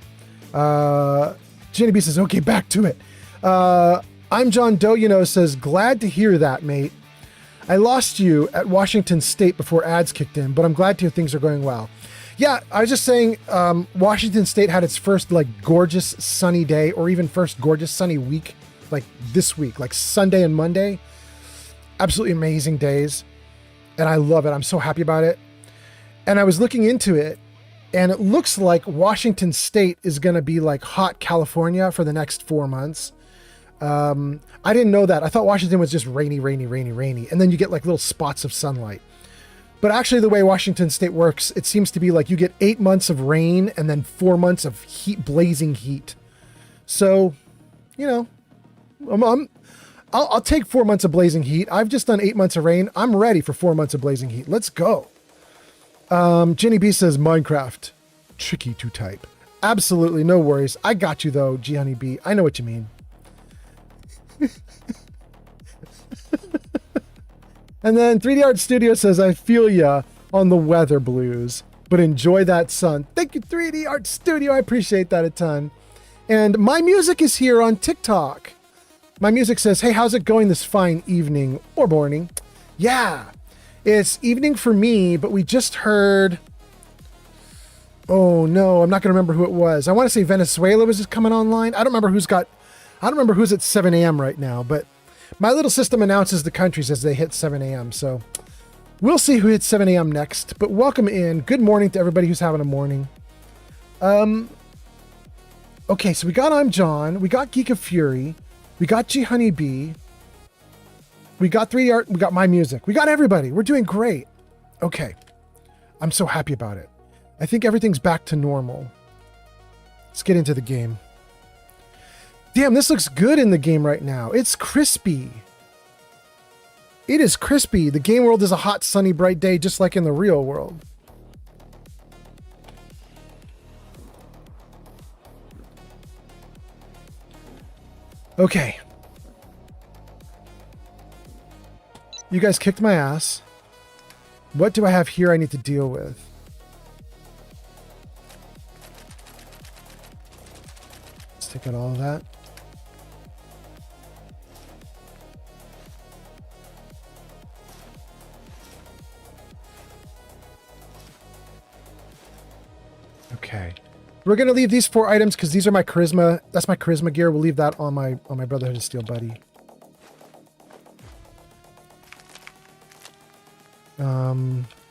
Jenny B says, okay, back to it. I'm John Doe, says, glad to hear that, mate. I lost you at Washington State before ads kicked in, but I'm glad to hear things are going well. Yeah, I was just saying, Washington State had its first like gorgeous sunny day, or even first gorgeous sunny week, like this week, like Sunday and Monday. Absolutely amazing days. And I love it. I'm so happy about it. And I was looking into it, and it looks like Washington State is going to be like hot California for the next 4 months. I didn't know that. I thought Washington was just rainy. And then you get like little spots of sunlight. But actually the way Washington State works, it seems to be like you get 8 months of rain and then 4 months of heat, blazing heat. So, I'll take 4 months of blazing heat. I've just done 8 months of rain. I'm ready for 4 months of blazing heat. Let's go. Jenny B says Minecraft. Tricky to type. Absolutely. No worries. I got you though, G Honey B. I know what you mean. And then 3D Art Studio says, I feel ya on the weather blues, but enjoy that sun. Thank you, 3D Art Studio. I appreciate that a ton. And My Music is here on TikTok. My Music says, hey, how's it going this fine evening or morning? Yeah, it's evening for me, but we just heard, oh no, I'm not going to remember who it was. I want to say Venezuela was just coming online. I don't remember who's at 7 a.m. right now, but my little system announces the countries as they hit 7 a.m. So we'll see who hits 7 a.m. next, but welcome in. Good morning to everybody who's having a morning. Okay, so we got I'm John, we got Geek of Fury, we got G Honey B, we got 3D Art, we got My Music, we got everybody. We're doing great. Okay, I'm so happy about it. I think everything's back to normal. Let's get into the game. Damn, this looks good in the game right now. It's crispy. It is crispy. The game world is a hot, sunny, bright day, just like in the real world. Okay. You guys kicked my ass. What do I have here I need to deal with? Let's take out all of that. Okay. We're going to leave these 4 items because these are my charisma. That's my charisma gear. We'll leave that on my Brotherhood of Steel buddy.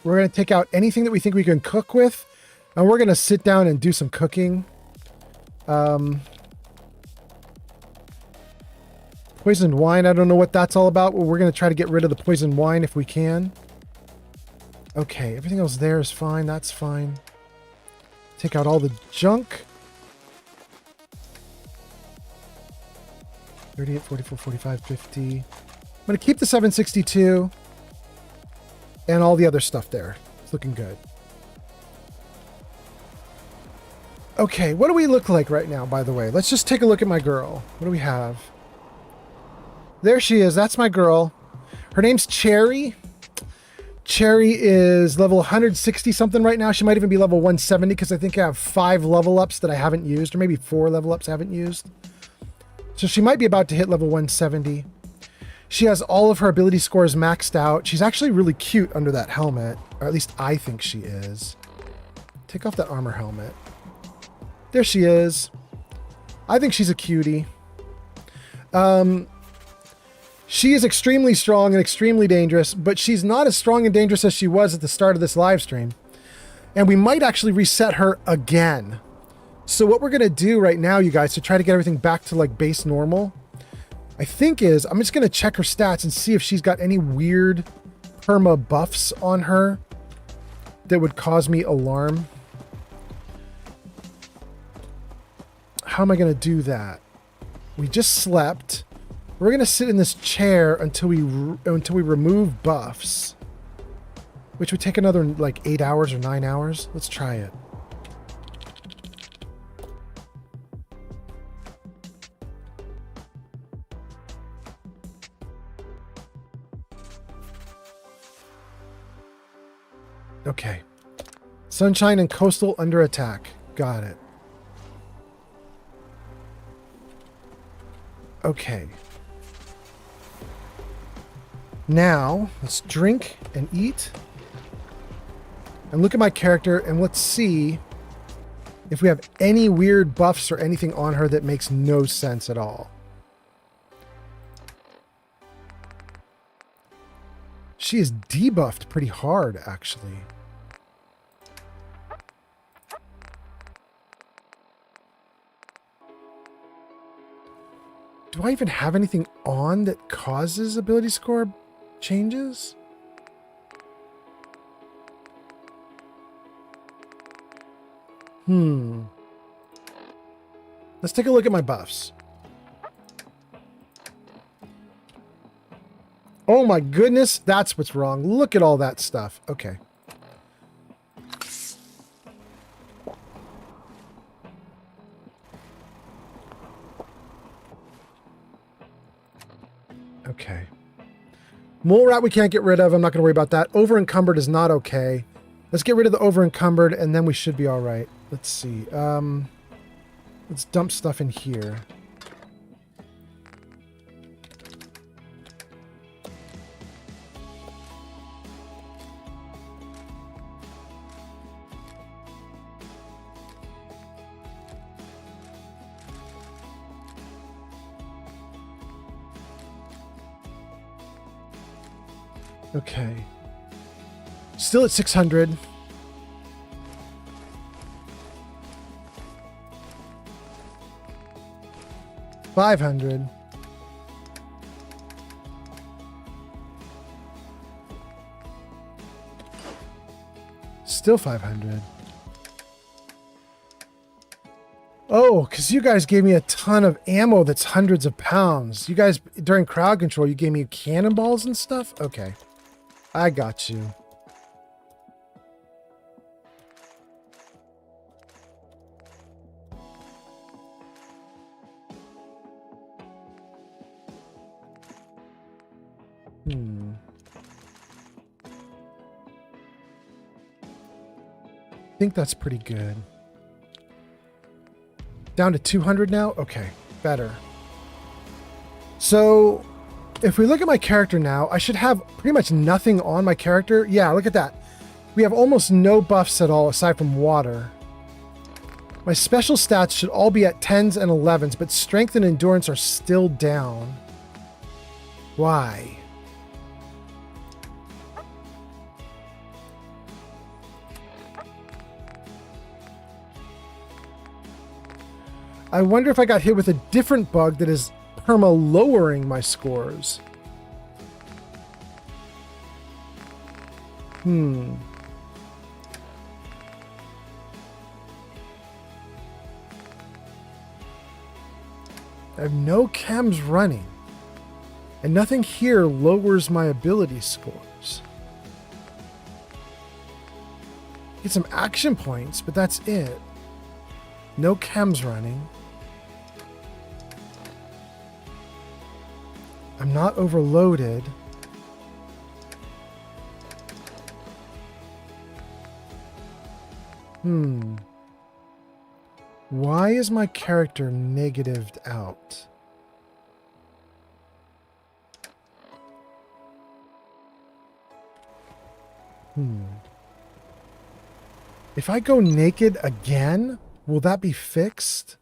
We're going to take out anything that we think we can cook with, and we're going to sit down and do some cooking. Poisoned wine, I don't know what that's all about, but we're going to try to get rid of the poisoned wine if we can. Okay, everything else there is fine. That's fine. Take out all the junk. 38, 44, 45, 50. I'm going to keep the 762 and all the other stuff there. It's looking good. Okay, what do we look like right now, by the way? Let's just take a look at my girl. What do we have? There she is. That's my girl. Her name's Cherry. Cherry is level 160 something right now. She might even be level 170 because I think I have 5 level ups that I haven't used, or maybe 4 level ups I haven't used. So she might be about to hit level 170. She has all of her ability scores maxed out. She's actually really cute under that helmet, or at least I think she is. Take off that armor helmet. There she is. I think she's a cutie. She is extremely strong and extremely dangerous, but she's not as strong and dangerous as she was at the start of this live stream. And we might actually reset her again. So what we're going to do right now, you guys, to try to get everything back to like base normal, I think is I'm just going to check her stats and see if she's got any weird perma buffs on her that would cause me alarm. How am I going to do that? We just slept. We're going to sit in this chair until we remove buffs, which would take another like 8 hours or 9 hours. Let's try it. Okay. Sunshine and Coastal under attack. Got it. Okay. Now, let's drink and eat. And look at my character, and let's see if we have any weird buffs or anything on her that makes no sense at all. She is debuffed pretty hard, actually. Do I even have anything on that causes ability score changes? Let's take a look at my buffs. Oh my goodness, that's what's wrong. Look at all that stuff. Okay. Okay. Mole rat we can't get rid of. I'm not going to worry about that. Over encumbered is not okay. Let's get rid of the over encumbered and then we should be all right. Let's see. Let's dump stuff in here. Okay. Still at 600. $500. Still 500. Oh, because you guys gave me a ton of ammo that's hundreds of pounds. You guys, during crowd control, you gave me cannonballs and stuff? Okay. I got you. I think that's pretty good. Down to 200 now? Okay, better. So, if we look at my character now, I should have pretty much nothing on my character. Yeah, look at that. We have almost no buffs at all aside from water. My special stats should all be at 10s and 11s, but strength and endurance are still down. Why? I wonder if I got hit with a different bug that is perma-lowering my scores. I have no chems running, and nothing here lowers my ability scores. Get some action points, but that's it. No chems running. I'm not overloaded. Why is my character negatived out? If I go naked again, will that be fixed?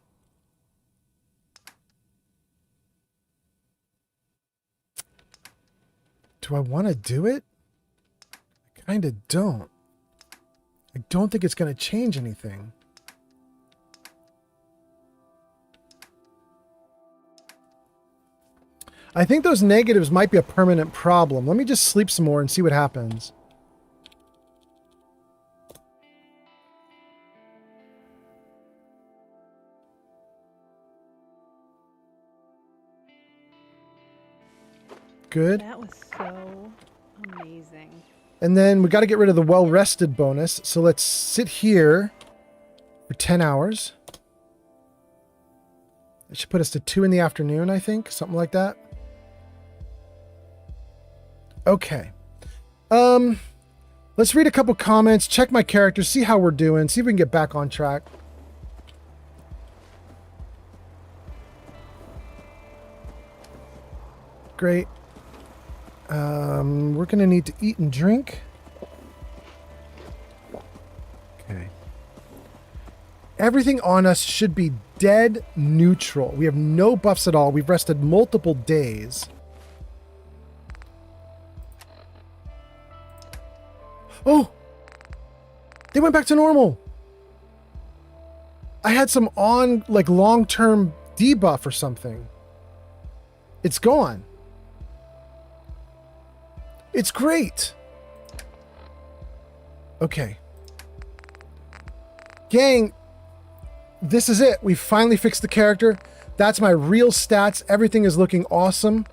Do I want to do it? I kind of don't. I don't think it's going to change anything. I think those negatives might be a permanent problem. Let me just sleep some more and see what happens. Good. That was so amazing. And then we got to get rid of the well-rested bonus. So let's sit here for 10 hours. It should put us to 2 in the afternoon, I think. Something like that. Okay. Let's read a couple comments, check my character, see how we're doing, see if we can get back on track. Great. We're going to need to eat and drink. Okay. Everything on us should be dead neutral. We have no buffs at all. We've rested multiple days. Oh! They went back to normal. I had some on, like, long-term debuff or something. It's gone. It's great. Okay. Gang, this is it. We finally fixed the character. That's my real stats. Everything is looking awesome.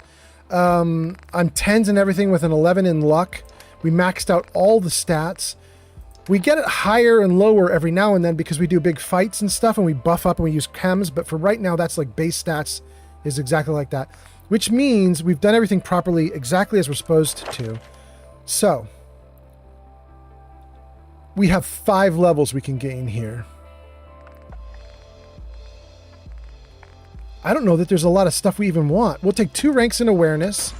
I'm 10s and everything with an 11 in luck. We maxed out all the stats. We get it higher and lower every now and then because we do big fights and stuff and we buff up and we use chems. But for right now, that's like base stats is exactly like that. Which means we've done everything properly, exactly as we're supposed to. So, we have 5 levels we can gain here. I don't know that there's a lot of stuff we even want. We'll take 2 ranks in awareness.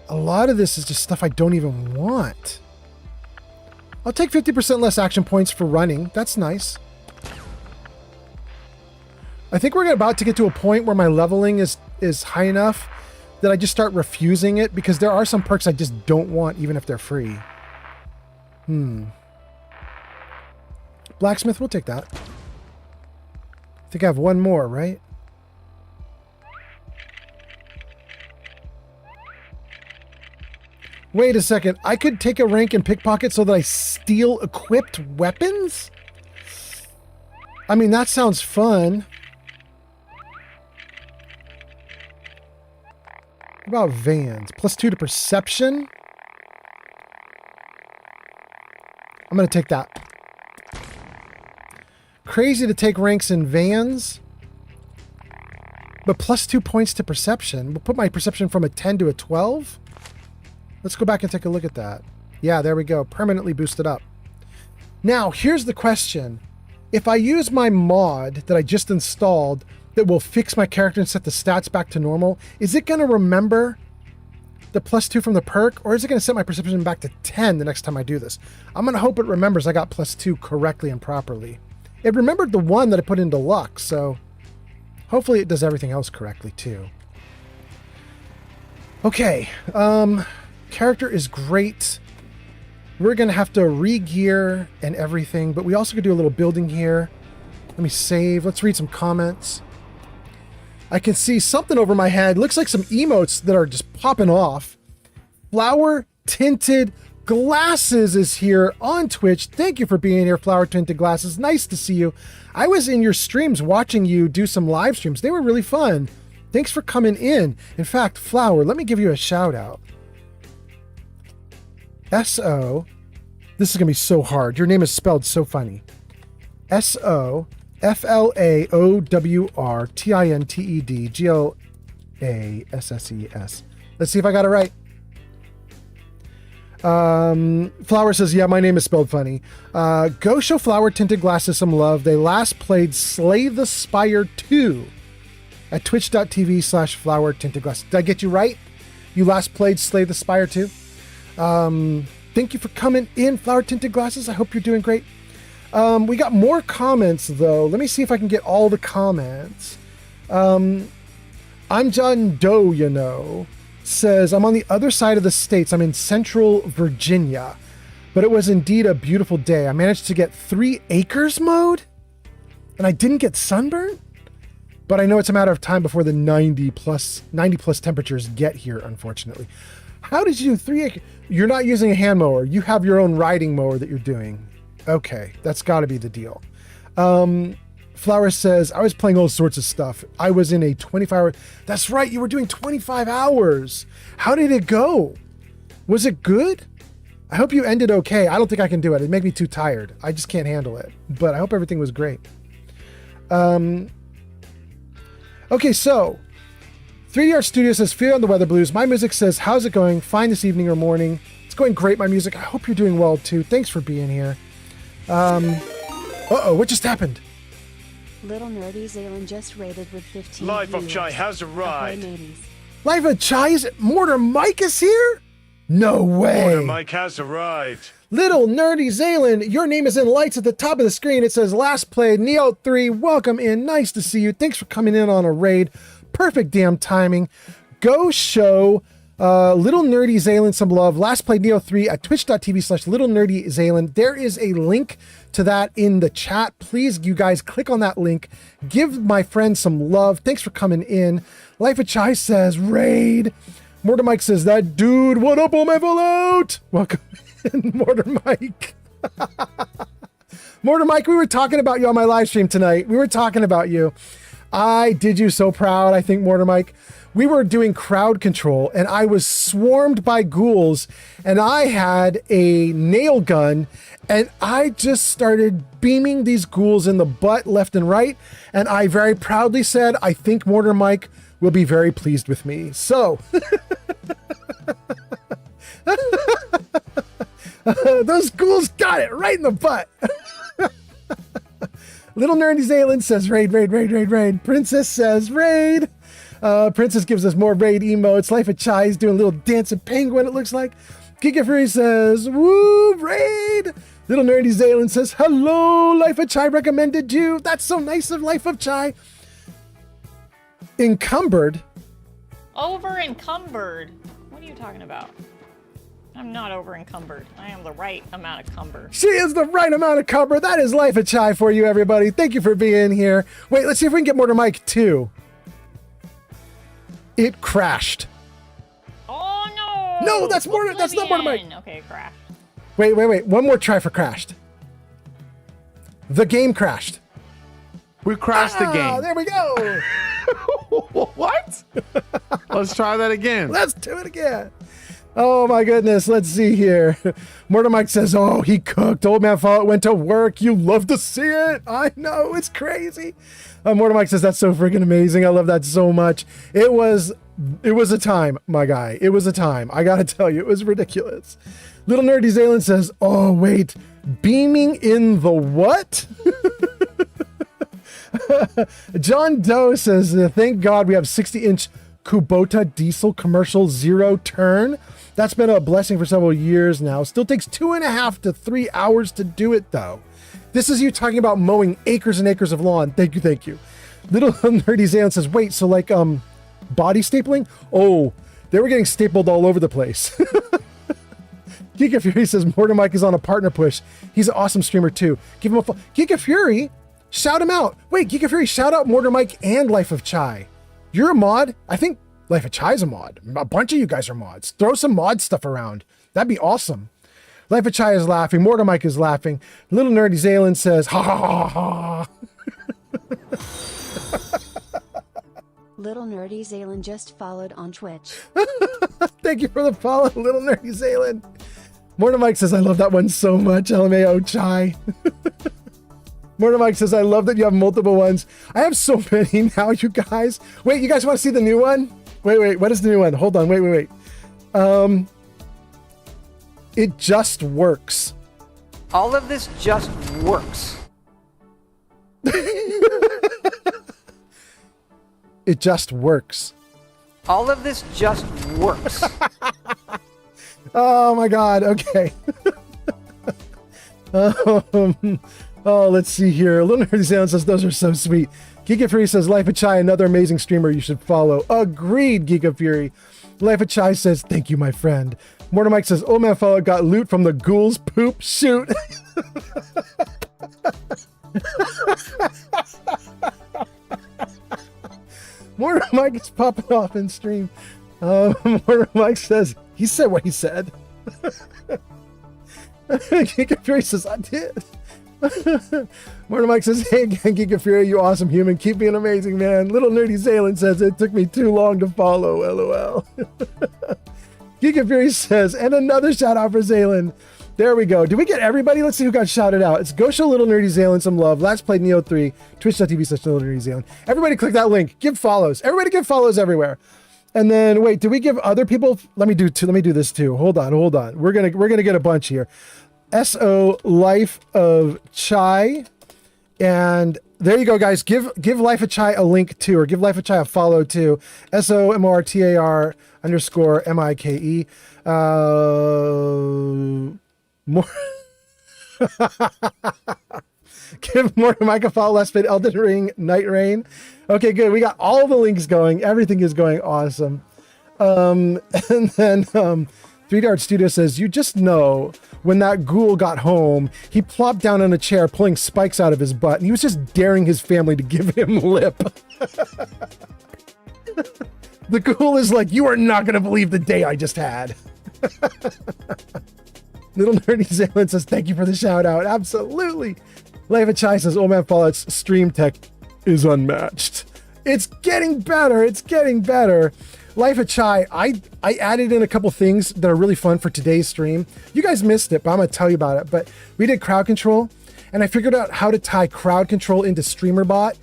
A lot of this is just stuff I don't even want. I'll take 50% less action points for running. That's nice. I think we're about to get to a point where my leveling is high enough that I just start refusing it? Because there are some perks I just don't want, even if they're free. Blacksmith, we'll take that. I think I have one more, right? Wait a second. I could take a rank in pickpocket so that I steal equipped weapons? I mean, that sounds fun. What about vans? +2 to perception? I'm going to take that. Crazy to take ranks in vans. But +2 points to perception. We'll put my perception from a 10 to a 12. Let's go back and take a look at that. Yeah, there we go. Permanently boosted up. Now, here's the question. If I use my mod that I just installed that will fix my character and set the stats back to normal, is it going to remember the +2 from the perk, or is it going to set my perception back to 10 the next time I do this? I'm going to hope it remembers I got +2 correctly and properly. It remembered the one that I put into luck, so hopefully it does everything else correctly too. Okay, character is great. We're going to have to re-gear and everything, but we also could do a little building here. Let me save. Let's read some comments. I can see something over my head. Looks like some emotes that are just popping off. Flower Tinted Glasses is here on Twitch. Thank you for being here, Flower Tinted Glasses. Nice to see you. I was in your streams watching you do some live streams. They were really fun. Thanks for coming in. In fact, Flower, let me give you a shout out. S-O, this is going to be so hard. Your name is spelled so funny. SOFLAOWRTINTEDGLASSES. Let's see if I got it right. Flower says, yeah, my name is spelled funny. Go show Flower Tinted Glasses some love. They last played Slay the Spire 2 at twitch.tv/Flower Tinted Glasses. Did I get you right? You last played Slay the Spire 2? Thank you for coming in, Flower Tinted Glasses. I hope you're doing great. We got more comments, though. Let me see if I can get all the comments. I'm John Doe, you know, says, I'm on the other side of the states. I'm in Central Virginia, but it was indeed a beautiful day. I managed to get 3 acres mowed, and I didn't get sunburned, but I know it's a matter of time before the 90 plus temperatures get here, unfortunately. How did you do 3 acres? You're not using a hand mower. You have your own riding mower that you're doing. Okay, that's got to be the deal. Flower says, I was playing all sorts of stuff. I was in a 25-hour... That's right, you were doing 25 hours. How did it go? Was it good? I hope you ended okay. I don't think I can do it. It'd make me too tired. I just can't handle it. But I hope everything was great. Okay, so... 3D Art Studio says, Fear on the Weather Blues. My music says, how's it going? Fine this evening or morning. It's going great, my music. I hope you're doing well, too. Thanks for being here. Uh-oh, what just happened? Little Nerdy Zalen just rated with 15 Life of viewers. Chai has arrived. Life of Chai, is it Mortar Mike is here? No way. Mortar Mike has arrived. Little Nerdy Zalen, your name is in lights at the top of the screen. It says, last played, Neo 3, welcome in. Nice to see you. Thanks for coming in on a raid. Perfect damn timing. Go show Little Nerdy Zalen some love. Last played Neo 3 at twitch.tv/Little Nerdy Zalen. There is a link to that in the chat. Please, you guys, click on that link. Give my friend some love. Thanks for coming in. Life of Chai says, raid. Mortar Mike says, that dude, what up, on my Fallout? Welcome in, Mortar Mike. Mortar Mike, we were talking about you on my live stream tonight. We were talking about you. I did you so proud, I think, Mortar Mike. We were doing crowd control, and I was swarmed by ghouls, and I had a nail gun, and I just started beaming these ghouls in the butt left and right, and I very proudly said, I think Mortar Mike will be very pleased with me. So, those ghouls got it right in the butt. Little Nerdy Zalen says, raid, raid, raid, raid, raid. Princess says, raid. Princess gives us more raid emotes. Life of Chai is doing a little dancing penguin, it looks like. Giga Fury says, woo, raid. Little Nerdy Zalen says, hello, Life of Chai recommended you. That's so nice of Life of Chai. Encumbered. Over encumbered. What are you talking about? I'm not over encumbered. I am the right amount of cumber. She is the right amount of cumber. That is Life of Chai for you, everybody. Thank you for being here. Wait, let's see if we can get more to Mike 2. It crashed. Oh no! No, that's more. That's not more to Mike. Okay, crashed. Wait. One more try for crashed. The game crashed. We crashed the game. There we go. What? Let's try that again. Let's do it again. Oh my goodness. Let's see here. Murder Mike says, oh, he cooked. Old Man Fallout went to work. You love to see it. I know. It's crazy. Murder Mike says, that's so freaking amazing. I love that so much. It was a time, my guy. It was a time. I got to tell you, it was ridiculous. Little Nerdy Zaylen says, oh, wait. Beaming in the what? John Doe says, thank God we have 60-inch Kubota diesel commercial zero turn. That's been a blessing for several years now. Still takes 2.5 to 3 hours to do it, though. This is you talking about mowing acres and acres of lawn. Thank you. Little Nerdy Zaylen says, wait, so like body stapling? Oh, they were getting stapled all over the place. Giga Fury says, Mortar Mike is on a partner push. He's an awesome streamer, too. Give him a follow. Giga Fury? Shout him out. Wait, Giga Fury, shout out Mortar Mike and Life of Chai. You're a mod? I think Life of Chai's a mod. A bunch of you guys are mods. Throw some mod stuff around. That'd be awesome. Life of Chai is laughing. Mortar Mike is laughing. Little Nerdy Zaylen says, ha ha ha ha. Little Nerdy Zaylen just followed on Twitch. Thank you for the follow, Little Nerdy Zaylen. Mortar Mike says, I love that one so much. LMAO Chai. Mortar Mike says, I love that you have multiple ones. I have so many now, you guys. Wait, you guys want to see the new one? Wait, what is the new one? Hold on, wait. It just works. All of this just works. It just works. All of this just works. Oh my God, okay. Oh, let's see here. Little Nerdy Sound says, those are so sweet. Giga Fury says, Life of Chai, another amazing streamer you should follow. Agreed, Giga Fury. Life of Chai says, thank you, my friend. Mortar Mike says, Old Man Fallout got loot from the ghoul's poop shoot. Mortar Mike is popping off in stream. Mortar Mike says, he said what he said. Giga Fury says, I did. Mortar Mike says, hey again, Giga Fury, you awesome human. Keep being amazing, man. Little Nerdy Zaylen says, it took me too long to follow, LOL. Giga Fury says, and another shout out for Zaylen. There we go. Did we get everybody? Let's see who got shouted out. It's go show Little Nerdy Zaylen some love. Last played Neo 3, twitch.tv/Little Nerdy Zaylen. Everybody click that link. Give follows. Everybody give follows everywhere. And then wait, did we give other people? Let me do this too. Hold on. We're gonna get a bunch here. SO Life of Chai. And there you go, guys. Give Life of Chai a link too, or give Life of Chai a follow too. SOMORTAR_MIKE. More. Give more to Mike a follow. Let's play Elden Ring, Night Rain. Okay, good. We got all the links going. Everything is going awesome. And then 3D Art Studio says, you just know when that ghoul got home, he plopped down on a chair, pulling spikes out of his butt, and he was just daring his family to give him lip. The ghoul is like, you are not going to believe the day I just had. Little Nerdy Zaylen says, thank you for the shout out. Absolutely. Life of Chai says, Old Man Fallout's stream tech is unmatched. It's getting better. It's getting better. Life of Chai, I added in a couple things that are really fun for today's stream. You guys missed it, but I'm going to tell you about it. But we did crowd control, and I figured out how to tie crowd control into StreamerBot.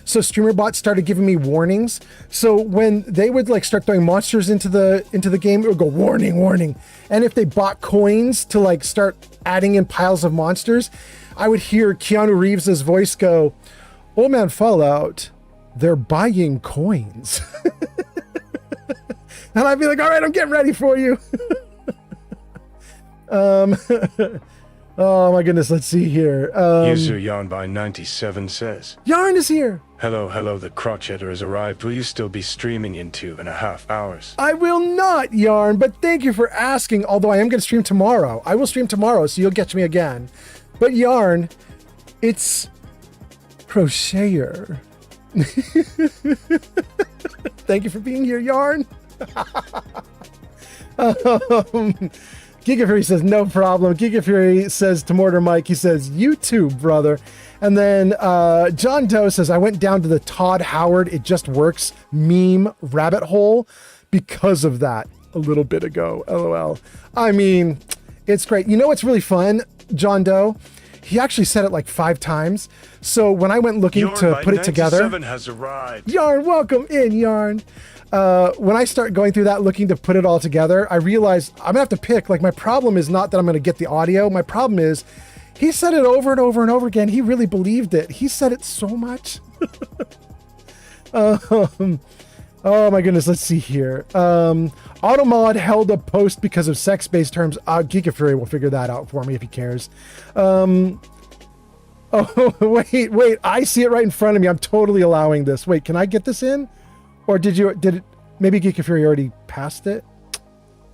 So StreamerBot started giving me warnings. So when they would like start throwing monsters into the game, it would go warning, warning. And if they bought coins to like start adding in piles of monsters, I would hear Keanu Reeves' voice go, Old Man Fallout, they're buying coins. And I'd be like, all right, I'm getting ready for you. Oh my goodness, let's see here. User Yarn by 97 says, Yarn is here. Hello, the Crotchetter has arrived. Will you still be streaming in 2.5 hours? I will not, Yarn, but thank you for asking, although I am going to stream tomorrow. I will stream tomorrow, so you'll catch me again. But Yarn, it's Crocheter. Thank you for being here, Yarn. Giga Fury says, no problem. Giga Fury says to Mortar Mike, he says, you too, brother. And then John Doe says, I went down to the Todd Howard It Just Works meme rabbit hole because of that a little bit ago. LOL. I mean, it's great. You know what's really fun, John Doe? He actually said it like 5 times. So when I went looking to put it together, has arrived. Yarn, welcome in, Yarn. When I start going through that, looking to put it all together, I realized I'm gonna have to pick. Like, my problem is not that I'm gonna get the audio. My problem is he said it over and over and over again. He really believed it. He said it so much. Oh my goodness. Let's see here. Automod held a post because of sex-based terms. Giga Fury will figure that out for me if he cares. Oh, wait. I see it right in front of me. I'm totally allowing this. Wait, can I get this in? Or did it, maybe Geek Fury already passed it?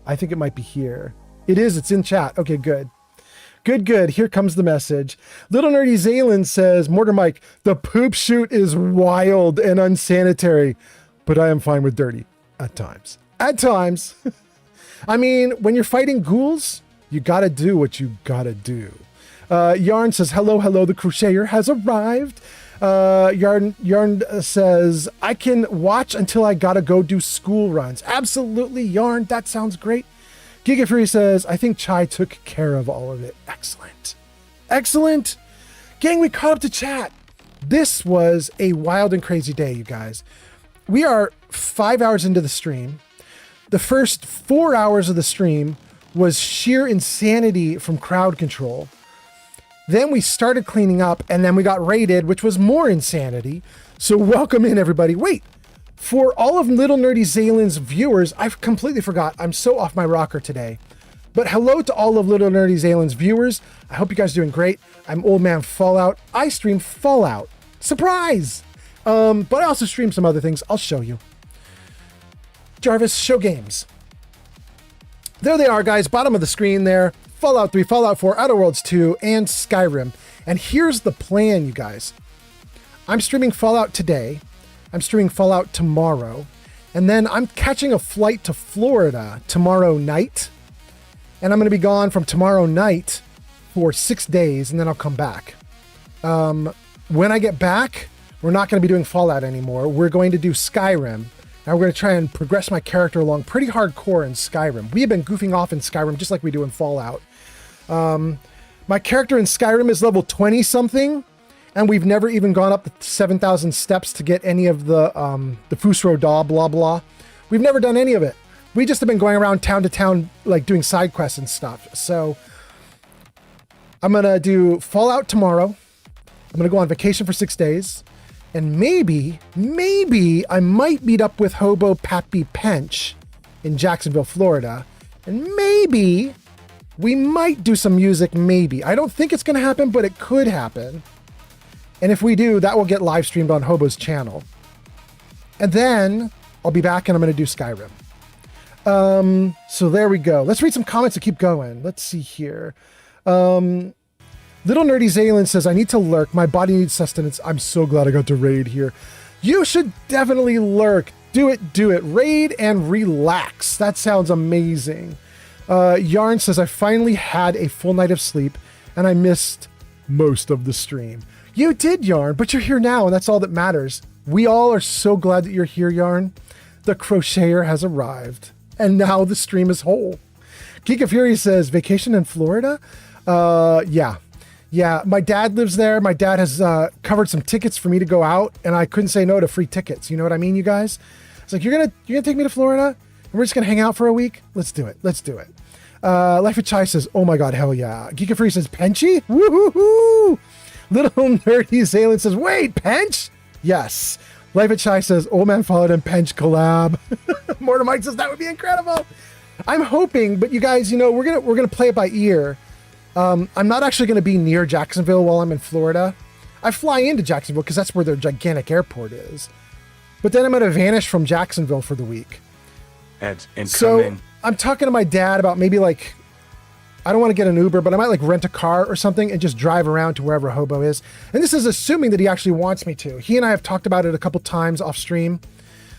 I think it might be here. It is, it's in chat. Okay, good. Good. Here comes the message. Little Nerdy Zaylen says, Mortar Mike, the poop shoot is wild and unsanitary, but I am fine with dirty at times. At times. I mean, when you're fighting ghouls, you gotta do what you gotta do. Yarn says, hello, the Crocheter has arrived. Yarn says, I can watch until I gotta go do school runs. Absolutely, Yarn, that sounds great. Giga Fury says, I think Chai took care of all of it. Excellent. Gang, we caught up to chat. This was a wild and crazy day, you guys. We are 5 hours into the stream. The first 4 hours of the stream was sheer insanity from crowd control. Then we started cleaning up, and then we got raided, which was more insanity. So welcome in, everybody. Wait, for all of Little Nerdy Zaylen's viewers, I completely forgot. I'm so off my rocker today. But hello to all of Little Nerdy Zaylen's viewers. I hope you guys are doing great. I'm Old Man Fallout. I stream Fallout. Surprise! But I also stream some other things. I'll show you. Jarvis, show games. There they are, guys. Bottom of the screen there. Fallout 3, Fallout 4, Outer Worlds 2, and Skyrim. And here's the plan, you guys. I'm streaming Fallout today. I'm streaming Fallout tomorrow. And then I'm catching a flight to Florida tomorrow night. And I'm going to be gone from tomorrow night for 6 days, and then I'll come back. When I get back, we're not going to be doing Fallout anymore. We're going to do Skyrim. Now we're going to try and progress my character along pretty hardcore in Skyrim. We have been goofing off in Skyrim just like we do in Fallout. My character in Skyrim is level 20 something, and we've never even gone up the 7,000 steps to get any of the Fusro Da blah blah. We've never done any of it. We just have been going around town to town, like doing side quests and stuff. So I'm going to do Fallout tomorrow. I'm going to go on vacation for 6 days. And maybe I might meet up with Hobo Pappy Pench in Jacksonville, Florida. And maybe we might do some music, maybe. I don't think it's going to happen, but it could happen. And if we do, that will get live streamed on Hobo's channel. And then I'll be back and I'm going to do Skyrim. So there we go. Let's read some comments and keep going. Let's see here. Little Nerdy Zaylen says, I need to lurk. My body needs sustenance. I'm so glad I got to raid here. You should definitely lurk. Do it. Raid and relax. That sounds amazing. Yarn says, I finally had a full night of sleep and I missed most of the stream. You did, Yarn, but you're here now and that's all that matters. We all are so glad that you're here, Yarn. The Crocheter has arrived and now the stream is whole. Giga Fury says, vacation in Florida? Yeah, my dad lives there. My dad has covered some tickets for me to go out, and I couldn't say no to free tickets. You know what I mean, you guys? It's like, you're gonna take me to Florida, and we're just gonna hang out for a week? Let's do it. Life of Chai says, oh my god, hell yeah. Geeka Free says, Penchy? Woohoo! Little Nerdy Zaylen says, wait, Pench? Yes. Life of Chai says, Old Man Fallout and Pench collab. Mortar Mike says, that would be incredible. I'm hoping, but you guys, we're gonna play it by ear. I'm not actually going to be near Jacksonville while I'm in Florida. I fly into Jacksonville because that's where their gigantic airport is. But then I'm going to vanish from Jacksonville for the week. And so come in. I'm talking to my dad about maybe like, I don't want to get an Uber, but I might like rent a car or something and just drive around to wherever Hobo is. And this is assuming that he actually wants me to. He and I have talked about it a couple times off stream.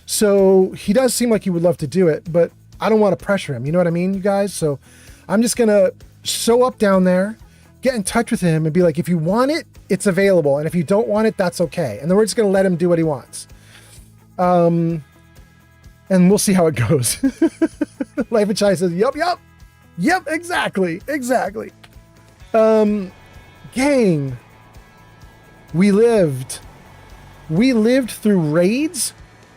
So he does seem like he would love to do it, but I don't want to pressure him. You know what I mean, you guys? So I'm just going to show up down there, get in touch with him and be like, if you want it, it's available. And if you don't want it, that's okay. And then we're just going to let him do what he wants. And we'll see how it goes. Life of Chai says, yup, exactly. Gang, we lived through raids.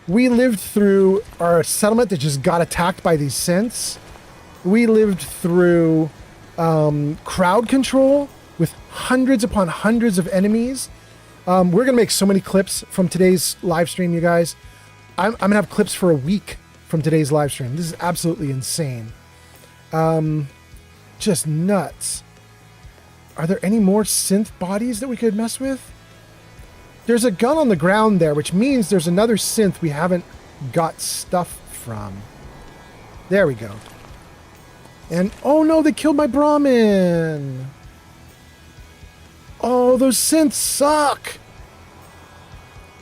We lived through our settlement that just got attacked by these synths. We lived through crowd control with hundreds upon hundreds of enemies. We're gonna make so many clips from today's live stream, you guys. I'm gonna have clips for a week from today's live stream. This is absolutely insane. Just nuts. Are there any more synth bodies that we could mess with? There's a gun on the ground there, which means there's another synth we haven't got stuff from. There we go. And, oh no, they killed my Brahmin. Oh, those synths suck.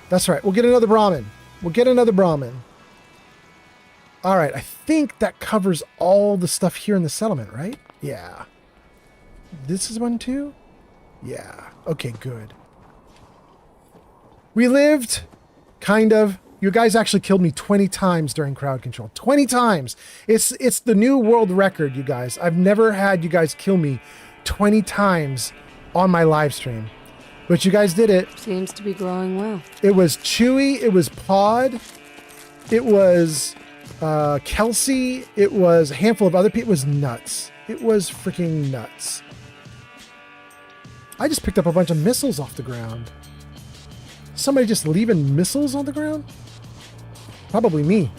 That's right, we'll get another Brahmin. All right, I think that covers all the stuff here in the settlement, right? Yeah. This is one too? Yeah, okay, good. We lived, kind of. You guys actually killed me 20 times during crowd control. 20 times. It's the new world record, you guys. I've never had you guys kill me 20 times on my live stream. But you guys did it. Seems to be growing well. It was Chewy. It was Pod. It was Kelsey. It was a handful of other people. It was nuts. It was freaking nuts. I just picked up a bunch of missiles off the ground. Somebody just leaving missiles on the ground? Probably me.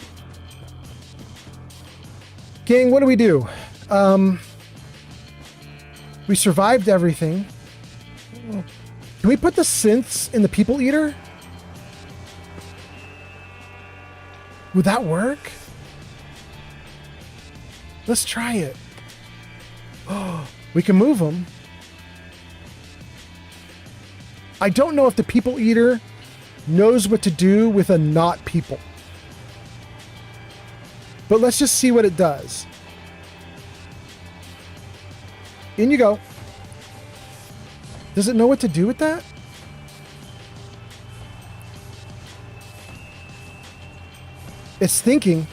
Gang, what do we do? We survived everything. Can we put the synths in the people eater? Would that work? Let's try it. Oh, we can move them. I don't know if the people eater knows what to do with a not people. But let's just see what it does. In you go. Does it know what to do with that? It's thinking.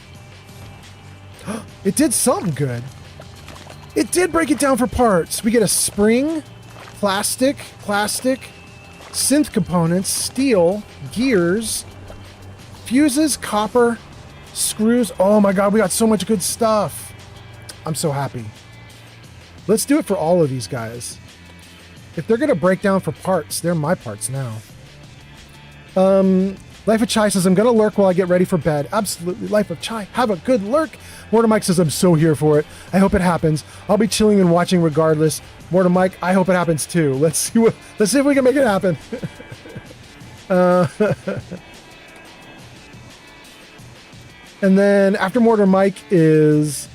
It did something good. It did break it down for parts. We get a spring, plastic, synth components, steel, gears, fuses, copper, screws. Oh my god, we got so much good stuff. I'm so happy. Let's do it for all of these guys. If they're gonna break down for parts, they're my parts now. Life of Chai says, I'm gonna lurk while I get ready for bed. Absolutely, Life of Chai, have a good lurk. Mortar Mike says, I'm so here for it. I hope it happens. I'll be chilling and watching regardless. Mortar Mike, I hope it happens too. Let's see if we can make it happen. And then after Mortar Mike is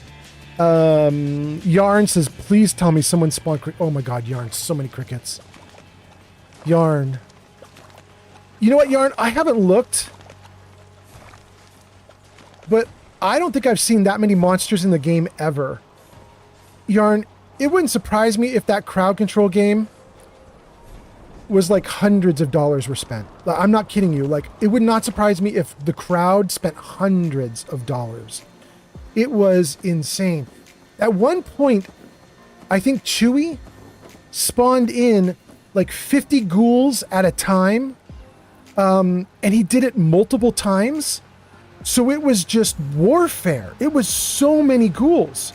Yarn says, please tell me someone spawned oh my god, Yarn, so many crickets. Yarn. You know what, Yarn? I haven't looked, but I don't think I've seen that many monsters in the game ever. Yarn, it wouldn't surprise me if that crowd control game was like hundreds of dollars were spent. I'm not kidding you. Like, it would not surprise me if the crowd spent hundreds of dollars. It was insane. At one point, I think Chewy spawned in like 50 ghouls at a time. And he did it multiple times. So it was just warfare. It was so many ghouls.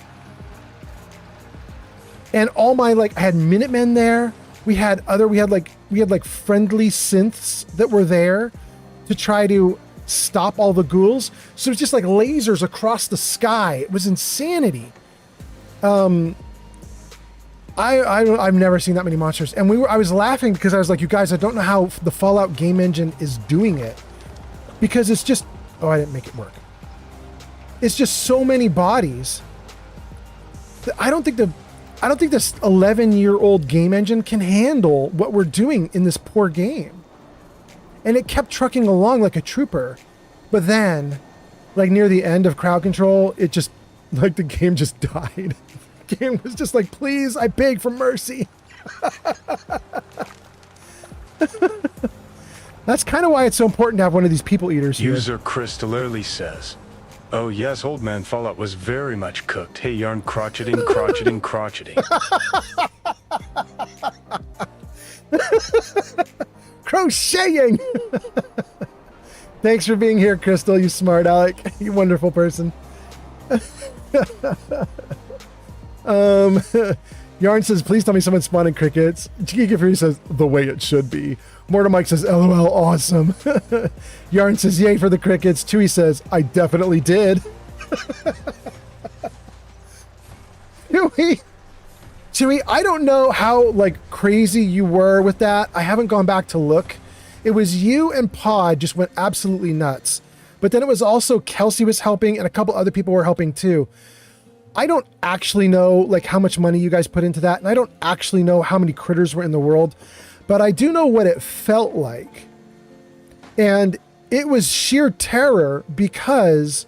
And all my, like, I had Minutemen there. We had like friendly synths that were there to try to stop all the ghouls. So it's just like lasers across the sky. It was insanity. I've never seen that many monsters. And I was laughing because I was like, you guys, I don't know how the Fallout game engine is doing it. Because it's just, oh, I didn't make it work. It's just so many bodies. I don't think this 11-year-old game engine can handle what we're doing in this poor game. And it kept trucking along like a trooper. But then, like near the end of crowd control, it just, like the game just died. The game was just like, please, I beg for mercy. That's kind of why it's so important to have one of these people eaters here. User Crystallerly says, oh yes, old man Fallout was very much cooked. Hey, yarn crotcheting, crotcheting, crotcheting. Crocheting! Thanks for being here, Crystal, you smart Alec. You wonderful person. Yarn says, please tell me someone spawned in crickets. Chiquita Fury says, the way it should be. Mortal Mike says, LOL, awesome. Yarn says, yay for the crickets. Chewy says, I definitely did. Chewy, I don't know how like crazy you were with that. I haven't gone back to look. It was you and Pod just went absolutely nuts. But then it was also Kelsey was helping and a couple other people were helping too. I don't actually know like how much money you guys put into that. And I don't actually know how many critters were in the world, but I do know what it felt like. And it was sheer terror because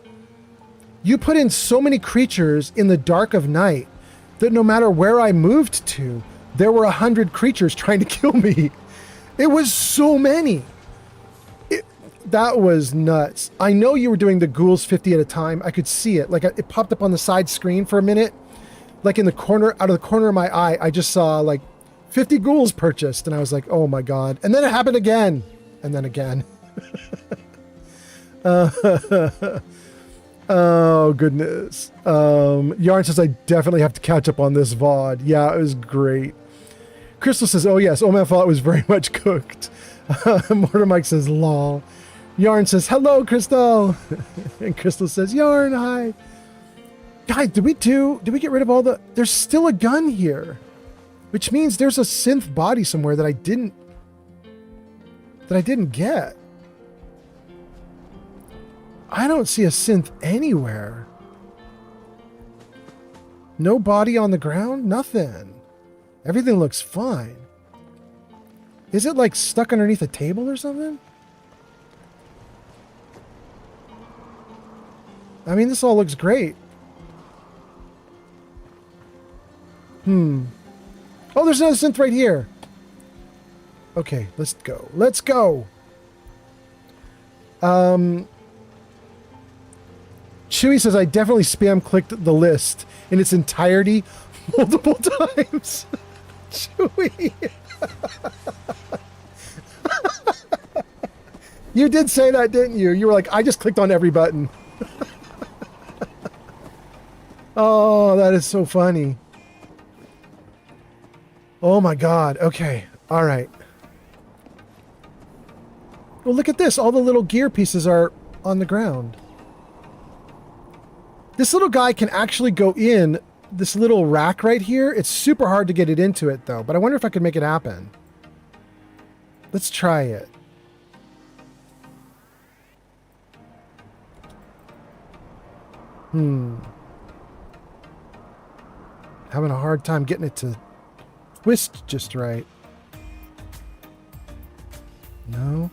you put in so many creatures in the dark of night that no matter where I moved to, there were 100 creatures trying to kill me. It was so many. That was nuts. I know you were doing the ghouls 50 at a time. I could see it. Like it popped up on the side screen for a minute. Like in the corner, out of the corner of my eye, I just saw like 50 ghouls purchased. And I was like, oh my God. And then it happened again. And then again. Oh goodness. Yarn says I definitely have to catch up on this VOD. Yeah, it was great. Crystal says, oh yes, Old Man Fallout was very much cooked. Mortar Mike says, lol. Yarn says, hello, Crystal. And Crystal says, Yarn, hi. Guys, did we get rid of all the... There's still a gun here. Which means there's a synth body somewhere that I didn't get. I don't see a synth anywhere. No body on the ground? Nothing. Everything looks fine. Is it like stuck underneath a table or something? I mean, this all looks great. Oh, there's another synth right here. Okay, let's go. Let's go. Chewy says, I definitely spam clicked the list in its entirety multiple times. Chewy. You did say that, didn't you? You were like, I just clicked on every button. Oh, that is so funny. Oh my God. Okay. All right. Well, look at this. All the little gear pieces are on the ground. This little guy can actually go in this little rack right here. It's super hard to get it into it though, but I wonder if I could make it happen. Let's try it. Having a hard time getting it to twist just right. No.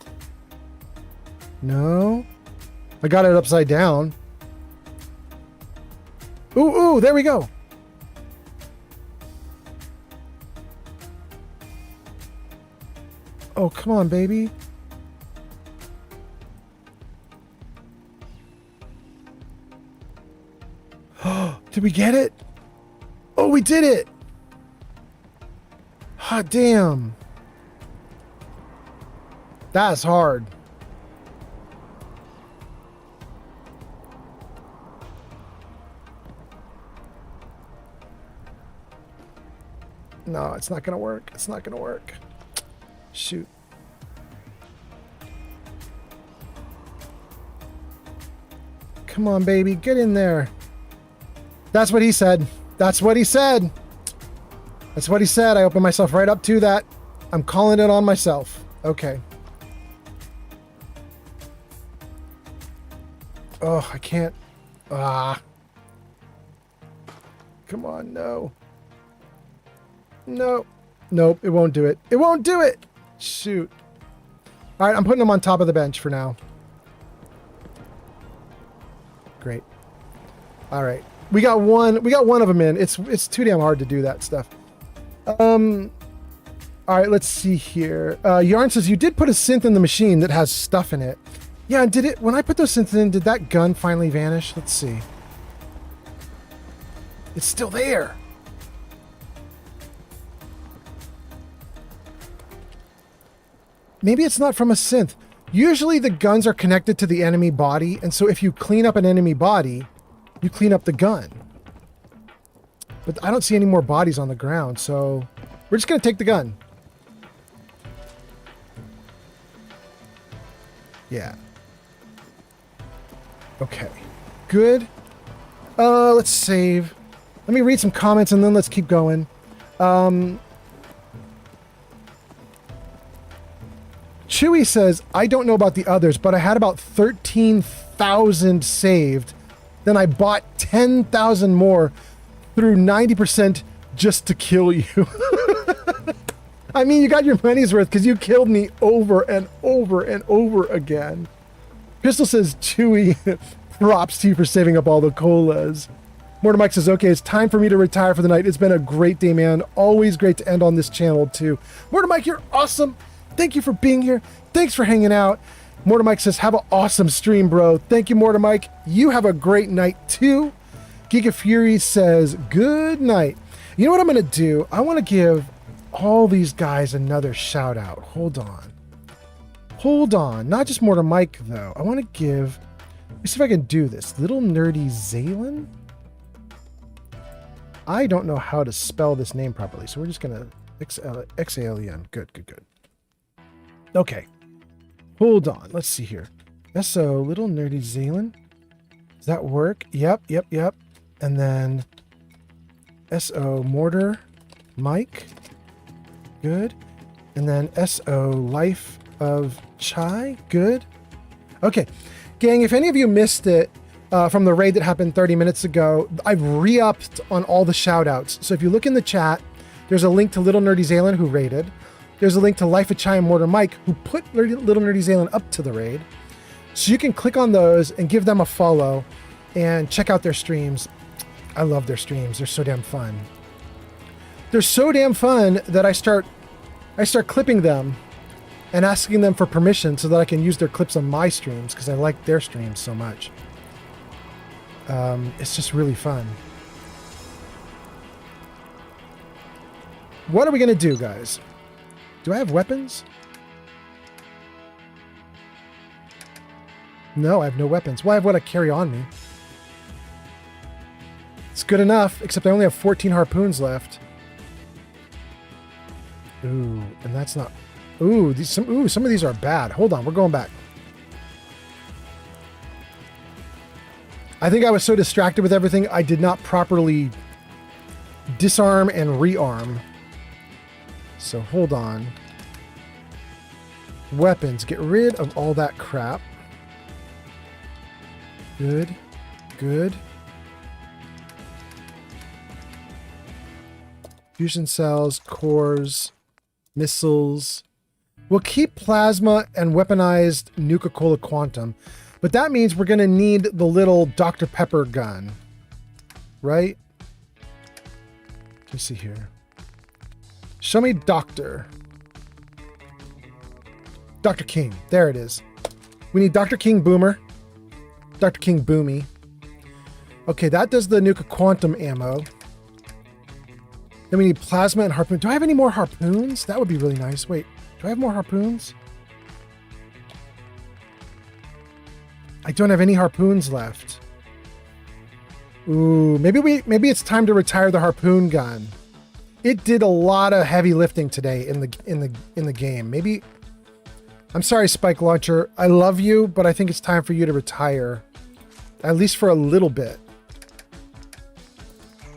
No. I got it upside down. Ooh, there we go. Oh, come on, baby. Did we get it? Oh, we did it. Hot damn. That's hard. No, it's not gonna work. It's not gonna work. Shoot. Come on, baby. Get in there. That's what he said. That's what he said. That's what he said. I opened myself right up to that. I'm calling it on myself. Okay. Oh, I can't. Ah. Come on, no. No. Nope, it won't do it. It won't do it! Shoot. Alright, I'm putting them on top of the bench for now. Great. Alright. We got one of them in. It's too damn hard to do that stuff. Alright, let's see here. Yarn says, you did put a synth in the machine that has stuff in it. Yeah, did it, when I put those synths in, did that gun finally vanish? Let's see. It's still there. Maybe it's not from a synth. Usually the guns are connected to the enemy body, and so if you clean up an enemy body, you clean up the gun. But I don't see any more bodies on the ground, so we're just going to take the gun. Yeah. Okay. Good. Let's save. Let me read some comments and then let's keep going. Chewy says, I don't know about the others, but I had about 13,000 saved. Then I bought 10,000 more through 90% just to kill you. I mean, you got your money's worth because you killed me over and over and over again. Crystal says, Chewy, props to you for saving up all the colas. Mortar Mike says, okay, it's time for me to retire for the night. It's been a great day, man. Always great to end on this channel, too. Mortar Mike, you're awesome. Thank you for being here. Thanks for hanging out. Mortar Mike says, have an awesome stream, bro. Thank you, Mortar Mike. You have a great night, too. Giga Fury says, good night. You know what I'm going to do? I want to give all these guys another shout out. Hold on. Hold on. Not just Mortar Mike, though. I want to give... Let me see if I can do this. Little Nerdy Zalen? I don't know how to spell this name properly, so we're just going to... X-A-L-E-N. Good, good, good. Okay. Hold on. Let's see here. S-O, Little Nerdy Zalen. Does that work? Yep, yep, yep. And then S-O, Mortar Mike. Good. And then S-O, Life of Chai. Good. Okay. Gang, if any of you missed it from the raid that happened 30 minutes ago, I've re-upped on all the shout-outs. So if you look in the chat, there's a link to Little Nerdy Zalen, who raided. There's a link to Life of Chai and Mortar Mike, who put Little Nerdy Zalen up to the raid. So you can click on those and give them a follow and check out their streams. I love their streams. They're so damn fun. They're so damn fun that I start clipping them and asking them for permission so that I can use their clips on my streams because I like their streams so much. It's just really fun. What are we going to do, guys? Do I have weapons? No, I have no weapons. Well, I have what I carry on me. It's good enough, except I only have 14 harpoons left. Ooh, and that's not... Ooh, some of these are bad. Hold on, we're going back. I think I was so distracted with everything, I did not properly disarm and rearm. So hold on. Weapons. Get rid of all that crap. Good. Good. Fusion cells, cores, missiles. We'll keep plasma and weaponized Nuka-Cola Quantum, but that means we're going to need the little Dr. Pepper gun, right? Let's see here. Show me Dr. King. There it is. We need Dr. King Boomer. Dr. King Boomy. Okay, that does the Nuka Quantum ammo. Then we need plasma and harpoon. Do I have any more harpoons? That would be really nice. Wait, do I have more harpoons? I don't have any harpoons left. Ooh, maybe it's time to retire the harpoon gun. It did a lot of heavy lifting today in the game. Maybe... I'm sorry, Spike Launcher. I love you, but I think it's time for you to retire. At least for a little bit.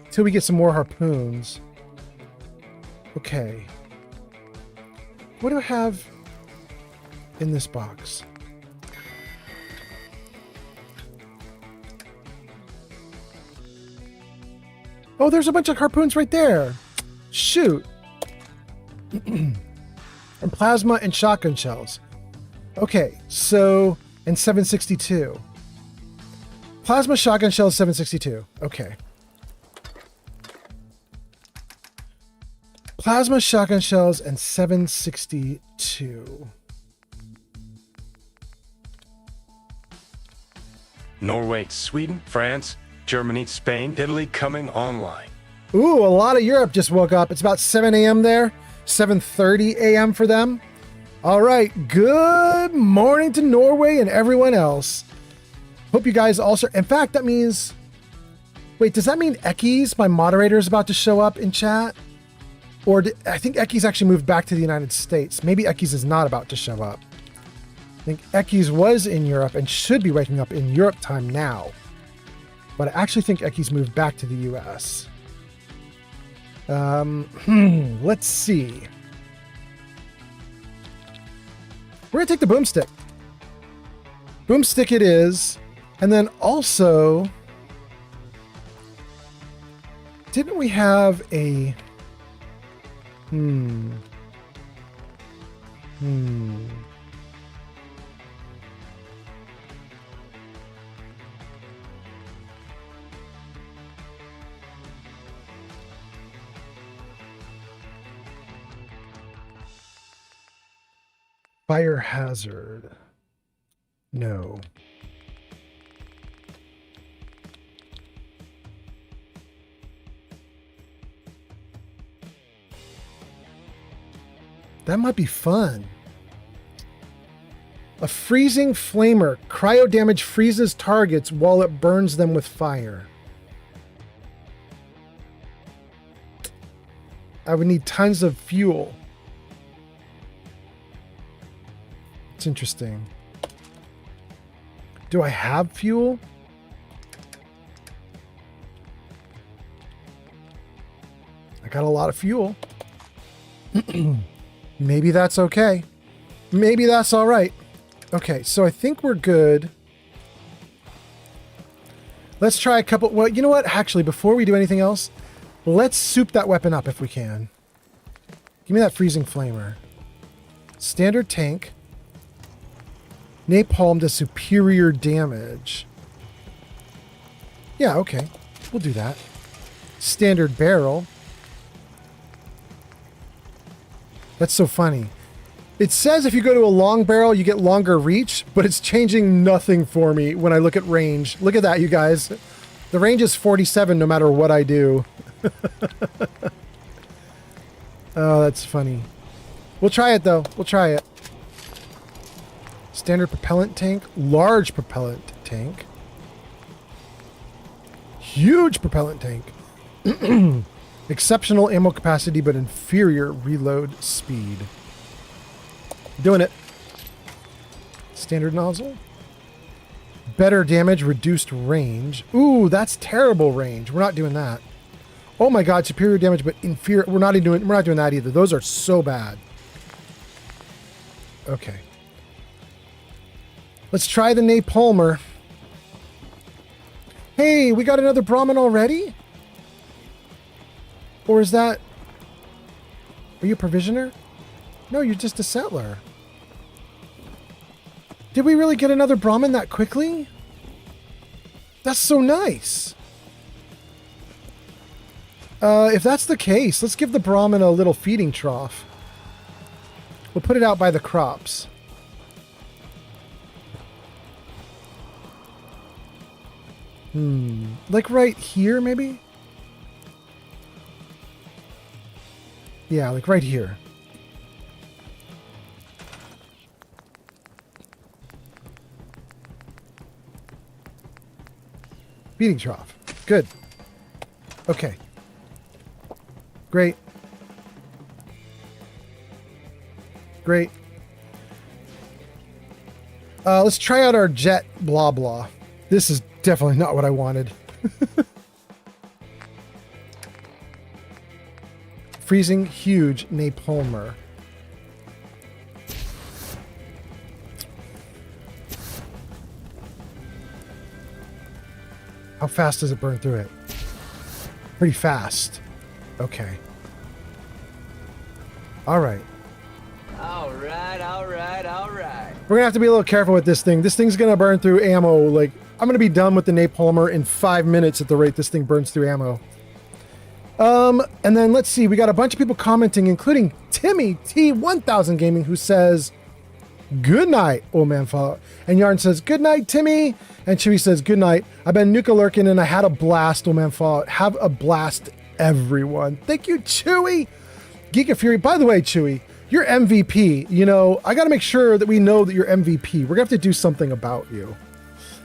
Till we get some more harpoons. Okay. What do I have in this box? Oh, there's a bunch of harpoons right there. Shoot. And plasma and shotgun shells. Okay, so, and 762. Plasma shotgun shells 762. Okay. Plasma shotgun shells and 762. Norway, Sweden, France, Germany, Spain, Italy coming online. Ooh, a lot of Europe just woke up. It's about 7 a.m. there. 7:30 a.m. for them. All right. Good morning to Norway and everyone else. Hope you guys also... In fact, that means... Wait, does that mean Ekkies, my moderator, is about to show up in chat? Or I think Ekkies actually moved back to the United States. Maybe Ekkies is not about to show up. I think Ekkies was in Europe and should be waking up in Europe time now. But I actually think Ekkies moved back to the US. Let's see. We're going to take the boomstick. Boomstick it is. And then also... Didn't we have a... Fire hazard. No. That might be fun. A freezing flamer. Cryo damage freezes targets while it burns them with fire. I would need tons of fuel. It's interesting. Do I have fuel? I got a lot of fuel. Maybe that's okay. Maybe that's all right. Okay, so I think we're good. Let's try a couple... Well, you know what? Actually, before we do anything else, let's soup that weapon up if we can. Give me that freezing flamer. Standard tank. Napalm does superior damage. Yeah, okay. We'll do that. Standard barrel. That's so funny. It says if you go to a long barrel, you get longer reach, but it's changing nothing for me when I look at range. Look at that, you guys. The range is 47 no matter what I do. Oh, that's funny. We'll try it, though. We'll try it. Standard propellant tank. Large propellant tank. Huge propellant tank. Exceptional ammo capacity, but inferior reload speed. Doing it. Standard nozzle. Better damage, reduced range. Ooh, that's terrible range. We're not doing that. Oh my god, superior damage, but inferior. We're not doing that either. Those are so bad. Okay. Let's try the napalmer. Hey, we got another Brahmin already? Or is that... Are you a provisioner? No, you're just a settler. Did we really get another Brahmin that quickly? That's so nice. If that's the case, let's give the Brahmin a little feeding trough. We'll put it out by the crops. Like right here, maybe? Yeah, like right here. Feeding trough. Good. Okay. Great. Great. Let's try out our jet blah blah. This is definitely not what I wanted. freezing huge napalmer. How fast does it burn through it? Pretty fast. Okay. All right. All right, all right, all right. We're gonna have to be a little careful with this thing. This thing's gonna burn through ammo. Like, I'm gonna be done with the napalmer in 5 minutes at the rate this thing burns through ammo. And then let's see. We got a bunch of people commenting, including Timmy T1000 Gaming, who says, "Good night, old man Fallout." And Yarn says, "Good night, Timmy." And Chewy says, "Good night. I've been Nuka lurking and I had a blast, old man Fallout. Have a blast, everyone." Thank you, Chewy. Geek of Fury. By the way, Chewy, you're MVP. You know, I got to make sure that we know that you're MVP. We're going to have to do something about you.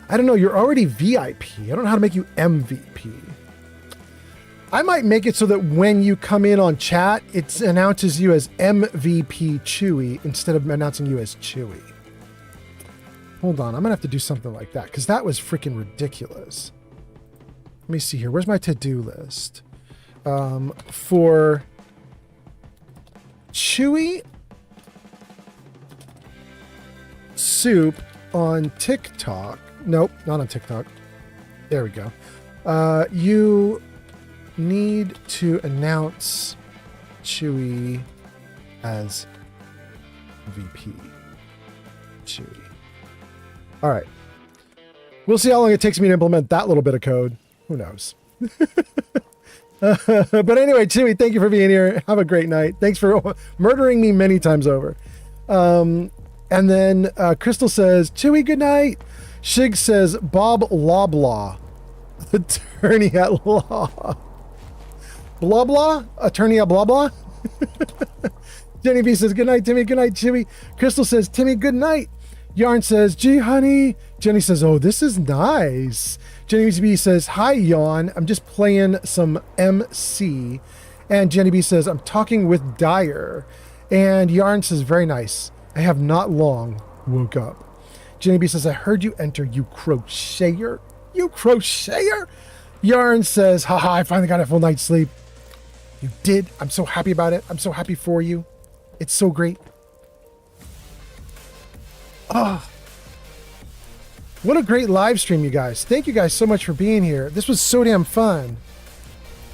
I don't know. You're already VIP. I don't know how to make you MVP. I might make it so that when you come in on chat, it announces you as MVP Chewy instead of announcing you as Chewy. Hold on. I'm going to have to do something like that because that was freaking ridiculous. Let me see here. Where's my to-do list? For Chewy Soup on TikTok. Nope, not on TikTok. There we go. You need to announce Chewy as VP. Chewy. All right. We'll see how long it takes me to implement that little bit of code. Who knows? But anyway, Chewy, thank you for being here. Have a great night. Thanks for murdering me many times over. And then Crystal says, "Chewy, good night." Shig says, "Bob Loblaw, attorney at law." Blah blah, attorney at blah blah. Jenny B says, "Good night, Timmy." Good night, Chewy. Crystal says, "Timmy, good night." Yarn says, "Gee, honey." Jenny says, "Oh, this is nice." Jenny B says, "Hi, Yawn. I'm just playing some MC." And Jenny B says, "I'm talking with Dyer." And Yarn says, "Very nice. I have not long woke up." Jenny B says, "I heard you enter, you crocheter." You crocheter? Yarn says, "Haha, I finally got a full night's sleep." You did. I'm so happy about it. I'm so happy for you. It's so great. Oh, what a great live stream, you guys. Thank you guys so much for being here. This was so damn fun.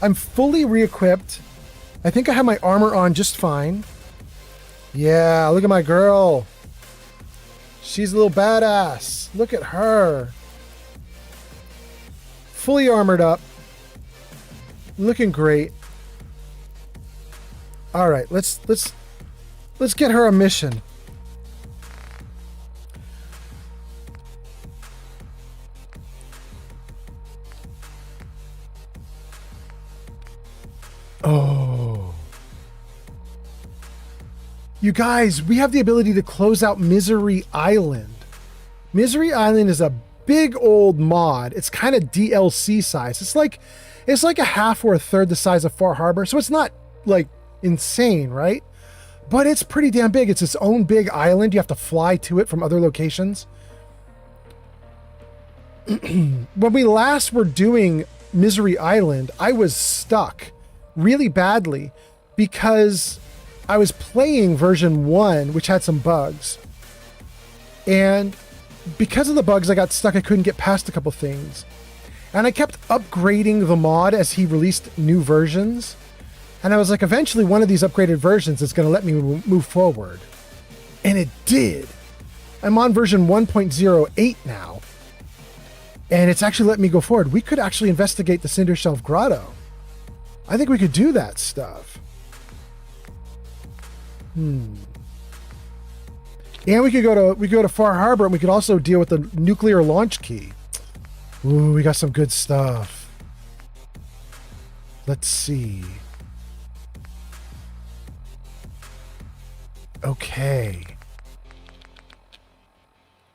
I'm fully re-equipped. I think I have my armor on just fine. Yeah, look at my girl. She's a little badass. Look at her. Fully armored up. Looking great. All right, let's get her a mission. Oh. You guys, we have the ability to close out Misery Island. Misery Island is a big old mod. It's kind of DLC size. It's like a half or a third the size of Far Harbor. So it's not like insane, right? But it's pretty damn big. It's its own big island. You have to fly to it from other locations. When we last were doing Misery Island, I was stuck really badly because I was playing version 1, which had some bugs. And because of the bugs, I got stuck. I couldn't get past a couple things. And I kept upgrading the mod as he released new versions. And I was like, eventually one of these upgraded versions is going to let me move forward. And it did. I'm on version 1.08 now. And it's actually let me go forward. We could actually investigate the Cinder Shelf Grotto. I think we could do that stuff. And we could go to Far Harbor, and we could also deal with the nuclear launch key. Ooh, we got some good stuff. Let's see. Okay.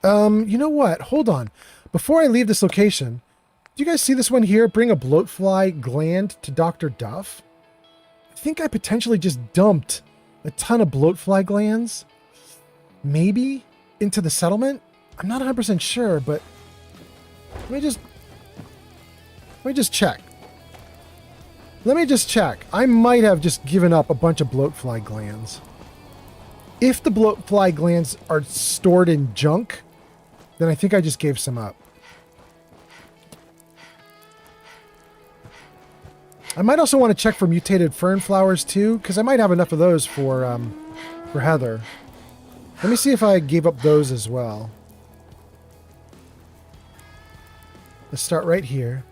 You know what? Hold on. Before I leave this location, do you guys see this one here? Bring a bloatfly gland to Dr. Duff. I think I potentially just dumped a ton of bloatfly glands. Maybe into the settlement? I'm not 100% sure, but let me just check. Let me just check. I might have just given up a bunch of bloatfly glands. If the bloatfly glands are stored in junk, then I think I just gave some up. I might also want to check for mutated fern flowers too, because I might have enough of those for Heather. Let me see if I gave up those as well. Let's start right here.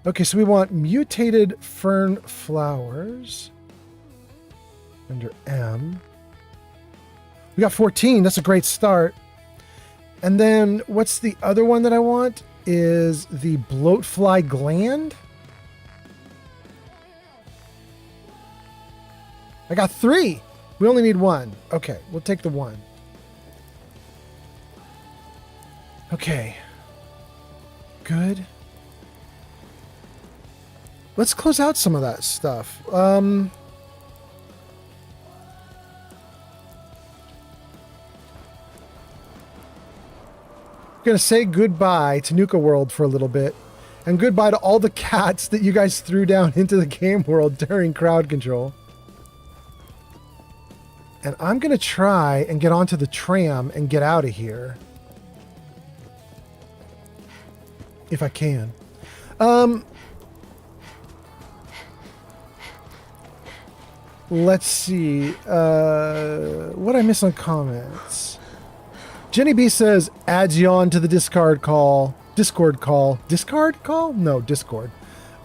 Okay, so we want mutated fern flowers under M. We got 14. That's a great start. And then what's the other one that I want? Is the bloatfly gland. I got 3. We only need 1. Okay, we'll take the 1. Okay. Good. Let's close out some of that stuff. I'm going to say goodbye to Nuka World for a little bit. And goodbye to all the cats that you guys threw down into the game world during crowd control. And I'm going to try and get onto the tram and get out of here. If I can. Let's see. What I miss on comments? Jenny B says, adds yawn to the Discord call. Discord call. Discard call? No, Discord.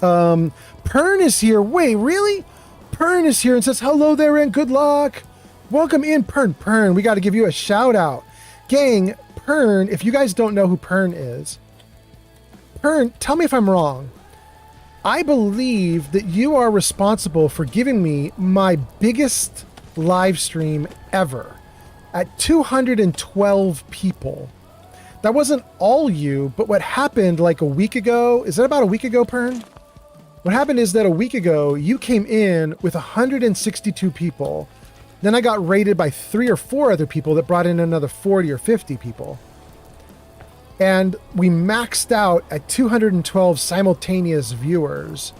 Pern is here. Wait, really? Pern is here and says, hello there and good luck. Welcome in, Pern. Pern, we got to give you a shout out. Gang, Pern, if you guys don't know who Pern is, Pern, tell me if I'm wrong. I believe that you are responsible for giving me my biggest live stream ever at 212 people. That wasn't all you, but what happened like a week ago, is that about a week ago, Pern? What happened is that a week ago, you came in with 162 people. Then I got raided by 3 or 4 other people that brought in another 40 or 50 people. And we maxed out at 212 simultaneous viewers.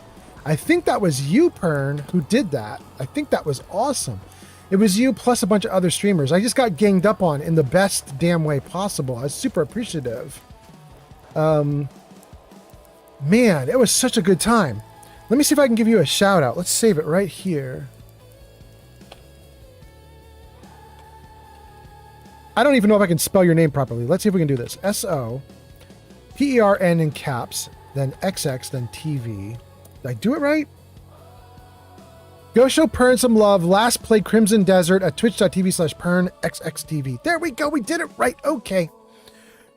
I think that was you, Pern, who did that. I think that was awesome. It was you plus a bunch of other streamers. I just got ganged up on in the best damn way possible. I was super appreciative. Man, it was such a good time. Let me see if I can give you a shout out. Let's save it right here. I don't even know if I can spell your name properly. Let's see if we can do this. S-O-P-E-R-N in caps, then XX, then TV. Did I do it right? Go show Pern some love. Last played Crimson Desert at twitch.tv/PernXXTV. There we go. We did it right. Okay.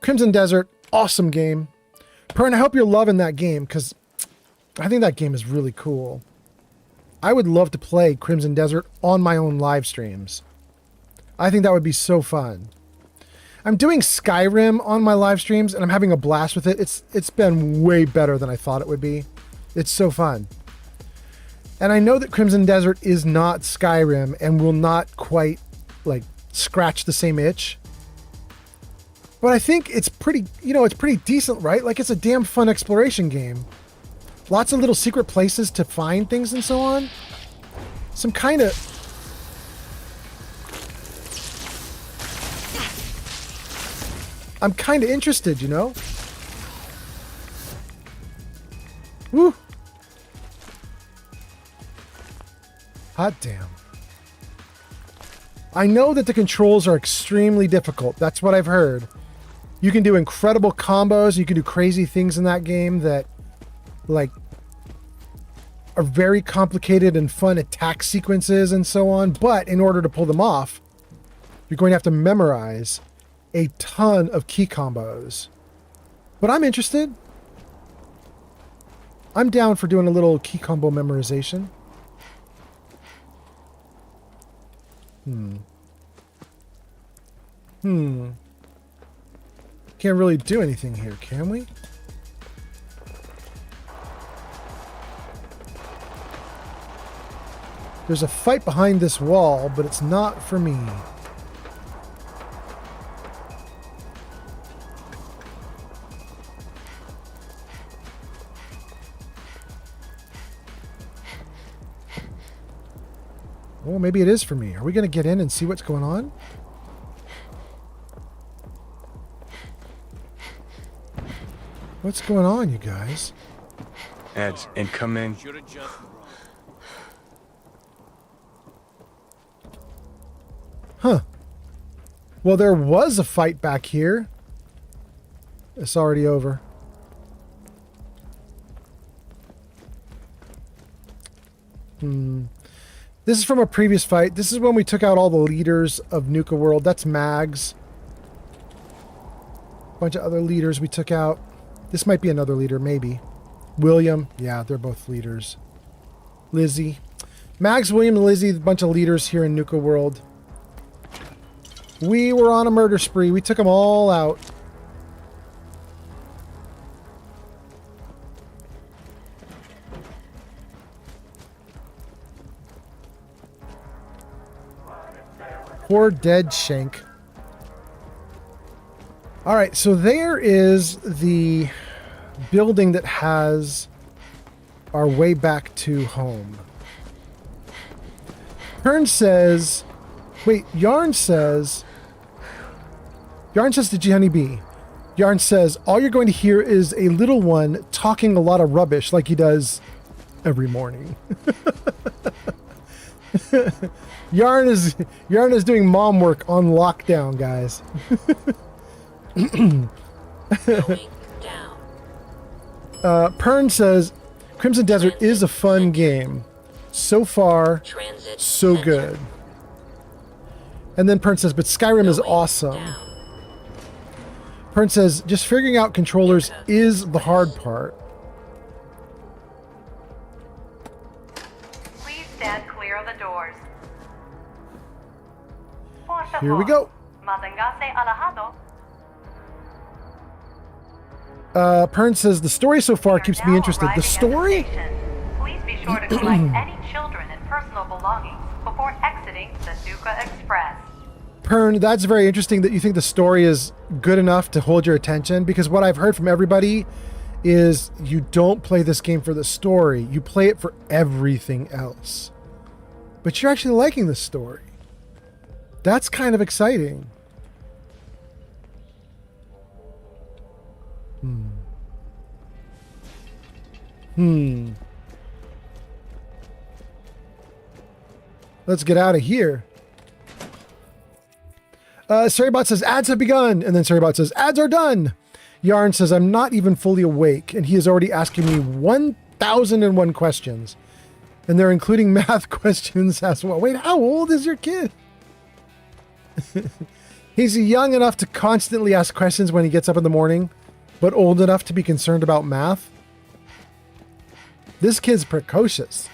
Crimson Desert. Awesome game. Pern, I hope you're loving that game because I think that game is really cool. I would love to play Crimson Desert on my own live streams. I think that would be so fun. I'm doing Skyrim on my live streams and I'm having a blast with it. It's been way better than I thought it would be. It's so fun. And I know that Crimson Desert is not Skyrim and will not quite like scratch the same itch. But I think it's pretty, it's pretty decent, right? Like it's a damn fun exploration game. Lots of little secret places to find things and so on. Some kind of... I'm kind of interested, Woo! Hot damn. I know that the controls are extremely difficult. That's what I've heard. You can do incredible combos. You can do crazy things in that game that, like, are very complicated and fun attack sequences and so on. But in order to pull them off, you're going to have to memorize a ton of key combos. But I'm interested. I'm down for doing a little key combo memorization. Can't really do anything here, can we? There's a fight behind this wall, but it's not for me. Well, maybe it is for me. Are we going to get in and see what's going on? What's going on, you guys? Ads incoming. Huh. Well, there was a fight back here. It's already over. This is from a previous fight. This is when we took out all the leaders of Nuka World. That's Mags. Bunch of other leaders we took out. This might be another leader, maybe. William. Yeah, they're both leaders. Lizzie. Mags, William, and Lizzie, a bunch of leaders here in Nuka World. We were on a murder spree. We took them all out. Poor dead Shank. All right, so there is the building that has our way back to home. Yarn says to G Honeybee. Yarn says, all you're going to hear is a little one talking a lot of rubbish like he does every morning. Yarn is doing mom work on lockdown, guys. Pern says, Crimson Desert is a fun game. So far, so good. And then Pern says, but Skyrim is awesome. Pern says, just figuring out controllers is the hard part. Please stand clear of the doors. Here we go. Pern says, the story so far keeps me interested. The story? Please be sure to collect any children and personal belongings before exiting the Nuka Express. Pern, that's very interesting that you think the story is good enough to hold your attention, because what I've heard from everybody is you don't play this game for the story. You play it for everything else. But you're actually liking the story. That's kind of exciting. Let's get out of here. Sorrybot says, ads have begun. And then Sorrybot says, ads are done. Yarn says, I'm not even fully awake. And he is already asking me 1,001 questions. And they're including math questions as well. Wait, how old is your kid? He's young enough to constantly ask questions when he gets up in the morning, but old enough to be concerned about math. This kid's precocious.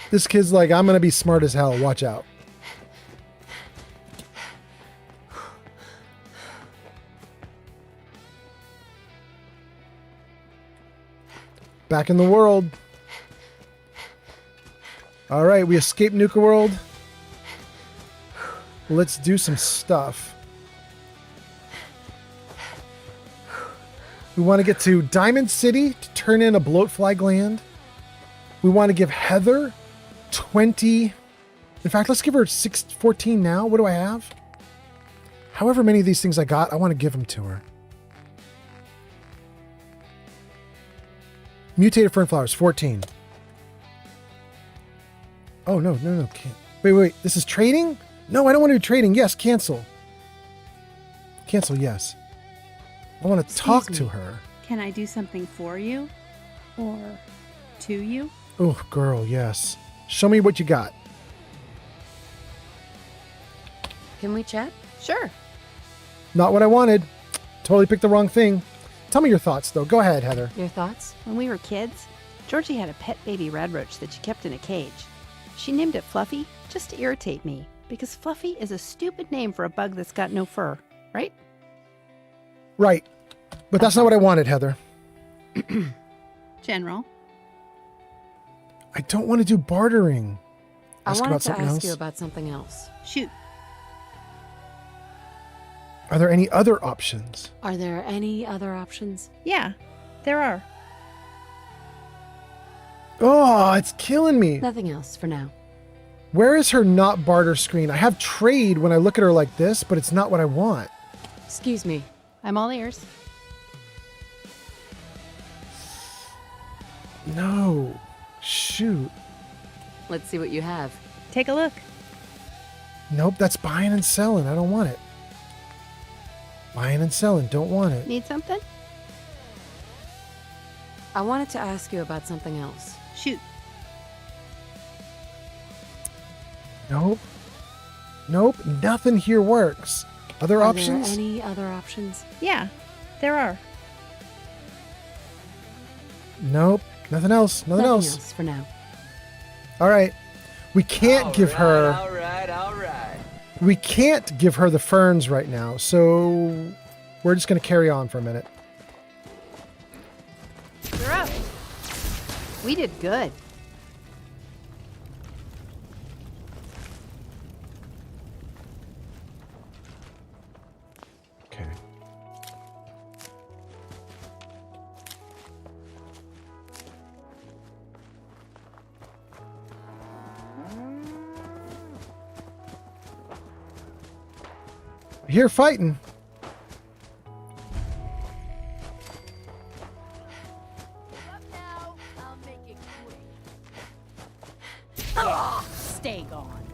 This kid's like, I'm going to be smart as hell. Watch out. Back in the world. All right, we escaped Nuka World. Let's do some stuff. We want to get to Diamond City to turn in a bloatfly gland. We want to give Heather 20. In fact, let's give her 14 now. What do I have? However many of these things I got, I want to give them to her. Mutated fern flowers, 14. Oh, no. Can't. Wait. This is trading? No, I don't want to do trading. Yes, cancel. Cancel, yes. I want to talk to her. Can I do something for you? Or to you? Oh, girl, yes. Show me what you got. Can we chat? Sure. Not what I wanted. Totally picked the wrong thing. Tell me your thoughts, though. Go ahead, Heather. Your thoughts? When we were kids, Georgie had a pet baby radroach that she kept in a cage. She named it Fluffy just to irritate me, because Fluffy is a stupid name for a bug that's got no fur, right? Right. But that's not what I wanted, Heather. General. I don't want to do bartering. I wanted to ask you about something else. Shoot. Are there any other options? Are there any other options? Yeah, there are. Oh, it's killing me. Nothing else for now. Where is her not barter screen? I have trade when I look at her like this, but it's not what I want. Excuse me. I'm all ears. No. Shoot. Let's see what you have. Take a look. Nope, that's buying and selling. I don't want it. Buying and selling. Don't want it. Need something? I wanted to ask you about something else. Shoot. Nope. Nope. Nothing here works. Other options? Are there any other options? Yeah, there are. Nope. Nothing else. Nothing else. For now. All right. We can't give her... All right. We can't give her the ferns right now, so we're just going to carry on for a minute. You're up. We did good. Okay. Here fighting. Stay gone.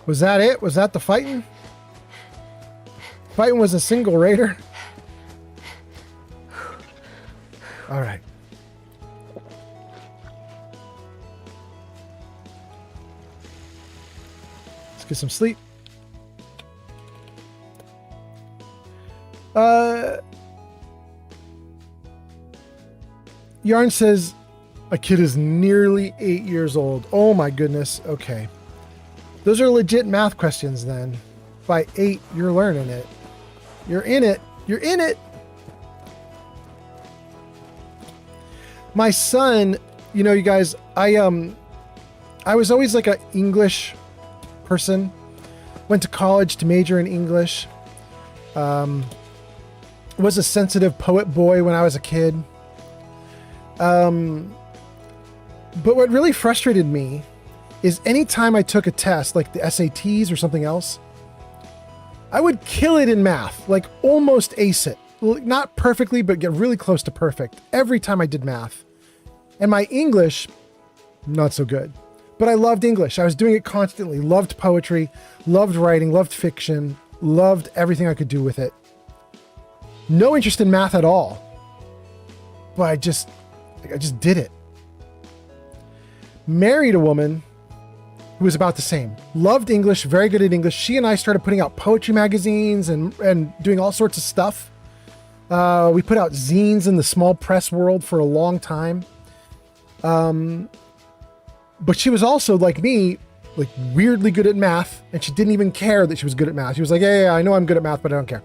Was that it? Was that the fighting? Fighting was a single raider? All right. Let's get some sleep. Yarn says a kid is nearly 8 years old. Oh my goodness. Okay. Those are legit math questions then. By 8, you're learning it. You're in it. You're in it. My son, you know, you guys, I was always like an English person. Went to college to major in English. Was a sensitive poet boy when I was a kid. But what really frustrated me is anytime I took a test, like the SATs or something else, I would kill it in math, like almost ace it. Not perfectly, but get really close to perfect every time I did math. And my English, not so good. But I loved English. I was doing it constantly. Loved poetry, loved writing, loved fiction, loved everything I could do with it. No interest in math at all. But I just did it. Married a woman who was about the same. Loved English, very good at English. She and I started putting out poetry magazines and doing all sorts of stuff. We put out zines in the small press world for a long time. But she was also, like me, like weirdly good at math, and she didn't even care that she was good at math. She was like, yeah, I know I'm good at math, but I don't care.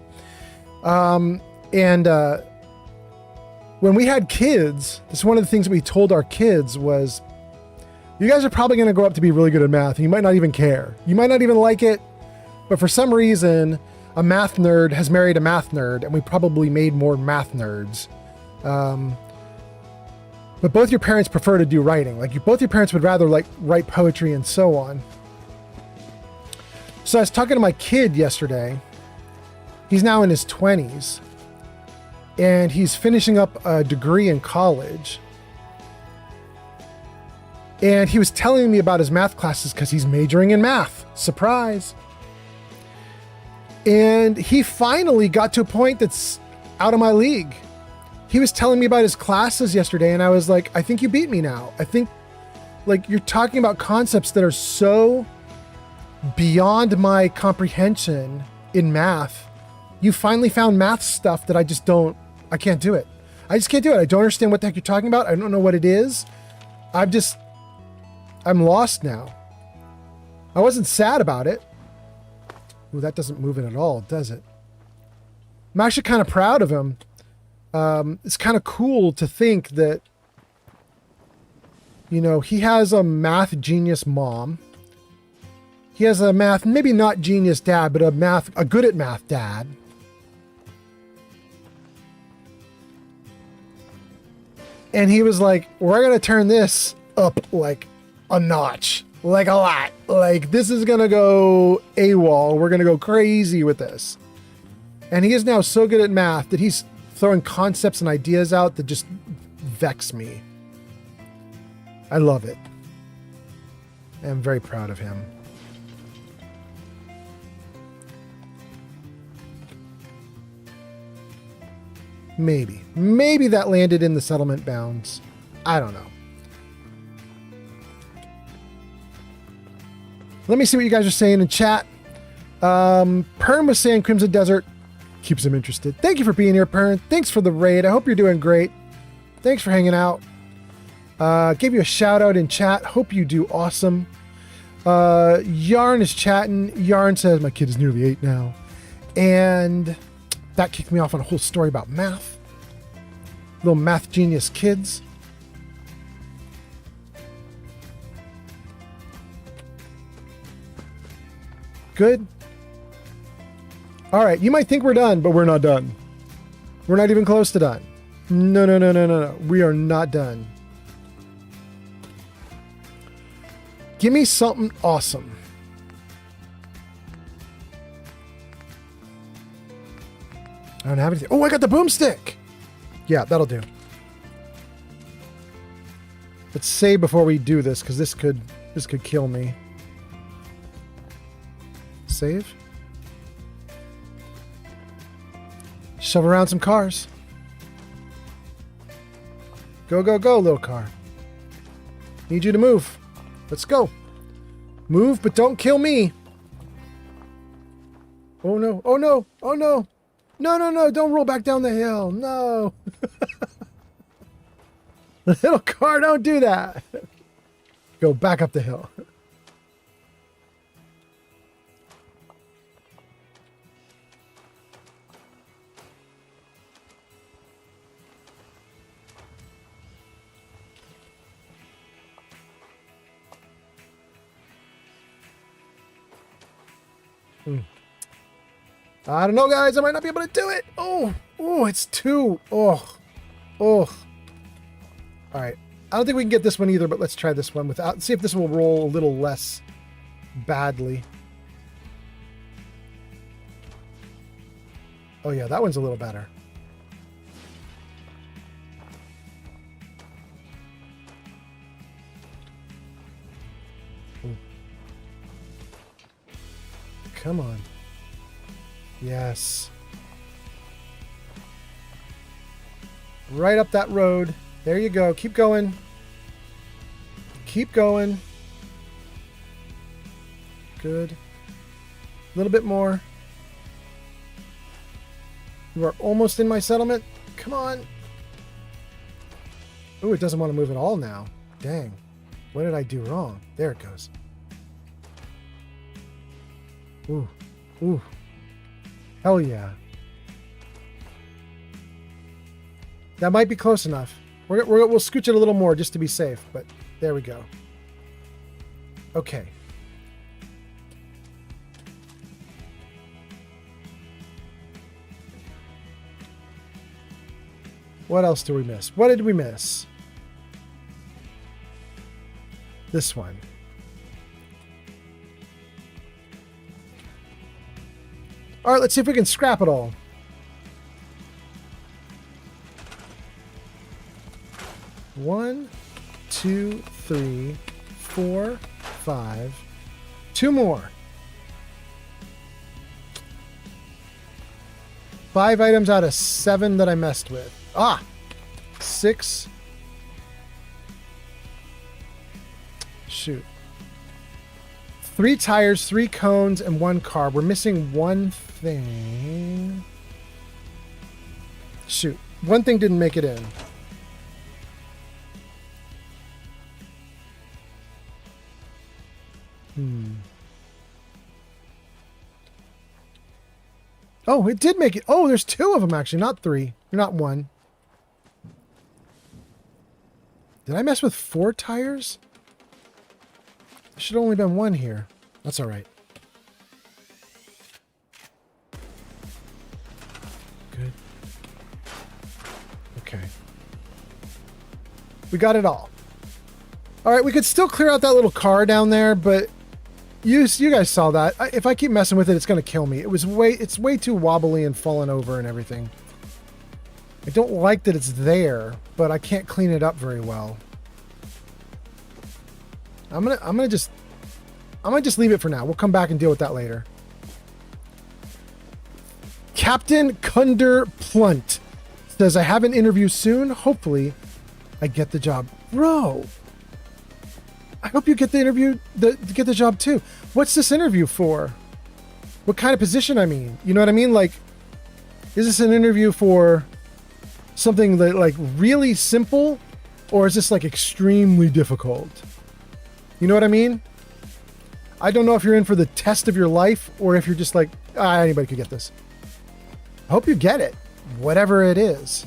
When we had kids, that's one of the things that we told our kids was, you guys are probably going to grow up to be really good at math, and you might not even care. You might not even like it, but for some reason, a math nerd has married a math nerd, and we probably made more math nerds. But both your parents prefer to do writing. Like both your parents would rather like write poetry and so on. So I was talking to my kid yesterday. He's now in his 20s. And he's finishing up a degree in college. And he was telling me about his math classes because he's majoring in math. Surprise. And he finally got to a point that's out of my league. He was telling me about his classes yesterday, and I was like, I think you beat me now. I think, like, you're talking about concepts that are so beyond my comprehension in math. You finally found math stuff that I can't do it. I just can't do it. I don't understand what the heck you're talking about. I don't know what it is. I'm lost now. I wasn't sad about it. Ooh, that doesn't move it at all, does it? I'm actually kind of proud of him. It's kind of cool to think that, you know, he has a math genius mom. He has a math, maybe not genius dad, but a good at math dad. And he was like, we're going to turn this up like a notch, like a lot. Like this is going to go AWOL. We're going to go crazy with this. And he is now so good at math that he's throwing concepts and ideas out that just vex me. I love it. I'm very proud of him. Maybe that landed in the settlement bounds. I don't know. Let me see what you guys are saying in chat. Pern was saying Crimson Desert keeps him interested. Thank you for being here, Pern. Thanks for the raid. I hope you're doing great. Thanks for hanging out. Gave you a shout out in chat. Hope you do awesome. Yarn is chatting. Yarn says my kid is nearly 8 now. And that kicked me off on a whole story about math. Little math genius kids. Good. All right, you might think we're done, but we're not done. We're not even close to done. No. We are not done. Give me something awesome. I don't have anything. Oh, I got the boomstick. Yeah, that'll do. Let's save before we do this, because this could kill me. Save. Shove around some cars. Go, little car. Need you to move. Let's go. Move, but don't kill me. Oh no. No, don't roll back down the hill. No. Little car, don't do that. Go back up the hill. I don't know, guys. I might not be able to do it. Oh, it's 2. Oh. All right. I don't think we can get this one either, but let's try this one without. See if this will roll a little less badly. Oh yeah, that one's a little better. Ooh. Come on. Yes. Right up that road. There you go. Keep going. Keep going. Good. A little bit more. You are almost in my settlement. Come on. Ooh, it doesn't want to move at all now. Dang. What did I do wrong? There it goes. Ooh. Hell yeah. That might be close enough. We'll scooch it a little more just to be safe, but there we go. Okay. What else do we miss? What did we miss? This one. All right, let's see if we can scrap it all. One, 2, 3, 4, 5. 2 more. 5 items out of 7 that I messed with. 6. Shoot. 3 tires, 3 cones, and 1 car. We're missing 1 thing. Shoot. 1 thing didn't make it in. Oh, it did make it. Oh, there's 2 of them actually, not 3. Not 1. Did I mess with 4 tires? There should have only been 1 here. That's all right. Good. Okay. We got it all. All right, we could still clear out that little car down there, but you guys saw that. If I keep messing with it, it's going to kill me. It's way too wobbly and falling over and everything. I don't like that it's there, but I can't clean it up very well. I'm gonna just leave it for now. We'll come back and deal with that later. Captain Kunder Plunt says, I have an interview soon. Hopefully I get the job. Bro, I hope you get the interview, get the job too. What's this interview for? What kind of position, I mean? You know what I mean? Like, is this an interview for something that like really simple, or is this like extremely difficult? You know what I mean? I don't know if you're in for the test of your life or if you're just like, anybody could get this. I hope you get it, whatever it is.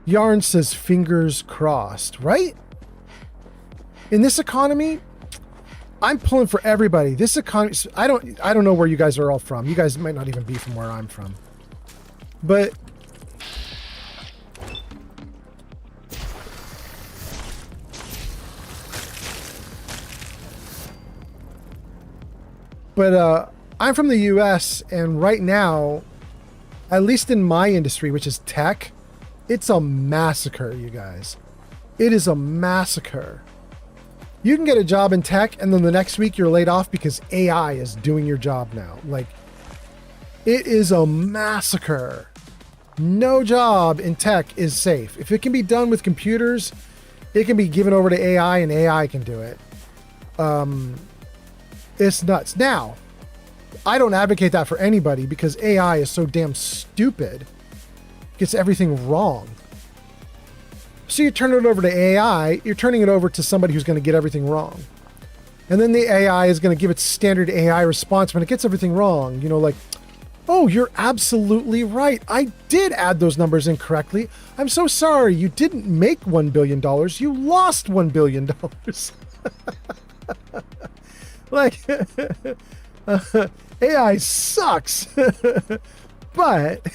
Yarn says fingers crossed, right? In this economy, I'm pulling for everybody. This economy, I don't know where you guys are all from. You guys might not even be from where I'm from. But I'm from the US, and right now, at least in my industry, which is tech, it's a massacre, you guys. It is a massacre. You can get a job in tech, and then the next week you're laid off because AI is doing your job now. Like, it is a massacre. No job in tech is safe. If it can be done with computers, it can be given over to AI, and AI can do it. It's nuts. Now, I don't advocate that for anybody because AI is so damn stupid. It gets everything wrong. So you turn it over to AI, you're turning it over to somebody who's going to get everything wrong. And then the AI is going to give its standard AI response when it gets everything wrong. You know, like, oh, you're absolutely right. I did add those numbers incorrectly. I'm so sorry. You didn't make $1 billion. You lost $1 billion. Like, AI sucks. But,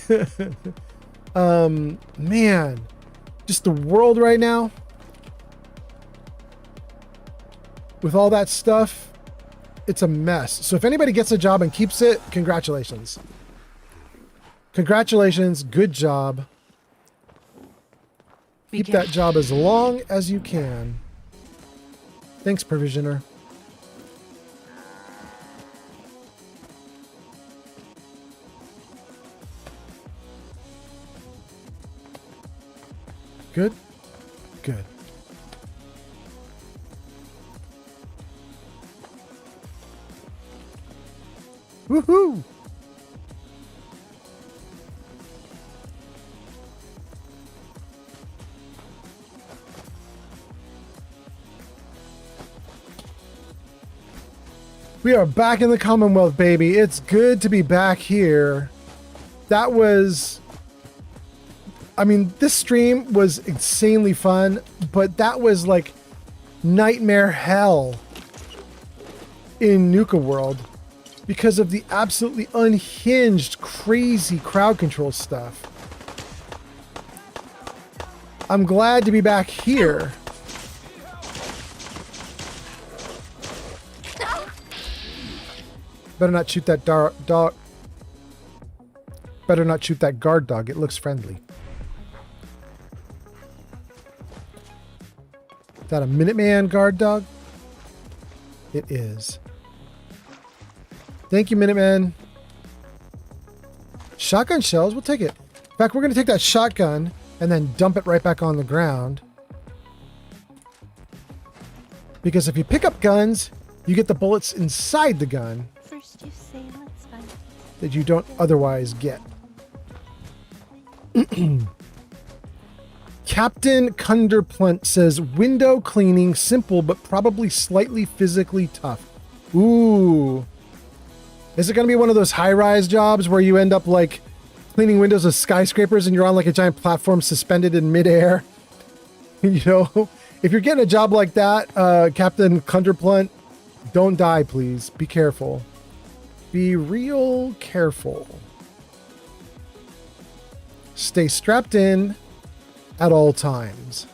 man, just the world right now, with all that stuff, it's a mess. So if anybody gets a job and keeps it, congratulations. Congratulations, good job. Keep that job as long as you can. Thanks, Provisioner. Good? Good. Woohoo! We are back in the Commonwealth, baby. It's good to be back here. That was... I mean, this stream was insanely fun, but that was like nightmare hell in Nuka World because of the absolutely unhinged, crazy crowd control stuff. I'm glad to be back here. Better not shoot that dog. Better not shoot that guard dog. It looks friendly. Is that a Minuteman guard dog? It is. Thank you, Minuteman. Shotgun shells, we'll take it. In fact, we're going to take that shotgun and then dump it right back on the ground. Because if you pick up guns, you get the bullets inside the gun. First you say let's fight. That you don't otherwise get. Captain Kunderplunt says, window cleaning, simple, but probably slightly physically tough. Ooh. Is it going to be one of those high-rise jobs where you end up, like, cleaning windows of skyscrapers and you're on, like, a giant platform suspended in midair? You know? If you're getting a job like that, Captain Kunderplunt, don't die, please. Be careful. Be real careful. Stay strapped in at all times.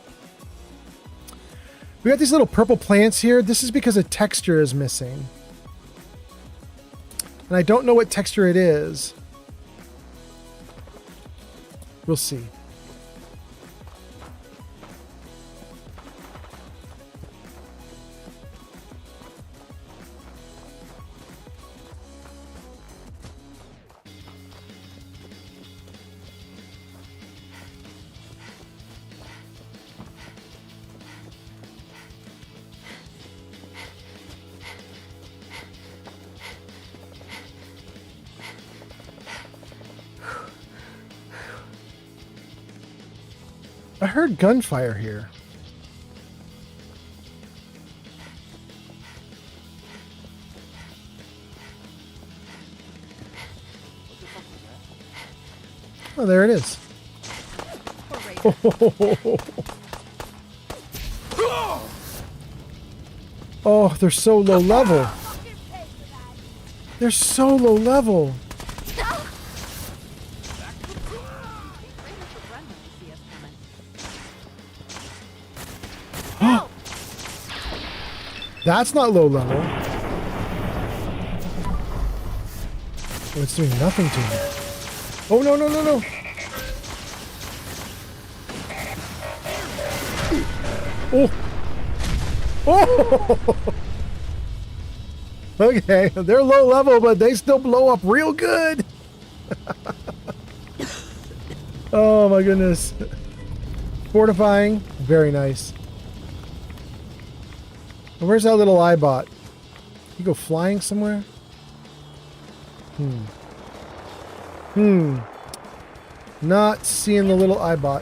We got these little purple plants here. This is because a texture is missing. And I don't know what texture it is. We'll see. I heard gunfire here. Oh, there it is. Oh, they're so low level. They're so low level. That's not low level. Oh, it's doing nothing to me. Oh, no, no, no, no. Oh. Oh. Okay, they're low level, but they still blow up real good. Oh, my goodness. Fortifying. Very nice. Where's that little iBot? You go flying somewhere? Not seeing the little iBot.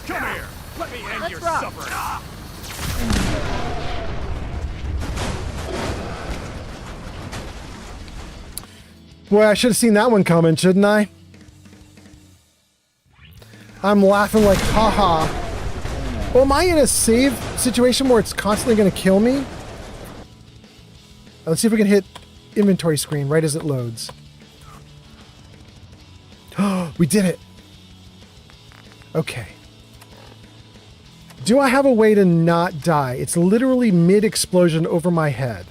Come here. Let me end your supper. Boy, I should have seen that one coming, shouldn't I? I'm laughing like, haha. Well, am I in a save situation where it's constantly going to kill me? Let's see if we can hit inventory screen right as it loads. We did it. Okay. Do I have a way to not die? It's literally mid-explosion over my head.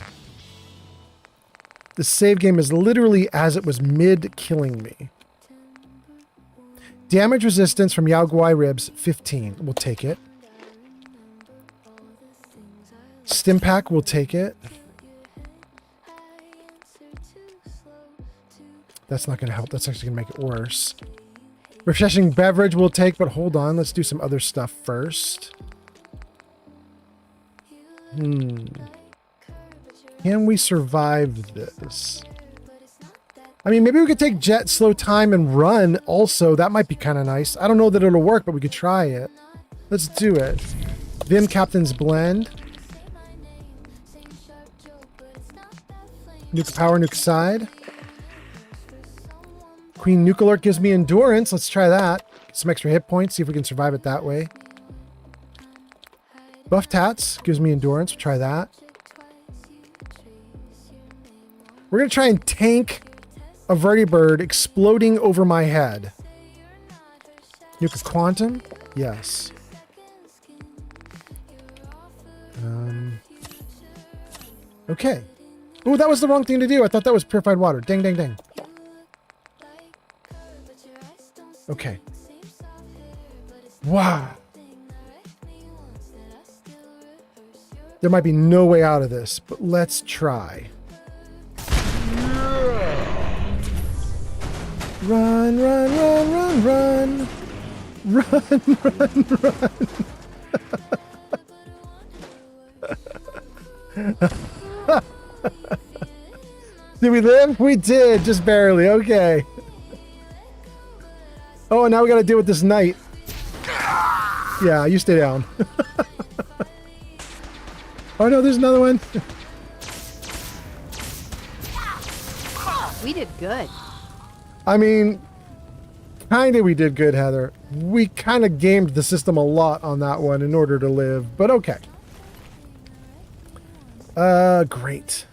The save game is literally as it was mid-killing me. Damage resistance from Yao Guai ribs, 15. We'll take it. Stim pack, we'll take it. That's not going to help. That's actually going to make it worse. Refreshing beverage we'll take, but hold on. Let's do some other stuff first. Can we survive this? I mean, maybe we could take jet, slow time, and run also. That might be kind of nice. I don't know that it'll work, but we could try it. Let's do it. Vim Captain's Blend. Nuke Power, Nuke Side. Queen Nuke Alert gives me endurance. Let's try that. Get some extra hit points. See if we can survive it that way. Buff Tats gives me endurance. We'll try that. We're going to try and tank a vertibird exploding over my head. Nuke Quantum? Yes. Okay. Oh, that was the wrong thing to do. I thought that was purified water. Dang, dang, dang. Okay. Wow. There might be no way out of this, but let's try. Run, run, run, run, run. Run, run, run. Did we live? We did, just barely. Okay. Oh, and now we got to deal with this knight. Yeah, you stay down. Oh no, there's another one. We did good. I mean, kind of we did good, Heather. We kind of gamed the system a lot on that one in order to live, but okay. Great.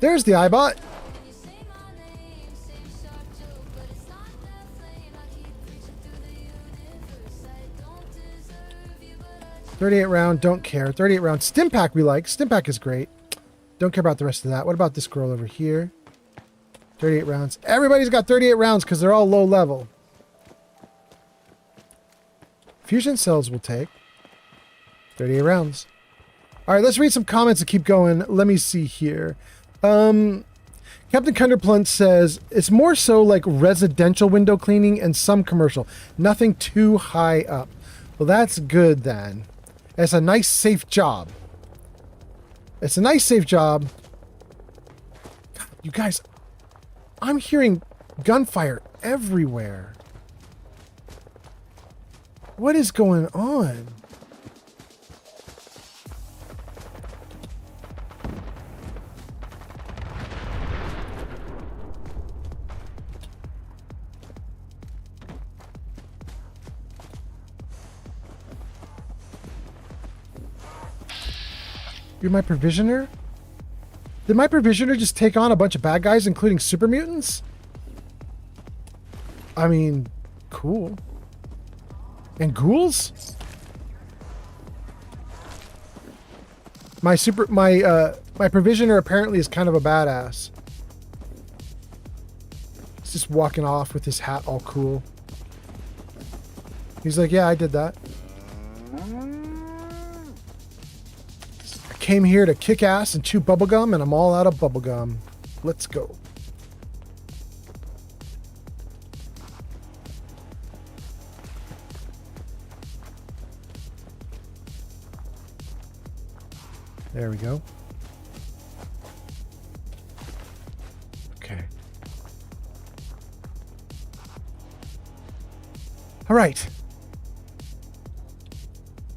There's the iBot. .38 round, don't care. 38 round. Stim pack we like. Stim pack is great. Don't care about the rest of that. What about this girl over here? 38 rounds. Everybody's got 38 rounds because they're all low level. Fusion cells will take 38 rounds. All right, let's read some comments and keep going. Let me see here. Captain Cunderplunt says, it's more so like residential window cleaning and some commercial. Nothing too high up. Well, that's good then. It's a nice, safe job. It's a nice, safe job. God, you guys, I'm hearing gunfire everywhere. What is going on? You're my provisioner? Did my provisioner just take on a bunch of bad guys, including super mutants? I mean, cool. And ghouls? My provisioner apparently is kind of a badass. He's just walking off with his hat all cool. He's like, yeah, I did that. I came here to kick ass and chew bubblegum, and I'm all out of bubblegum. Let's go. There we go. Okay. All right.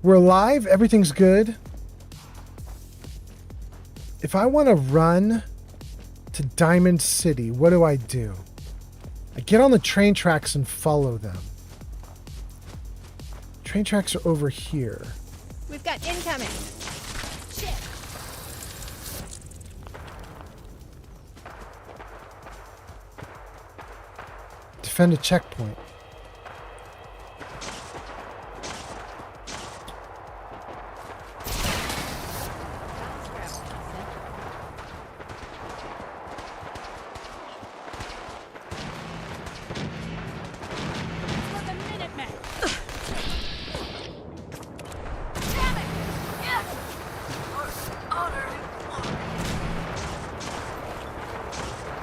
We're alive. Everything's good. If I want to run to Diamond City, what do? I get on the train tracks and follow them. Train tracks are over here. We've got incoming. Shit. Defend a checkpoint.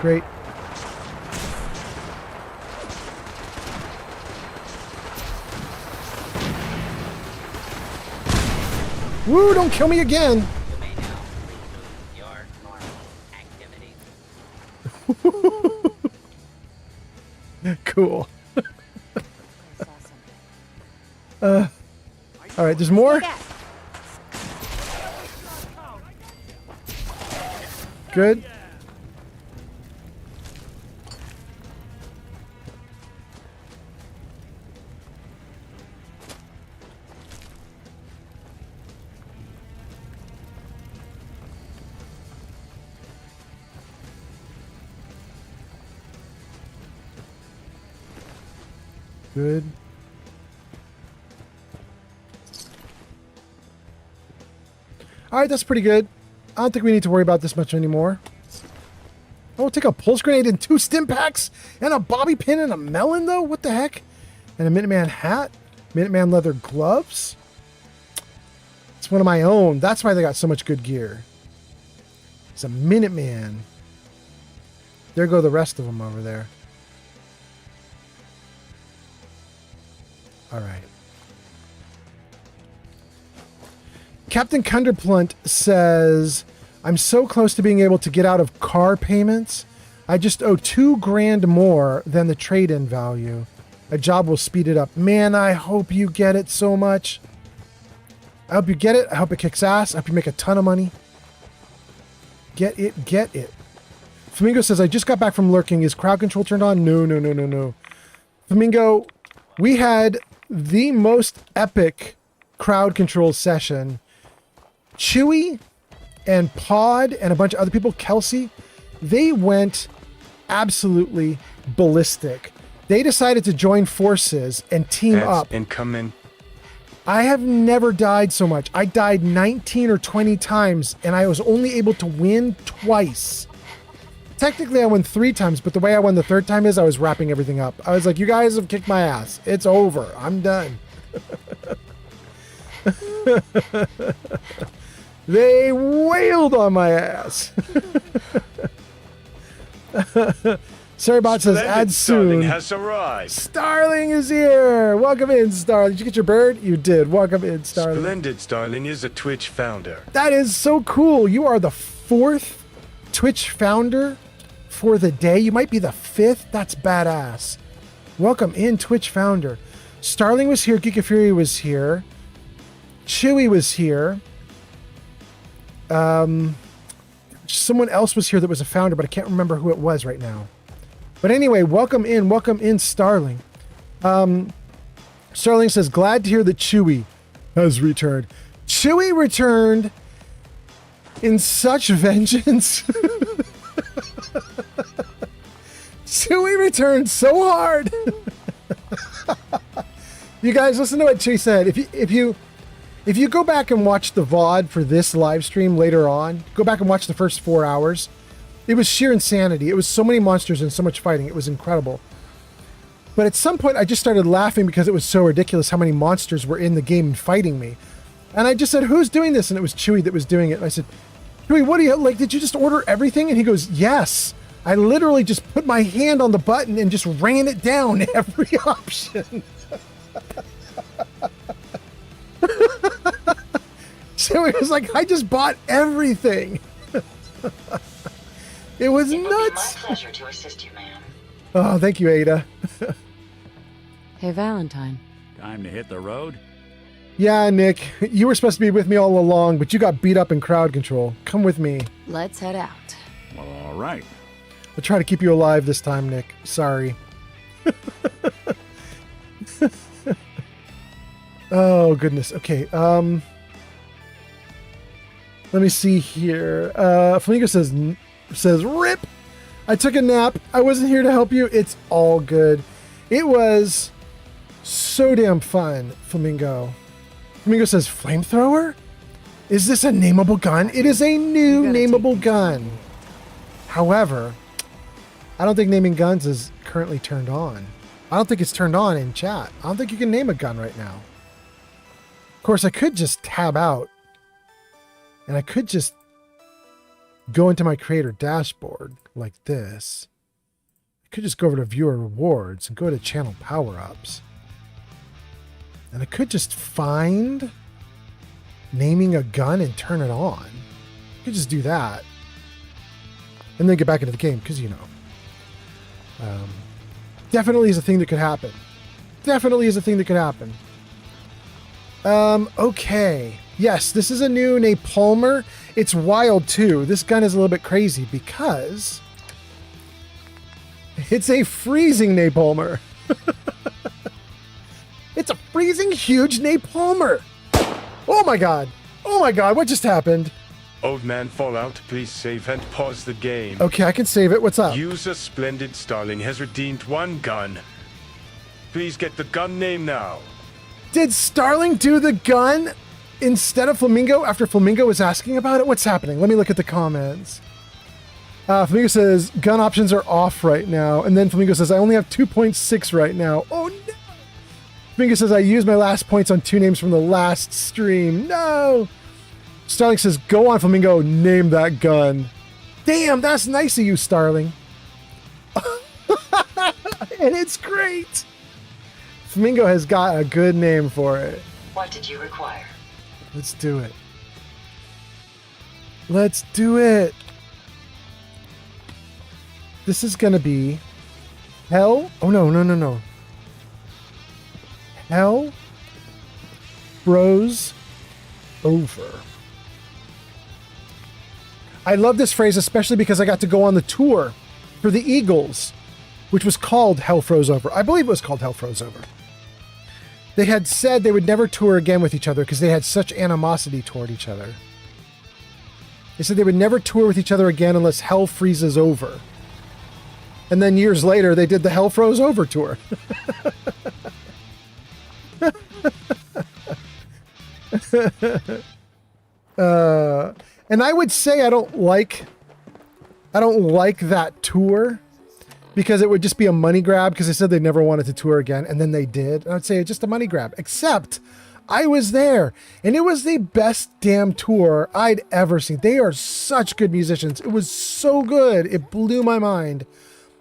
Great. Woo, don't kill me again. You may now resume your normal activities. Cool. All right, there's more? Good. Good. All right, that's pretty good. I don't think we need to worry about this much anymore. Oh, take a pulse grenade and 2 stim packs and a bobby pin and a melon, though? What the heck? And a Minuteman hat? Minuteman leather gloves? It's one of my own. That's why they got so much good gear. It's a Minuteman. There go the rest of them over there. All right. Captain Cunderplunt says, I'm so close to being able to get out of car payments. I just owe $2 grand more than the trade-in value. A job will speed it up. Man, I hope you get it so much. I hope you get it. I hope it kicks ass. I hope you make a ton of money. Get it, get it. Flamingo says, I just got back from lurking. Is crowd control turned on? No, no, no, no, no. Flamingo, we had the most epic crowd control session. Chewy and Pod and a bunch of other people, Kelsey, They went absolutely ballistic. They decided to join forces and team up. And come in. I have never died so much. I died 19 or 20 times, and I was only able to win twice. Technically, I won 3 times, but the way I won the 3rd time is I was wrapping everything up. I was like, you guys have kicked my ass. It's over. I'm done. They wailed on my ass. Sorrybot says, add soon. Starling has arrived. Starling is here. Welcome in, Starling. Did you get your bird? You did. Welcome in, Starling. Splendid. Starling is a Twitch founder. That is so cool. You are the 4th Twitch founder for the day. You might be the 5th. That's badass. Welcome in, Twitch founder. Starling was here. Geek of Fury was here. Chewy was here. Someone else was here that was a founder, but I can't remember who it was right now. But anyway, welcome in, Starling. Starling says, glad to hear that Chewy has returned. Chewy returned in such vengeance. Chewy returned so hard. You guys, listen to what Chewy said. If you go back and watch the VOD for this live stream later on, go back and watch the first 4 hours. It was sheer insanity. It was so many monsters and so much fighting. It was incredible. But at some point, I just started laughing because it was so ridiculous how many monsters were in the game and fighting me. And I just said, who's doing this? And it was Chewy that was doing it. And I said, Chewy, what do you, like, did you just order everything? And he goes, yes. I literally just put my hand on the button and just ran it down every option. So it was like, I just bought everything. It was nuts. It would be my pleasure to assist you, ma'am. Oh, thank you, Ada. Hey, Valentine. Time to hit the road? Yeah, Nick. You were supposed to be with me all along, but you got beat up in crowd control. Come with me. Let's head out. Well, all right. I'll try to keep you alive this time, Nick. Sorry. Oh, goodness. Okay. Let me see here. Flamingo says, rip! I took a nap. I wasn't here to help you. It's all good. It was so damn fun, Flamingo. Flamingo says, flamethrower? Is this a nameable gun? It is a new nameable gun. However, I don't think naming guns is currently turned on. I don't think it's turned on in chat. I don't think you can name a gun right now. Of course, I could just tab out. And I could just go into my creator dashboard like this. I could just go over to viewer rewards and go to channel power-ups. And I could just find naming a gun and turn it on. I could just do that. And then get back into the game, because, you know. Definitely is a thing that could happen. Definitely is a thing that could happen. Okay. Yes, this is a new Napalmer. It's wild too. This gun is a little bit crazy because it's a freezing Napalmer. It's a freezing huge Napalmer. Oh my god. Oh my god, what just happened? Old man Fallout, please save and pause the game. Okay, I can save it. What's up? User Splendid Starling has redeemed 1 gun. Please get the gun name now. Did Starling do the gun instead of Flamingo after Flamingo was asking about it? What's happening? Let me look at the comments. Flamingo says, gun options are off right now. And then Flamingo says, I only have 2.6 right now. Oh no! Flamingo says, I used my last points on 2 names from the last stream. No! Starling says, go on, Flamingo, name that gun. Damn, that's nice of you, Starling. And it's great. Flamingo has got a good name for it. What did you require? Let's do it. Let's do it. This is gonna be Hell. Oh no. Hell Bros Over. I love this phrase, especially because I got to go on the tour for the Eagles, which was called Hell Froze Over. I believe it was called Hell Froze Over. They had said they would never tour again with each other because they had such animosity toward each other. They said they would never tour with each other again unless hell freezes over. And then years later, they did the Hell Froze Over tour. And I would say I don't like that tour because it would just be a money grab because they said they never wanted to tour again, and then they did. And I'd say it's just a money grab, except I was there, and it was the best damn tour I'd ever seen. They are such good musicians. It was so good. It blew my mind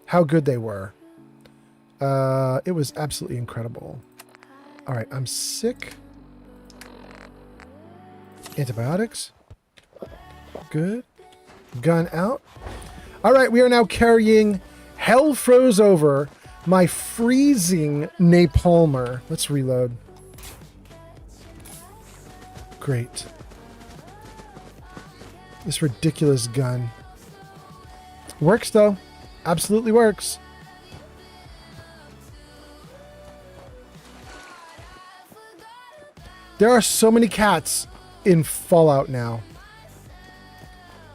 how good they were. It was absolutely incredible. All right, I'm sick. Antibiotics. Good. Gun out. All right, we are now carrying Hell Froze Over, my freezing napalmer. Let's reload. Great. This ridiculous gun. Works though. Absolutely works. There are so many cats in Fallout now.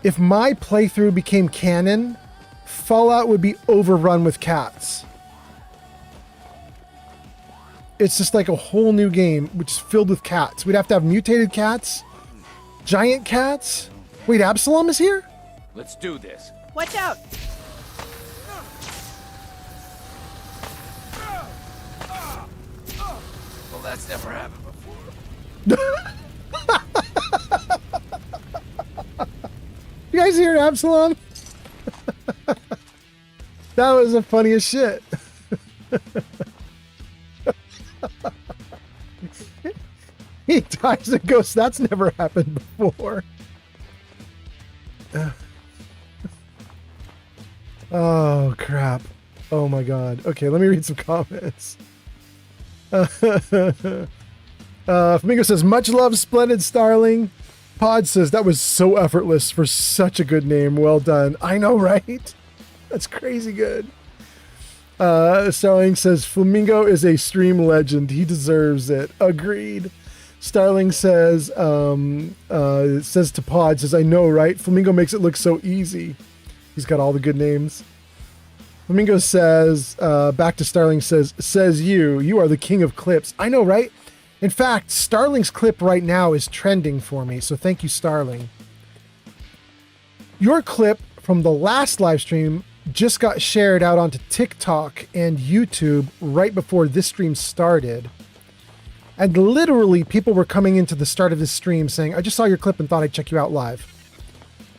If my playthrough became canon, Fallout would be overrun with cats. It's just like a whole new game, which is filled with cats. We'd have to have mutated cats, giant cats. Wait, Absalom is here? Let's do this. Watch out! Well, that's never happened before. You guys hear Absalom? That was the funniest shit. He dies and goes, that's never happened before. Oh, crap. Oh, my God. Okay, let me read some comments. Flamingo says, much love, Splendid Starling. Pod says, that was so effortless for such a good name. Well done. I know, right? That's crazy good. Starling says, Flamingo is a stream legend. He deserves it. Agreed. Starling says, says to Pod, says, I know, right? Flamingo makes it look so easy. He's got all the good names. Flamingo says, back to Starling says you are the king of clips. I know, right? In fact, Starling's clip right now is trending for me, so thank you, Starling. Your clip from the last live stream just got shared out onto TikTok and YouTube right before this stream started. And literally, people were coming into the start of this stream saying, I just saw your clip and thought I'd check you out live.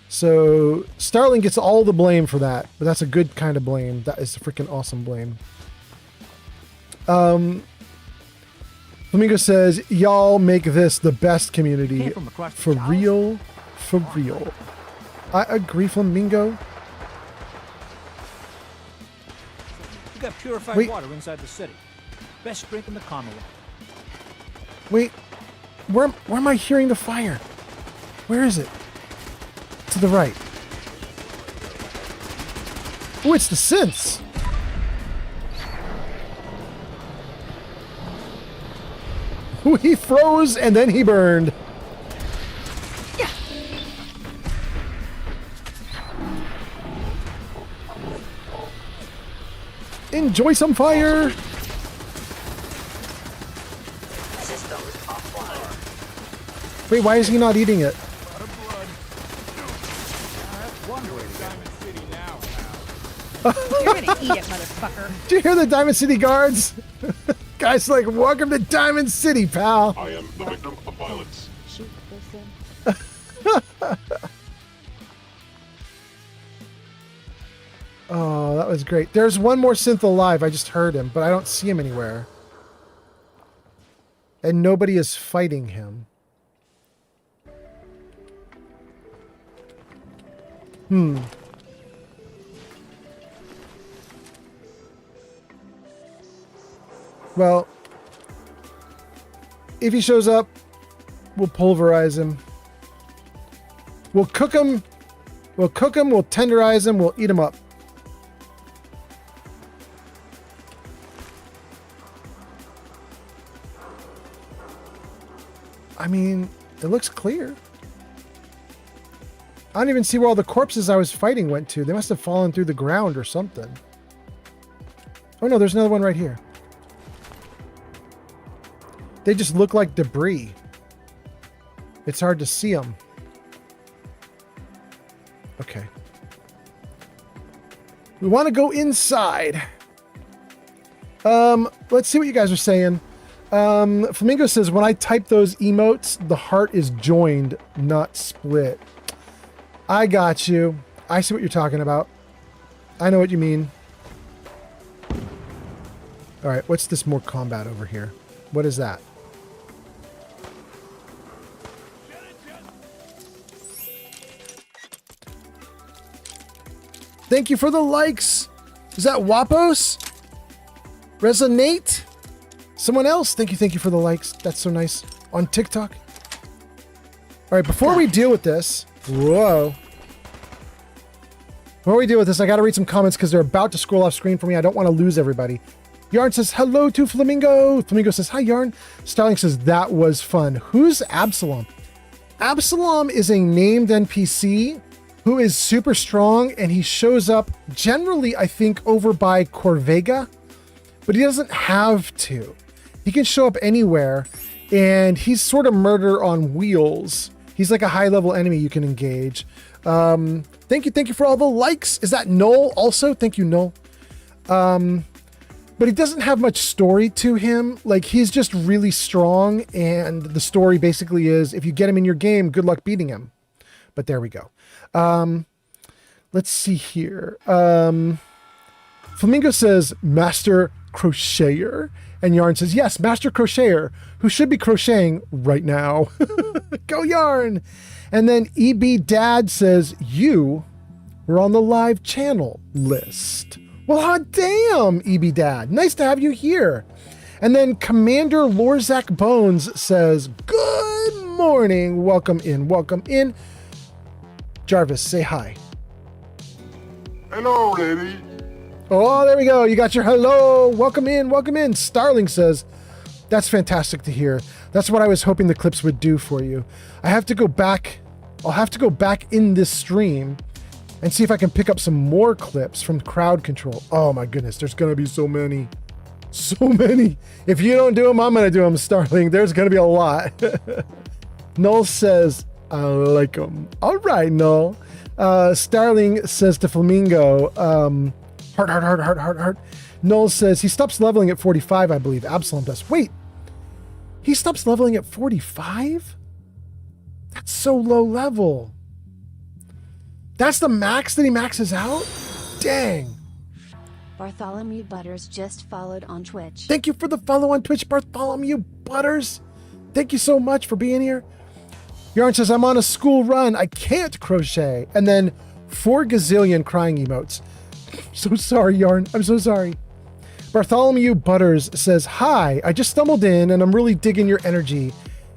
So Starling gets all the blame for that, but that's a good kind of blame. That is a freaking awesome blame. Flamingo says, y'all make this the best community. For real, for real. I agree, Flamingo. We got purified water inside the city. Best drink in the Commonwealth. Wait, where am I hearing the fire? Where is it? To the right. Oh, it's the synths. He froze and then he burned. Yeah. Enjoy some fire. Wait, why is he not eating it? You're gonna eat it, motherfucker. Did you hear the Diamond City guards? Guys like, welcome to Diamond City, pal. I am the victim of violence. Shoot this in. Oh, that was great. There's one more synth alive. I just heard him, but I don't see him anywhere. And nobody is fighting him. Well, if he shows up, we'll pulverize him. We'll cook him. We'll tenderize him, we'll eat him up. I mean, it looks clear. I don't even see where all the corpses I was fighting went to. They must have fallen through the ground or something. Oh no, there's another one right here. They just look like debris. It's hard to see them. Okay. We want to go inside. Let's see what you guys are saying. Flamingo says, when I type those emotes, the heart is joined, not split. I got you. I see what you're talking about. I know what you mean. All right, what's this more combat over here? What is that? Thank you for the likes. Is that Wapos? Resonate? Someone else? Thank you for the likes. That's so nice. On TikTok. All right, before we deal with this, whoa. Before we deal with this, I got to read some comments because they're about to scroll off screen for me. I don't want to lose everybody. Yarn says, hello to Flamingo. Flamingo says, hi, Yarn. Starling says, that was fun. Who's Absalom? Absalom is a named NPC who is super strong, and he shows up generally, I think, over by Corvega, but he doesn't have to. He can show up anywhere, and he's sort of murder on wheels. He's like a high-level enemy you can engage. Thank you for all the likes. Is that Noel also? Thank you, Noel. But he doesn't have much story to him. Like, he's just really strong, and the story basically is, if you get him in your game, good luck beating him. But there we go. Let's see here. Flamingo says, Master Crocheter. And Yarn says, yes, Master Crocheter, who should be crocheting right now. Go Yarn. And then EB Dad says, you were on the live channel list. Well, hot damn, EB Dad. Nice to have you here. And then Commander Lorzak Bones says, good morning. Welcome in. Welcome in. Jarvis, say hi. Hello, lady. Oh, there we go. You got your hello. Welcome in. Welcome in. Starling says, that's fantastic to hear. That's what I was hoping the clips would do for you. I have to go back. I'll have to go back in this stream and see if I can pick up some more clips from crowd control. Oh my goodness. There's going to be so many. So many. If you don't do them, I'm going to do them, Starling. There's going to be a lot. Noel says, I like them. All right, Noel. Starling says to Flamingo, heart. Noel says he stops leveling at 45, I believe. Absalom does. Wait, he stops leveling at 45? That's so low level. That's the max that he maxes out? Dang. Bartholomew Butters just followed on Twitch. Thank you for the follow on Twitch, Bartholomew Butters. Thank you so much for being here. Yarn says, I'm on a school run. I can't crochet. And then 4 gazillion crying emotes. So sorry, Yarn. I'm so sorry. Bartholomew Butters says, hi, I just stumbled in and I'm really digging your energy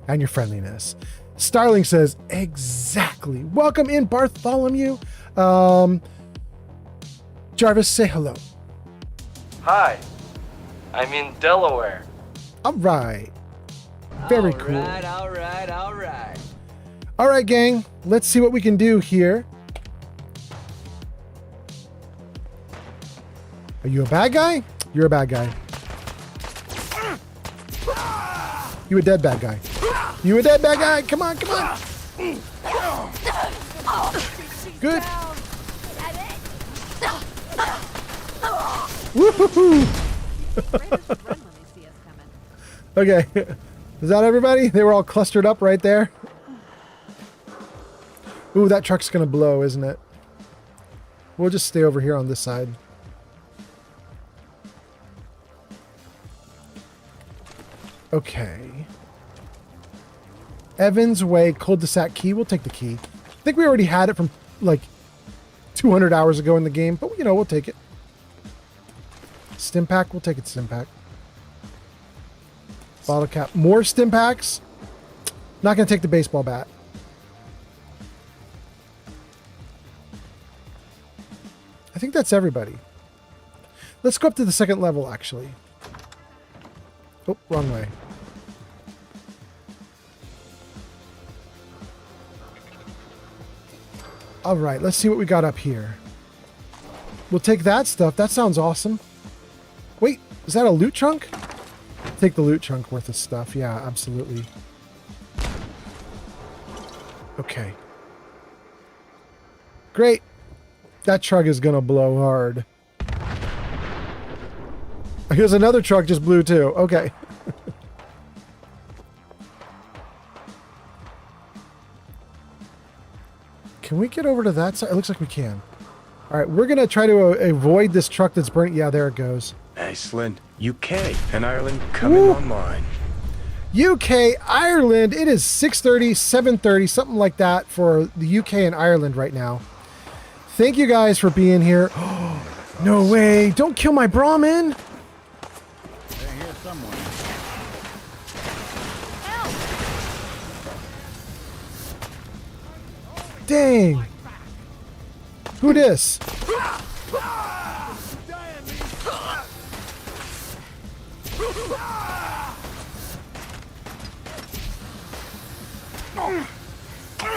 and your friendliness. Starling says, exactly. Welcome in, Bartholomew. Jarvis, say hello. Hi, I'm in Delaware. All right. Very cool. All right. All right, gang. Let's see what we can do here. Are you a bad guy? You're a bad guy. You a dead bad guy. You a dead bad guy. Come on. Good. Woohoo! Okay. Is that everybody? They were all clustered up right there. Ooh, that truck's gonna blow, isn't it? We'll just stay over here on this side. Okay. Evans Way, cul-de-sac key. We'll take the key. I think we already had it from like 200 hours ago in the game, but you know, we'll take it. Stim pack, we'll take it. Stim pack. Bottle cap. More stim packs. Not going to take the baseball bat. I think that's everybody. Let's go up to the second level, actually. Oh, wrong way. All right, let's see what we got up here. We'll take that stuff. That sounds awesome. Wait, is that a loot trunk? Take the loot trunk worth of stuff. Yeah, absolutely. Okay. Great. That truck is gonna blow hard. Here's another truck just blew too. Okay. Can we get over to that side? It looks like we can. All right, we're gonna try to avoid this truck that's burnt. Yeah, there it goes. Iceland, UK, and Ireland coming online. UK, Ireland. It is 6:30, 7:30, something like that for the UK and Ireland right now. Thank you guys for being here. No way. Don't kill my Brahmin. They're here somewhere. Dang. Who dis?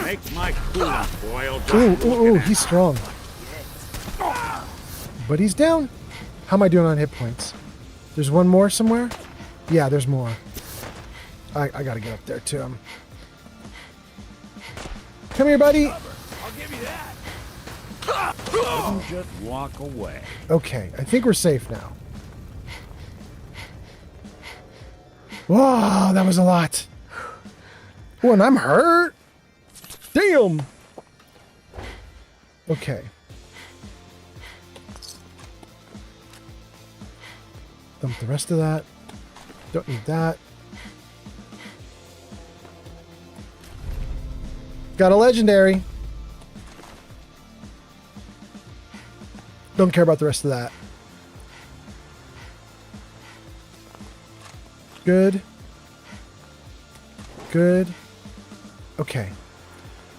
Makes my coolant boil. Ooh, he's strong. But he's down. How am I doing on hit points? There's one more somewhere? Yeah, there's more. I gotta get up there to him. Come here, buddy. I'll give you that. Don't just walk away. Okay, I think we're safe now. Whoa, that was a lot. Oh, and I'm hurt. Damn. Okay. Dump the rest of that. Don't need that. Got a legendary. Don't care about the rest of that. Good. Good. Okay.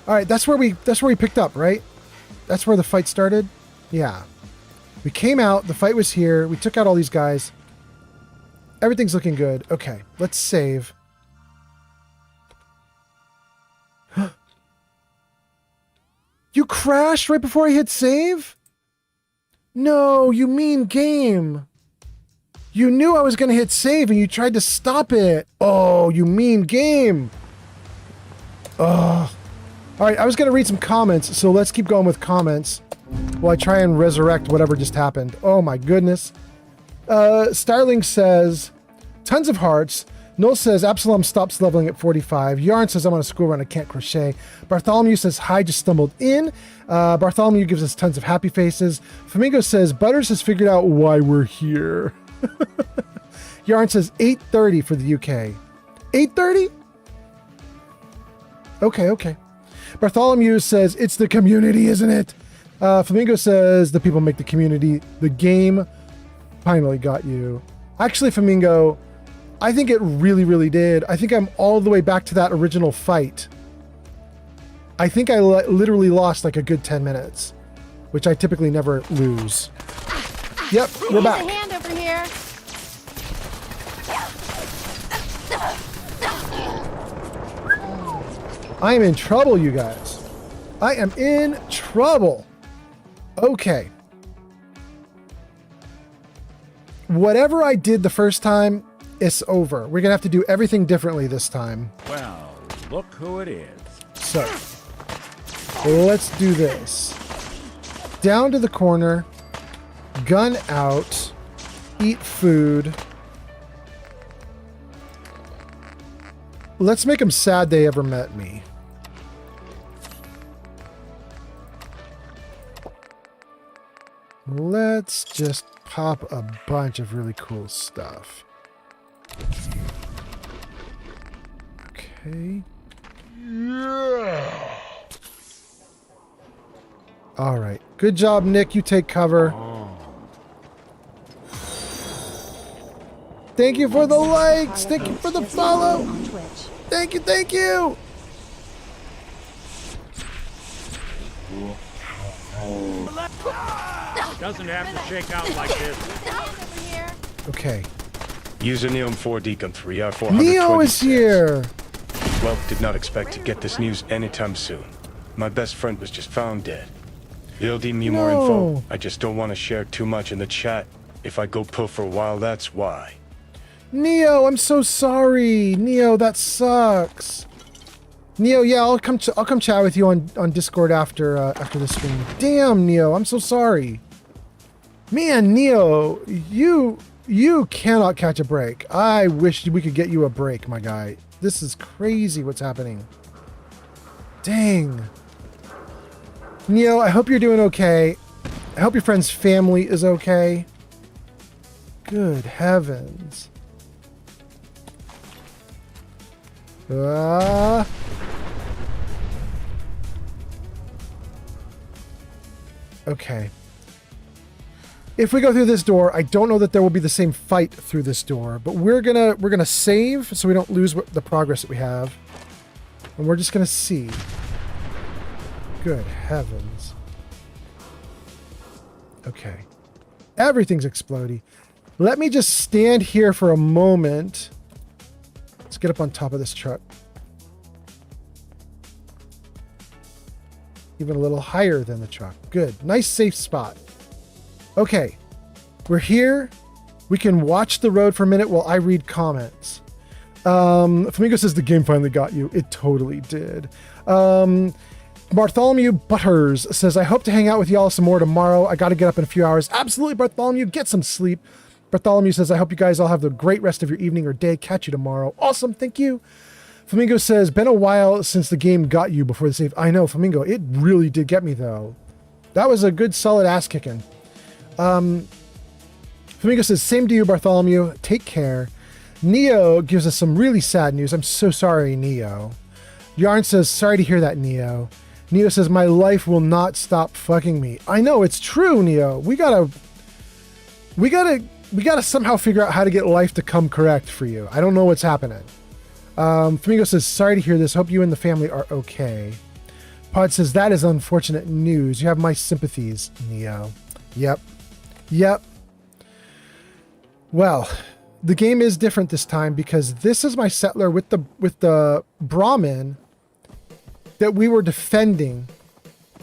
All right, that's where we picked up, right? That's where the fight started? Yeah. We came out, the fight was here, we took out all these guys. Everything's looking good. Okay, let's save. You crashed right before I hit save? No, you mean game. You knew I was going to hit save and you tried to stop it. Oh, you mean game. Oh. All right, I was going to read some comments, so let's keep going with comments while I try and resurrect whatever just happened. Oh my goodness. Starling says, tons of hearts. Noel says, Absalom stops leveling at 45. Yarn says, I'm on a school run, I can't crochet. Bartholomew says, hi, just stumbled in. Bartholomew gives us tons of happy faces. Flamingo says, Butters has figured out why we're here. Yarn says, 8:30 for the UK. 8:30? Okay. Bartholomew says, it's the community, isn't it? Flamingo says, the people make the community. The game finally got you. Actually, Flamingo, I think it really, really did. I think I'm all the way back to that original fight. I think I literally lost like a good 10 minutes, which I typically never lose. Yep, we're back. A hand over here. I am in trouble, you guys. I am in trouble. Okay. Whatever I did the first time, it's over. We're gonna have to do everything differently this time. Well, look who it is. So, let's do this. Down to the corner, gun out, eat food. Let's make them sad they ever met me. Let's just pop a bunch of really cool stuff. Okay. Yeah. All right. Good job, Nick. You take cover. Thank you for the likes. Thank you for the follow. Thank you. Doesn't have to shake out like this. Okay. User Neom 4 Deacon 3R400. Neo is here. Well, did not expect to get this news anytime soon. My best friend was just found dead. You'll need me more info. I just don't want to share too much in the chat. If I go pill for a while, that's why. Neo, I'm so sorry. Neo, that sucks. Neo, yeah, I'll come chat with you on Discord after the stream. Damn, Neo, I'm so sorry. Man, Neo, you cannot catch a break. I wish we could get you a break, my guy. This is crazy what's happening. Dang. Neo, I hope you're doing okay. I hope your friend's family is okay. Good heavens. Okay. If we go through this door, I don't know that there will be the same fight through this door, but we're gonna save so we don't lose the progress that we have, and we're just gonna see. Good heavens. Okay. Everything's exploding. Let me just stand here for a moment. Let's get up on top of this truck. Even a little higher than the truck. Good. Nice safe spot. Okay. We're here. We can watch the road for a minute while I read comments. Flamingo says the game finally got you. It totally did. Bartholomew Butters says, I hope to hang out with y'all some more tomorrow. I got to get up in a few hours. Absolutely, Bartholomew. Get some sleep. Bartholomew says, I hope you guys all have the great rest of your evening or day. Catch you tomorrow. Awesome. Thank you. Flamingo says, been a while since the game got you before the save. I know, Flamingo. It really did get me, though. That was a good, solid ass kicking. Flamingo says, same to you, Bartholomew. Take care. Neo gives us some really sad news. I'm so sorry, Neo. Yarn says, sorry to hear that, Neo. Neo says, my life will not stop fucking me. I know, it's true, Neo. We gotta somehow figure out how to get life to come correct for you. I don't know what's happening. Flamingo says, sorry to hear this. Hope you and the family are okay. Pod says, that is unfortunate news. You have my sympathies, Neo. Yep. Well, the game is different this time because this is my settler with the Brahmin that we were defending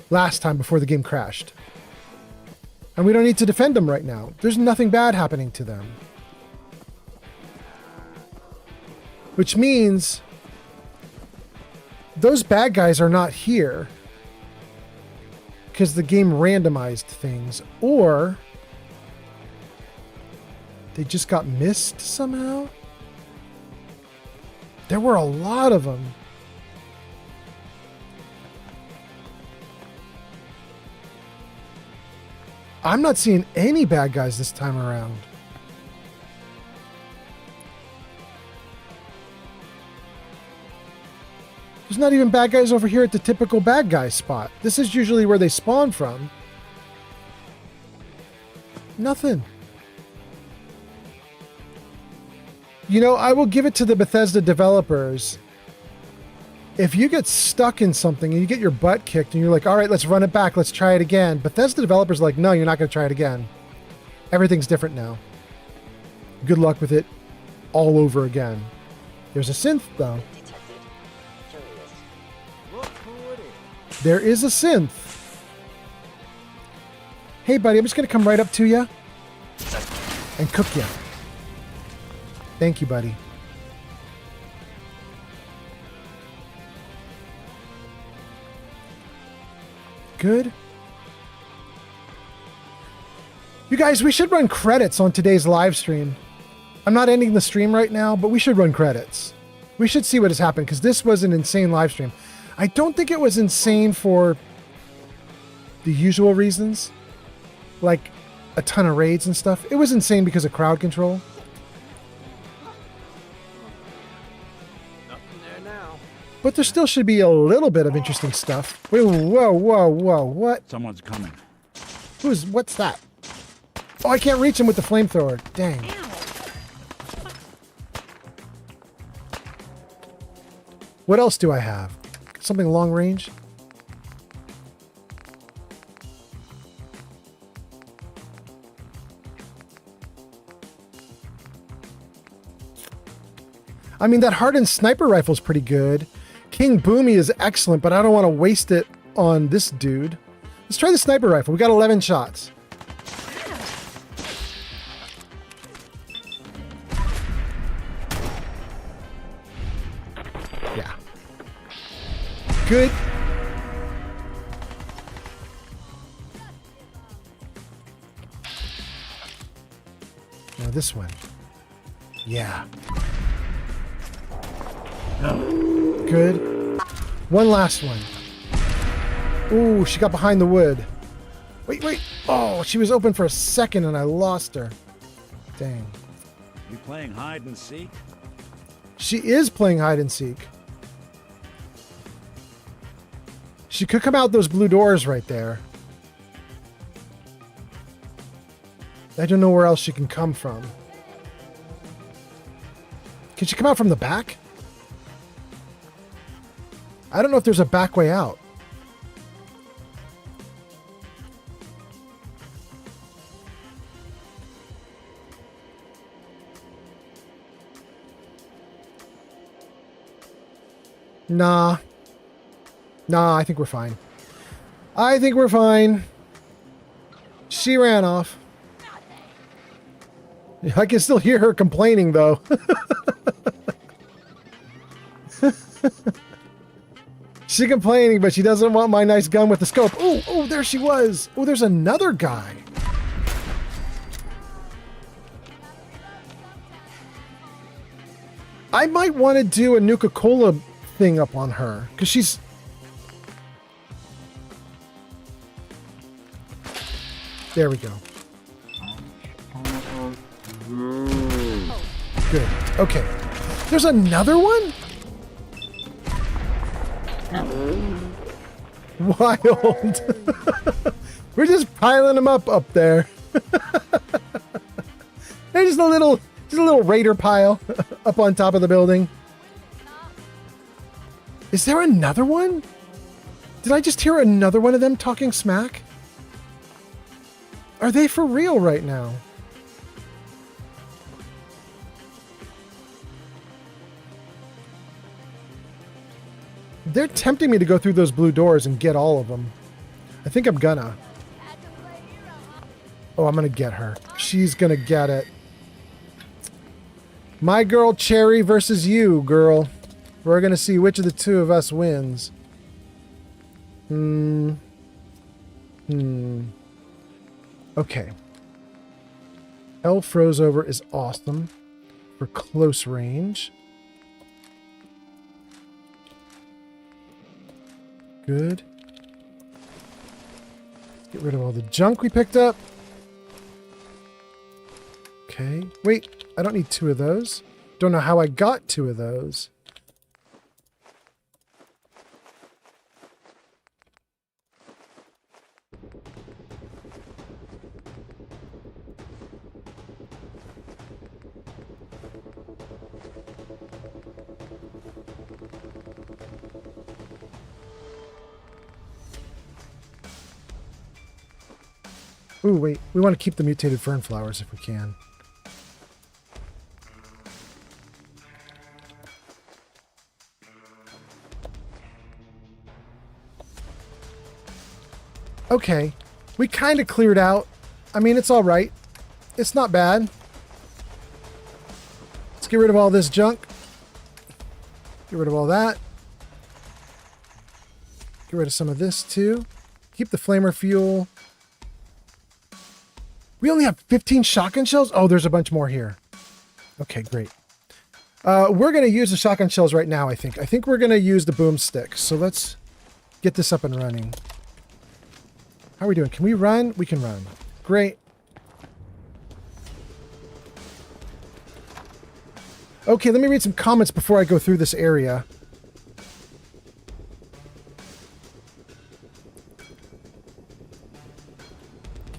last time before the game crashed. And we don't need to defend them right now. There's nothing bad happening to them. Which means those bad guys are not here because the game randomized things, or they just got missed somehow. There were a lot of them. I'm not seeing any bad guys this time around. There's not even bad guys over here at the typical bad guy spot. This is usually where they spawn from. Nothing. You know, I will give it to the Bethesda developers. If you get stuck in something and you get your butt kicked and you're like, all right, let's run it back. Let's try it again. Bethesda developers are like, no, you're not going to try it again. Everything's different now. Good luck with it all over again. There's a synth, though. There is a synth. Hey, buddy, I'm just going to come right up to you and cook you. Thank you, buddy. Good. You guys, we should run credits on today's live stream. I'm not ending the stream right now, but we should run credits. We should see what has happened, because this was an insane live stream. I don't think it was insane for the usual reasons, like a ton of raids and stuff. It was insane because of crowd control. But there still should be a little bit of interesting stuff. Whoa, what? Someone's coming. What's that? Oh, I can't reach him with the flamethrower. Dang. What else do I have? Something long range? I mean, that hardened sniper rifle is pretty good. King Boomy is excellent, but I don't want to waste it on this dude. Let's try the sniper rifle. We got 11 shots. Yeah. Good. Now this one. Yeah. Good. One last one. Ooh, she got behind the wood. Wait. Oh, she was open for a second and I lost her. Dang. You playing hide and seek? She is playing hide and seek. She could come out those blue doors right there. I don't know where else she can come from. Can she come out from the back? I don't know if there's a back way out. Nah, I think we're fine. She ran off. I can still hear her complaining, though. She's complaining, but she doesn't want my nice gun with the scope. Oh, there she was. Oh, there's another guy. I might want to do a Nuka-Cola thing up on her, because she's... There we go. Good. Okay. There's another one? Wild. We're just piling them up there. They're just a little raider pile up on top of the building. Is there another one? Did I just hear another one of them talking smack? Are they for real right now? They're tempting me to go through those blue doors and get all of them. I think I'm gonna. Oh, I'm gonna get her. She's gonna get it. My girl Cherry versus you, girl. We're gonna see which of the two of us wins. Okay. L froze over is awesome for close range. Good. Get rid of all the junk we picked up. Okay. Wait, I don't need two of those. Don't know how I got two of those. Ooh, wait. We want to keep the mutated fern flowers if we can. Okay. We kind of cleared out. I mean, it's all right. It's not bad. Let's get rid of all this junk. Get rid of all that. Get rid of some of this, too. Keep the flamer fuel. We only have 15 shotgun shells? Oh, there's a bunch more here. Okay, great. We're going to use the shotgun shells right now, I think. I think we're going to use the boomstick. So let's get this up and running. How are we doing? Can we run? We can run. Great. Okay, let me read some comments before I go through this area.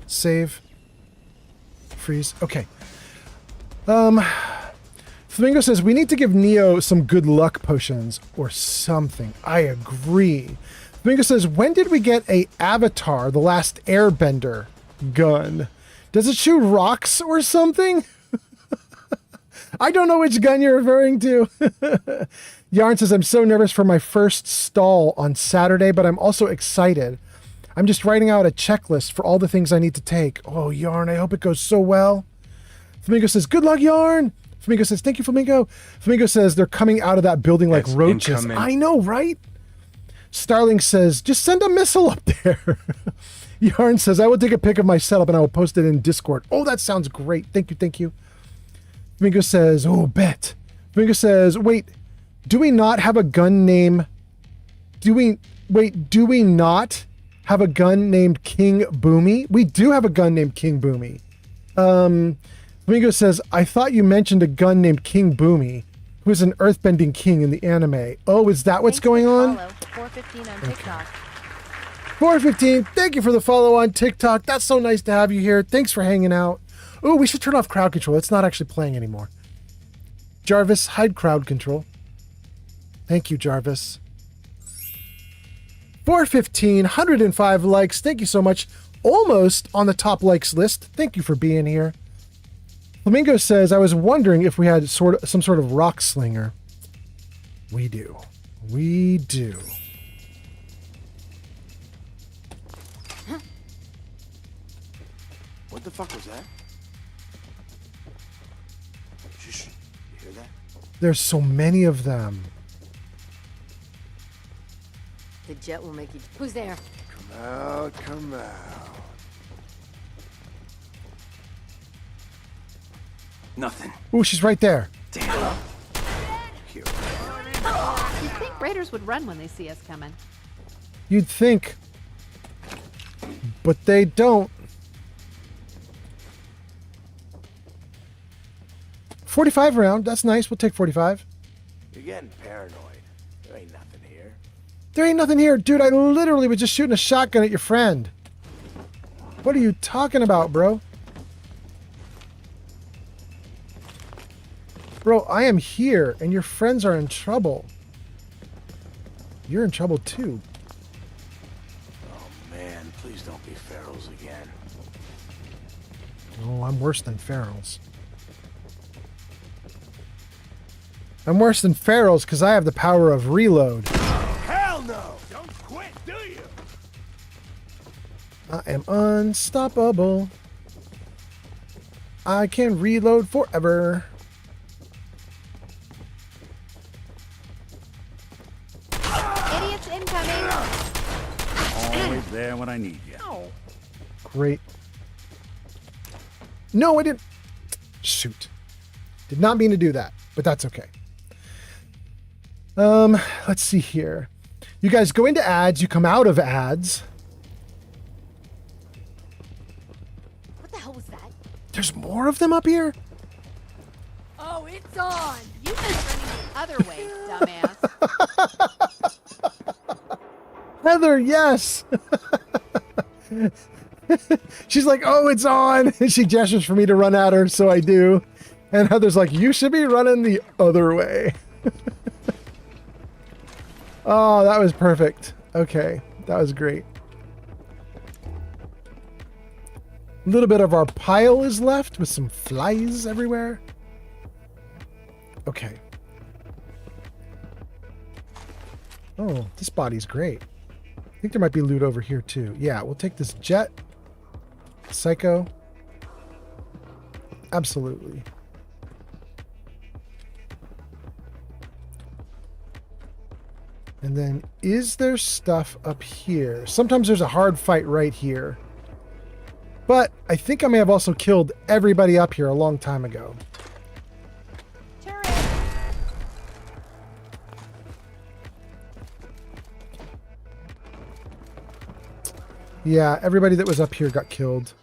Save. Freeze. Okay. Flamingo says, we need to give Neo some good luck potions or something. I agree. Flamingo says, when did we get a Avatar, The Last Airbender gun? Does it shoot rocks or something? I don't know which gun you're referring to. Yarn says, I'm so nervous for my first stall on Saturday, but I'm also excited. I'm just writing out a checklist for all the things I need to take. Oh, Yarn, I hope it goes so well. Flamingo says, good luck, Yarn. Flamingo says, thank you, Flamingo. Flamingo says, they're coming out of that building like That's roaches. incoming. I know, right? Starling says, just send a missile up there. Yarn says, I will take a pic of my setup and I will post it in Discord. Oh, that sounds great. Thank you, thank you. Flamingo says, oh, bet. Flamingo says, wait, do we not have a gun name? Do we not have a gun named King Boomy? We do have a gun named King Boomy. Flamingo says, I thought you mentioned a gun named King Boomy, who is an earthbending king in the anime. Oh, is that what's going on? 415 on TikTok. 415, thank you for the follow on TikTok. That's so nice to have you here. Thanks for hanging out. Oh, we should turn off crowd control. It's not actually playing anymore. Jarvis, hide crowd control. Thank you, Jarvis. 415, 105 likes. Thank you so much. Almost on the top likes list. Thank you for being here. Flamingo says, I was wondering if we had some sort of rock slinger. We do. We do. What the fuck was that? Shh, you hear that? There's so many of them. The jet will make you... Who's there? Come out, come out. Nothing. Ooh, she's right there. Damn. You'd think raiders would run when they see us coming. You'd think. But they don't. 45 round. That's nice. We'll take 45. You're getting paranoid. There ain't nothing here. There ain't nothing here. Dude, I literally was just shooting a shotgun at your friend. What are you talking about, bro? Bro, I am here, and your friends are in trouble. You're in trouble, too. Oh, man. Please don't be ferals again. Oh, I'm worse than ferals. I'm worse than ferals because I have the power of reload. Hell no! Don't quit, do you? I am unstoppable. I can reload forever. Idiots incoming! Always there when I need you. Oh. Great. No, I didn't. Shoot. Did not mean to do that, but that's okay. Let's see here. You guys go into ads, you come out of ads. What the hell was that? There's more of them up here? Oh, it's on! You've been running the other way, dumbass. Heather, yes! She's like, oh, it's on! And she gestures for me to run at her, so I do. And Heather's like, you should be running the other way. Oh, that was perfect. Okay, that was great. A little bit of our pile is left with some flies everywhere. Okay. Oh, this body's great. I think there might be loot over here too. Yeah, we'll take this jet. Psycho. Absolutely. And then, is there stuff up here? Sometimes there's a hard fight right here. But I think I may have also killed everybody up here a long time ago. Yeah, everybody that was up here got killed.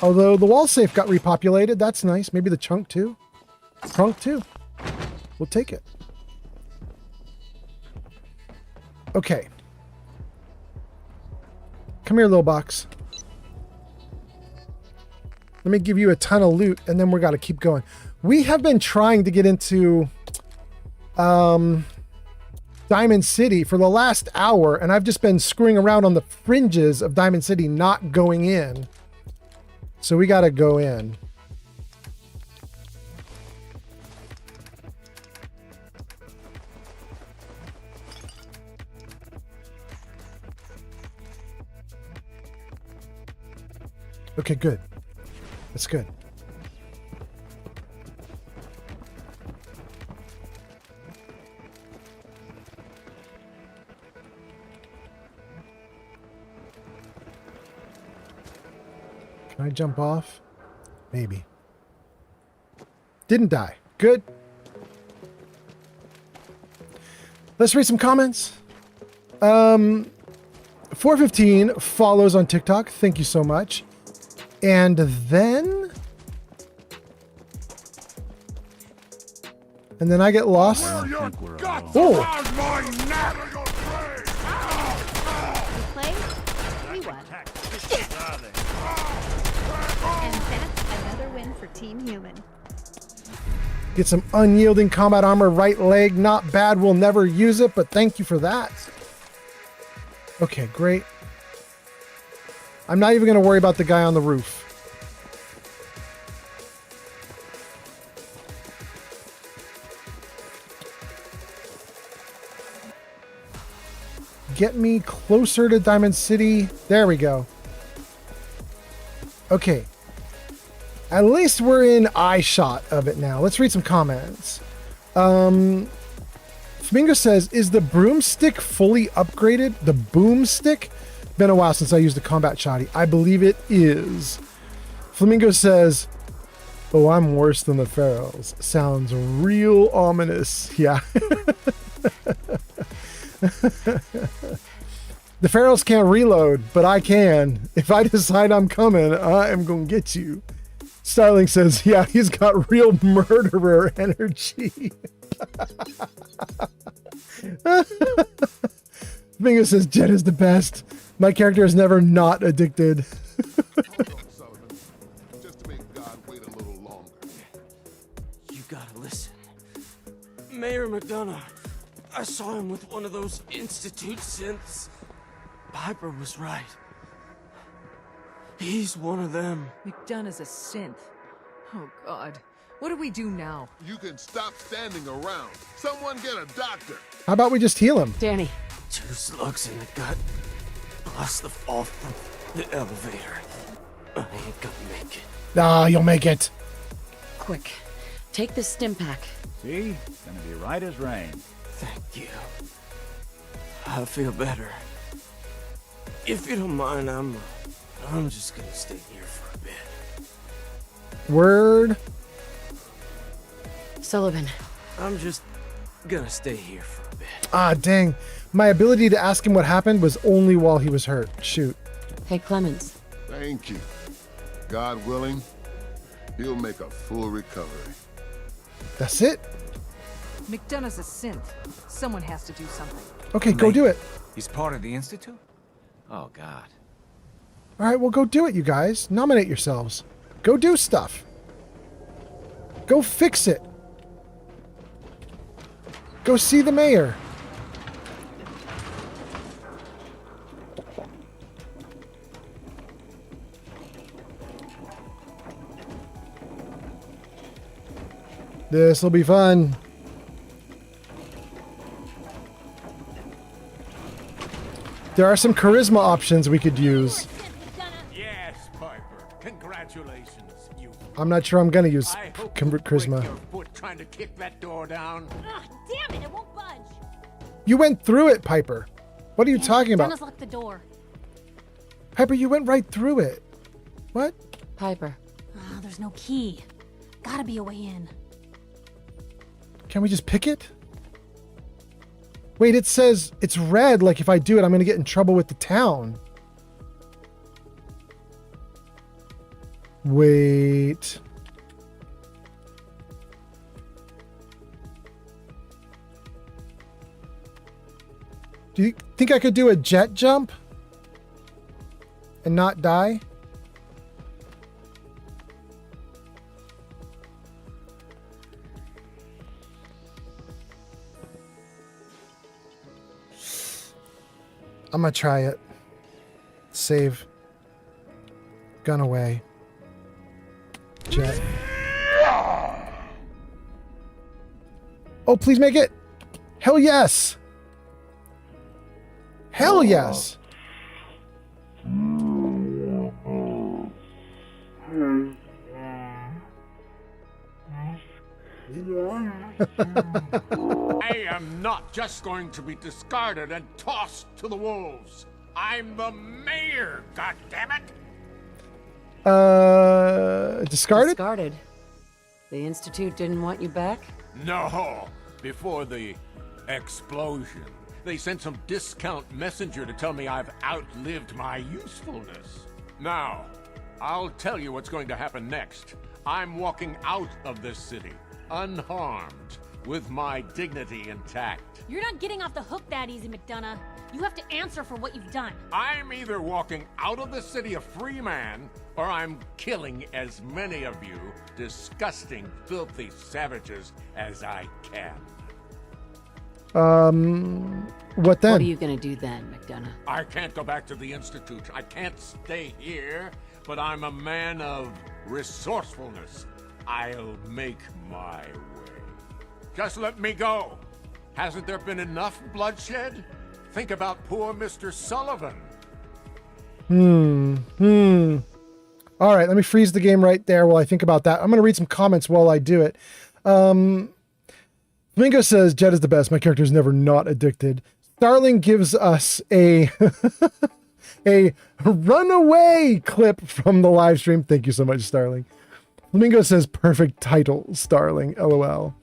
Although the wall safe got repopulated, that's nice. Maybe the chunk too. Trunk too. We'll take it. Okay. Come here, little box. Let me give you a ton of loot, and then we got to keep going. We have been trying to get into Diamond City for the last hour, and I've just been screwing around on the fringes of Diamond City, not going in. So we got to go in. Okay, good. That's good. Can I jump off? Maybe. Didn't die. Good. Let's read some comments. 415 follows on TikTok. Thank you so much. And then I get lost. Oh. Play? We won. And that's another win for Team Human. Get some unyielding combat armor, right leg. Not bad. We'll never use it, but thank you for that. Okay, great. I'm not even going to worry about the guy on the roof. Get me closer to Diamond City. There we go. Okay. At least we're in eye shot of it now. Let's read some comments. Flamingo says, is the broomstick fully upgraded? The boomstick? Been a while since I used a combat shoddy. I believe it is. Flamingo says, oh, I'm worse than the Pharaohs. Sounds real ominous. Yeah. The Pharaohs can't reload, but I can. If I decide I'm coming, I am going to get you. Starling says, yeah, he's got real murderer energy. Bingo says, Jet is the best. My character is never not addicted. Just to make God wait a little longer. You gotta listen. Mayor McDonough, I saw him with one of those Institute synths. Piper was right. He's one of them. McDonough's a synth. Oh, God. What do we do now? You can stop standing around. Someone get a doctor. How about we just heal him? Danny. 2 slugs in the gut, plus the fall from the elevator. I ain't gonna make it. Ah, you'll make it. Quick. Take this stim pack. See? Gonna be right as rain. Thank you. I feel better. If you don't mind, I'm just gonna stay here for a bit. Word. Sullivan. I'm just gonna stay here for a bit. Ah, dang. My ability to ask him what happened was only while he was hurt. Shoot. Hey, Clemens. Thank you. God willing, he'll make a full recovery. That's it? McDonough's a synth. Someone has to do something. Okay, go do it. He's part of the Institute? Oh, God. All right, well, go do it, you guys. Nominate yourselves. Go do stuff. Go fix it. Go see the mayor. This'll be fun. There are some charisma options we could use. Yes, Piper. Congratulations. You. I'm not sure I'm gonna use charisma. Foot trying to kick that door down. Ugh, damn it, it won't budge. You went through it, Piper. What are you talking about? Dennis locked the door. Piper, you went right through it. What? Piper. Oh, there's no key. Gotta be a way in. Can we just pick it? Wait, it says it's red, like if I do it, I'm gonna get in trouble with the town. Wait. Do you think I could do a jet jump and not die? I'm gonna try it. Save. Gun away. Jet. Oh, please make it. Hell yes. Hell yes. I am not just going to be discarded and tossed to the wolves. I'm the mayor, goddammit! Discarded? Discarded. The Institute didn't want you back? No, before the explosion. They sent some discount messenger to tell me I've outlived my usefulness. Now, I'll tell you what's going to happen next. I'm walking out of this city, unharmed, with my dignity intact. You're not getting off the hook that easy, McDonough. You have to answer for what you've done. I'm either walking out of the city a free man, or I'm killing as many of you disgusting, filthy savages as I can. What then? What are you gonna do then, McDonough? I can't go back to the Institute. I can't stay here, but I'm a man of resourcefulness. I'll make my way. Just let me go. Hasn't there been enough bloodshed? Think about poor Mr. Sullivan. All right, let me freeze the game right there while I think about that. I'm going to read some comments while I do it. Flamingo says, Jed is the best. My character is never not addicted. Starling gives us a a runaway clip from the live stream. Thank you so much, Starling. Flamingo says, perfect title, Starling, LOL.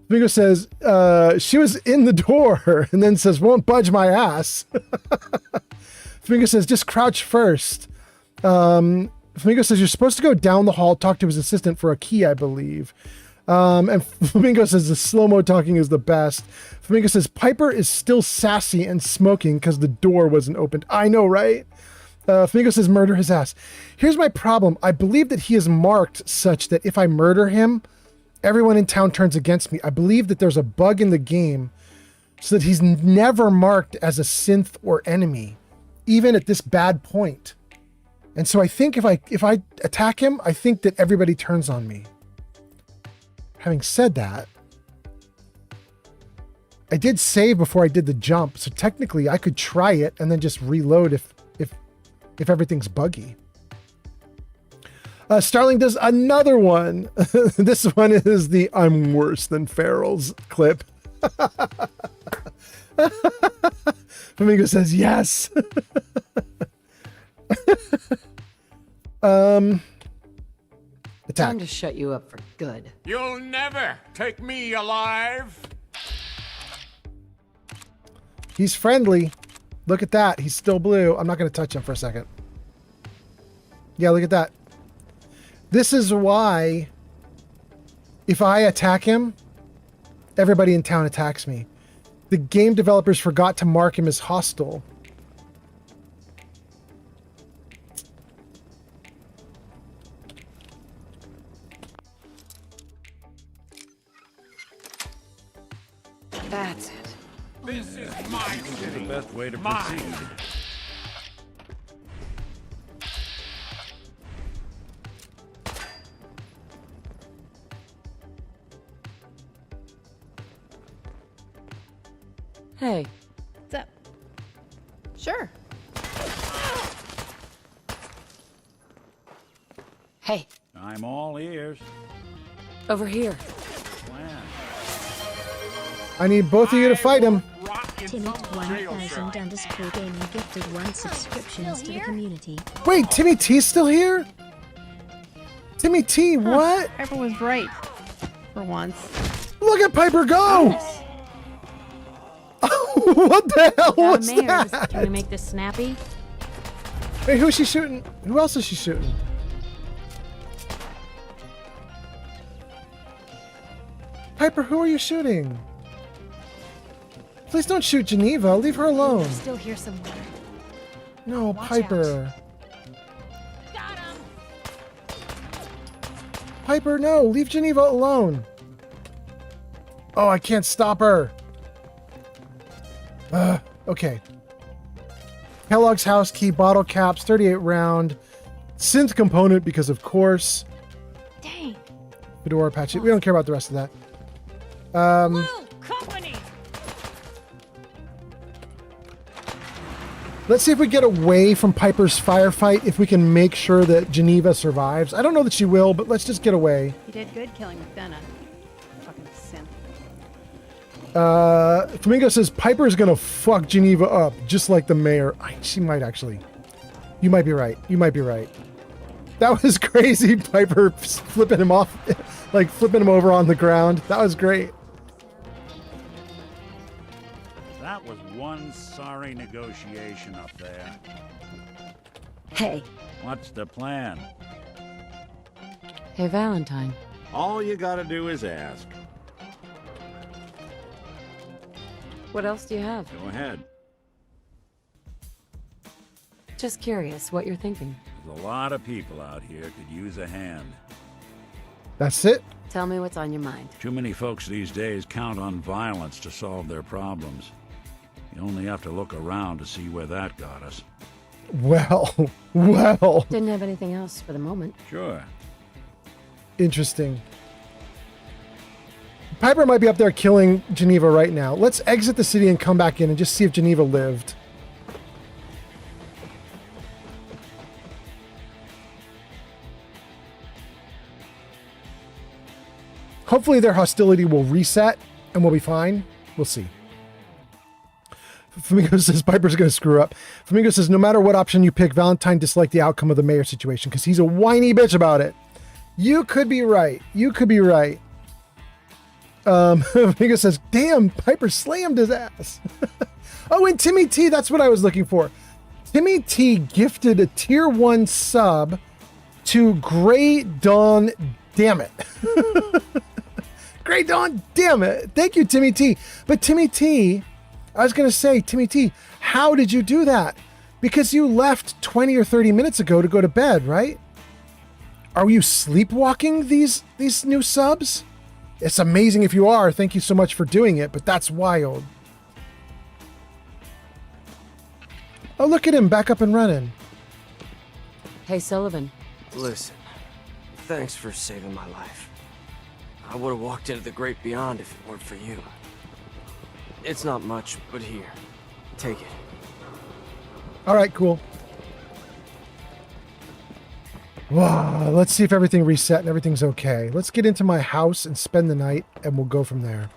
Flamingo says, she was in the door, and then says, won't budge my ass. Flamingo says, just crouch first. Flamingo says, you're supposed to go down the hall, talk to his assistant for a key, I believe. And Flamingo says, the slow-mo talking is the best. Flamingo says, Piper is still sassy and smoking because the door wasn't opened. I know, right? Flamingo says, murder his ass. Here's my problem. I believe that he is marked such that if I murder him, everyone in town turns against me. I believe that there's a bug in the game so that he's never marked as a synth or enemy, even at this bad point. And so I think if I attack him, I think that everybody turns on me. Having said that, I did save before I did the jump, so technically I could try it and then just reload if everything's buggy. Starling does another one. This one is the I'm worse than Farrell's clip. Flamingo says yes. Attack. Time to shut you up for good. You'll never take me alive. He's friendly. Look at that. He's still blue. I'm not going to touch him for a second. Yeah, look at that. This is why if I attack him, everybody in town attacks me. The game developers forgot to mark him as hostile. That's it. This is my city. The best way to Mine. proceed. Hey. What's up? Sure. Hey. I'm all ears. Over here. I need both of you to fight him. Timmy1000 gaming gifted 1 subscriptions to the community. Wait, Timmy T's still here? Timmy T, what? Piper was right. For once. Look at Piper go! What the hell was Mayors, that? can we make this snappy? Wait, who's she shooting? Who else is she shooting? Piper, who are you shooting? Please don't shoot Geneva. Leave her alone. They're still here somewhere. No, Watch Piper. Got him. Piper, no. Leave Geneva alone. Oh, I can't stop her. Okay. Kellogg's house key, bottle caps, 38 round, synth component because of course. Dang. Fedora patch it. We don't care about the rest of that. Company. Let's see if we get away from Piper's firefight, if we can make sure that Geneva survives. I don't know that she will, but let's just get away. You did good killing McDonough. Fucking simp. Flamingo says Piper is gonna fuck Geneva up just like the mayor. She might actually. You might be right. You might be right. That was crazy. Piper flipping him off, like flipping him over on the ground. That was great. That was one sorry negotiation up there. Hey. What's the plan? Hey, Valentine. All you gotta do is ask. What else do you have? Go ahead. Just curious what you're thinking. There's a lot of people out here could use a hand. That's it? Tell me what's on your mind. Too many folks these days count on violence to solve their problems. You only have to look around to see where that got us. Well, well. Didn't have anything else for the moment. Sure. Interesting. Piper might be up there killing Geneva right now. Let's exit the city and come back in and just see if Geneva lived. Hopefully their hostility will reset and we'll be fine. We'll see. Flamingo says Piper's going to screw up. Flamingo says no matter what option you pick, Valentine disliked the outcome of the mayor situation because he's a whiny bitch about it. You could be right. You could be right. Flamingo says, damn, Piper slammed his ass. Oh, and Timmy T, that's what I was looking for. Timmy T gifted a tier 1 sub to Grey Dawn, damn it. Grey Dawn, damn it. Thank you, Timmy T. But Timmy T, I was going to say, Timmy T, how did you do that? Because you left 20 or 30 minutes ago to go to bed, right? Are you sleepwalking these new subs? It's amazing if you are. Thank you so much for doing it, but that's wild. Oh, look at him back up and running. Hey, Sullivan. Listen, thanks for saving my life. I would have walked into the great beyond if it weren't for you. It's not much, but here, take it. All right, cool. Wow, let's see if everything reset and everything's okay. Let's get into my house and spend the night, and we'll go from there.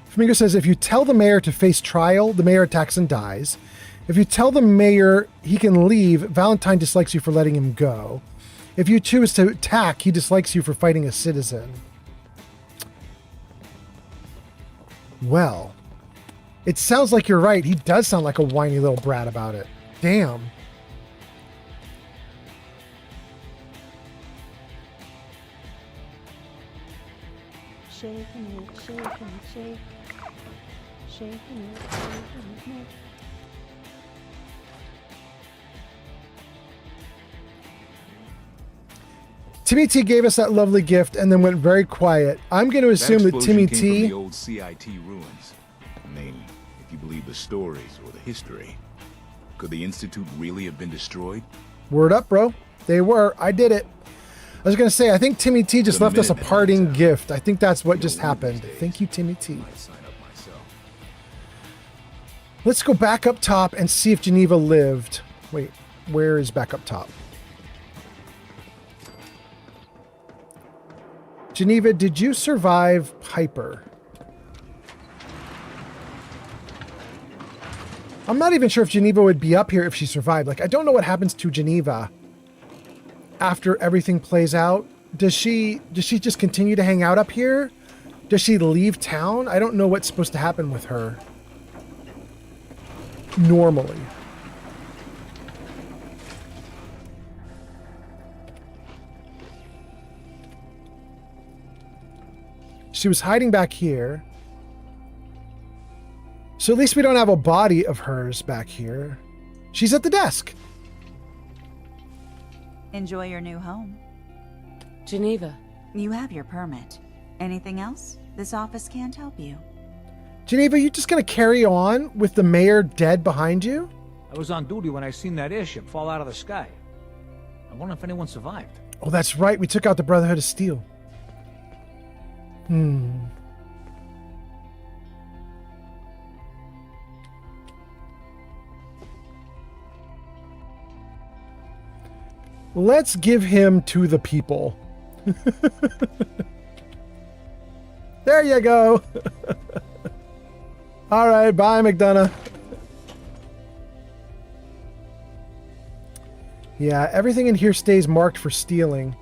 Flamingo says, if you tell the mayor to face trial, the mayor attacks and dies. If you tell the mayor he can leave, Valentine dislikes you for letting him go. If you choose to attack, he dislikes you for fighting a citizen. Well, it sounds like you're right. He does sound like a whiny little brat about it. Damn. Shaking it, shaking it, shake. Shaking it, shaking it. Timmy T gave us that lovely gift and then went very quiet. I'm going to assume that Timmy came T... from the old CIT ruins. I mean, if you believe the stories or the history, could the Institute really have been destroyed? Word up, bro. They were. I did it. I was going to say, I think Timmy T just left us a parting gift. I think that's what just happened. Thank you, Timmy T. Let's go back up top and see if Geneva lived. Wait, where is back up top? Geneva, did you survive Piper? I'm not even sure if Geneva would be up here if she survived. Like, I don't know what happens to Geneva after everything plays out. Does she just continue to hang out up here? Does she leave town? I don't know what's supposed to happen with her. Normally. She was hiding back here. So at least we don't have a body of hers back here. She's at the desk. Enjoy your new home. Geneva. You have your permit. Anything else? This office can't help you. Geneva, you just gonna carry on with the mayor dead behind you? I was on duty when I seen that airship fall out of the sky. I wonder if anyone survived. Oh, that's right. We took out the Brotherhood of Steel. Let's give him to the people. There you go. All right, bye, McDonough. Yeah, everything in here stays marked for stealing,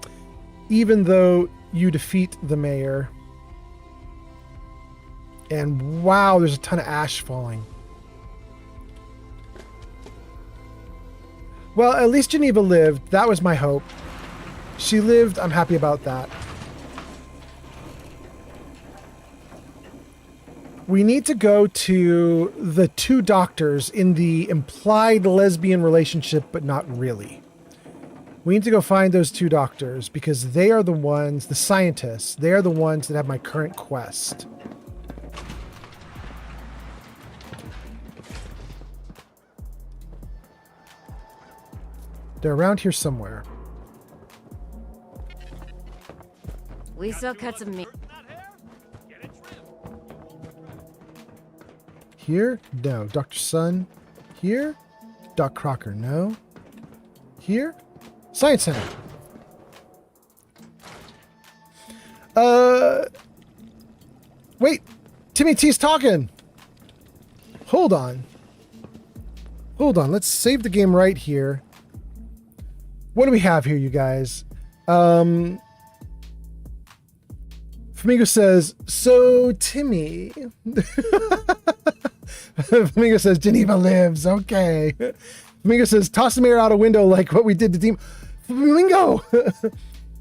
even though you defeat the mayor. And wow, there's a ton of ash falling. Well, at least Geneva lived. That was my hope. She lived. I'm happy about that. We need to go to the two doctors in the implied lesbian relationship, but not really. We need to go find those two doctors because they are the ones, the scientists, they are the ones that have my current quest. They're around here somewhere. We still cut some meat. Here? No. Dr. Sun? Here? Doc Crocker? No. Here? Science Center. Wait. Timmy T's talking. Hold on. Hold on. Let's save the game right here. What do we have here, you guys? Flamingo says, so Timmy. Flamingo says, Geneva lives. Okay. Flamingo says, toss the mayor out a window like what we did to Team. Flamingo!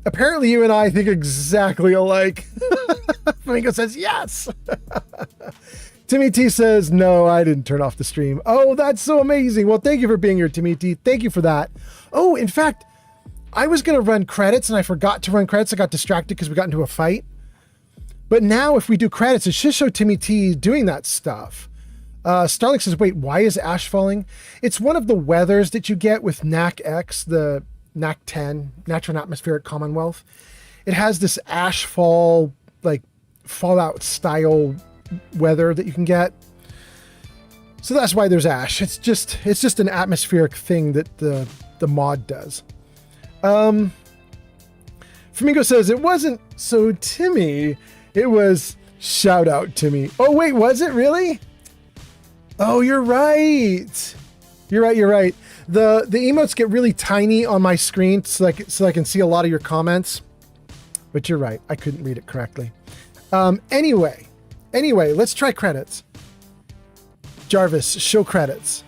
Apparently you and I think exactly alike. Flamingo says, yes. Timmy T says, no, I didn't turn off the stream. Oh, that's so amazing. Well, thank you for being here, Timmy T. Thank you for that. Oh, in fact, I was going to run credits and I forgot to run credits. I got distracted because we got into a fight. But now if we do credits, it should show Timmy T doing that stuff. Starling says, wait, why is ash falling? It's one of the weathers that you get with NAC-X, the NAC-10, Natural and Atmospheric Commonwealth. It has this ash fall, like Fallout style weather that you can get. So that's why there's ash. It's just an atmospheric thing that the mod does. Flamingo says, it wasn't so Timmy. It was shout out Timmy. Oh, wait, was it really? Oh, you're right. You're right. The emotes get really tiny on my screen so I can see a lot of your comments. But you're right. I couldn't read it correctly. Anyway, let's try credits. Jarvis, show credits.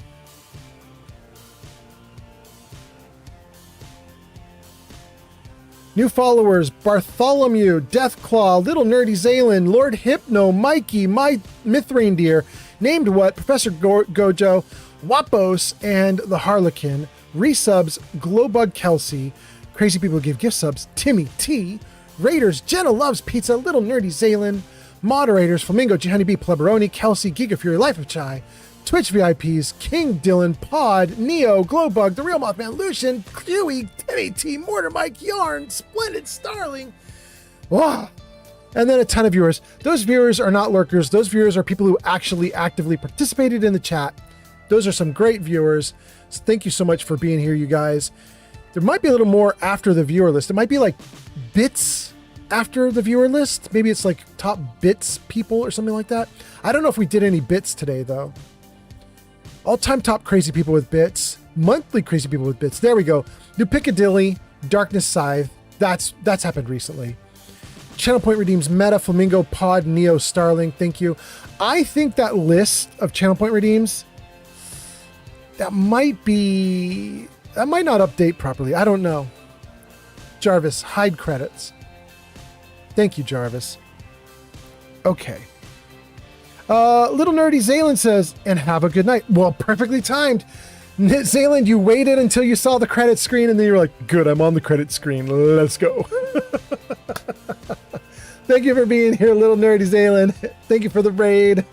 New followers, Bartholomew, Deathclaw, Little Nerdy Zalen, Lord Hypno, Mikey, My Myth Reindeer, Named What, Professor Gojo, Wapos, and the Harlequin, Resubs, Glowbug Kelsey, Crazy People Who Give Gift Subs, Timmy T, Raiders, Jenna Loves Pizza, Little Nerdy Zalen, Moderators, Flamingo, G Honeybee, Pleberoni, Kelsey, Giga Fury, Life of Chai, Twitch VIPs, King Dylan, Pod, Neo, Glowbug, The Real Mothman, Lucian, Huey, Timmy T, Mortar Mike, Yarn, Splendid Starling. Wow. And then a ton of viewers. Those viewers are not lurkers. Those viewers are people who actually actively participated in the chat. Those are some great viewers. So thank you so much for being here, you guys. There might be a little more after the viewer list. It might be like bits after the viewer list. Maybe it's like top bits people or something like that. I don't know if we did any bits today, though. All-time top crazy people with bits. Monthly crazy people with bits. There we go. New Piccadilly, Darkness Scythe. That's happened recently. Channel Point redeems Meta, Flamingo, Pod, Neo, Starling. Thank you. I think that list of Channel Point redeems, that might not update properly. I don't know. Jarvis, hide credits. Thank you, Jarvis. Okay. Little Nerdy Zaylan says, and have a good night. Well, perfectly timed. Zaylan, you waited until you saw the credit screen and then you were like, good, I'm on the credit screen. Let's go. Thank you for being here, Little Nerdy Zaylan. Thank you for the raid.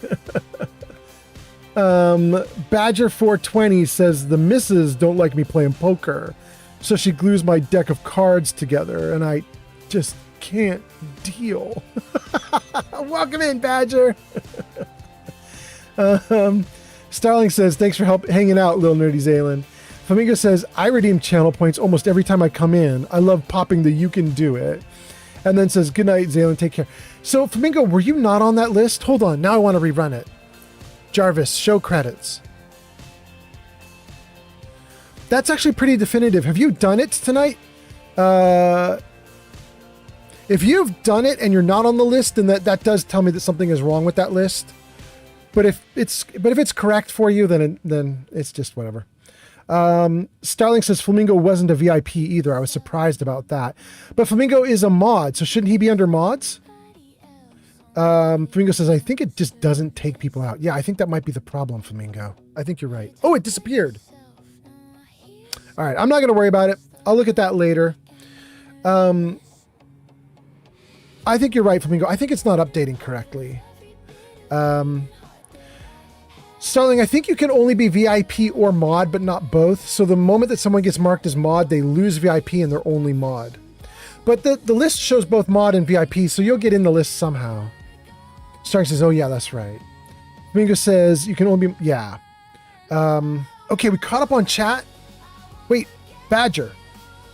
Badger420 says, the missus don't like me playing poker, so she glues my deck of cards together and I just can't deal. Welcome in, Badger. Starling says, thanks for hanging out, Little Nerdy Zaylan. Flamingo says, I redeem channel points almost every time I come in. I love popping the you can do it. And then says, good night, Zaylen, take care. So, Flamingo, were you not on that list? Hold on, now I want to rerun it. Jarvis, show credits. That's actually pretty definitive. Have you done it tonight? If you've done it and you're not on the list, then that does tell me that something is wrong with that list. But if it's correct for you, then it's just whatever. Starling says Flamingo wasn't a VIP either. I was surprised about that. But Flamingo is a mod, so shouldn't he be under mods? Flamingo says, I think it just doesn't take people out. Yeah, I think that might be the problem, Flamingo. I think you're right. Oh, it disappeared. All right, I'm not going to worry about it. I'll look at that later. I think you're right, Flamingo. I think it's not updating correctly. Starling, I think you can only be VIP or mod, but not both. So the moment that someone gets marked as mod, they lose VIP and they're only mod. But the list shows both mod and VIP, so you'll get in the list somehow. Starling says, oh yeah, that's right. Flamingo says you can only be, yeah. Okay, we caught up on chat. Wait, Badger.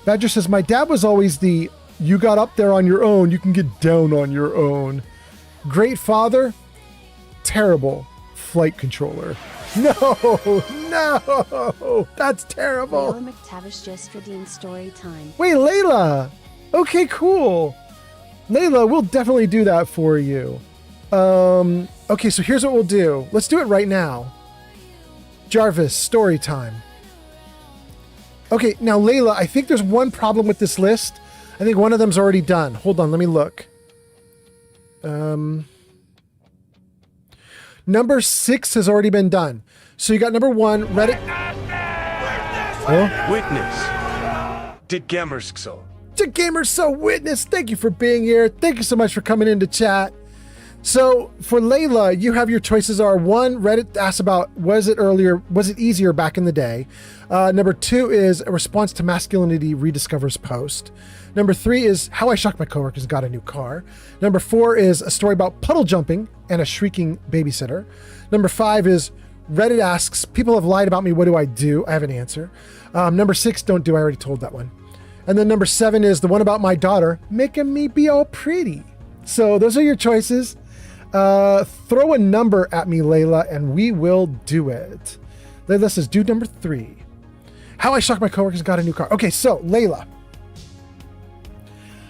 Badger says, my dad was always the, you got up there on your own, you can get down on your own. Great father, terrible flight controller. No, that's terrible. Layla McTavish just redeemed story time. Wait, Layla. Okay, cool. Layla, we'll definitely do that for you. Okay, so here's what we'll do. Let's do it right now. Jarvis, story time. Okay, now Layla, I think there's one problem with this list. I think one of them's already done. Hold on, let me look. Number 6 has already been done. So you got number 1, Reddit. Witness. Did gamers so? Did gamers so witness? Thank you for being here. Thank you so much for coming into chat. So for Layla, you have your choices are 1, Reddit asked about, was it easier back in the day? Number 2 is a response to masculinity rediscovers post. Number 3 is how I shocked my coworkers and got a new car. Number 4 is a story about puddle jumping and a shrieking babysitter. Number 5 is Reddit asks, people have lied about me, what do I do? I have an answer. Number 6, don't do, I already told that one. And then number 7 is the one about my daughter, making me be all pretty. So those are your choices. Throw a number at me, Layla, and we will do it. Layla says, do number 3. How I shocked my coworkers got a new car. Okay, so Layla.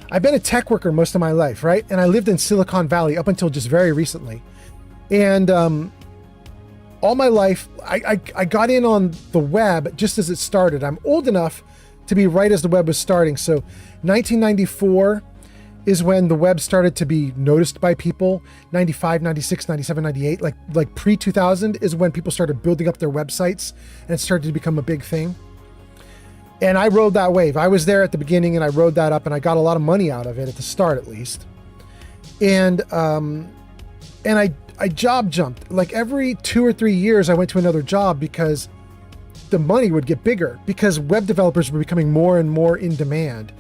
I've been a tech worker most of my life, right? And I lived in Silicon Valley up until just very recently. And all my life, I got in on the web just as it started. I'm old enough to be right as the web was starting. So 1994 is when the web started to be noticed by people. 95, 96, 97, 98, like pre-2000 is when people started building up their websites and it started to become a big thing. And I rode that wave. I was there at the beginning and I rode that up and I got a lot of money out of it at the start, at least. And I job jumped. Like every 2 or 3 years, I went to another job because the money would get bigger because web developers were becoming more and more in demand.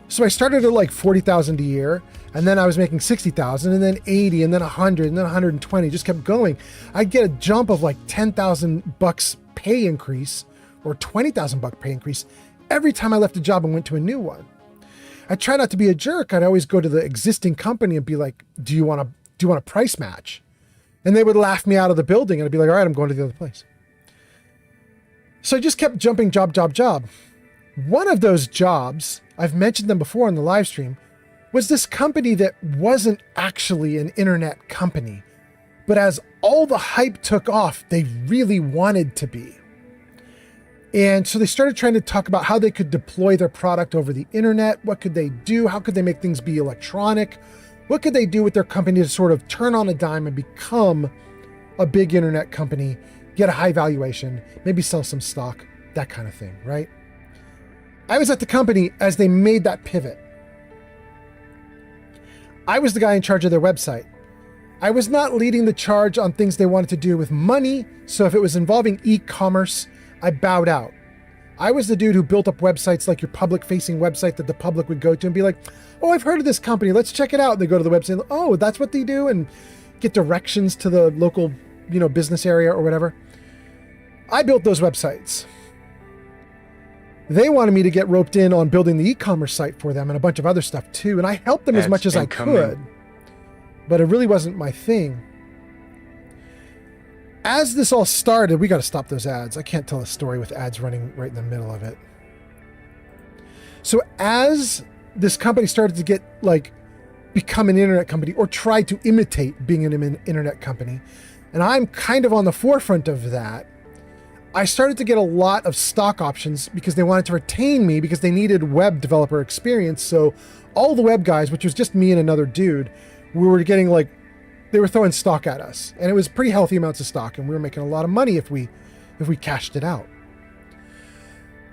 So I started at like 40,000 a year, and then I was making 60,000, and then 80, and then 100, and then 120. Just kept going. I'd get a jump of like $10,000 pay increase or $20,000 pay increase every time I left a job and went to a new one. I try not to be a jerk. I'd always go to the existing company and be like, "Do you want a price match?" And they would laugh me out of the building, and I'd be like, "All right, I'm going to the other place." So I just kept jumping job. One of those jobs, I've mentioned them before on the live stream, was this company that wasn't actually an internet company. But as all the hype took off, they really wanted to be. And so they started trying to talk about how they could deploy their product over the internet. What could they do? How could they make things be electronic? What could they do with their company to sort of turn on a dime and become a big internet company, get a high valuation, maybe sell some stock, that kind of thing, right? I was at the company as they made that pivot. I was the guy in charge of their website. I was not leading the charge on things they wanted to do with money, so if it was involving e-commerce, I bowed out. I was the dude who built up websites like your public-facing website that the public would go to and be like, "Oh, I've heard of this company, let's check it out." And they go to the website and, "Oh, that's what they do," and get directions to the local, business area or whatever. I built those websites. They wanted me to get roped in on building the e-commerce site for them and a bunch of other stuff too. And I helped them as much as I could, but it really wasn't my thing. As this all started, we got to stop those ads. I can't tell a story with ads running right in the middle of it. So as this company started to get like become an internet company or try to imitate being an internet company, and I'm kind of on the forefront of that, I started to get a lot of stock options because they wanted to retain me because they needed web developer experience. So all the web guys, which was just me and another dude, we were getting like, they were throwing stock at us, and it was pretty healthy amounts of stock, and we were making a lot of money if we cashed it out.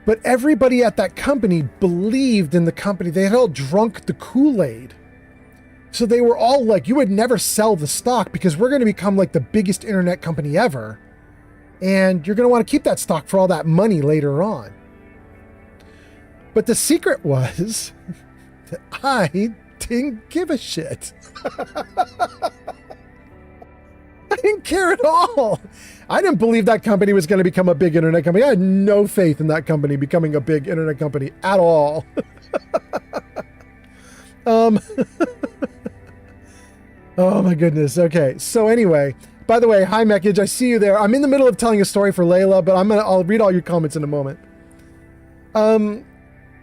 But everybody at that company believed in the company. They had all drunk the Kool-Aid. So they were all like, you would never sell the stock because we're going to become like the biggest internet company ever. And you're going to want to keep that stock for all that money later on. But the secret was that I didn't give a shit. I didn't care at all. I didn't believe that company was going to become a big internet company. I had no faith in that company becoming a big internet company at all. Oh my goodness. Okay. So anyway, by the way, hi Mekage, I see you there. I'm in the middle of telling a story for Layla, but I'll read all your comments in a moment.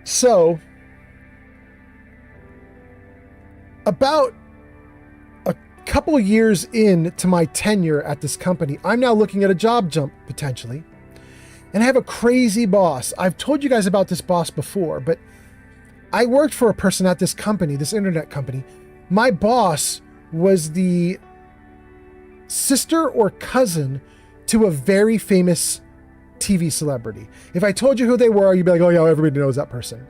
So about a couple years into my tenure at this company, I'm now looking at a job jump potentially. And I have a crazy boss. I've told you guys about this boss before, but I worked for a person at this company, this internet company. My boss was the sister or cousin to a very famous TV celebrity. If I told you who they were, you'd be like, oh yeah, everybody knows that person.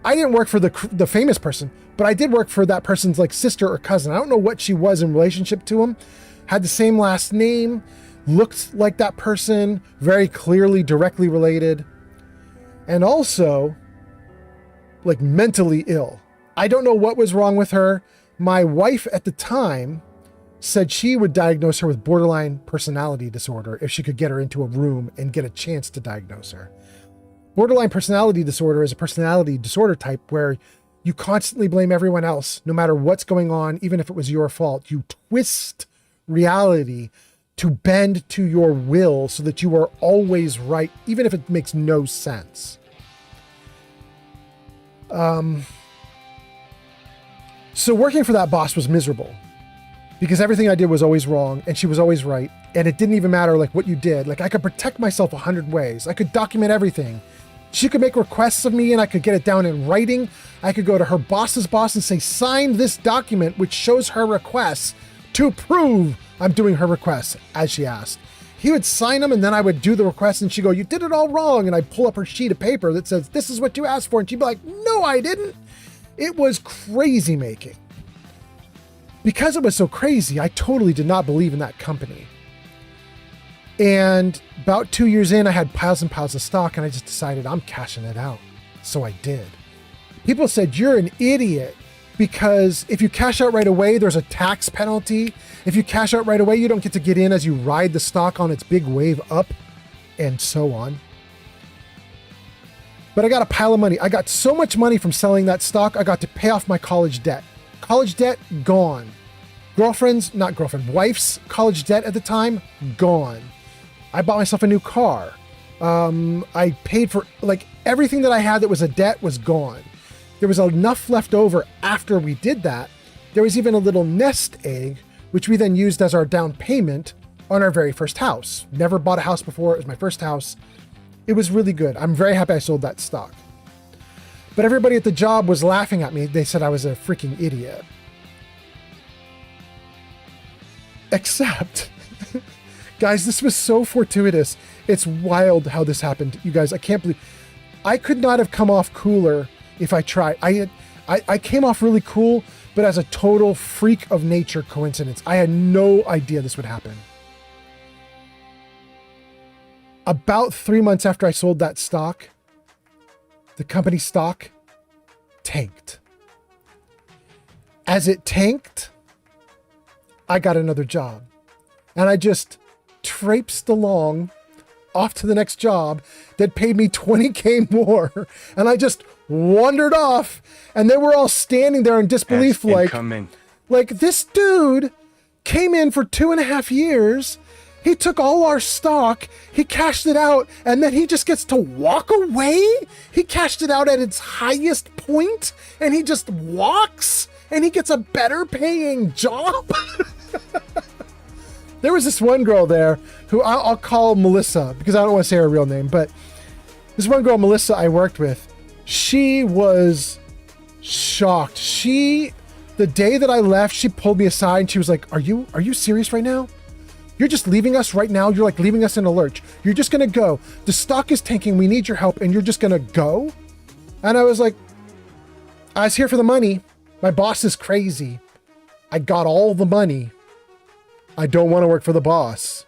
I didn't work for the famous person, but I did work for that person's like sister or cousin. I don't know what she was in relationship to him. Had the same last name, looked like that person, very clearly directly related, and also like mentally ill. I don't know what was wrong with her. My wife at the time said she would diagnose her with borderline personality disorder if she could get her into a room and get a chance to diagnose her. Borderline personality disorder is a personality disorder type where you constantly blame everyone else, no matter what's going on, even if it was your fault. You twist reality to bend to your will so that you are always right, even if it makes no sense. So working for that boss was miserable because everything I did was always wrong and she was always right. And it didn't even matter like what you did. Like I could protect myself 100 ways. I could document everything. She could make requests of me and I could get it down in writing. I could go to her boss's boss and say, sign this document, which shows her requests to prove I'm doing her requests as she asked. He would sign them and then I would do the request and she'd go, you did it all wrong. And I'd pull up her sheet of paper that says, this is what you asked for. And she'd be like, no, I didn't. It was crazy making. Because it was so crazy, I totally did not believe in that company. And about 2 years in, I had piles and piles of stock and I just decided I'm cashing it out. So I did. People said, you're an idiot because if you cash out right away, there's a tax penalty. If you cash out right away, you don't get to get in as you ride the stock on its big wave up and so on. But I got a pile of money. I got so much money from selling that stock, I got to pay off my college debt. College debt, gone. Wife's college debt at the time, gone. I bought myself a new car. I paid for, like, everything that I had that was a debt was gone. There was enough left over after we did that. There was even a little nest egg, which we then used as our down payment on our very first house. Never bought a house before. It was my first house. It was really good. I'm very happy I sold that stock. But everybody at the job was laughing at me. They said I was a freaking idiot. Except, guys, this was so fortuitous. It's wild how this happened. You guys, I can't believe, I could not have come off cooler if I tried. I came off really cool, but as a total freak of nature coincidence. I had no idea this would happen. About 3 months after I sold that stock, the company stock tanked. As it tanked, I got another job. And I just traipsed along off to the next job that paid me 20K more. And I just wandered off, and they were all standing there in disbelief, like this dude came in for 2.5 years. He took all our stock, he cashed it out, and then he just gets to walk away? He cashed it out at its highest point, and he just walks, and he gets a better paying job? There was this one girl there who I'll call Melissa, because I don't want to say her real name, but this one girl, Melissa, I worked with, she was shocked. The day that I left, she pulled me aside and she was like, are you serious right now? You're just leaving us right now? You're like leaving us in a lurch. You're just gonna go. The stock is tanking, we need your help, and you're just gonna go? And I was like, I was here for the money. My boss is crazy. I got all the money. I don't want to work for the boss.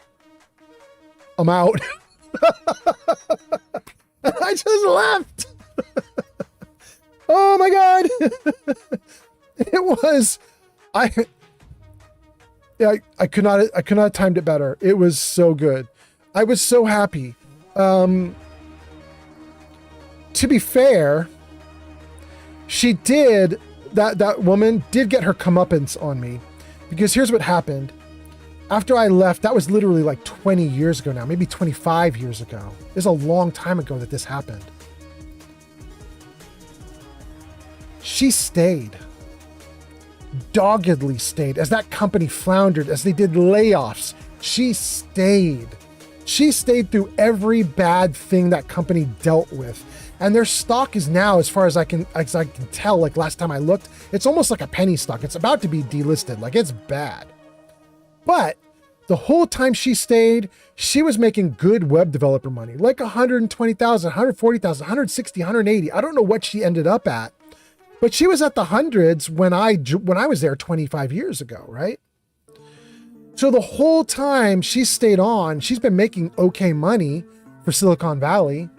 I'm out. And I just left. Oh my God. It was, I could not have timed it better. It was so good. I was so happy. To be fair, she did, that woman did get her comeuppance on me, because here's what happened. After I left, that was literally like 20 years ago now, maybe 25 years ago. It's a long time ago that this happened. She stayed. Doggedly stayed. As that company floundered, as they did layoffs, she stayed. She stayed through every bad thing that company dealt with. And their stock is now, as far as I can tell, like last time I looked, it's almost like a penny stock. It's about to be delisted. Like, it's bad. But the whole time she stayed, she was making good web developer money, like 120,000, 140,000, 160, 180. I don't know what she ended up at, but she was at the hundreds when I was there 25 years ago, right? So the whole time she stayed on, she's been making okay money for Silicon Valley.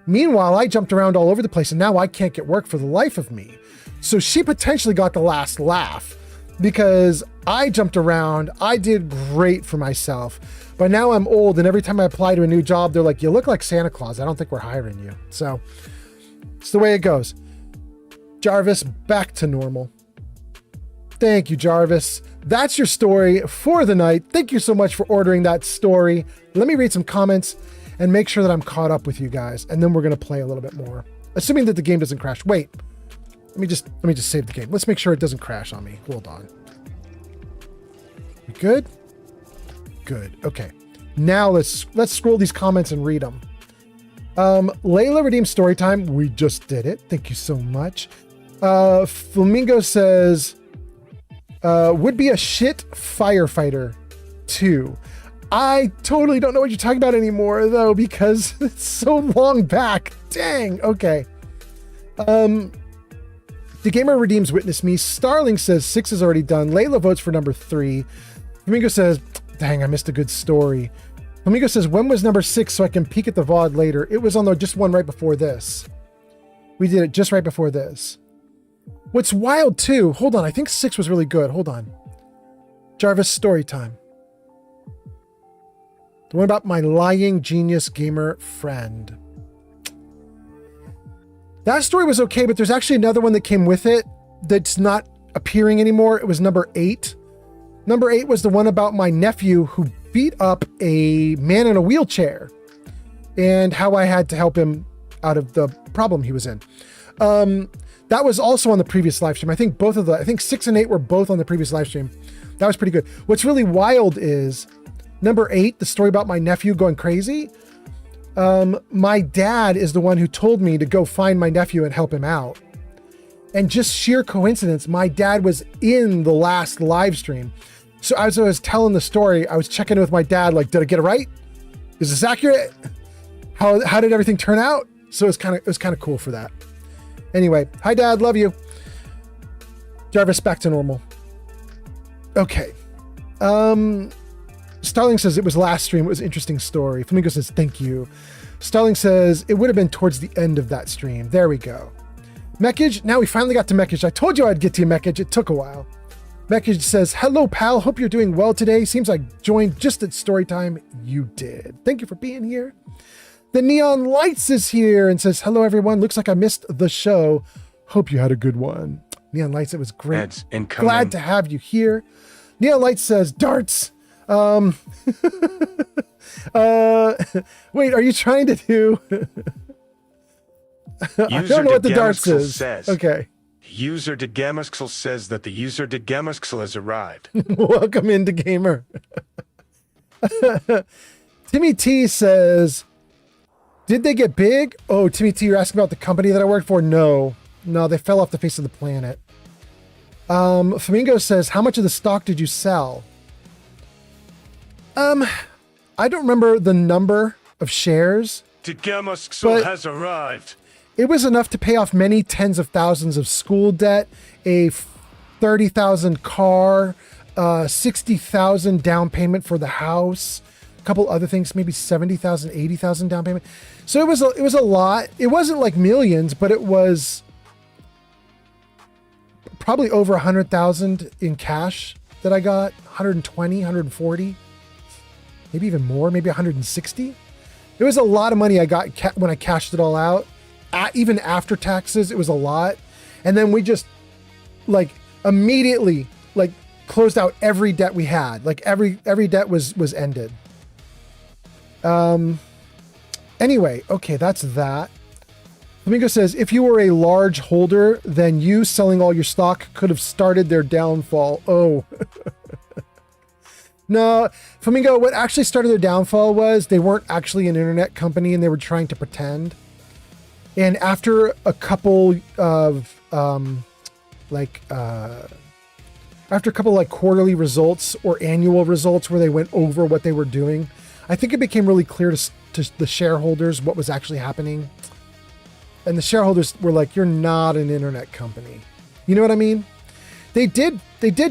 Meanwhile, I jumped around all over the place, and now I can't get work for the life of me. So she potentially got the last laugh, because I jumped around, I did great for myself, but now I'm old, and every time I apply to a new job, they're like, you look like Santa Claus. I don't think we're hiring you. So it's the way it goes. Jarvis, back to normal. Thank you, Jarvis. That's your story for the night. Thank you so much for ordering that story. Let me read some comments and make sure that I'm caught up with you guys, and then we're going to play a little bit more, assuming that the game doesn't crash. Wait. Let me just save the game. Let's make sure it doesn't crash on me. Hold on. We good? Good. Okay. Now let's scroll these comments and read them. Layla redeemed story time. We just did it. Thank you so much. Flamingo says, would be a shit firefighter too. I totally don't know what you're talking about anymore though, because it's so long back. Dang. Okay. The Gamer Redeems Witness Me. Starling says 6 is already done. Layla votes for number 3. Flamingo says, dang, I missed a good story. Flamingo says, when was number 6 so I can peek at the VOD later? It was on the just one right before this. We did it just right before this. What's wild too, hold on, I think 6 was really good. Hold on. Jarvis, story time. The one about my lying genius gamer friend. That story was okay, but there's actually another one that came with it that's not appearing anymore. It was number 8. Number 8 was the one about my nephew who beat up a man in a wheelchair and how I had to help him out of the problem he was in. That was also on the previous live stream. I think 6 and 8 were both on the previous live stream. That was pretty good. What's really wild is number 8, the story about my nephew going crazy. My dad is the one who told me to go find my nephew and help him out. And just sheer coincidence, my dad was in the last live stream. So as I was telling the story, I was checking in with my dad, like, did I get it right? Is this accurate? How did everything turn out? So it was kind of cool for that. Anyway, hi Dad, love you. Jarvis, back to normal. Okay. Starling says it was last stream. It was an interesting story. Flamingo says, thank you. Starling says it would have been towards the end of that stream. There we go. Mekage. Now we finally got to Mekage. I told you I'd get to Mekage. It took a while. Message says, hello, pal. Hope you're doing well today. Seems like joined just at story time. You did. Thank you for being here. The Neon Lights is here and says, hello, everyone. Looks like I missed the show. Hope you had a good one. Neon Lights, it was great. Ads incoming. Glad to have you here. Neon Lights says, darts. Wait, are you trying to do... I don't know what the darts is. Says, okay. User Degamixel says that the user Degamixel has arrived. Welcome into Gamer. Timmy T says, did they get big? Oh, Timmy T, you're asking about the company that I worked for? No, they fell off the face of the planet. Flamingo says, how much of the stock did you sell? I don't remember the number of shares. Degamixel has arrived. It was enough to pay off many tens of thousands of school debt, a 30,000 car, 60,000 down payment for the house, a couple other things, maybe 70,000, 80,000 down payment. So it was a lot. It wasn't like millions, but it was probably over 100,000 in cash that I got, 120, 140, maybe even more, maybe 160. It was a lot of money I got when I cashed it all out. Even after taxes, it was a lot. And then we just like immediately like closed out every debt we had. Like every debt was ended. Anyway, okay, that's that. Flamingo says, if you were a large holder, then you selling all your stock could have started their downfall. Oh. No, Flamingo, what actually started their downfall was they weren't actually an internet company and they were trying to pretend. And after a couple of quarterly results or annual results where they went over what they were doing, I think it became really clear to the shareholders what was actually happening. And the shareholders were like, you're not an internet company. You know what I mean? They did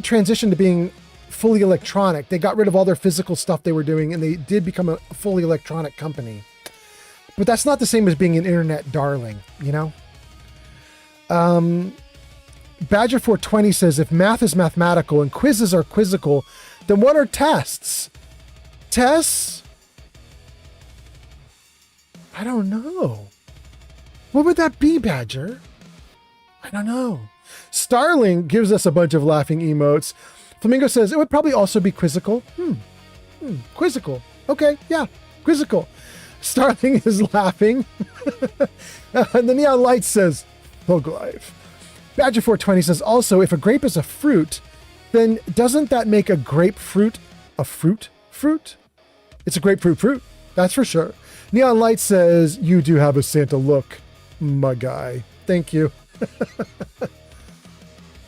transition to being fully electronic. They got rid of all their physical stuff they were doing and they did become a fully electronic company. But that's not the same as being an internet darling, you know? Badger420 says, if math is mathematical and quizzes are quizzical, then what are tests? Tests? I don't know. What would that be, Badger? I don't know. Starling gives us a bunch of laughing emotes. Flamingo says, it would probably also be quizzical. Quizzical. Okay, yeah, quizzical. Starling is laughing. And the Neon Light says, Thug Life. Badger420 says, also, if a grape is a fruit, then doesn't that make a grapefruit a fruit? It's a grapefruit fruit. That's for sure. Neon Light says, you do have a Santa look, my guy. Thank you.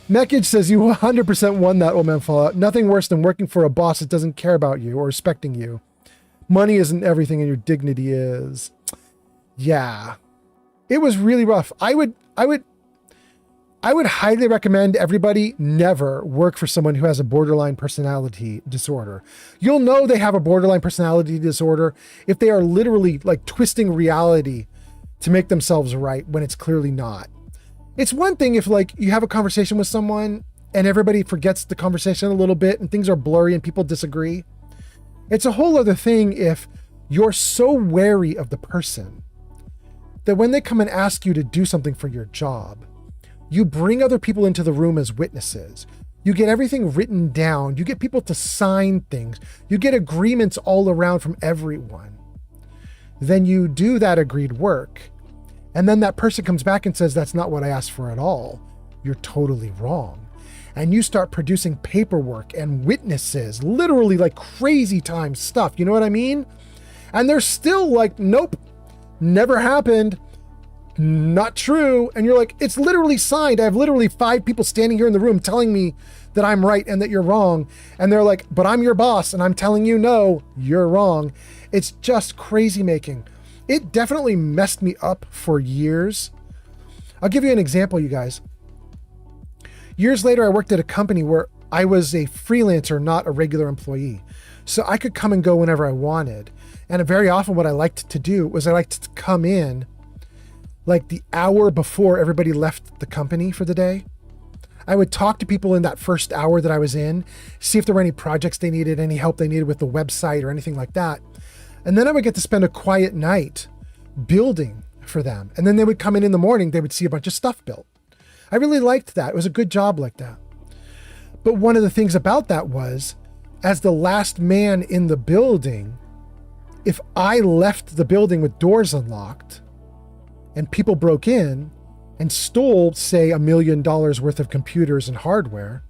Mekage says, you 100% won that, Old Man Fallout. Nothing worse than working for a boss that doesn't care about you or respecting you. Money isn't everything and your dignity is. Yeah. It was really rough. I would highly recommend everybody never work for someone who has a borderline personality disorder. You'll know they have a borderline personality disorder if they are literally like twisting reality to make themselves right when it's clearly not. It's one thing if like you have a conversation with someone and everybody forgets the conversation a little bit and things are blurry and people disagree. It's a whole other thing if you're so wary of the person that when they come and ask you to do something for your job, you bring other people into the room as witnesses. You get everything written down. You get people to sign things. You get agreements all around from everyone. Then you do that agreed work. And then that person comes back and says, that's not what I asked for at all. You're totally wrong. And you start producing paperwork and witnesses, literally like crazy time stuff. You know what I mean? And they're still like, nope, never happened. Not true. And you're like, it's literally signed. I have literally 5 people standing here in the room telling me that I'm right and that you're wrong. And they're like, but I'm your boss and I'm telling you, no, you're wrong. It's just crazy making. It definitely messed me up for years. I'll give you an example, you guys. Years later, I worked at a company where I was a freelancer, not a regular employee. So I could come and go whenever I wanted. And very often what I liked to do was I liked to come in like the hour before everybody left the company for the day. I would talk to people in that first hour that I was in, see if there were any projects they needed, any help they needed with the website or anything like that. And then I would get to spend a quiet night building for them. And then they would come in the morning, they would see a bunch of stuff built. I really liked that. It was a good job like that. But one of the things about that was, as the last man in the building, if I left the building with doors unlocked and people broke in and stole, say, $1 million worth of computers and hardware,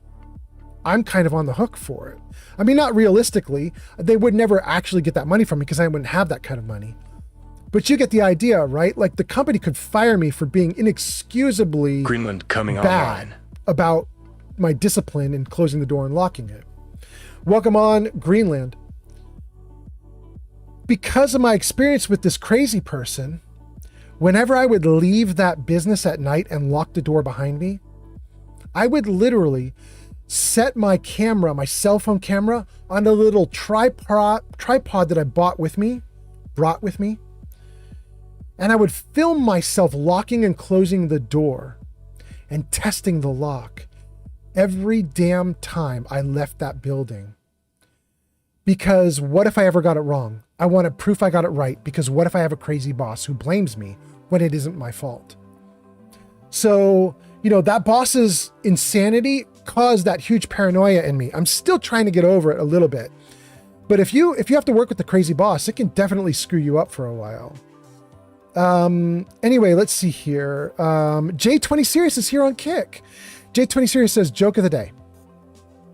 I'm kind of on the hook for it. I mean, not realistically, they would never actually get that money from me because I wouldn't have that kind of money. But you get the idea, right? Like the company could fire me for being inexcusably Greenland coming bad online. About my discipline in closing the door and locking it. Welcome on, Greenland. Because of my experience with this crazy person, whenever I would leave that business at night and lock the door behind me, I would literally set my camera, my cell phone camera, on a little tripod that I brought with me, and I would film myself locking and closing the door and testing the lock every damn time I left that building. Because what if I ever got it wrong? I wanted proof I got it right, because what if I have a crazy boss who blames me when it isn't my fault? So, you know, that boss's insanity caused that huge paranoia in me. I'm still trying to get over it a little bit. But if you have to work with the crazy boss, it can definitely screw you up for a while. Anyway, let's see here. J20 Serious is here on Kick. J20 Serious says, joke of the day.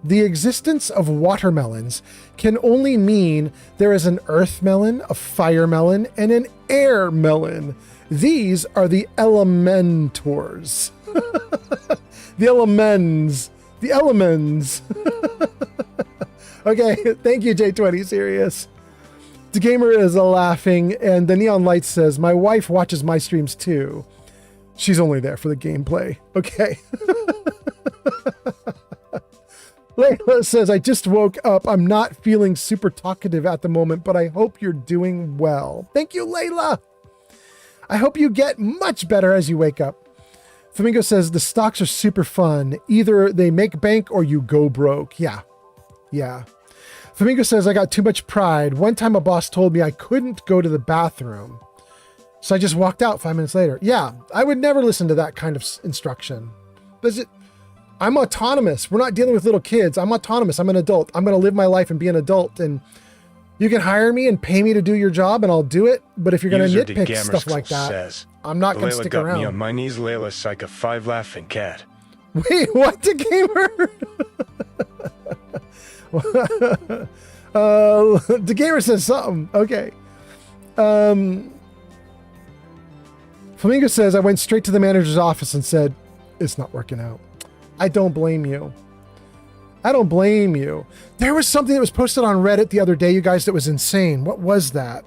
The existence of watermelons can only mean there is an earth melon, a fire melon, and an air melon. These are the elementors. The elements. The elements. Okay, thank you, J20 Serious. The gamer is laughing, and the Neon Light says, my wife watches my streams too. She's only there for the gameplay. Okay. Layla says, I just woke up. I'm not feeling super talkative at the moment, but I hope you're doing well. Thank you, Layla. I hope you get much better as you wake up. Flamingo says, the stocks are super fun. Either they make bank or you go broke. Yeah. Flamingo says, I got too much pride. One time a boss told me I couldn't go to the bathroom, so I just walked out 5 minutes later. Yeah, I would never listen to that kind of instruction. I'm autonomous. We're not dealing with little kids. I'm autonomous. I'm an adult. I'm going to live my life and be an adult. And you can hire me and pay me to do your job and I'll do it. But if you're going to nitpick stuff like that, I'm not going to stick got around. Me on my knees, Layla's like a 5 laughing cat. Wait, what? The gamer? The gamer says something. Okay. Flamingo says, I went straight to the manager's office and said, it's not working out. I don't blame you. There was something that was posted on Reddit the other day, you guys, that was insane. What was that?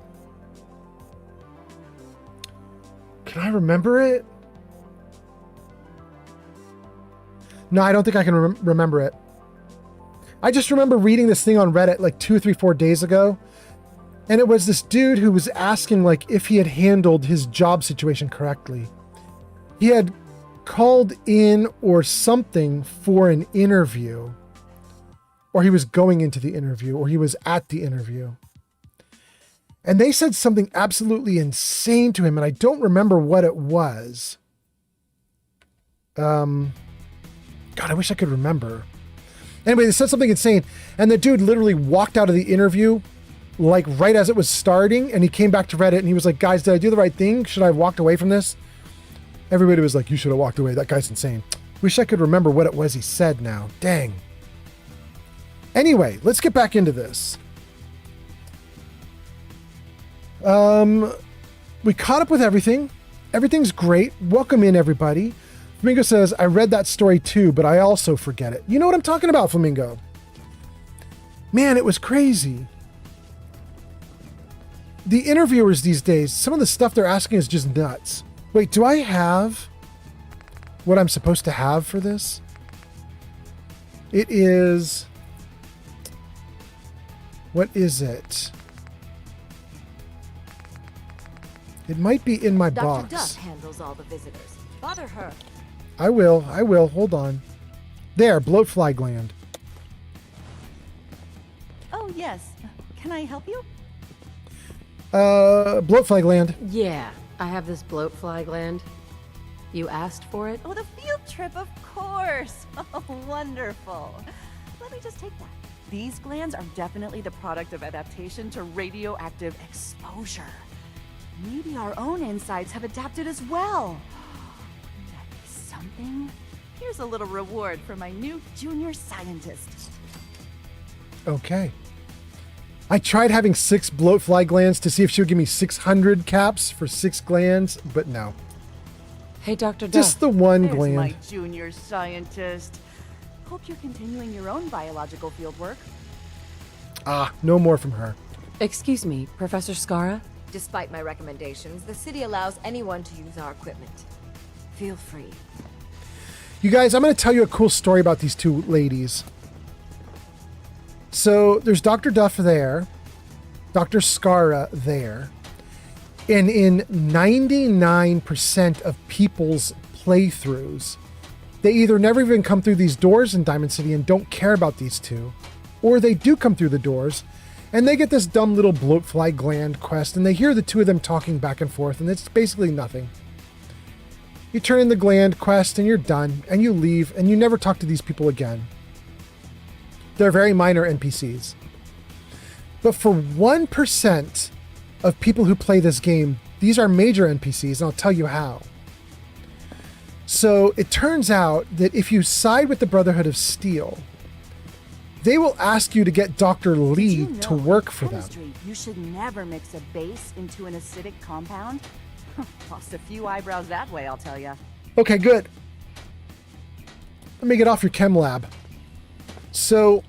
Can I remember it? No, I don't think I can remember it. I just remember reading this thing on Reddit like 2, 3, 4 days ago. And it was this dude who was asking like if he had handled his job situation correctly. He had called in or something for an interview, or he was going into the interview, or he was at the interview. And they said something absolutely insane to him, and I don't remember what it was. God, I wish I could remember. Anyway, they said something insane, and the dude literally walked out of the interview like right as it was starting, and he came back to Reddit and he was like, guys, did I do the right thing? Should I have walked away from this? Everybody was like, you should have walked away. That guy's insane. Wish I could remember what it was he said now. Dang. Anyway, let's get back into this. We caught up with everything. Everything's great. Welcome in, everybody. Flamingo says, I read that story too, but I also forget it. You know what I'm talking about, Flamingo? Man, it was crazy. The interviewers these days, some of the stuff they're asking is just nuts. Wait, do I have what I'm supposed to have for this? It is... What is it? It might be in my box. Dr. Duff handles all the visitors. Bother her. I will. Hold on. There, bloatfly gland. Oh, yes. Can I help you? Bloatfly gland. Yeah, I have this bloatfly gland. You asked for it? Oh, the field trip, of course. Oh, wonderful. Let me just take that. These glands are definitely the product of adaptation to radioactive exposure. Maybe our own insides have adapted as well. Wouldn't that be something? Here's a little reward for my new junior scientist. Okay. I tried having 6 bloatfly glands to see if she would give me 600 caps for 6 glands, but no. Hey, Dr. Duff. Just the one There's gland. my junior scientist. Hope you're continuing your own biological fieldwork. Ah, no more from her. Excuse me, Professor Skara? Despite my recommendations, the city allows anyone to use our equipment. Feel free. You guys, I'm going to tell you a cool story about these 2 ladies. So there's Dr. Duff there, Dr. Skara there, and in 99% of people's playthroughs, they either never even come through these doors in Diamond City and don't care about these 2, or they do come through the doors and they get this dumb little bloatfly gland quest and they hear the 2 of them talking back and forth and it's basically nothing. You turn in the gland quest and you're done and you leave and you never talk to these people again. They're very minor NPCs. But for 1% of people who play this game, these are major NPCs, and I'll tell you how. So it turns out that if you side with the Brotherhood of Steel, they will ask you to get Dr. Lee to work for them. You should never mix a base into an acidic compound. Lost a few eyebrows that way, I'll tell you. Okay, good. Let me get off your chem lab. So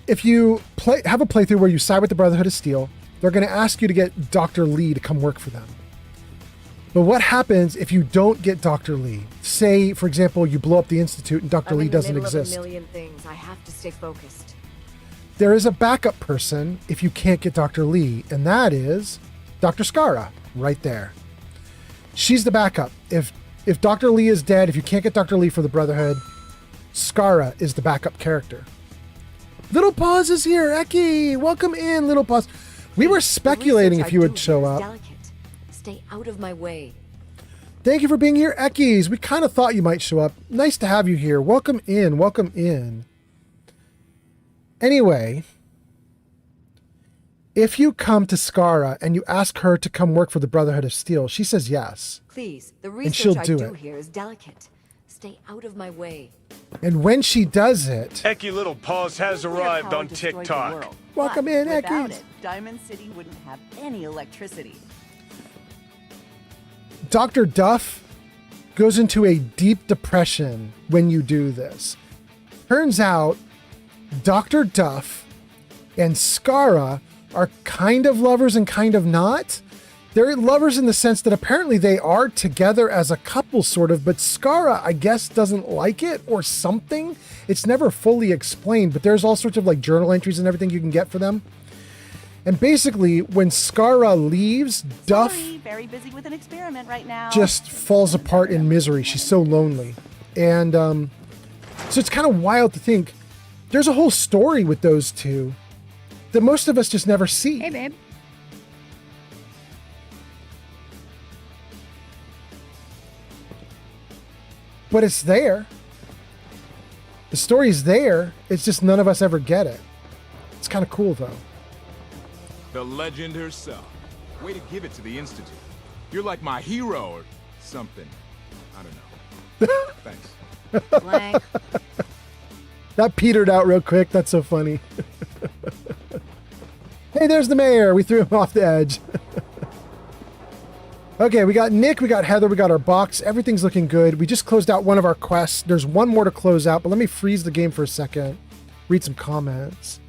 if you have a playthrough where you side with the Brotherhood of Steel, they're going to ask you to get Dr. Lee to come work for them. But what happens if you don't get Dr. Lee? Say, for example, you blow up the Institute and Dr. Lee doesn't exist. I'm in the middle of a million things. I have to stay focused. There is a backup person if you can't get Dr. Lee, and that is Dr. Skara, right there. She's the backup. If Dr. Lee is dead, if you can't get Dr. Lee for the Brotherhood, Skara is the backup character. Little Paws is here. Eki, welcome in, Little Paws. We were speculating if you would show up. Delicate. Stay out of my way. Thank you for being here, Ekis. We kind of thought you might show up. Nice to have you here. Welcome in. Welcome in. Anyway, if you come to Skara and you ask her to come work for the Brotherhood of Steel, she says yes. Please, the and she'll research I do do it. here is delicate. Stay out of my way. And when she does it, Eki Little Paws has arrived on TikTok. Welcome in, Without Ekis. it, Diamond City wouldn't have any electricity. Dr. Duff goes into a deep depression when you do this. Turns out Dr. Duff and Skara are kind of lovers and kind of not. They're lovers in the sense that apparently they are together as a couple, sort of, but Skara, I guess, doesn't like it or something. It's never fully explained, but there's all sorts of like journal entries and everything you can get for them. And basically, when Skara leaves, Duff Very busy with an experiment right now. just falls apart in misery. She's so lonely. And so it's kind of wild to think there's a whole story with those 2 that most of us just never see. Hey, babe. But it's there. The story's there. It's just none of us ever get it. It's kind of cool, though. The legend herself. Way to give it to the Institute. You're like my hero or something. I don't know. Thanks. Blank. That petered out real quick. That's so funny. Hey, there's the mayor. We threw him off the edge. Okay, we got Nick, we got Heather, we got our box. Everything's looking good. We just closed out one of our quests. There's one more to close out, but let me freeze the game for a second. Read some comments.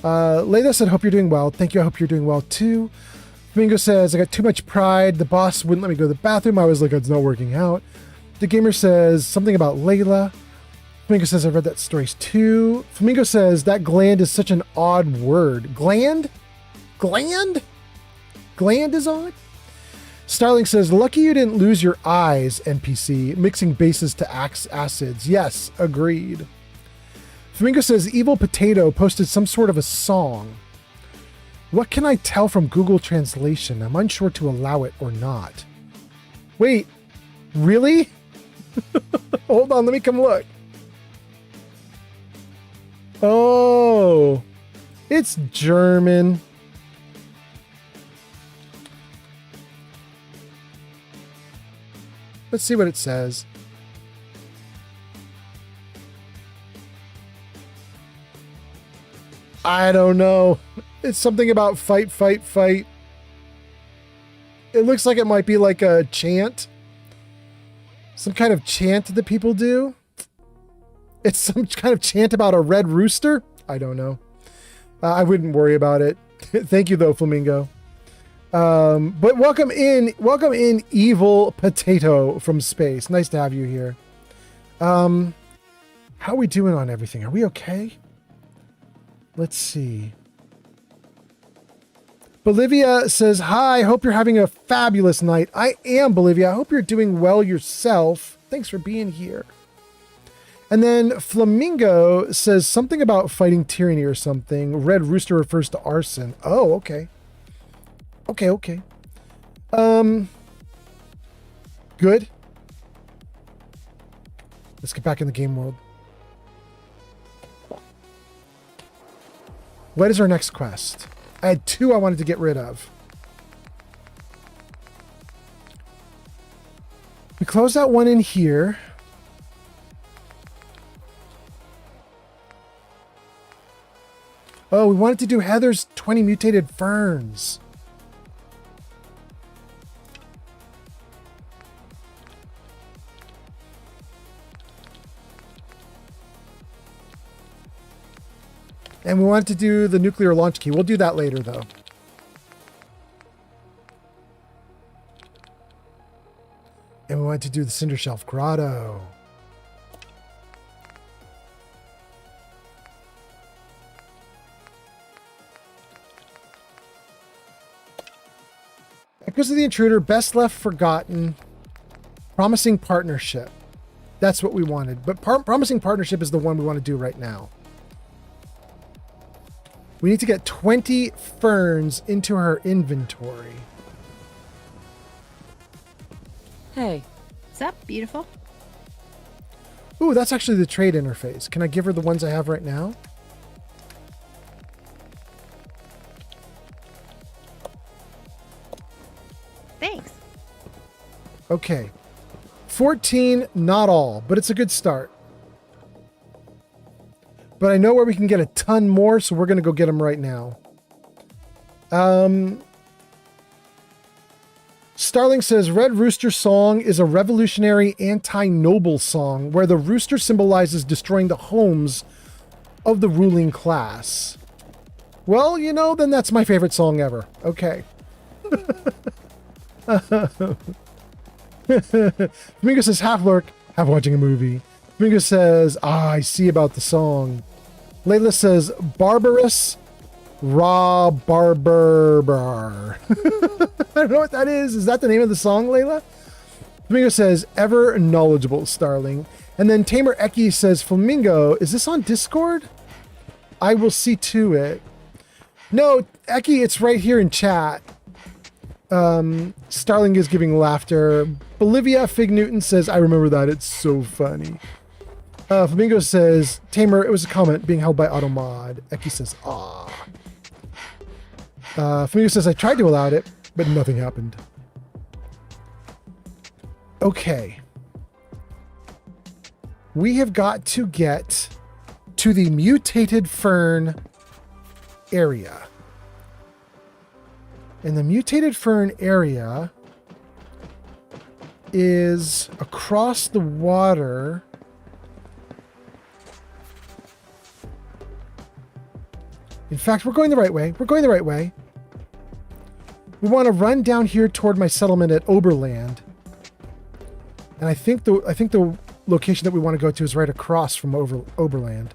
Layla said, hope you're doing well. Thank you. I hope you're doing well too. Flamingo says, I got too much pride. The boss wouldn't let me go to the bathroom. I was like, it's not working out. The gamer says something about Layla. Flamingo says, I've read that stories too. Flamingo says, that gland is such an odd word. Gland? Gland? Gland is odd? Starling says, lucky you didn't lose your eyes, NPC, mixing bases to acids. Yes, agreed. Flamingo says, Evil Potato posted some sort of a song. What can I tell from Google Translation? I'm unsure to allow it or not. Wait, really? Hold on, let me come look. Oh, it's German. Let's see what it says. I don't know. It's something about fight, fight, fight. It looks like it might be like a chant. Some kind of chant that people do. It's some kind of chant about a red rooster. I don't know. I wouldn't worry about it. Thank you though, Flamingo. But welcome in Evil Potato from space. Nice to have you here. How are we doing on everything? Are we okay? Let's see. Bolivia says, hi, hope you're having a fabulous night. I am, Bolivia. I hope you're doing well yourself. Thanks for being here. And then Flamingo says something about fighting tyranny or something. Red Rooster refers to arson. Oh, okay. Okay. Good. Let's get back in the game world. What is our next quest? I had 2 I wanted to get rid of. We closed that one in here. Oh, we wanted to do Heather's 20 mutated ferns. And we wanted to do the nuclear launch key. We'll do that later, though. And we wanted to do the Cinder Shelf Grotto. Echoes of the Intruder, Best Left Forgotten, Promising Partnership. That's what we wanted. But Promising Partnership is the one we want to do right now. We need to get 20 ferns into her inventory. Hey. What's up, beautiful? Ooh, that's actually the trade interface. Can I give her the ones I have right now? Thanks. Okay. 14, not all, but it's a good start. But I know where we can get a ton more, so we're going to go get them right now. Starling says, Red Rooster song is a revolutionary anti-noble song where the rooster symbolizes destroying the homes of the ruling class. Well, you know, then that's my favorite song ever. Okay. Flamingo says, half lurk, half watching a movie. Flamingo says, I see about the song. Layla says, barbarous raw barber. I don't know what that is. Is that the name of the song, Layla? Flamingo says, ever knowledgeable, Starling. And then Tamer Eki says, Flamingo, is this on Discord? I will see to it. No, Eki, it's right here in chat. Starling is giving laughter. Bolivia Fig Newton says, I remember that. It's so funny. Flamingo says, Tamer, it was a comment being held by Automod. Eki says, ah. Flamingo says, I tried to allow it, but nothing happened. Okay. We have got to get to the mutated fern area. And the mutated fern area is across the water. In fact, we're going the right way. We're going the right way. We want to run down here toward my settlement at Oberland. And I think the location that we want to go to is right across from Oberland.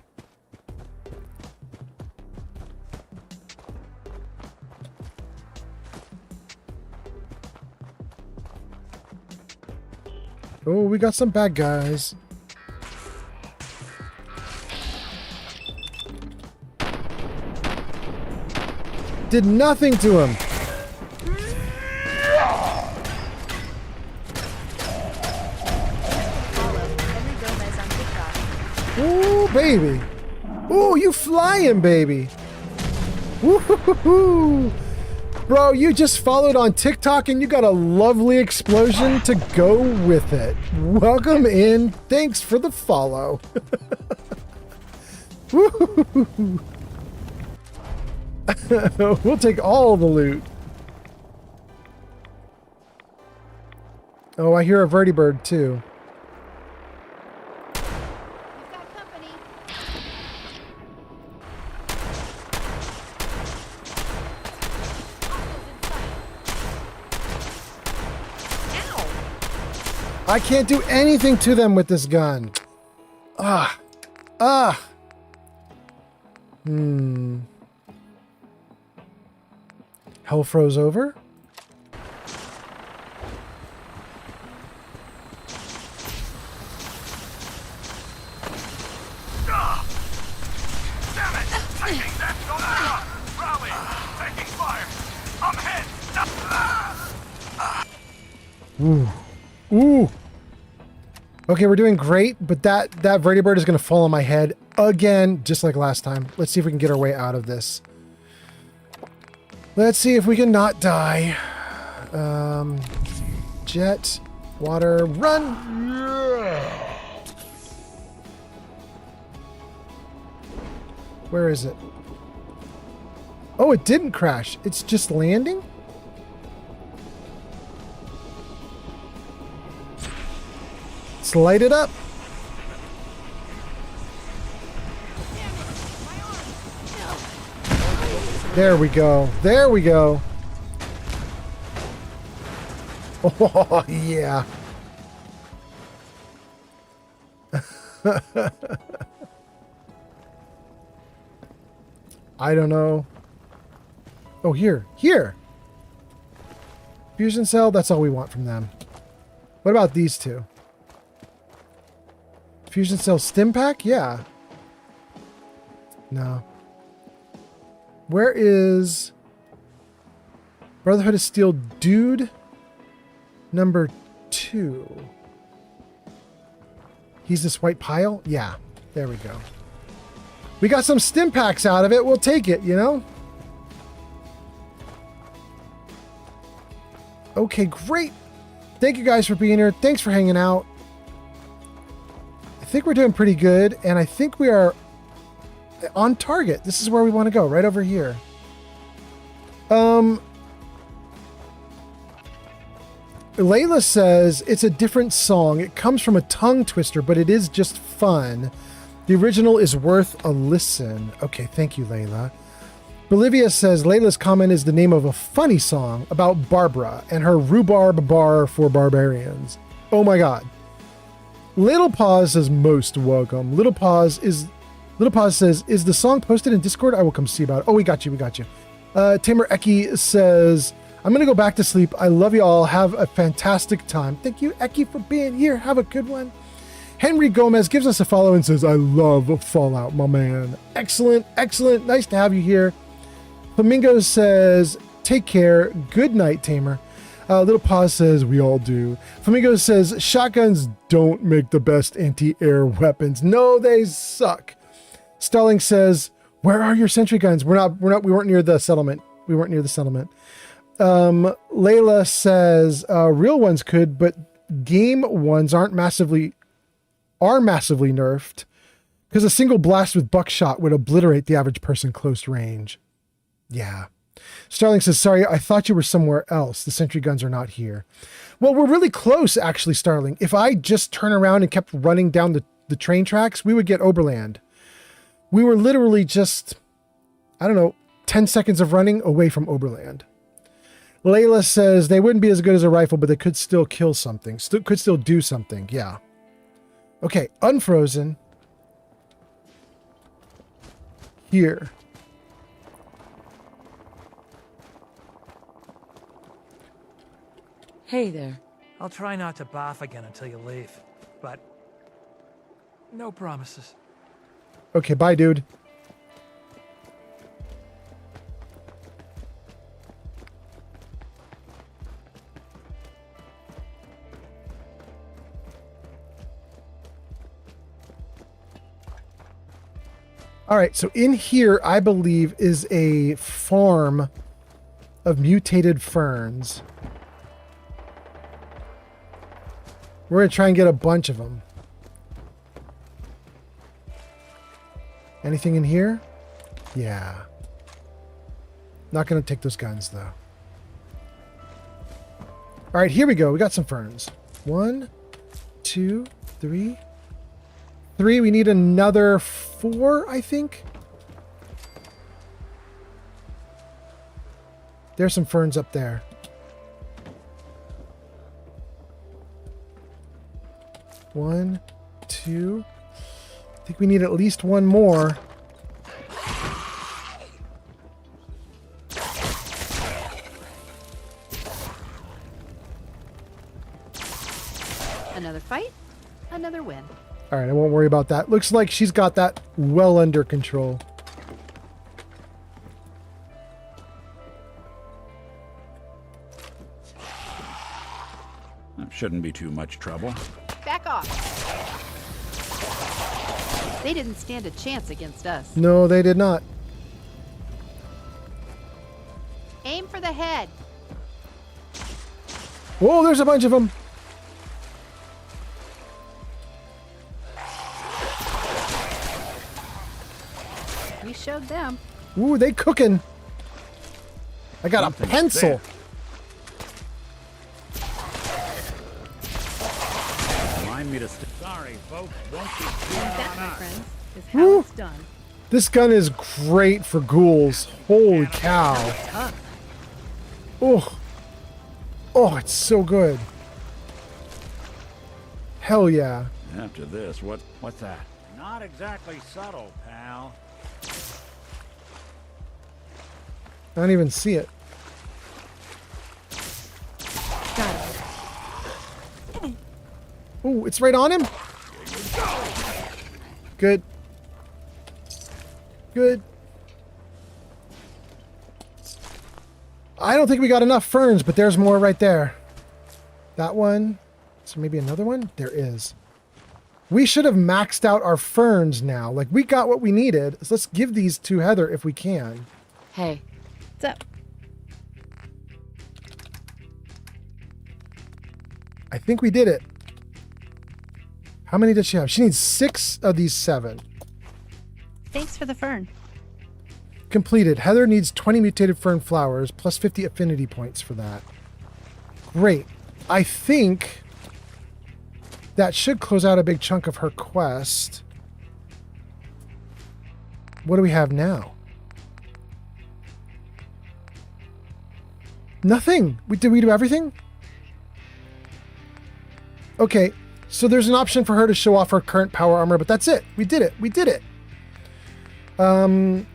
we got some bad guys. Did nothing to him. Ooh, baby. Ooh, you flying, baby. Woo-hoo-hoo-hoo. Bro, you just followed on TikTok and you got a lovely explosion to go with it. Welcome in. Thanks for the follow. Woo-hoo-hoo-hoo. We'll take all the loot. Oh, I hear a vertibird too. I can't do anything to them with this gun. Ah. Ah. Hell froze over? Damn it! Taking that going Rally! Taking fire! I'm hit! Ooh. Ooh. Okay, we're doing great, but that vertibird is going to fall on my head again, just like last time. Let's see if we can get our way out of this. Let's see if we can not die. Jet, water, run! Yeah. Where is it? Oh, it didn't crash. It's just landing? Let's light it up. There we go. There we go. Oh, yeah. I don't know. Oh, here. Here. Fusion cell, that's all we want from them. What about these two? Fusion cell stim pack? Yeah. No. Where is Brotherhood of Steel dude number 2? He's this white pile? Yeah. There we go. We got some stim packs out of it. We'll take it, you know? Okay, great. Thank you guys for being here. Thanks for hanging out. I think we're doing pretty good, and I think we are on target. This is where we want to go, right over here. Layla says it's a different song. It comes from a tongue twister, but it is just fun. The original is worth a listen. Okay, thank you, Layla. Bolivia says Layla's comment is the name of a funny song about Barbara and her rhubarb bar for barbarians. Oh my god. Little Paws says most welcome. Little Paws says, is the song posted in Discord? I will come see about it. Oh, we got you. Tamer Eki says, I'm going to go back to sleep. I love you all. Have a fantastic time. Thank you, Eki, for being here. Have a good one. Henry Gomez gives us a follow and says, I love Fallout, my man. Excellent, excellent. Nice to have you here. Flamingo says, take care. Good night, Tamer. Little Paws says, we all do. Flamingo says, shotguns don't make the best anti-air weapons. No, they suck. Starling says, where are your sentry guns? We weren't near the settlement. Layla says, real ones could, but game ones are massively nerfed because a single blast with buckshot would obliterate the average person close range. Yeah. Starling says, sorry, I thought you were somewhere else. The sentry guns are not here. Well, we're really close, actually, Starling. If I just turn around and kept running down the train tracks, we would get Oberland. We were literally just, 10 seconds of running away from Oberland. Layla says they wouldn't be as good as a rifle, but they could still kill something. Could still do something. Yeah. Okay, unfrozen. Here. Hey there. I'll try not to barf again until you leave, but no promises. Okay, bye, dude. All right, so in here, I believe, is a farm of mutated ferns. We're going to try and get a bunch of them. Anything in here? Yeah. Not going to take those guns, though. All right, here we go. We got some ferns. 1, 2, 3. 3. We need another 4, I think. There's some ferns up there. One, 2. I think we need at least one more. Another fight, another win. All right, I won't worry about that. Looks like she's got that well under control. That shouldn't be too much trouble. Back off. They didn't stand a chance against us. No, they did not. Aim for the head. Whoa, there's a bunch of them. We showed them. Ooh, they cooking. I got a pencil. Remind me to sorry, folks. Won't be That, my friends, is how it's done. This gun is great for ghouls. Holy cow. Oh. Oh, it's so good. Hell yeah. After this, what's that? Not exactly subtle, pal. I don't even see it. Ooh, it's right on him. Good. Good. I don't think we got enough ferns, but there's more right there. That one. So maybe another one? There is. We should have maxed out our ferns now. Like, we got what we needed. So let's give these to Heather if we can. Hey. What's up? I think we did it. How many does she have? She needs 6 of these 7. Thanks for the fern. Completed. Heather needs 20 mutated fern flowers plus 50 affinity points for that. Great. I think that should close out a big chunk of her quest. What do we have now? Nothing. Did we do everything? Okay, so there's an option for her to show off her current power armor, but that's it. We did it. We did it. I'm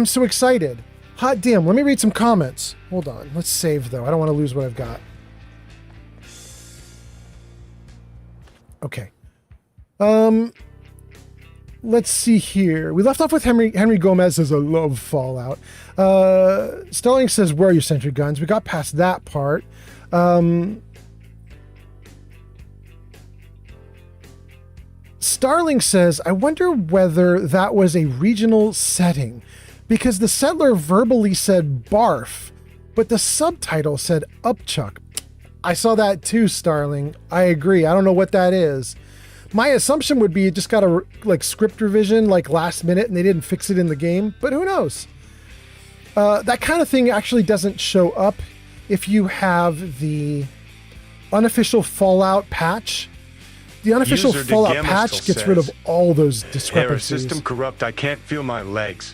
so excited. Hot damn. Let me read some comments. Hold on. Let's save, though. I don't want to lose what I've got. Okay. Let's see here. We left off with Henry Gomez says, I love Fallout. Stelling says, where are your sentry guns? We got past that part. Starling says, I wonder whether that was a regional setting, because the settler verbally said barf, but the subtitle said upchuck. I saw that too, Starling. I agree. I don't know what that is. My assumption would be it just got a script revision last minute and they didn't fix it in the game, but who knows? That kind of thing actually doesn't show up if you have the unofficial Fallout patch. The unofficial User Fallout DeGamer patch still gets rid of says, all those Error, discrepancies. system corrupt. I can't feel my legs.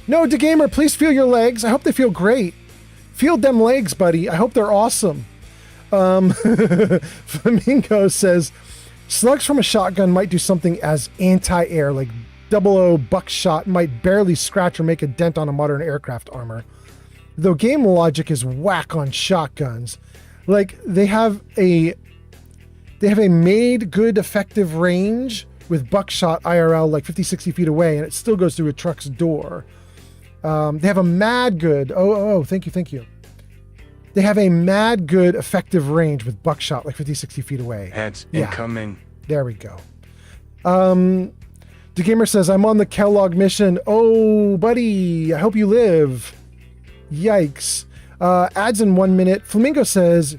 No, DeGamer, please feel your legs. I hope they feel great. Feel them legs, buddy. I hope they're awesome. Flamingo says, slugs from a shotgun might do something as anti-air, like 00 buckshot might barely scratch or make a dent on a modern aircraft armor. Though game logic is whack on shotguns. Like they have a made good effective range with buckshot IRL like 50, 60 feet away, and it still goes through a truck's door. They have a mad good. Oh, thank you. They have a mad good effective range with buckshot like 50, 60 feet away. Heads incoming. There we go. The gamer says, I'm on the Kellogg mission. Oh, buddy, I hope you live. Yikes. Ads in 1 minute. Flamingo says,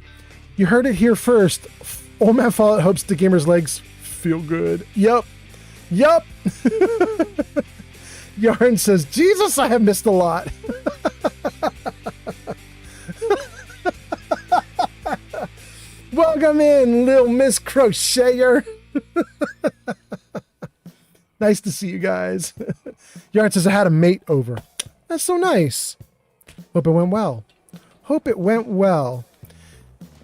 you heard it here first. Old Man Fallout hopes the gamer's legs feel good. Yup. Yarn says, Jesus, I have missed a lot. Welcome in, little Miss Crocheter. Nice to see you guys. Yarn says, I had a mate over. That's so nice. Hope it went well.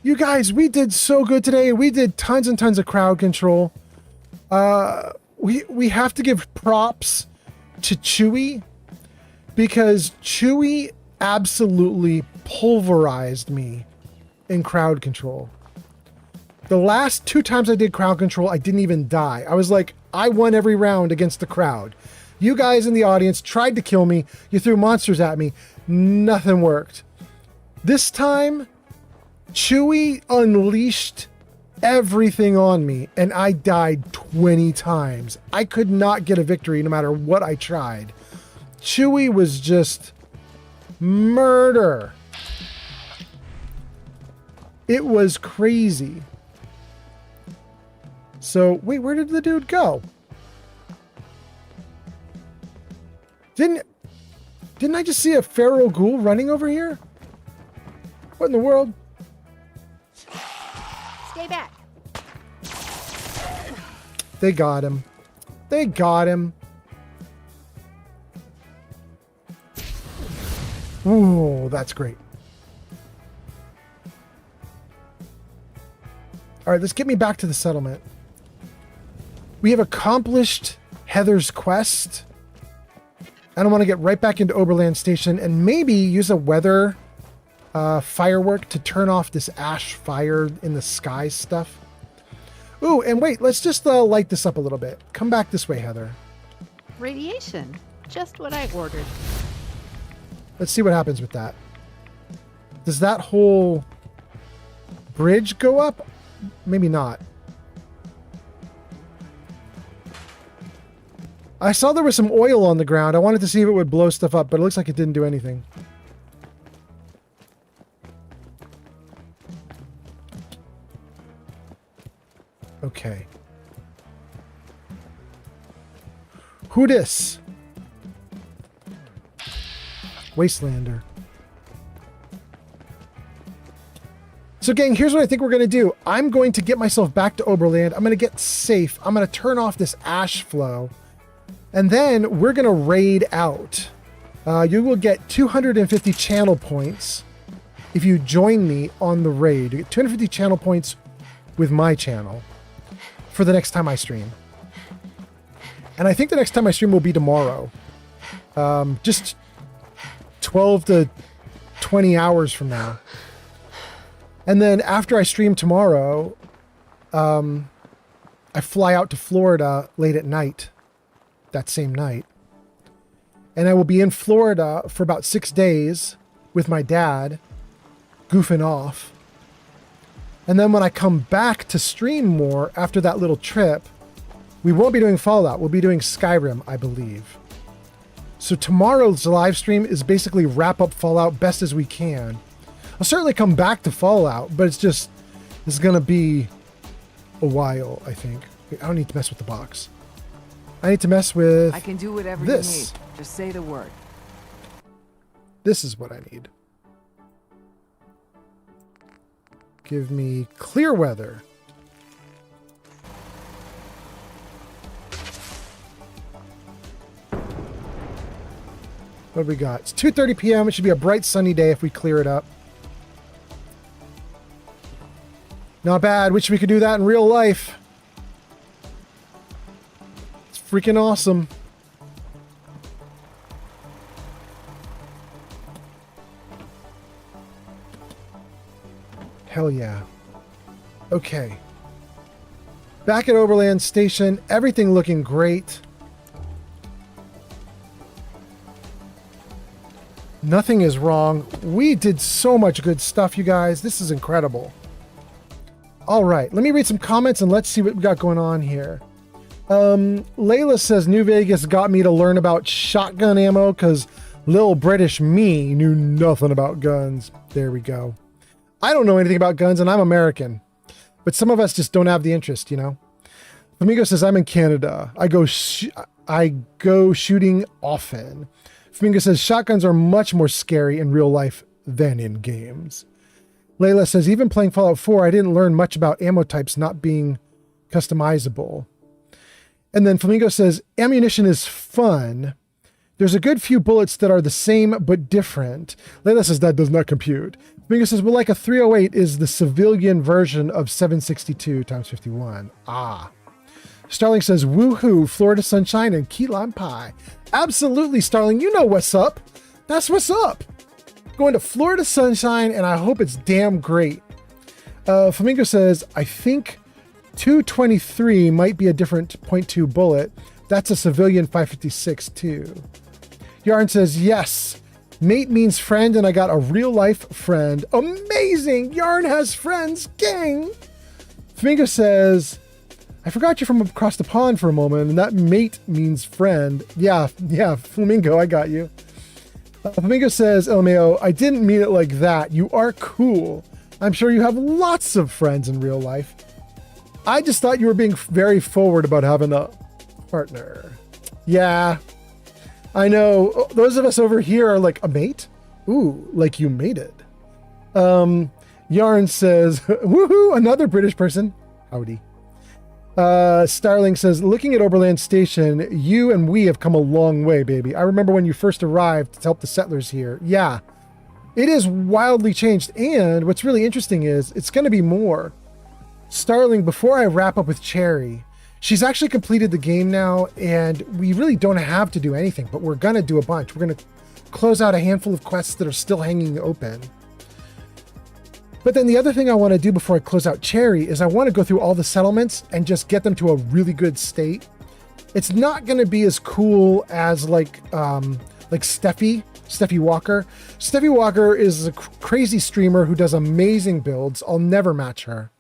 You guys, we did so good today. We did tons and tons of crowd control. We have to give props to Chewy, because Chewy absolutely pulverized me in crowd control. The last 2 times I did crowd control, I didn't even die. I was like, I won every round against the crowd. You guys in the audience tried to kill me. You threw monsters at me. Nothing worked. This time, Chewy unleashed everything on me, and I died 20 times. I could not get a victory no matter what I tried. Chewy was just murder. It was crazy. So, wait, where did the dude go? Didn't I just see a feral ghoul running over here? What in the world? Stay back. They got him. Ooh, that's great. All right, let's get me back to the settlement. We have accomplished Heather's quest. And I want to get right back into Oberland Station and maybe use a weather firework to turn off this ash fire in the sky stuff. Ooh, and wait, let's just light this up a little bit. Come back this way, Heather. Radiation. Just what I ordered. Let's see what happens with that. Does that whole bridge go up? Maybe not. I saw there was some oil on the ground. I wanted to see if it would blow stuff up, but it looks like it didn't do anything. Okay. Who dis? Wastelander. So gang, here's what I think we're going to do. I'm going to get myself back to Oberland. I'm going to get safe. I'm going to turn off this ash flow. And then we're going to raid out. You will get 250 channel points if you join me on the raid. You get 250 channel points with my channel for the next time I stream. And I think the next time I stream will be tomorrow. Just 12 to 20 hours from now. And then after I stream tomorrow, I fly out to Florida late at night. That same night. And I will be in Florida for about 6 days with my dad, goofing off. And then when I come back to stream more after that little trip, we won't be doing Fallout. We'll be doing Skyrim, I believe. So tomorrow's live stream is basically wrap up Fallout best as we can. I'll certainly come back to Fallout, but it's going to be a while, I think. Wait, I don't need to mess with the box. I need to mess with I can do whatever this. you need. Just say the word. This is what I need. Give me clear weather. What do we got? It's 2:30 p.m. It should be a bright sunny day if we clear it up. Not bad. Wish we could do that in real life. It's freaking awesome. Hell yeah. Okay. Back at Overland Station, everything looking great. Nothing is wrong. We did so much good stuff, you guys. This is incredible. All right, let me read some comments and let's see what we got going on here. Layla says, New Vegas got me to learn about shotgun ammo because little British me knew nothing about guns. There we go. I don't know anything about guns and I'm American, but some of us just don't have the interest, you know? Flamingo says, I'm in Canada. I go shooting often. Flamingo says, shotguns are much more scary in real life than in games. Layla says, even playing Fallout 4, I didn't learn much about ammo types not being customizable. And then Flamingo says, ammunition is fun. There's a good few bullets that are the same but different. Layla says, that does not compute. Flamingo says, well, like a 308 is the civilian version of 762 times 51. Ah. Starling says, woohoo, Florida sunshine and key lime pie. Absolutely, Starling. You know what's up. That's what's up. Going to Florida sunshine, and I hope it's damn great. Flamingo says, I think 223 might be a different .2 bullet. That's a civilian 556 too. Yarn says, yes. Mate means friend, and I got a real-life friend. Amazing! Yarn has friends. Gang! Flamingo says, I forgot you're from across the pond for a moment, and that mate means friend. Yeah, Flamingo, I got you. Flamingo says, LMAO, I didn't mean it like that. You are cool. I'm sure you have lots of friends in real life. I just thought you were being very forward about having a partner. Yeah, I know. Those of us over here are like, a mate? Ooh, like you made it. Yarn says, woohoo, another British person. Howdy. Starling says, looking at Overland Station, you and we have come a long way, baby. I remember when you first arrived to help the settlers here. Yeah, it is wildly changed. And what's really interesting is it's going to be more. Starling, before I wrap up with Cherry, she's actually completed the game now, and we really don't have to do anything, but we're going to do a bunch. We're going to close out a handful of quests that are still hanging open. But then the other thing I want to do before I close out Cherry is I want to go through all the settlements and just get them to a really good state. It's not going to be as cool as like Steffi Walker. Steffi Walker is a crazy streamer who does amazing builds. I'll never match her.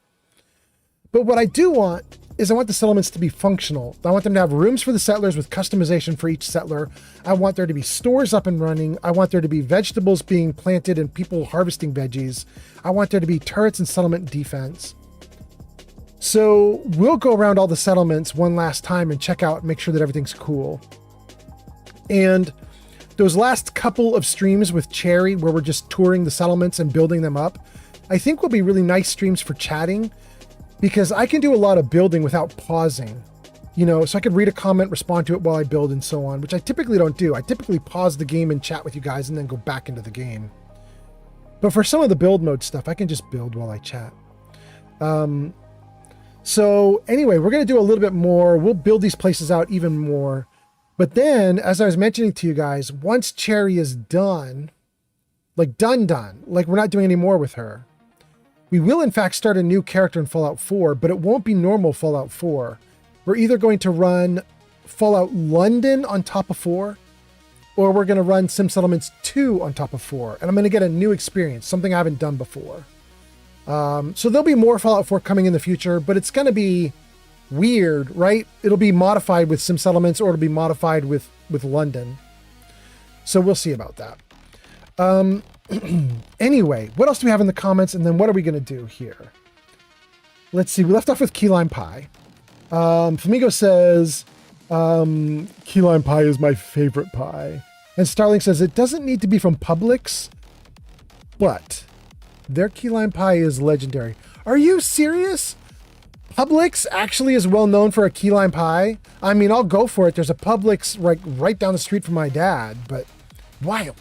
But what I do want is I want the settlements to be functional. I want them to have rooms for the settlers with customization for each settler. I want there to be stores up and running. I want there to be vegetables being planted and people harvesting veggies. I want there to be turrets and settlement defense. So we'll go around all the settlements one last time and check out, make sure that everything's cool. And those last couple of streams with Cherry, where we're just touring the settlements and building them up, I think will be really nice streams for chatting, because I can do a lot of building without pausing, you know, so I could read a comment, respond to it while I build and so on, which I typically don't do. I typically pause the game and chat with you guys and then go back into the game. But for some of the build mode stuff, I can just build while I chat. So anyway, we're going to do a little bit more. We'll build these places out even more. But then, as I was mentioning to you guys, once Cherry is done, like done, like we're not doing any more with her, we will, in fact, start a new character in Fallout 4, but it won't be normal Fallout 4. We're either going to run Fallout London on top of 4, or we're going to run Sim Settlements 2 on top of 4. And I'm going to get a new experience, something I haven't done before. So there'll be more Fallout 4 coming in the future, but it's going to be weird, right? It'll be modified with Sim Settlements, or it'll be modified with London. So we'll see about that. Anyway, what else do we have in the comments, and then what are we going to do here? Let's see. We left off with key lime pie. Flamingo says, key lime pie is my favorite pie. And Starling says, it doesn't need to be from Publix, but their key lime pie is legendary. Are you serious? Publix actually is well known for a key lime pie? I mean, I'll go for it. There's a Publix right down the street from my dad, but wild.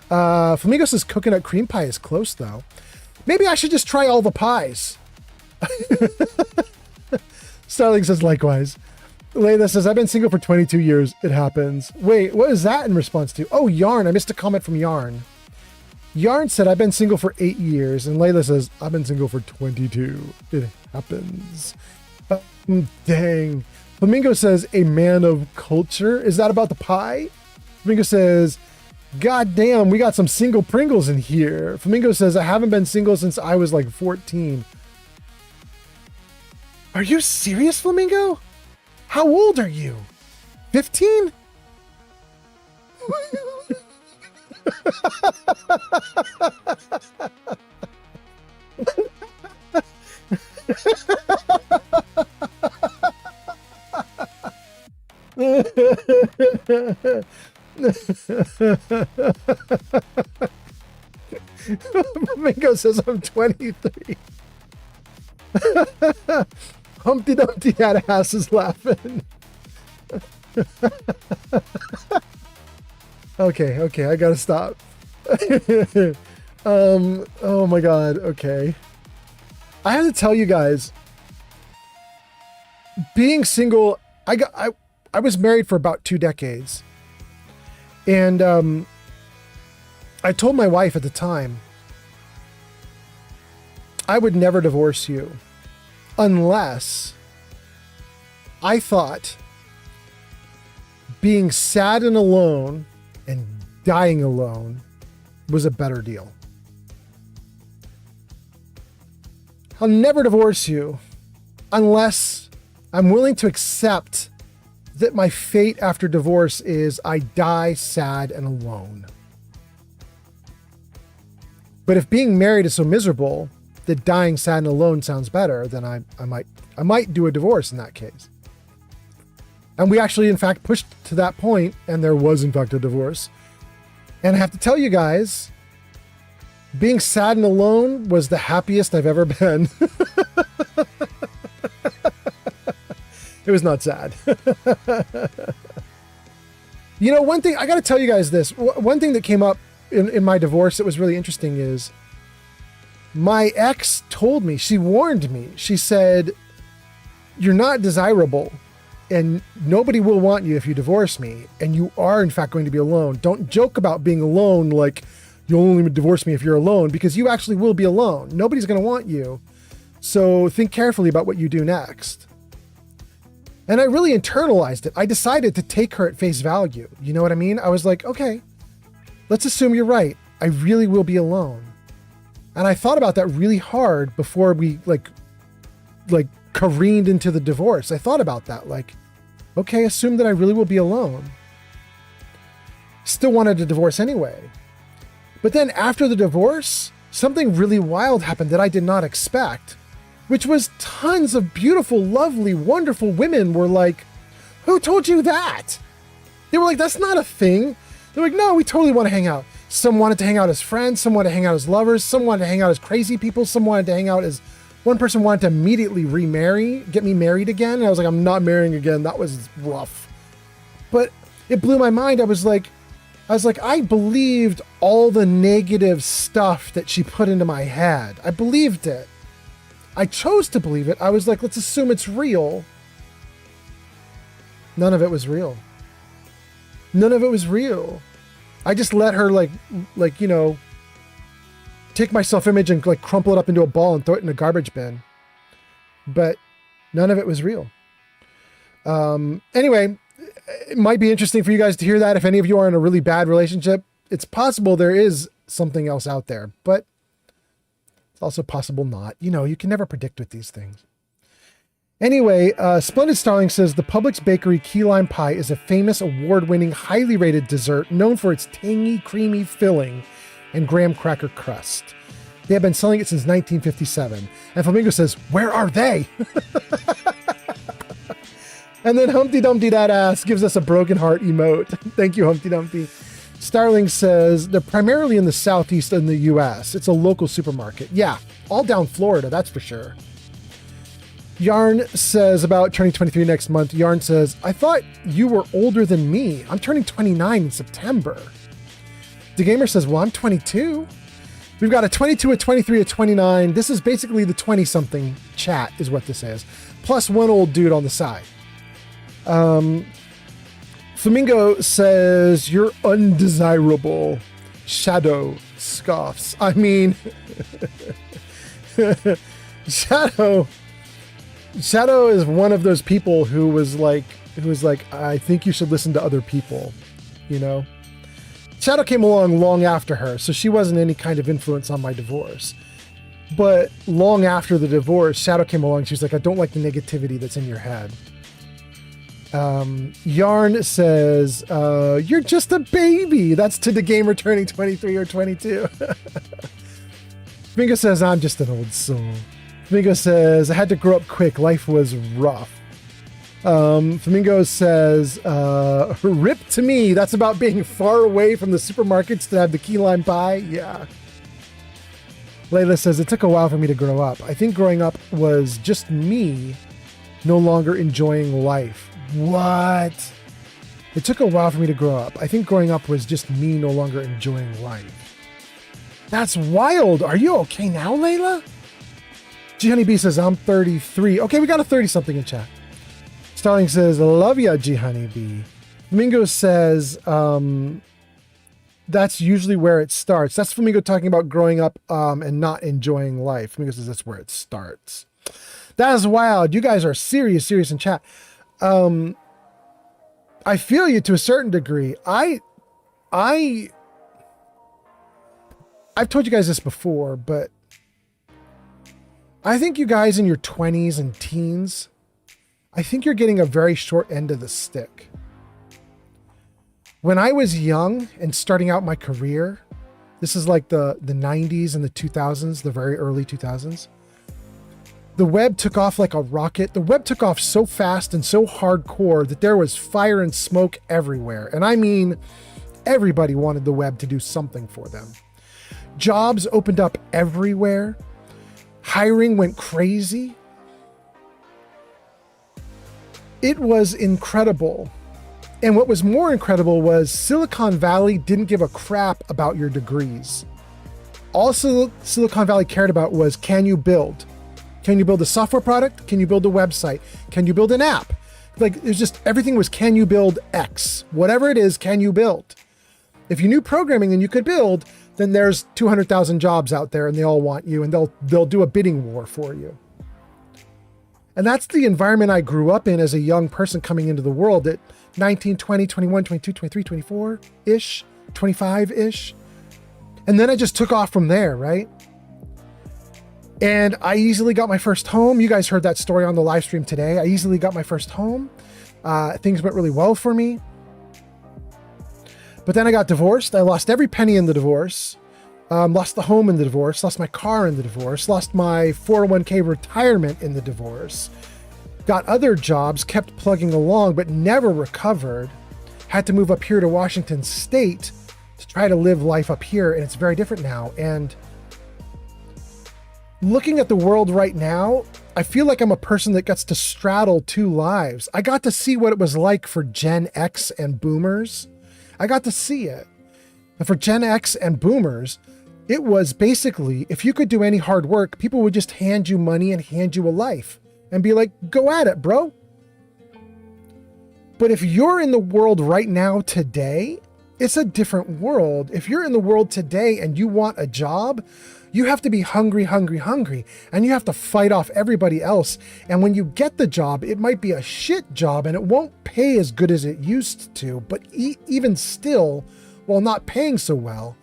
Flamingo says coconut cream pie is close, though. Maybe I should just try all the pies. Starling says likewise. Layla says, I've been single for 22 years. It happens. Wait, what is that in response to? Oh, Yarn. I missed a comment from Yarn. Yarn said, I've been single for 8 years. And Layla says, I've been single for 22. It happens. Dang. Flamingo says, a man of culture. Is that about the pie? Flamingo says, God damn, we got some single Pringles in here. Flamingo says, I haven't been single since I was like 14. Are you serious, Flamingo? How old are you? 15? Flamingo says I'm 23. Humpty Dumpty had ass is laughing. Okay, I gotta stop. Oh my god, okay. I have to tell you guys, being single, I was married for about 2 decades. And I told my wife at the time, I would never divorce you unless I thought being sad and alone and dying alone was a better deal. I'll never divorce you unless I'm willing to accept that my fate after divorce is I die sad and alone. But if being married is so miserable that dying sad and alone sounds better, then I might do a divorce in that case. And we actually, in fact, pushed to that point, and there was, in fact, a divorce. And I have to tell you guys, being sad and alone was the happiest I've ever been. It was not sad. You know, one thing, I got to tell you guys this. One thing that came up in my divorce that was really interesting is my ex told me, she warned me. She said, you're not desirable and nobody will want you if you divorce me. And you are, in fact, going to be alone. Don't joke about being alone like you'll only divorce me if you're alone, because you actually will be alone. Nobody's going to want you. So think carefully about what you do next. And I really internalized it. I decided to take her at face value. You know what I mean? I was like, okay, let's assume you're right. I really will be alone. And I thought about that really hard before we like careened into the divorce. I thought about that, like, okay, assume that I really will be alone. Still wanted a divorce anyway. But then after the divorce, something really wild happened that I did not expect, which was tons of beautiful, lovely, wonderful women were like, who told you that? They were like, that's not a thing. They're like, no, we totally want to hang out. Some wanted to hang out as friends. Some wanted to hang out as lovers. Some wanted to hang out as crazy people. Some wanted to hang out as... One person wanted to immediately remarry, get me married again. And I was like, I'm not marrying again. That was rough. But it blew my mind. I was like, I believed all the negative stuff that she put into my head. I believed it. I chose to believe it. I was like, let's assume it's real. None of it was real. None of it was real. I just let her like, you know, take my self-image and like crumple it up into a ball and throw it in a garbage bin. But none of it was real. Anyway, it might be interesting for you guys to hear that. If any of you are in a really bad relationship, it's possible there is something else out there, but it's also possible not. You know, you can never predict with these things. Anyway, Splendid Starling says the Publix Bakery key lime pie is a famous, award-winning, highly rated dessert known for its tangy, creamy filling and graham cracker crust. They have been selling it since 1957. And Flamingo says, where are they? And then Humpty Dumpty that ass gives us a broken heart emote. Thank you, Humpty Dumpty. Starling says they're primarily in the southeast in the US. It's a local supermarket. Yeah, all down Florida, that's for sure. Yarn says about turning 23 next month. Yarn says, I thought you were older than me. I'm turning 29 in September. The Gamer says, well, I'm 22. We've got a 22, a 23, a 29. This is basically the 20-something chat is what this is. Plus one old dude on the side. Flamingo says, you're undesirable. Shadow scoffs. I mean, Shadow is one of those people who was like, I think you should listen to other people, you know? Shadow came along long after her, so she wasn't any kind of influence on my divorce. But long after the divorce, Shadow came along. She was like, I don't like the negativity that's in your head. Yarn says, you're just a baby. That's to the gamer turning 23 or 22. Flamingo says, I'm just an old soul. Flamingo says, I had to grow up quick. Life was rough. Flamingo says, rip to me. That's about being far away from the supermarkets to have the key lime pie. Yeah. Layla says, it took a while for me to grow up. I think growing up was just me no longer enjoying life. What? It took a while for me to grow up. I think growing up was just me no longer enjoying life. That's wild. Are you okay now, Layla? G Honeybee says, I'm 33. Okay, we got a 30-something in chat. Starling says, love ya, G Honeybee. Flamingo says, that's usually where it starts. That's Flamingo talking about growing up and not enjoying life. Flamingo says that's where it starts. That is wild. You guys are serious in chat. I feel you to a certain degree. I've told you guys this before, but I think you guys in your 20s and teens, I think you're getting a very short end of the stick. When I was young and starting out my career, this is like the 90s and the 2000s, the very early 2000s. The web took off like a rocket. The web took off so fast and so hardcore that there was fire and smoke everywhere. And I mean, everybody wanted the web to do something for them. Jobs opened up everywhere. Hiring went crazy. It was incredible. And what was more incredible was Silicon Valley didn't give a crap about your degrees. All Silicon Valley cared about was, can you build? Can you build a software product? Can you build a website? Can you build an app? Like, it was just, everything was, can you build X? Whatever it is, can you build? If you knew programming and you could build, then there's 200,000 jobs out there and they all want you and they'll do a bidding war for you. And that's the environment I grew up in as a young person coming into the world at 19, 20, 21, 22, 23, 24-ish, 25-ish. And then I just took off from there, right? And I easily got my first home. You guys heard that story on the live stream today. I easily got my first home. Things went really well for me. But then I got divorced. I lost every penny in the divorce. Lost the home in the divorce. Lost my car in the divorce. Lost my 401k retirement in the divorce. Got other jobs, kept plugging along, but never recovered. Had to move up here to Washington State to try to live life up here. And it's very different now. And looking at the world right now, I feel like I'm a person that gets to straddle two lives. I got to see what it was like for Gen X and boomers. I got to see it. And for Gen X and boomers, it was basically, if you could do any hard work, people would just hand you money and hand you a life and be like, go at it, bro. But if you're in the world right now today, it's a different world. If you're in the world today and you want a job, you have to be hungry, and you have to fight off everybody else. And when you get the job, it might be a shit job and it won't pay as good as it used to. But even still, while not paying so well,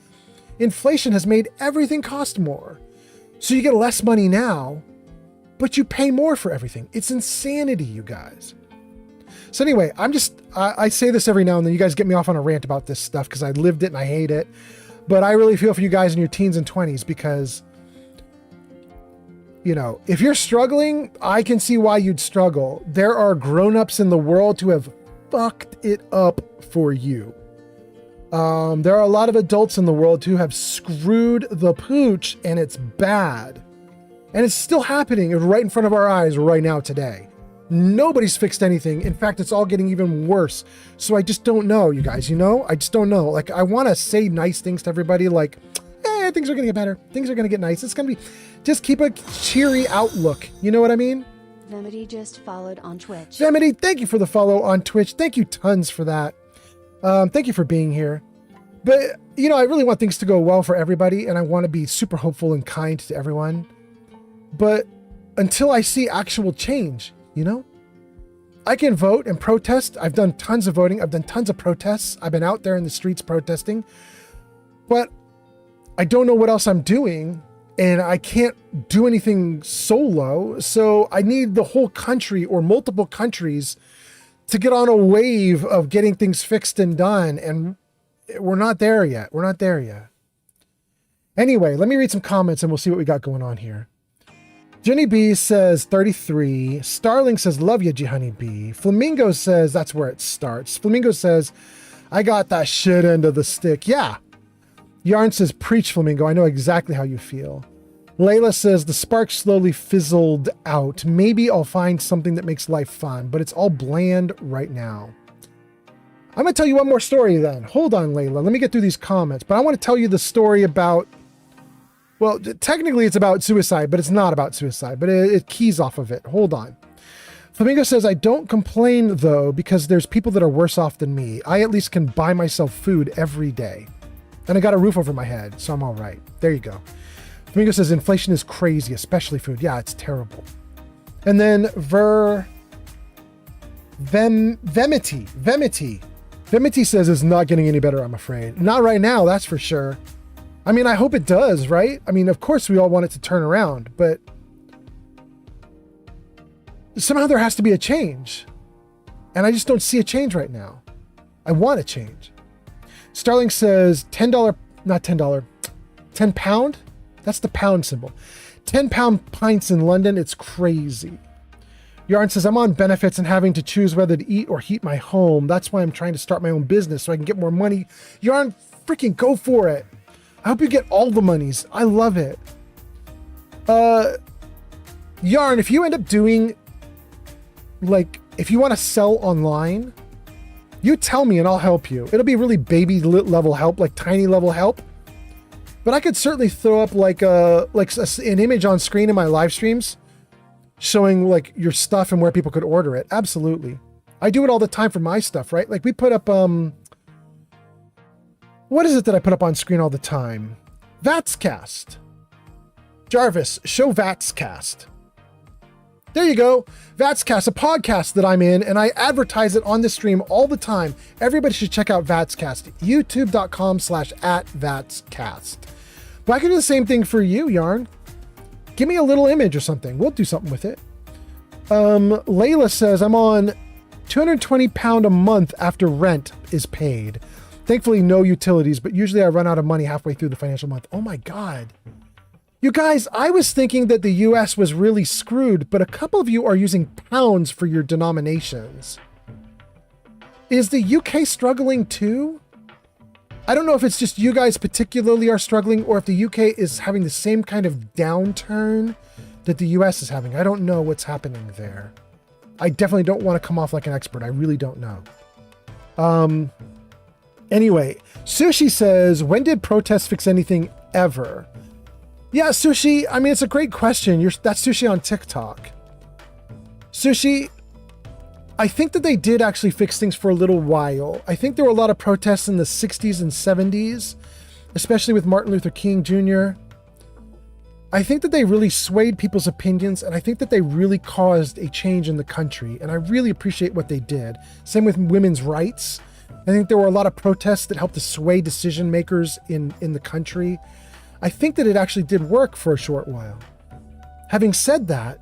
inflation has made everything cost more. So you get less money now, but you pay more for everything. It's insanity, you guys. So anyway, I say this every now and then. You guys get me off on a rant about this stuff because I lived it and I hate it. But I really feel for you guys in your teens and 20s because, you know, if you're struggling, I can see why you'd struggle. There are grown-ups in the world who have fucked it up for you. There are a lot of adults in the world who have screwed the pooch, and it's bad. And it's still happening right in front of our eyes right now today. Nobody's fixed anything. In fact, it's all getting even worse. So I just don't know, you guys, you know? I just don't know. Like, I want to say nice things to everybody, like, things are going to get better. Things are going to get nice. It's going to be, just keep a cheery outlook. You know what I mean? Vemity just followed on Twitch. Vemity, thank you for the follow on Twitch. Thank you tons for that. Thank you for being here. But, you know, I really want things to go well for everybody, and I want to be super hopeful and kind to everyone. But until I see actual change, you know? I can vote and protest. I've done tons of voting. I've done tons of protests. I've been out there in the streets protesting. But I don't know what else I'm doing, and I can't do anything solo. So I need the whole country or multiple countries to get on a wave of getting things fixed and done. And we're not there yet. We're not there yet. Anyway, let me read some comments and we'll see what we got going on here. Jenny B says 33. Starling says, love you, G Honey B. Flamingo says, that's where it starts. Flamingo says, I got that shit end of the stick. Yeah. Yarn says, preach, Flamingo. I know exactly how you feel. Layla says, the spark slowly fizzled out. Maybe I'll find something that makes life fun, but it's all bland right now. I'm going to tell you one more story then. Hold on, Layla. Let me get through these comments. But I want to tell you the story about, well, technically it's about suicide, but it's not about suicide, but it keys off of it. Hold on. Flamingo says, I don't complain though, because there's people that are worse off than me. I at least can buy myself food every day. And I got a roof over my head, so I'm all right. There you go. Flamingo says, inflation is crazy, especially food. Yeah, it's terrible. And then Vemity says, it's not getting any better, I'm afraid. Not right now, that's for sure. I mean, I hope it does, right? I mean, of course we all want it to turn around, but somehow there has to be a change. And I just don't see a change right now. I want a change. Starling says $10, not $10, 10 pound? That's the pound symbol. 10 pound pints in London, it's crazy. Yarn says, I'm on benefits and having to choose whether to eat or heat my home. That's why I'm trying to start my own business so I can get more money. Yarn, freaking go for it. I hope you get all the monies. I love it. Yarn, if you end up doing, like, if you want to sell online, you tell me and I'll help you. It'll be really baby level help, like tiny level help. But I could certainly throw up like an image on screen in my live streams showing like your stuff and where people could order it. Absolutely. I do it all the time for my stuff, right? Like we put up, what is it that I put up on screen all the time? Vatscast. Jarvis, show Vatscast. There you go. Vatscast, a podcast that I'm in, and I advertise it on the stream all the time. Everybody should check out Vatscast. YouTube.com/@Vatscast. But I can do the same thing for you, Yarn. Give me a little image or something. We'll do something with it. Layla says, I'm on £220 a month after rent is paid. Thankfully, no utilities, but usually I run out of money halfway through the financial month. Oh my God. You guys, I was thinking that the US was really screwed, but a couple of you are using pounds for your denominations. Is the UK struggling too? I don't know if it's just you guys particularly are struggling or if the UK is having the same kind of downturn that the US is having. I don't know what's happening there. I definitely don't want to come off like an expert. I really don't know. Anyway, Sushi says, when did protests fix anything ever? Yeah, Sushi, I mean, it's a great question. That's Sushi on TikTok. Sushi, I think that they did actually fix things for a little while. I think there were a lot of protests in the 60s and 70s, especially with Martin Luther King Jr. I think that they really swayed people's opinions, and I think that they really caused a change in the country, and I really appreciate what they did. Same with women's rights. I think there were a lot of protests that helped to sway decision makers in the country. I think that it actually did work for a short while. Having said that,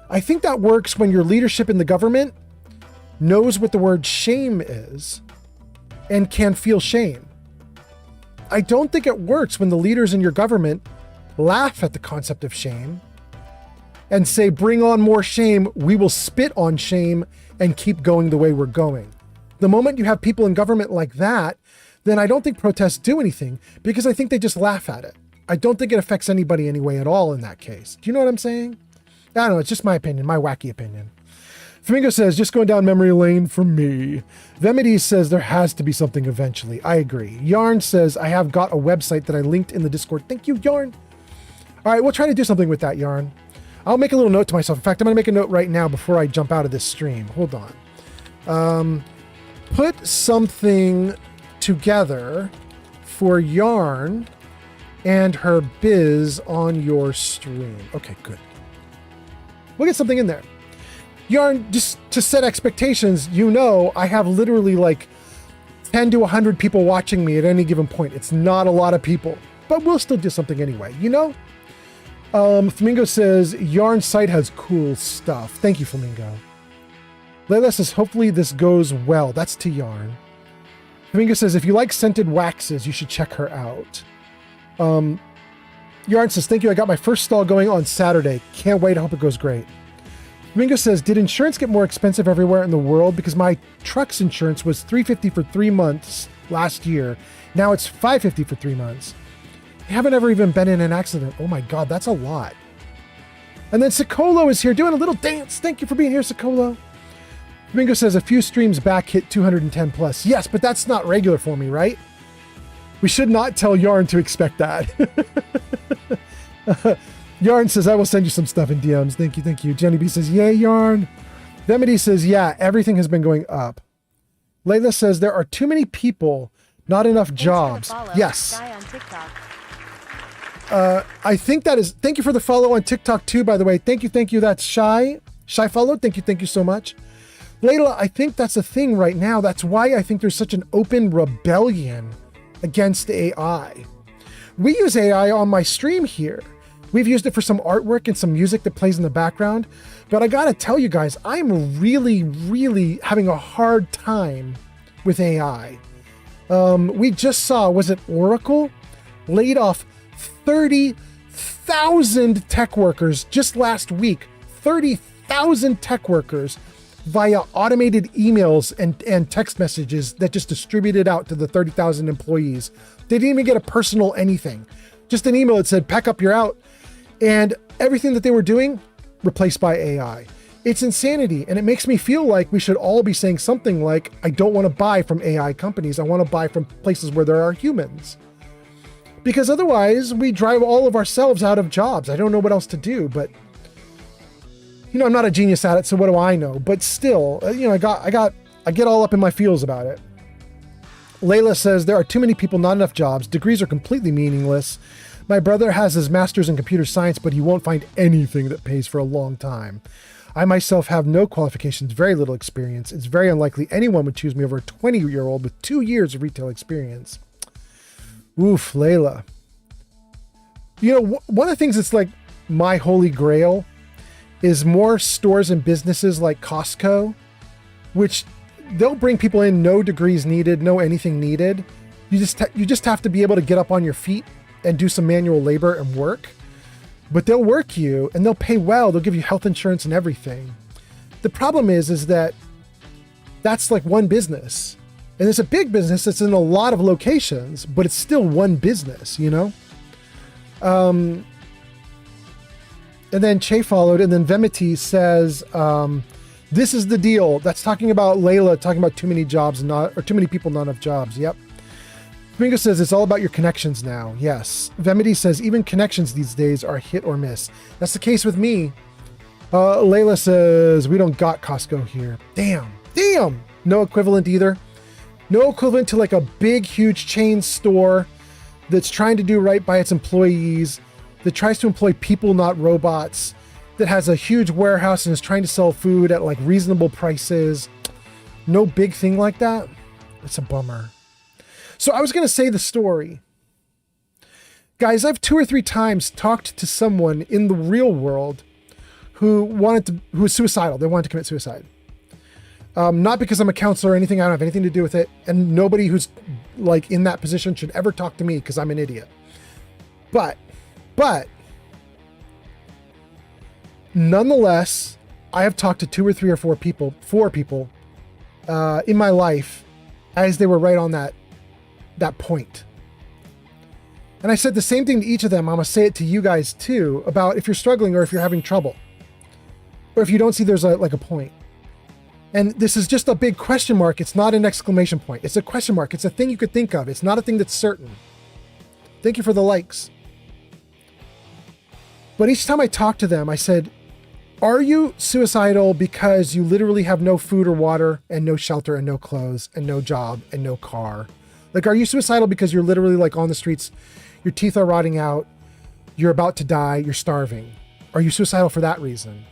I think that works when your leadership in the government knows what the word shame is and can feel shame. I don't think it works when the leaders in your government laugh at the concept of shame and say, bring on more shame, we will spit on shame and keep going the way we're going. The moment you have people in government like that, then I don't think protests do anything because I think they just laugh at it. I don't think it affects anybody anyway at all in that case. Do you know what I'm saying? I don't know. It's just my opinion, my wacky opinion. Flamingo says, just going down memory lane for me. Vemity says there has to be something eventually. I agree. Yarn says, I have got a website that I linked in the Discord. Thank you, Yarn. All right, we'll try to do something with that, Yarn. I'll make a little note to myself. In fact, I'm going to make a note right now before I jump out of this stream. Hold on. Put something together for Yarn and her biz on your stream. Okay, good. We'll get something in there. Yarn, just to set expectations, I have literally like 10 to 100 people watching me at any given point. It's not a lot of people, but we'll still do something anyway, Flamingo says, Yarn site has cool stuff. Thank you, Flamingo. Layla says, hopefully this goes well. That's to Yarn. Flamingo says, if you like scented waxes, you should check her out. Yarn says, thank you. I got my first stall going on Saturday. Can't wait. I hope it goes great. Flamingo says, did insurance get more expensive everywhere in the world? Because my truck's insurance was $350 for 3 months last year. Now it's $550 for 3 months. I haven't ever even been in an accident. Oh my God, that's a lot. And then Sicolo is here doing a little dance. Thank you for being here, Sicolo. Flamingo says, a few streams back hit 210 plus. Yes, but that's not regular for me, right? We should not tell Yarn to expect that. Yarn says, I will send you some stuff in DMs. Thank you, thank you. Jenny B says, yay, Yarn. Vemity says, yeah, everything has been going up. Layla says, there are too many people, not enough jobs. Yes. I think that is, thank you for the follow on TikTok too, by the way. Thank you. That's Shy followed. Thank you so much. Layla, I think that's a thing right now. That's why I think there's such an open rebellion against AI. We use AI on my stream here. We've used it for some artwork and some music that plays in the background. But I gotta tell you guys, I'm really, really having a hard time with AI. We just saw, was it Oracle? Laid off 30,000 tech workers just last week. 30,000 tech workers via automated emails and text messages that just distributed out to the 30,000 employees. They didn't even get a personal anything. Just an email that said, pack up, you're out. And everything that they were doing, replaced by AI. It's insanity. And it makes me feel like we should all be saying something like, I don't want to buy from AI companies. I want to buy from places where there are humans. Because otherwise we drive all of ourselves out of jobs. I don't know what else to do, but I'm not a genius at it, so what do I know? But still, I get all up in my feels about it. Layla says, there are too many people, not enough jobs. Degrees are completely meaningless. My brother has his master's in computer science, but he won't find anything that pays for a long time. I myself have no qualifications, very little experience. It's very unlikely anyone would choose me over a 20-year-old with 2 years of retail experience. Oof, Layla. One of the things that's like my holy grail is more stores and businesses like Costco, which they'll bring people in, no degrees needed, no anything needed. You just have to be able to get up on your feet and do some manual labor and work. But they'll work you and they'll pay well. They'll give you health insurance and everything. The problem is that that's like one business. And it's a big business that's in a lot of locations, but it's still one business, And then Che followed, and then Vemity says, this is the deal. That's talking about Layla, talking about too many jobs, or too many people, not enough jobs. Yep. Flamingo says it's all about your connections now. Yes. Vemity says even connections these days are hit or miss. That's the case with me. Layla says we don't got Costco here. Damn. No equivalent either. No equivalent to like a big, huge chain store that's trying to do right by its employees, that tries to employ people, not robots, that has a huge warehouse and is trying to sell food at like reasonable prices. No big thing like that. It's a bummer. So I was going to say the story. Guys, I've 2 or 3 times talked to someone in the real world who was suicidal. They wanted to commit suicide. Not because I'm a counselor or anything. I don't have anything to do with it. And nobody who's like in that position should ever talk to me because I'm an idiot. But nonetheless, I have talked to 2 or 3 or 4 people in my life as they were right on that point. And I said the same thing to each of them. I'm going to say it to you guys too, about if you're struggling or if you're having trouble, or if you don't see there's a point. And this is just a big question mark. It's not an exclamation point. It's a question mark. It's a thing you could think of. It's not a thing that's certain. Thank you for the likes. But each time I talked to them, I said, are you suicidal because you literally have no food or water and no shelter and no clothes and no job and no car? Like, are you suicidal because you're literally like on the streets, your teeth are rotting out, you're about to die, you're starving? Are you suicidal for that reason?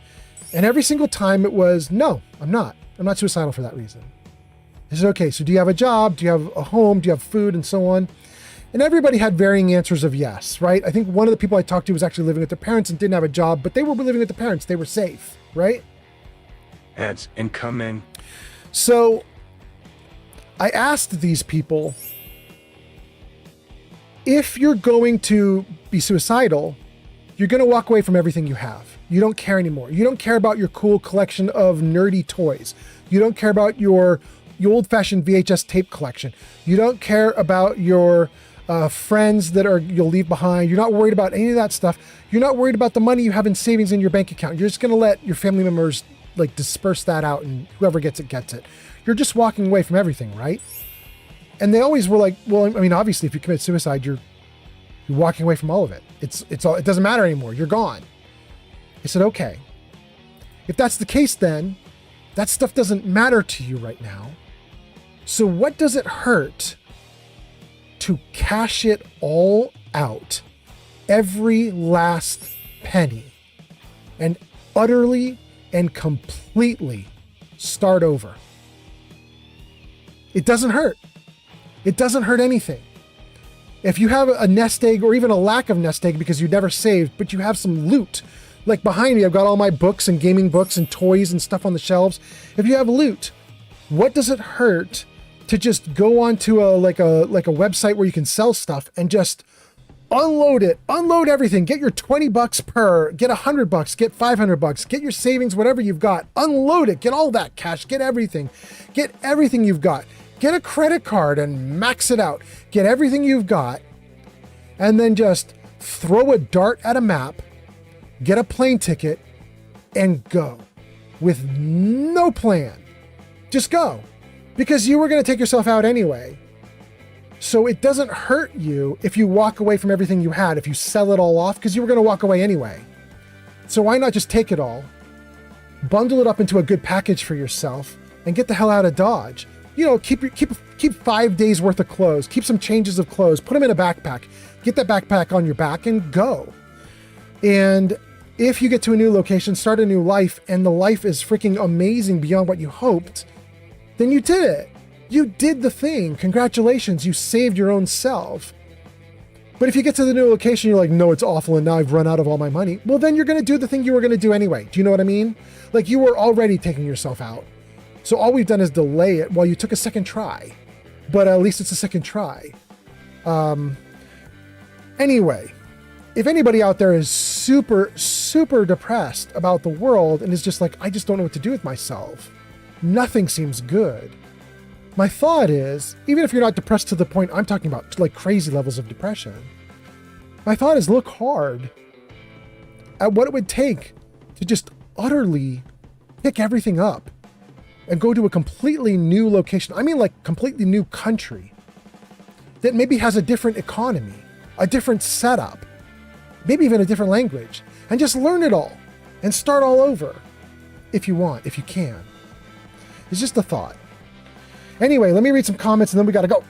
And every single time it was, no, I'm not. I'm not suicidal for that reason. I said, okay, so do you have a job? Do you have a home? Do you have food and so on? And everybody had varying answers of yes, right? I think one of the people I talked to was actually living with their parents and didn't have a job, but they were living with their parents. They were safe, right? Ads incoming. So I asked these people, if you're going to be suicidal, you're going to walk away from everything you have. You don't care anymore. You don't care about your cool collection of nerdy toys. You don't care about your old-fashioned VHS tape collection. You don't care about your friends that you'll leave behind. You're not worried about any of that stuff. You're not worried about the money you have in savings in your bank account. You're just going to let your family members like disperse that out, and whoever gets it gets it. You're just walking away from everything, right? And they always were like, well, I mean, obviously, if you commit suicide, you're walking away from all of it. It's all. It doesn't matter anymore. You're gone. I said, okay. If that's the case, then that stuff doesn't matter to you right now. So what does it hurt to cash it all out, every last penny, and utterly and completely start over? It doesn't hurt. It doesn't hurt anything. If you have a nest egg or even a lack of nest egg because you never saved, but you have some loot, like behind me, I've got all my books and gaming books and toys and stuff on the shelves. If you have loot, what does it hurt to just go onto a website where you can sell stuff and just unload it, unload everything, get your $20 per, get $100, get $500, get your savings, whatever you've got, unload it, get all that cash, get everything you've got, get a credit card and max it out, get everything you've got, and then just throw a dart at a map, get a plane ticket, and go with no plan. Just go, because you were going to take yourself out anyway. So it doesn't hurt you if you walk away from everything you had, if you sell it all off, because you were going to walk away anyway. So why not just take it all, bundle it up into a good package for yourself, and get the hell out of Dodge? You know, keep 5 days worth of clothes, keep some changes of clothes, put them in a backpack, get that backpack on your back and go. And if you get to a new location, start a new life, and the life is freaking amazing beyond what you hoped, then you did it. You did the thing. Congratulations, you saved your own self. But if you get to the new location, you're like, no, it's awful, and now I've run out of all my money. Well, then you're going to do the thing you were going to do anyway. Do you know what I mean? Like, you were already taking yourself out. So all we've done is delay it while you took a second try. But at least it's a second try. Anyway, if anybody out there is super, super depressed about the world and is just like, I just don't know what to do with myself, nothing seems good. My thought is, even if you're not depressed to the point I'm talking about, like crazy levels of depression, my thought is look hard at what it would take to just utterly pick everything up and go to a completely new location. I mean, like completely new country that maybe has a different economy, a different setup, maybe even a different language, and just learn it all and start all over if you want, if you can. It's just a thought. Anyway, let me read some comments and then we gotta go.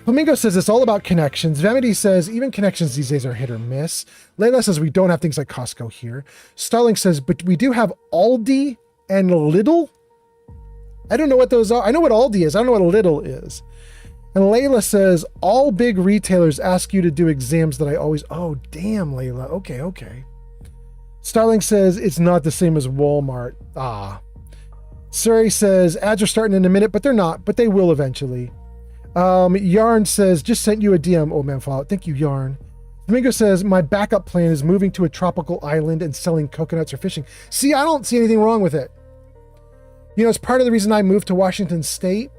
Flamingo says it's all about connections. Vamity says even connections these days are hit or miss. Layla says we don't have things like Costco here. Starling says, but we do have Aldi and Lidl. I don't know what those are. I know what Aldi is. I don't know what Lidl is. And Layla says all big retailers ask you to do exams that I always... Oh, damn, Layla. Okay. Starling says it's not the same as Walmart. Suri says ads are starting in a minute, but they're not, but they will eventually. Yarn says just sent you a DM. Oh man, Fallout. Thank you, Yarn. Domingo says my backup plan is moving to a tropical island and selling coconuts or fishing. See, I don't see anything wrong with it. You know, it's part of the reason I moved to Washington State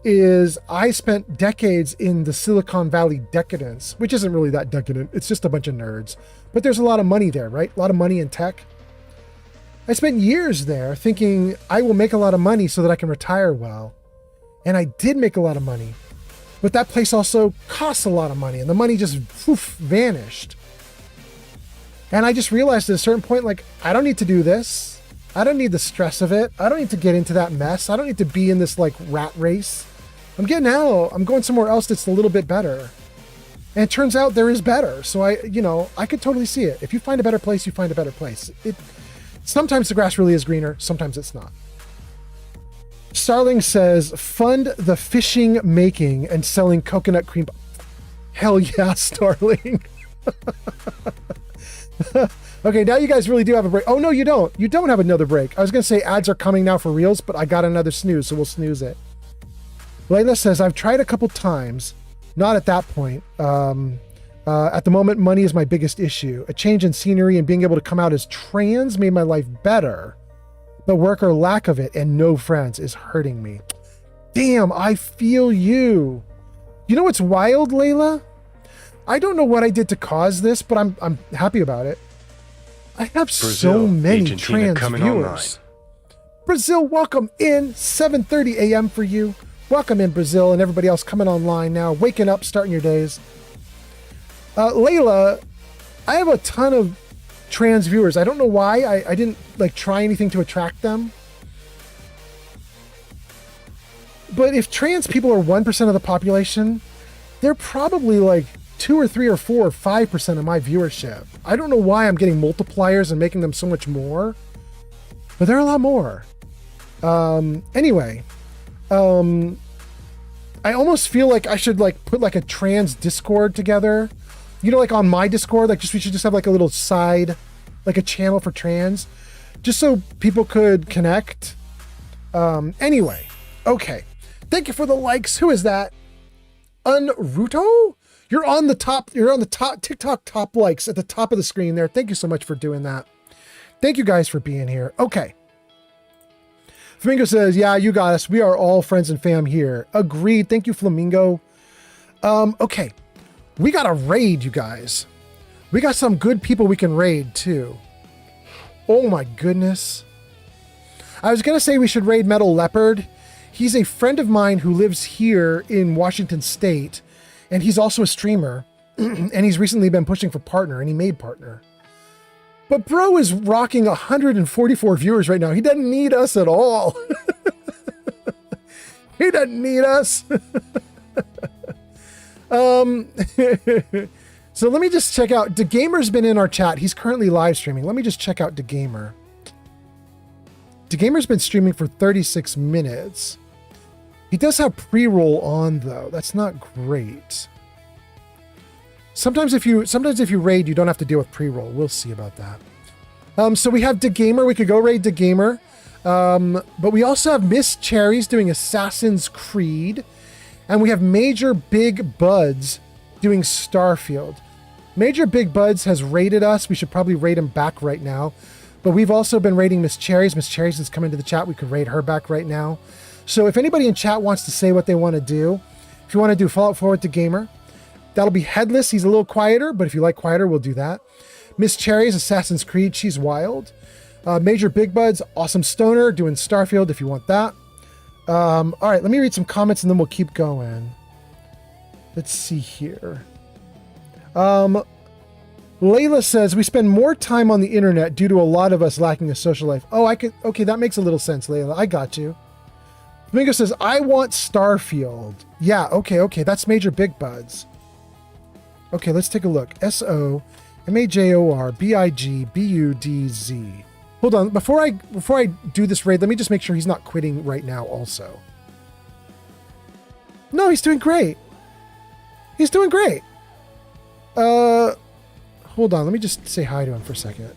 is I spent decades in the Silicon Valley decadence, which isn't really that decadent. It's just a bunch of nerds, but there's a lot of money there, right? A lot of money in tech. I spent years there thinking I will make a lot of money so that I can retire well. And I did make a lot of money, but that place also costs a lot of money and the money just vanished. And I just realized at a certain point, like, I don't need to do this. I don't need the stress of it. I don't need to get into that mess. I don't need to be in this like rat race I'm getting out. I'm going somewhere else that's a little bit better. And it turns out there is better. So I could totally see it. If you find a better place, you find a better place. Sometimes the grass really is greener. Sometimes it's not. Starling says, fund the fishing, making, and selling coconut cream. Hell yeah, Starling. Okay, now you guys really do have a break. Oh, no, you don't. You don't have another break. I was going to say ads are coming now for reals, but I got another snooze, so we'll snooze it. Layla says, I've tried a couple times. Not at that point. At the moment, money is my biggest issue. A change in scenery and being able to come out as trans made my life better. The work or lack of it and no friends is hurting me. Damn, I feel you. You know what's wild, Layla? I don't know what I did to cause this, but I'm happy about it. I have so many trans viewers. Brazil, welcome in. 7:30 a.m. for you. Welcome in, Brazil, and everybody else coming online now. Waking up, starting your days. Layla, I have a ton of trans viewers. I don't know why. I didn't try anything to attract them. But if trans people are 1% of the population, they're probably 2 or 3 or 4 or 5% of my viewership. I don't know why I'm getting multipliers and making them so much more, but they're a lot more. Anyway, I almost feel like I should put a trans Discord together. On my Discord, we should just have a little side, a channel for trans, just so people could connect. Anyway, okay. Thank you for the likes. Who is that? Unruto? You're on the top TikTok top likes at the top of the screen there. Thank you so much for doing that. Thank you guys for being here. Okay. Flamingo says, yeah, you got us. We are all friends and fam here. Agreed. Thank you, Flamingo. Okay. We got a raid, you guys. We got some good people we can raid too. Oh my goodness. I was going to say we should raid Metal Leopard. He's a friend of mine who lives here in Washington State, and he's also a streamer, and he's recently been pushing for Partner, and he made Partner. But bro is rocking 144 viewers right now. He doesn't need us at all. He doesn't need us. So let me just check out. DeGamer's been in our chat. He's currently live streaming. Let me just check out DeGamer. DeGamer's been streaming for 36 minutes. He does have pre-roll on though. That's not great. Sometimes if you raid, you don't have to deal with pre-roll. We'll see about that. So we have DeGamer. We could go raid DeGamer. But we also have Miss Cherries doing Assassin's Creed. And we have Major Big Buds doing Starfield. Major Big Buds has raided us. We should probably raid him back right now. But we've also been raiding Miss Cherries. Miss Cherries has come into the chat. We could raid her back right now. So if anybody in chat wants to say what they want to do, if you want to do Fallout 4 with DeGamer, that'll be Headless. He's a little quieter, but if you like quieter, we'll do that. Miss Cherries, Assassin's Creed. She's wild. Major Big Buds, Awesome Stoner, doing Starfield if you want that. All right, let me read some comments and then we'll keep going. Let's see here. Layla says, we spend more time on the internet due to a lot of us lacking a social life. Oh, okay, that makes a little sense, Layla. I got you. Flamingo says, I want Starfield. Yeah, okay, that's Major Big Buds. Okay, let's take a look. SOMAJORBIGBUDZ. Hold on, before I do this raid, let me just make sure he's not quitting right now also. No, he's doing great. He's doing great. Hold on, let me just say hi to him for a second.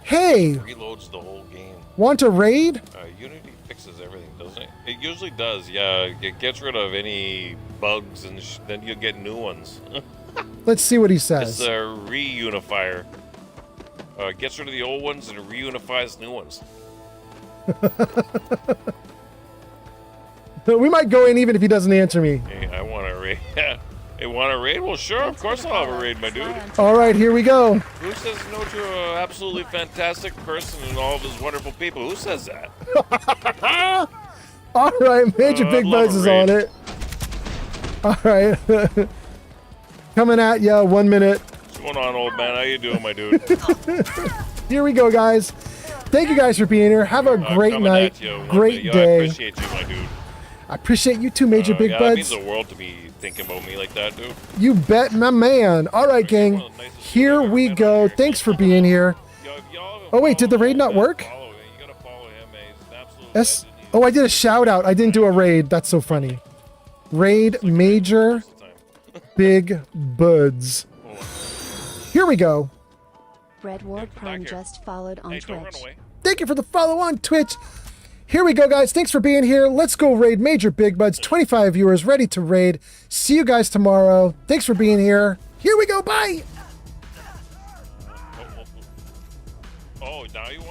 Hey! It reloads the whole game. Want to raid? Unity fixes everything, doesn't it? It usually does, yeah. It gets rid of any bugs and then you get new ones. Let's see what he says. It's a reunifier. Gets rid of the old ones and reunifies new ones. We might go in even if he doesn't answer me. Hey, I want to raid. Hey, want a raid? Well, sure, of course I'll have a raid, my dude. All right, here we go. Who says no to an absolutely fantastic person and all of his wonderful people? Who says that? All right, Major Big Buds is on it. All right. Coming at ya, 1 minute. What's going on, old man? How you doing, my dude? Here we go, guys. Thank you guys for being here. Have a great night, great day. I appreciate you, my dude. I appreciate you too, Major Big It Buds. means the world to be thinking about me like that, dude. You bet, my man. All right, gang. Here we go. Thanks for being here. Oh, wait, did the raid not work? Oh, I did a shout out. I didn't do a raid. That's so funny. Raid Major Big Buds. Here we go. Red Ward Prime just followed on Twitch. Thank you for the follow on Twitch. Here we go, guys. Thanks for being here. Let's go raid Major Big Buds. 25 viewers ready to raid. See you guys tomorrow. Thanks for being here. Here we go. Bye. Oh, now you want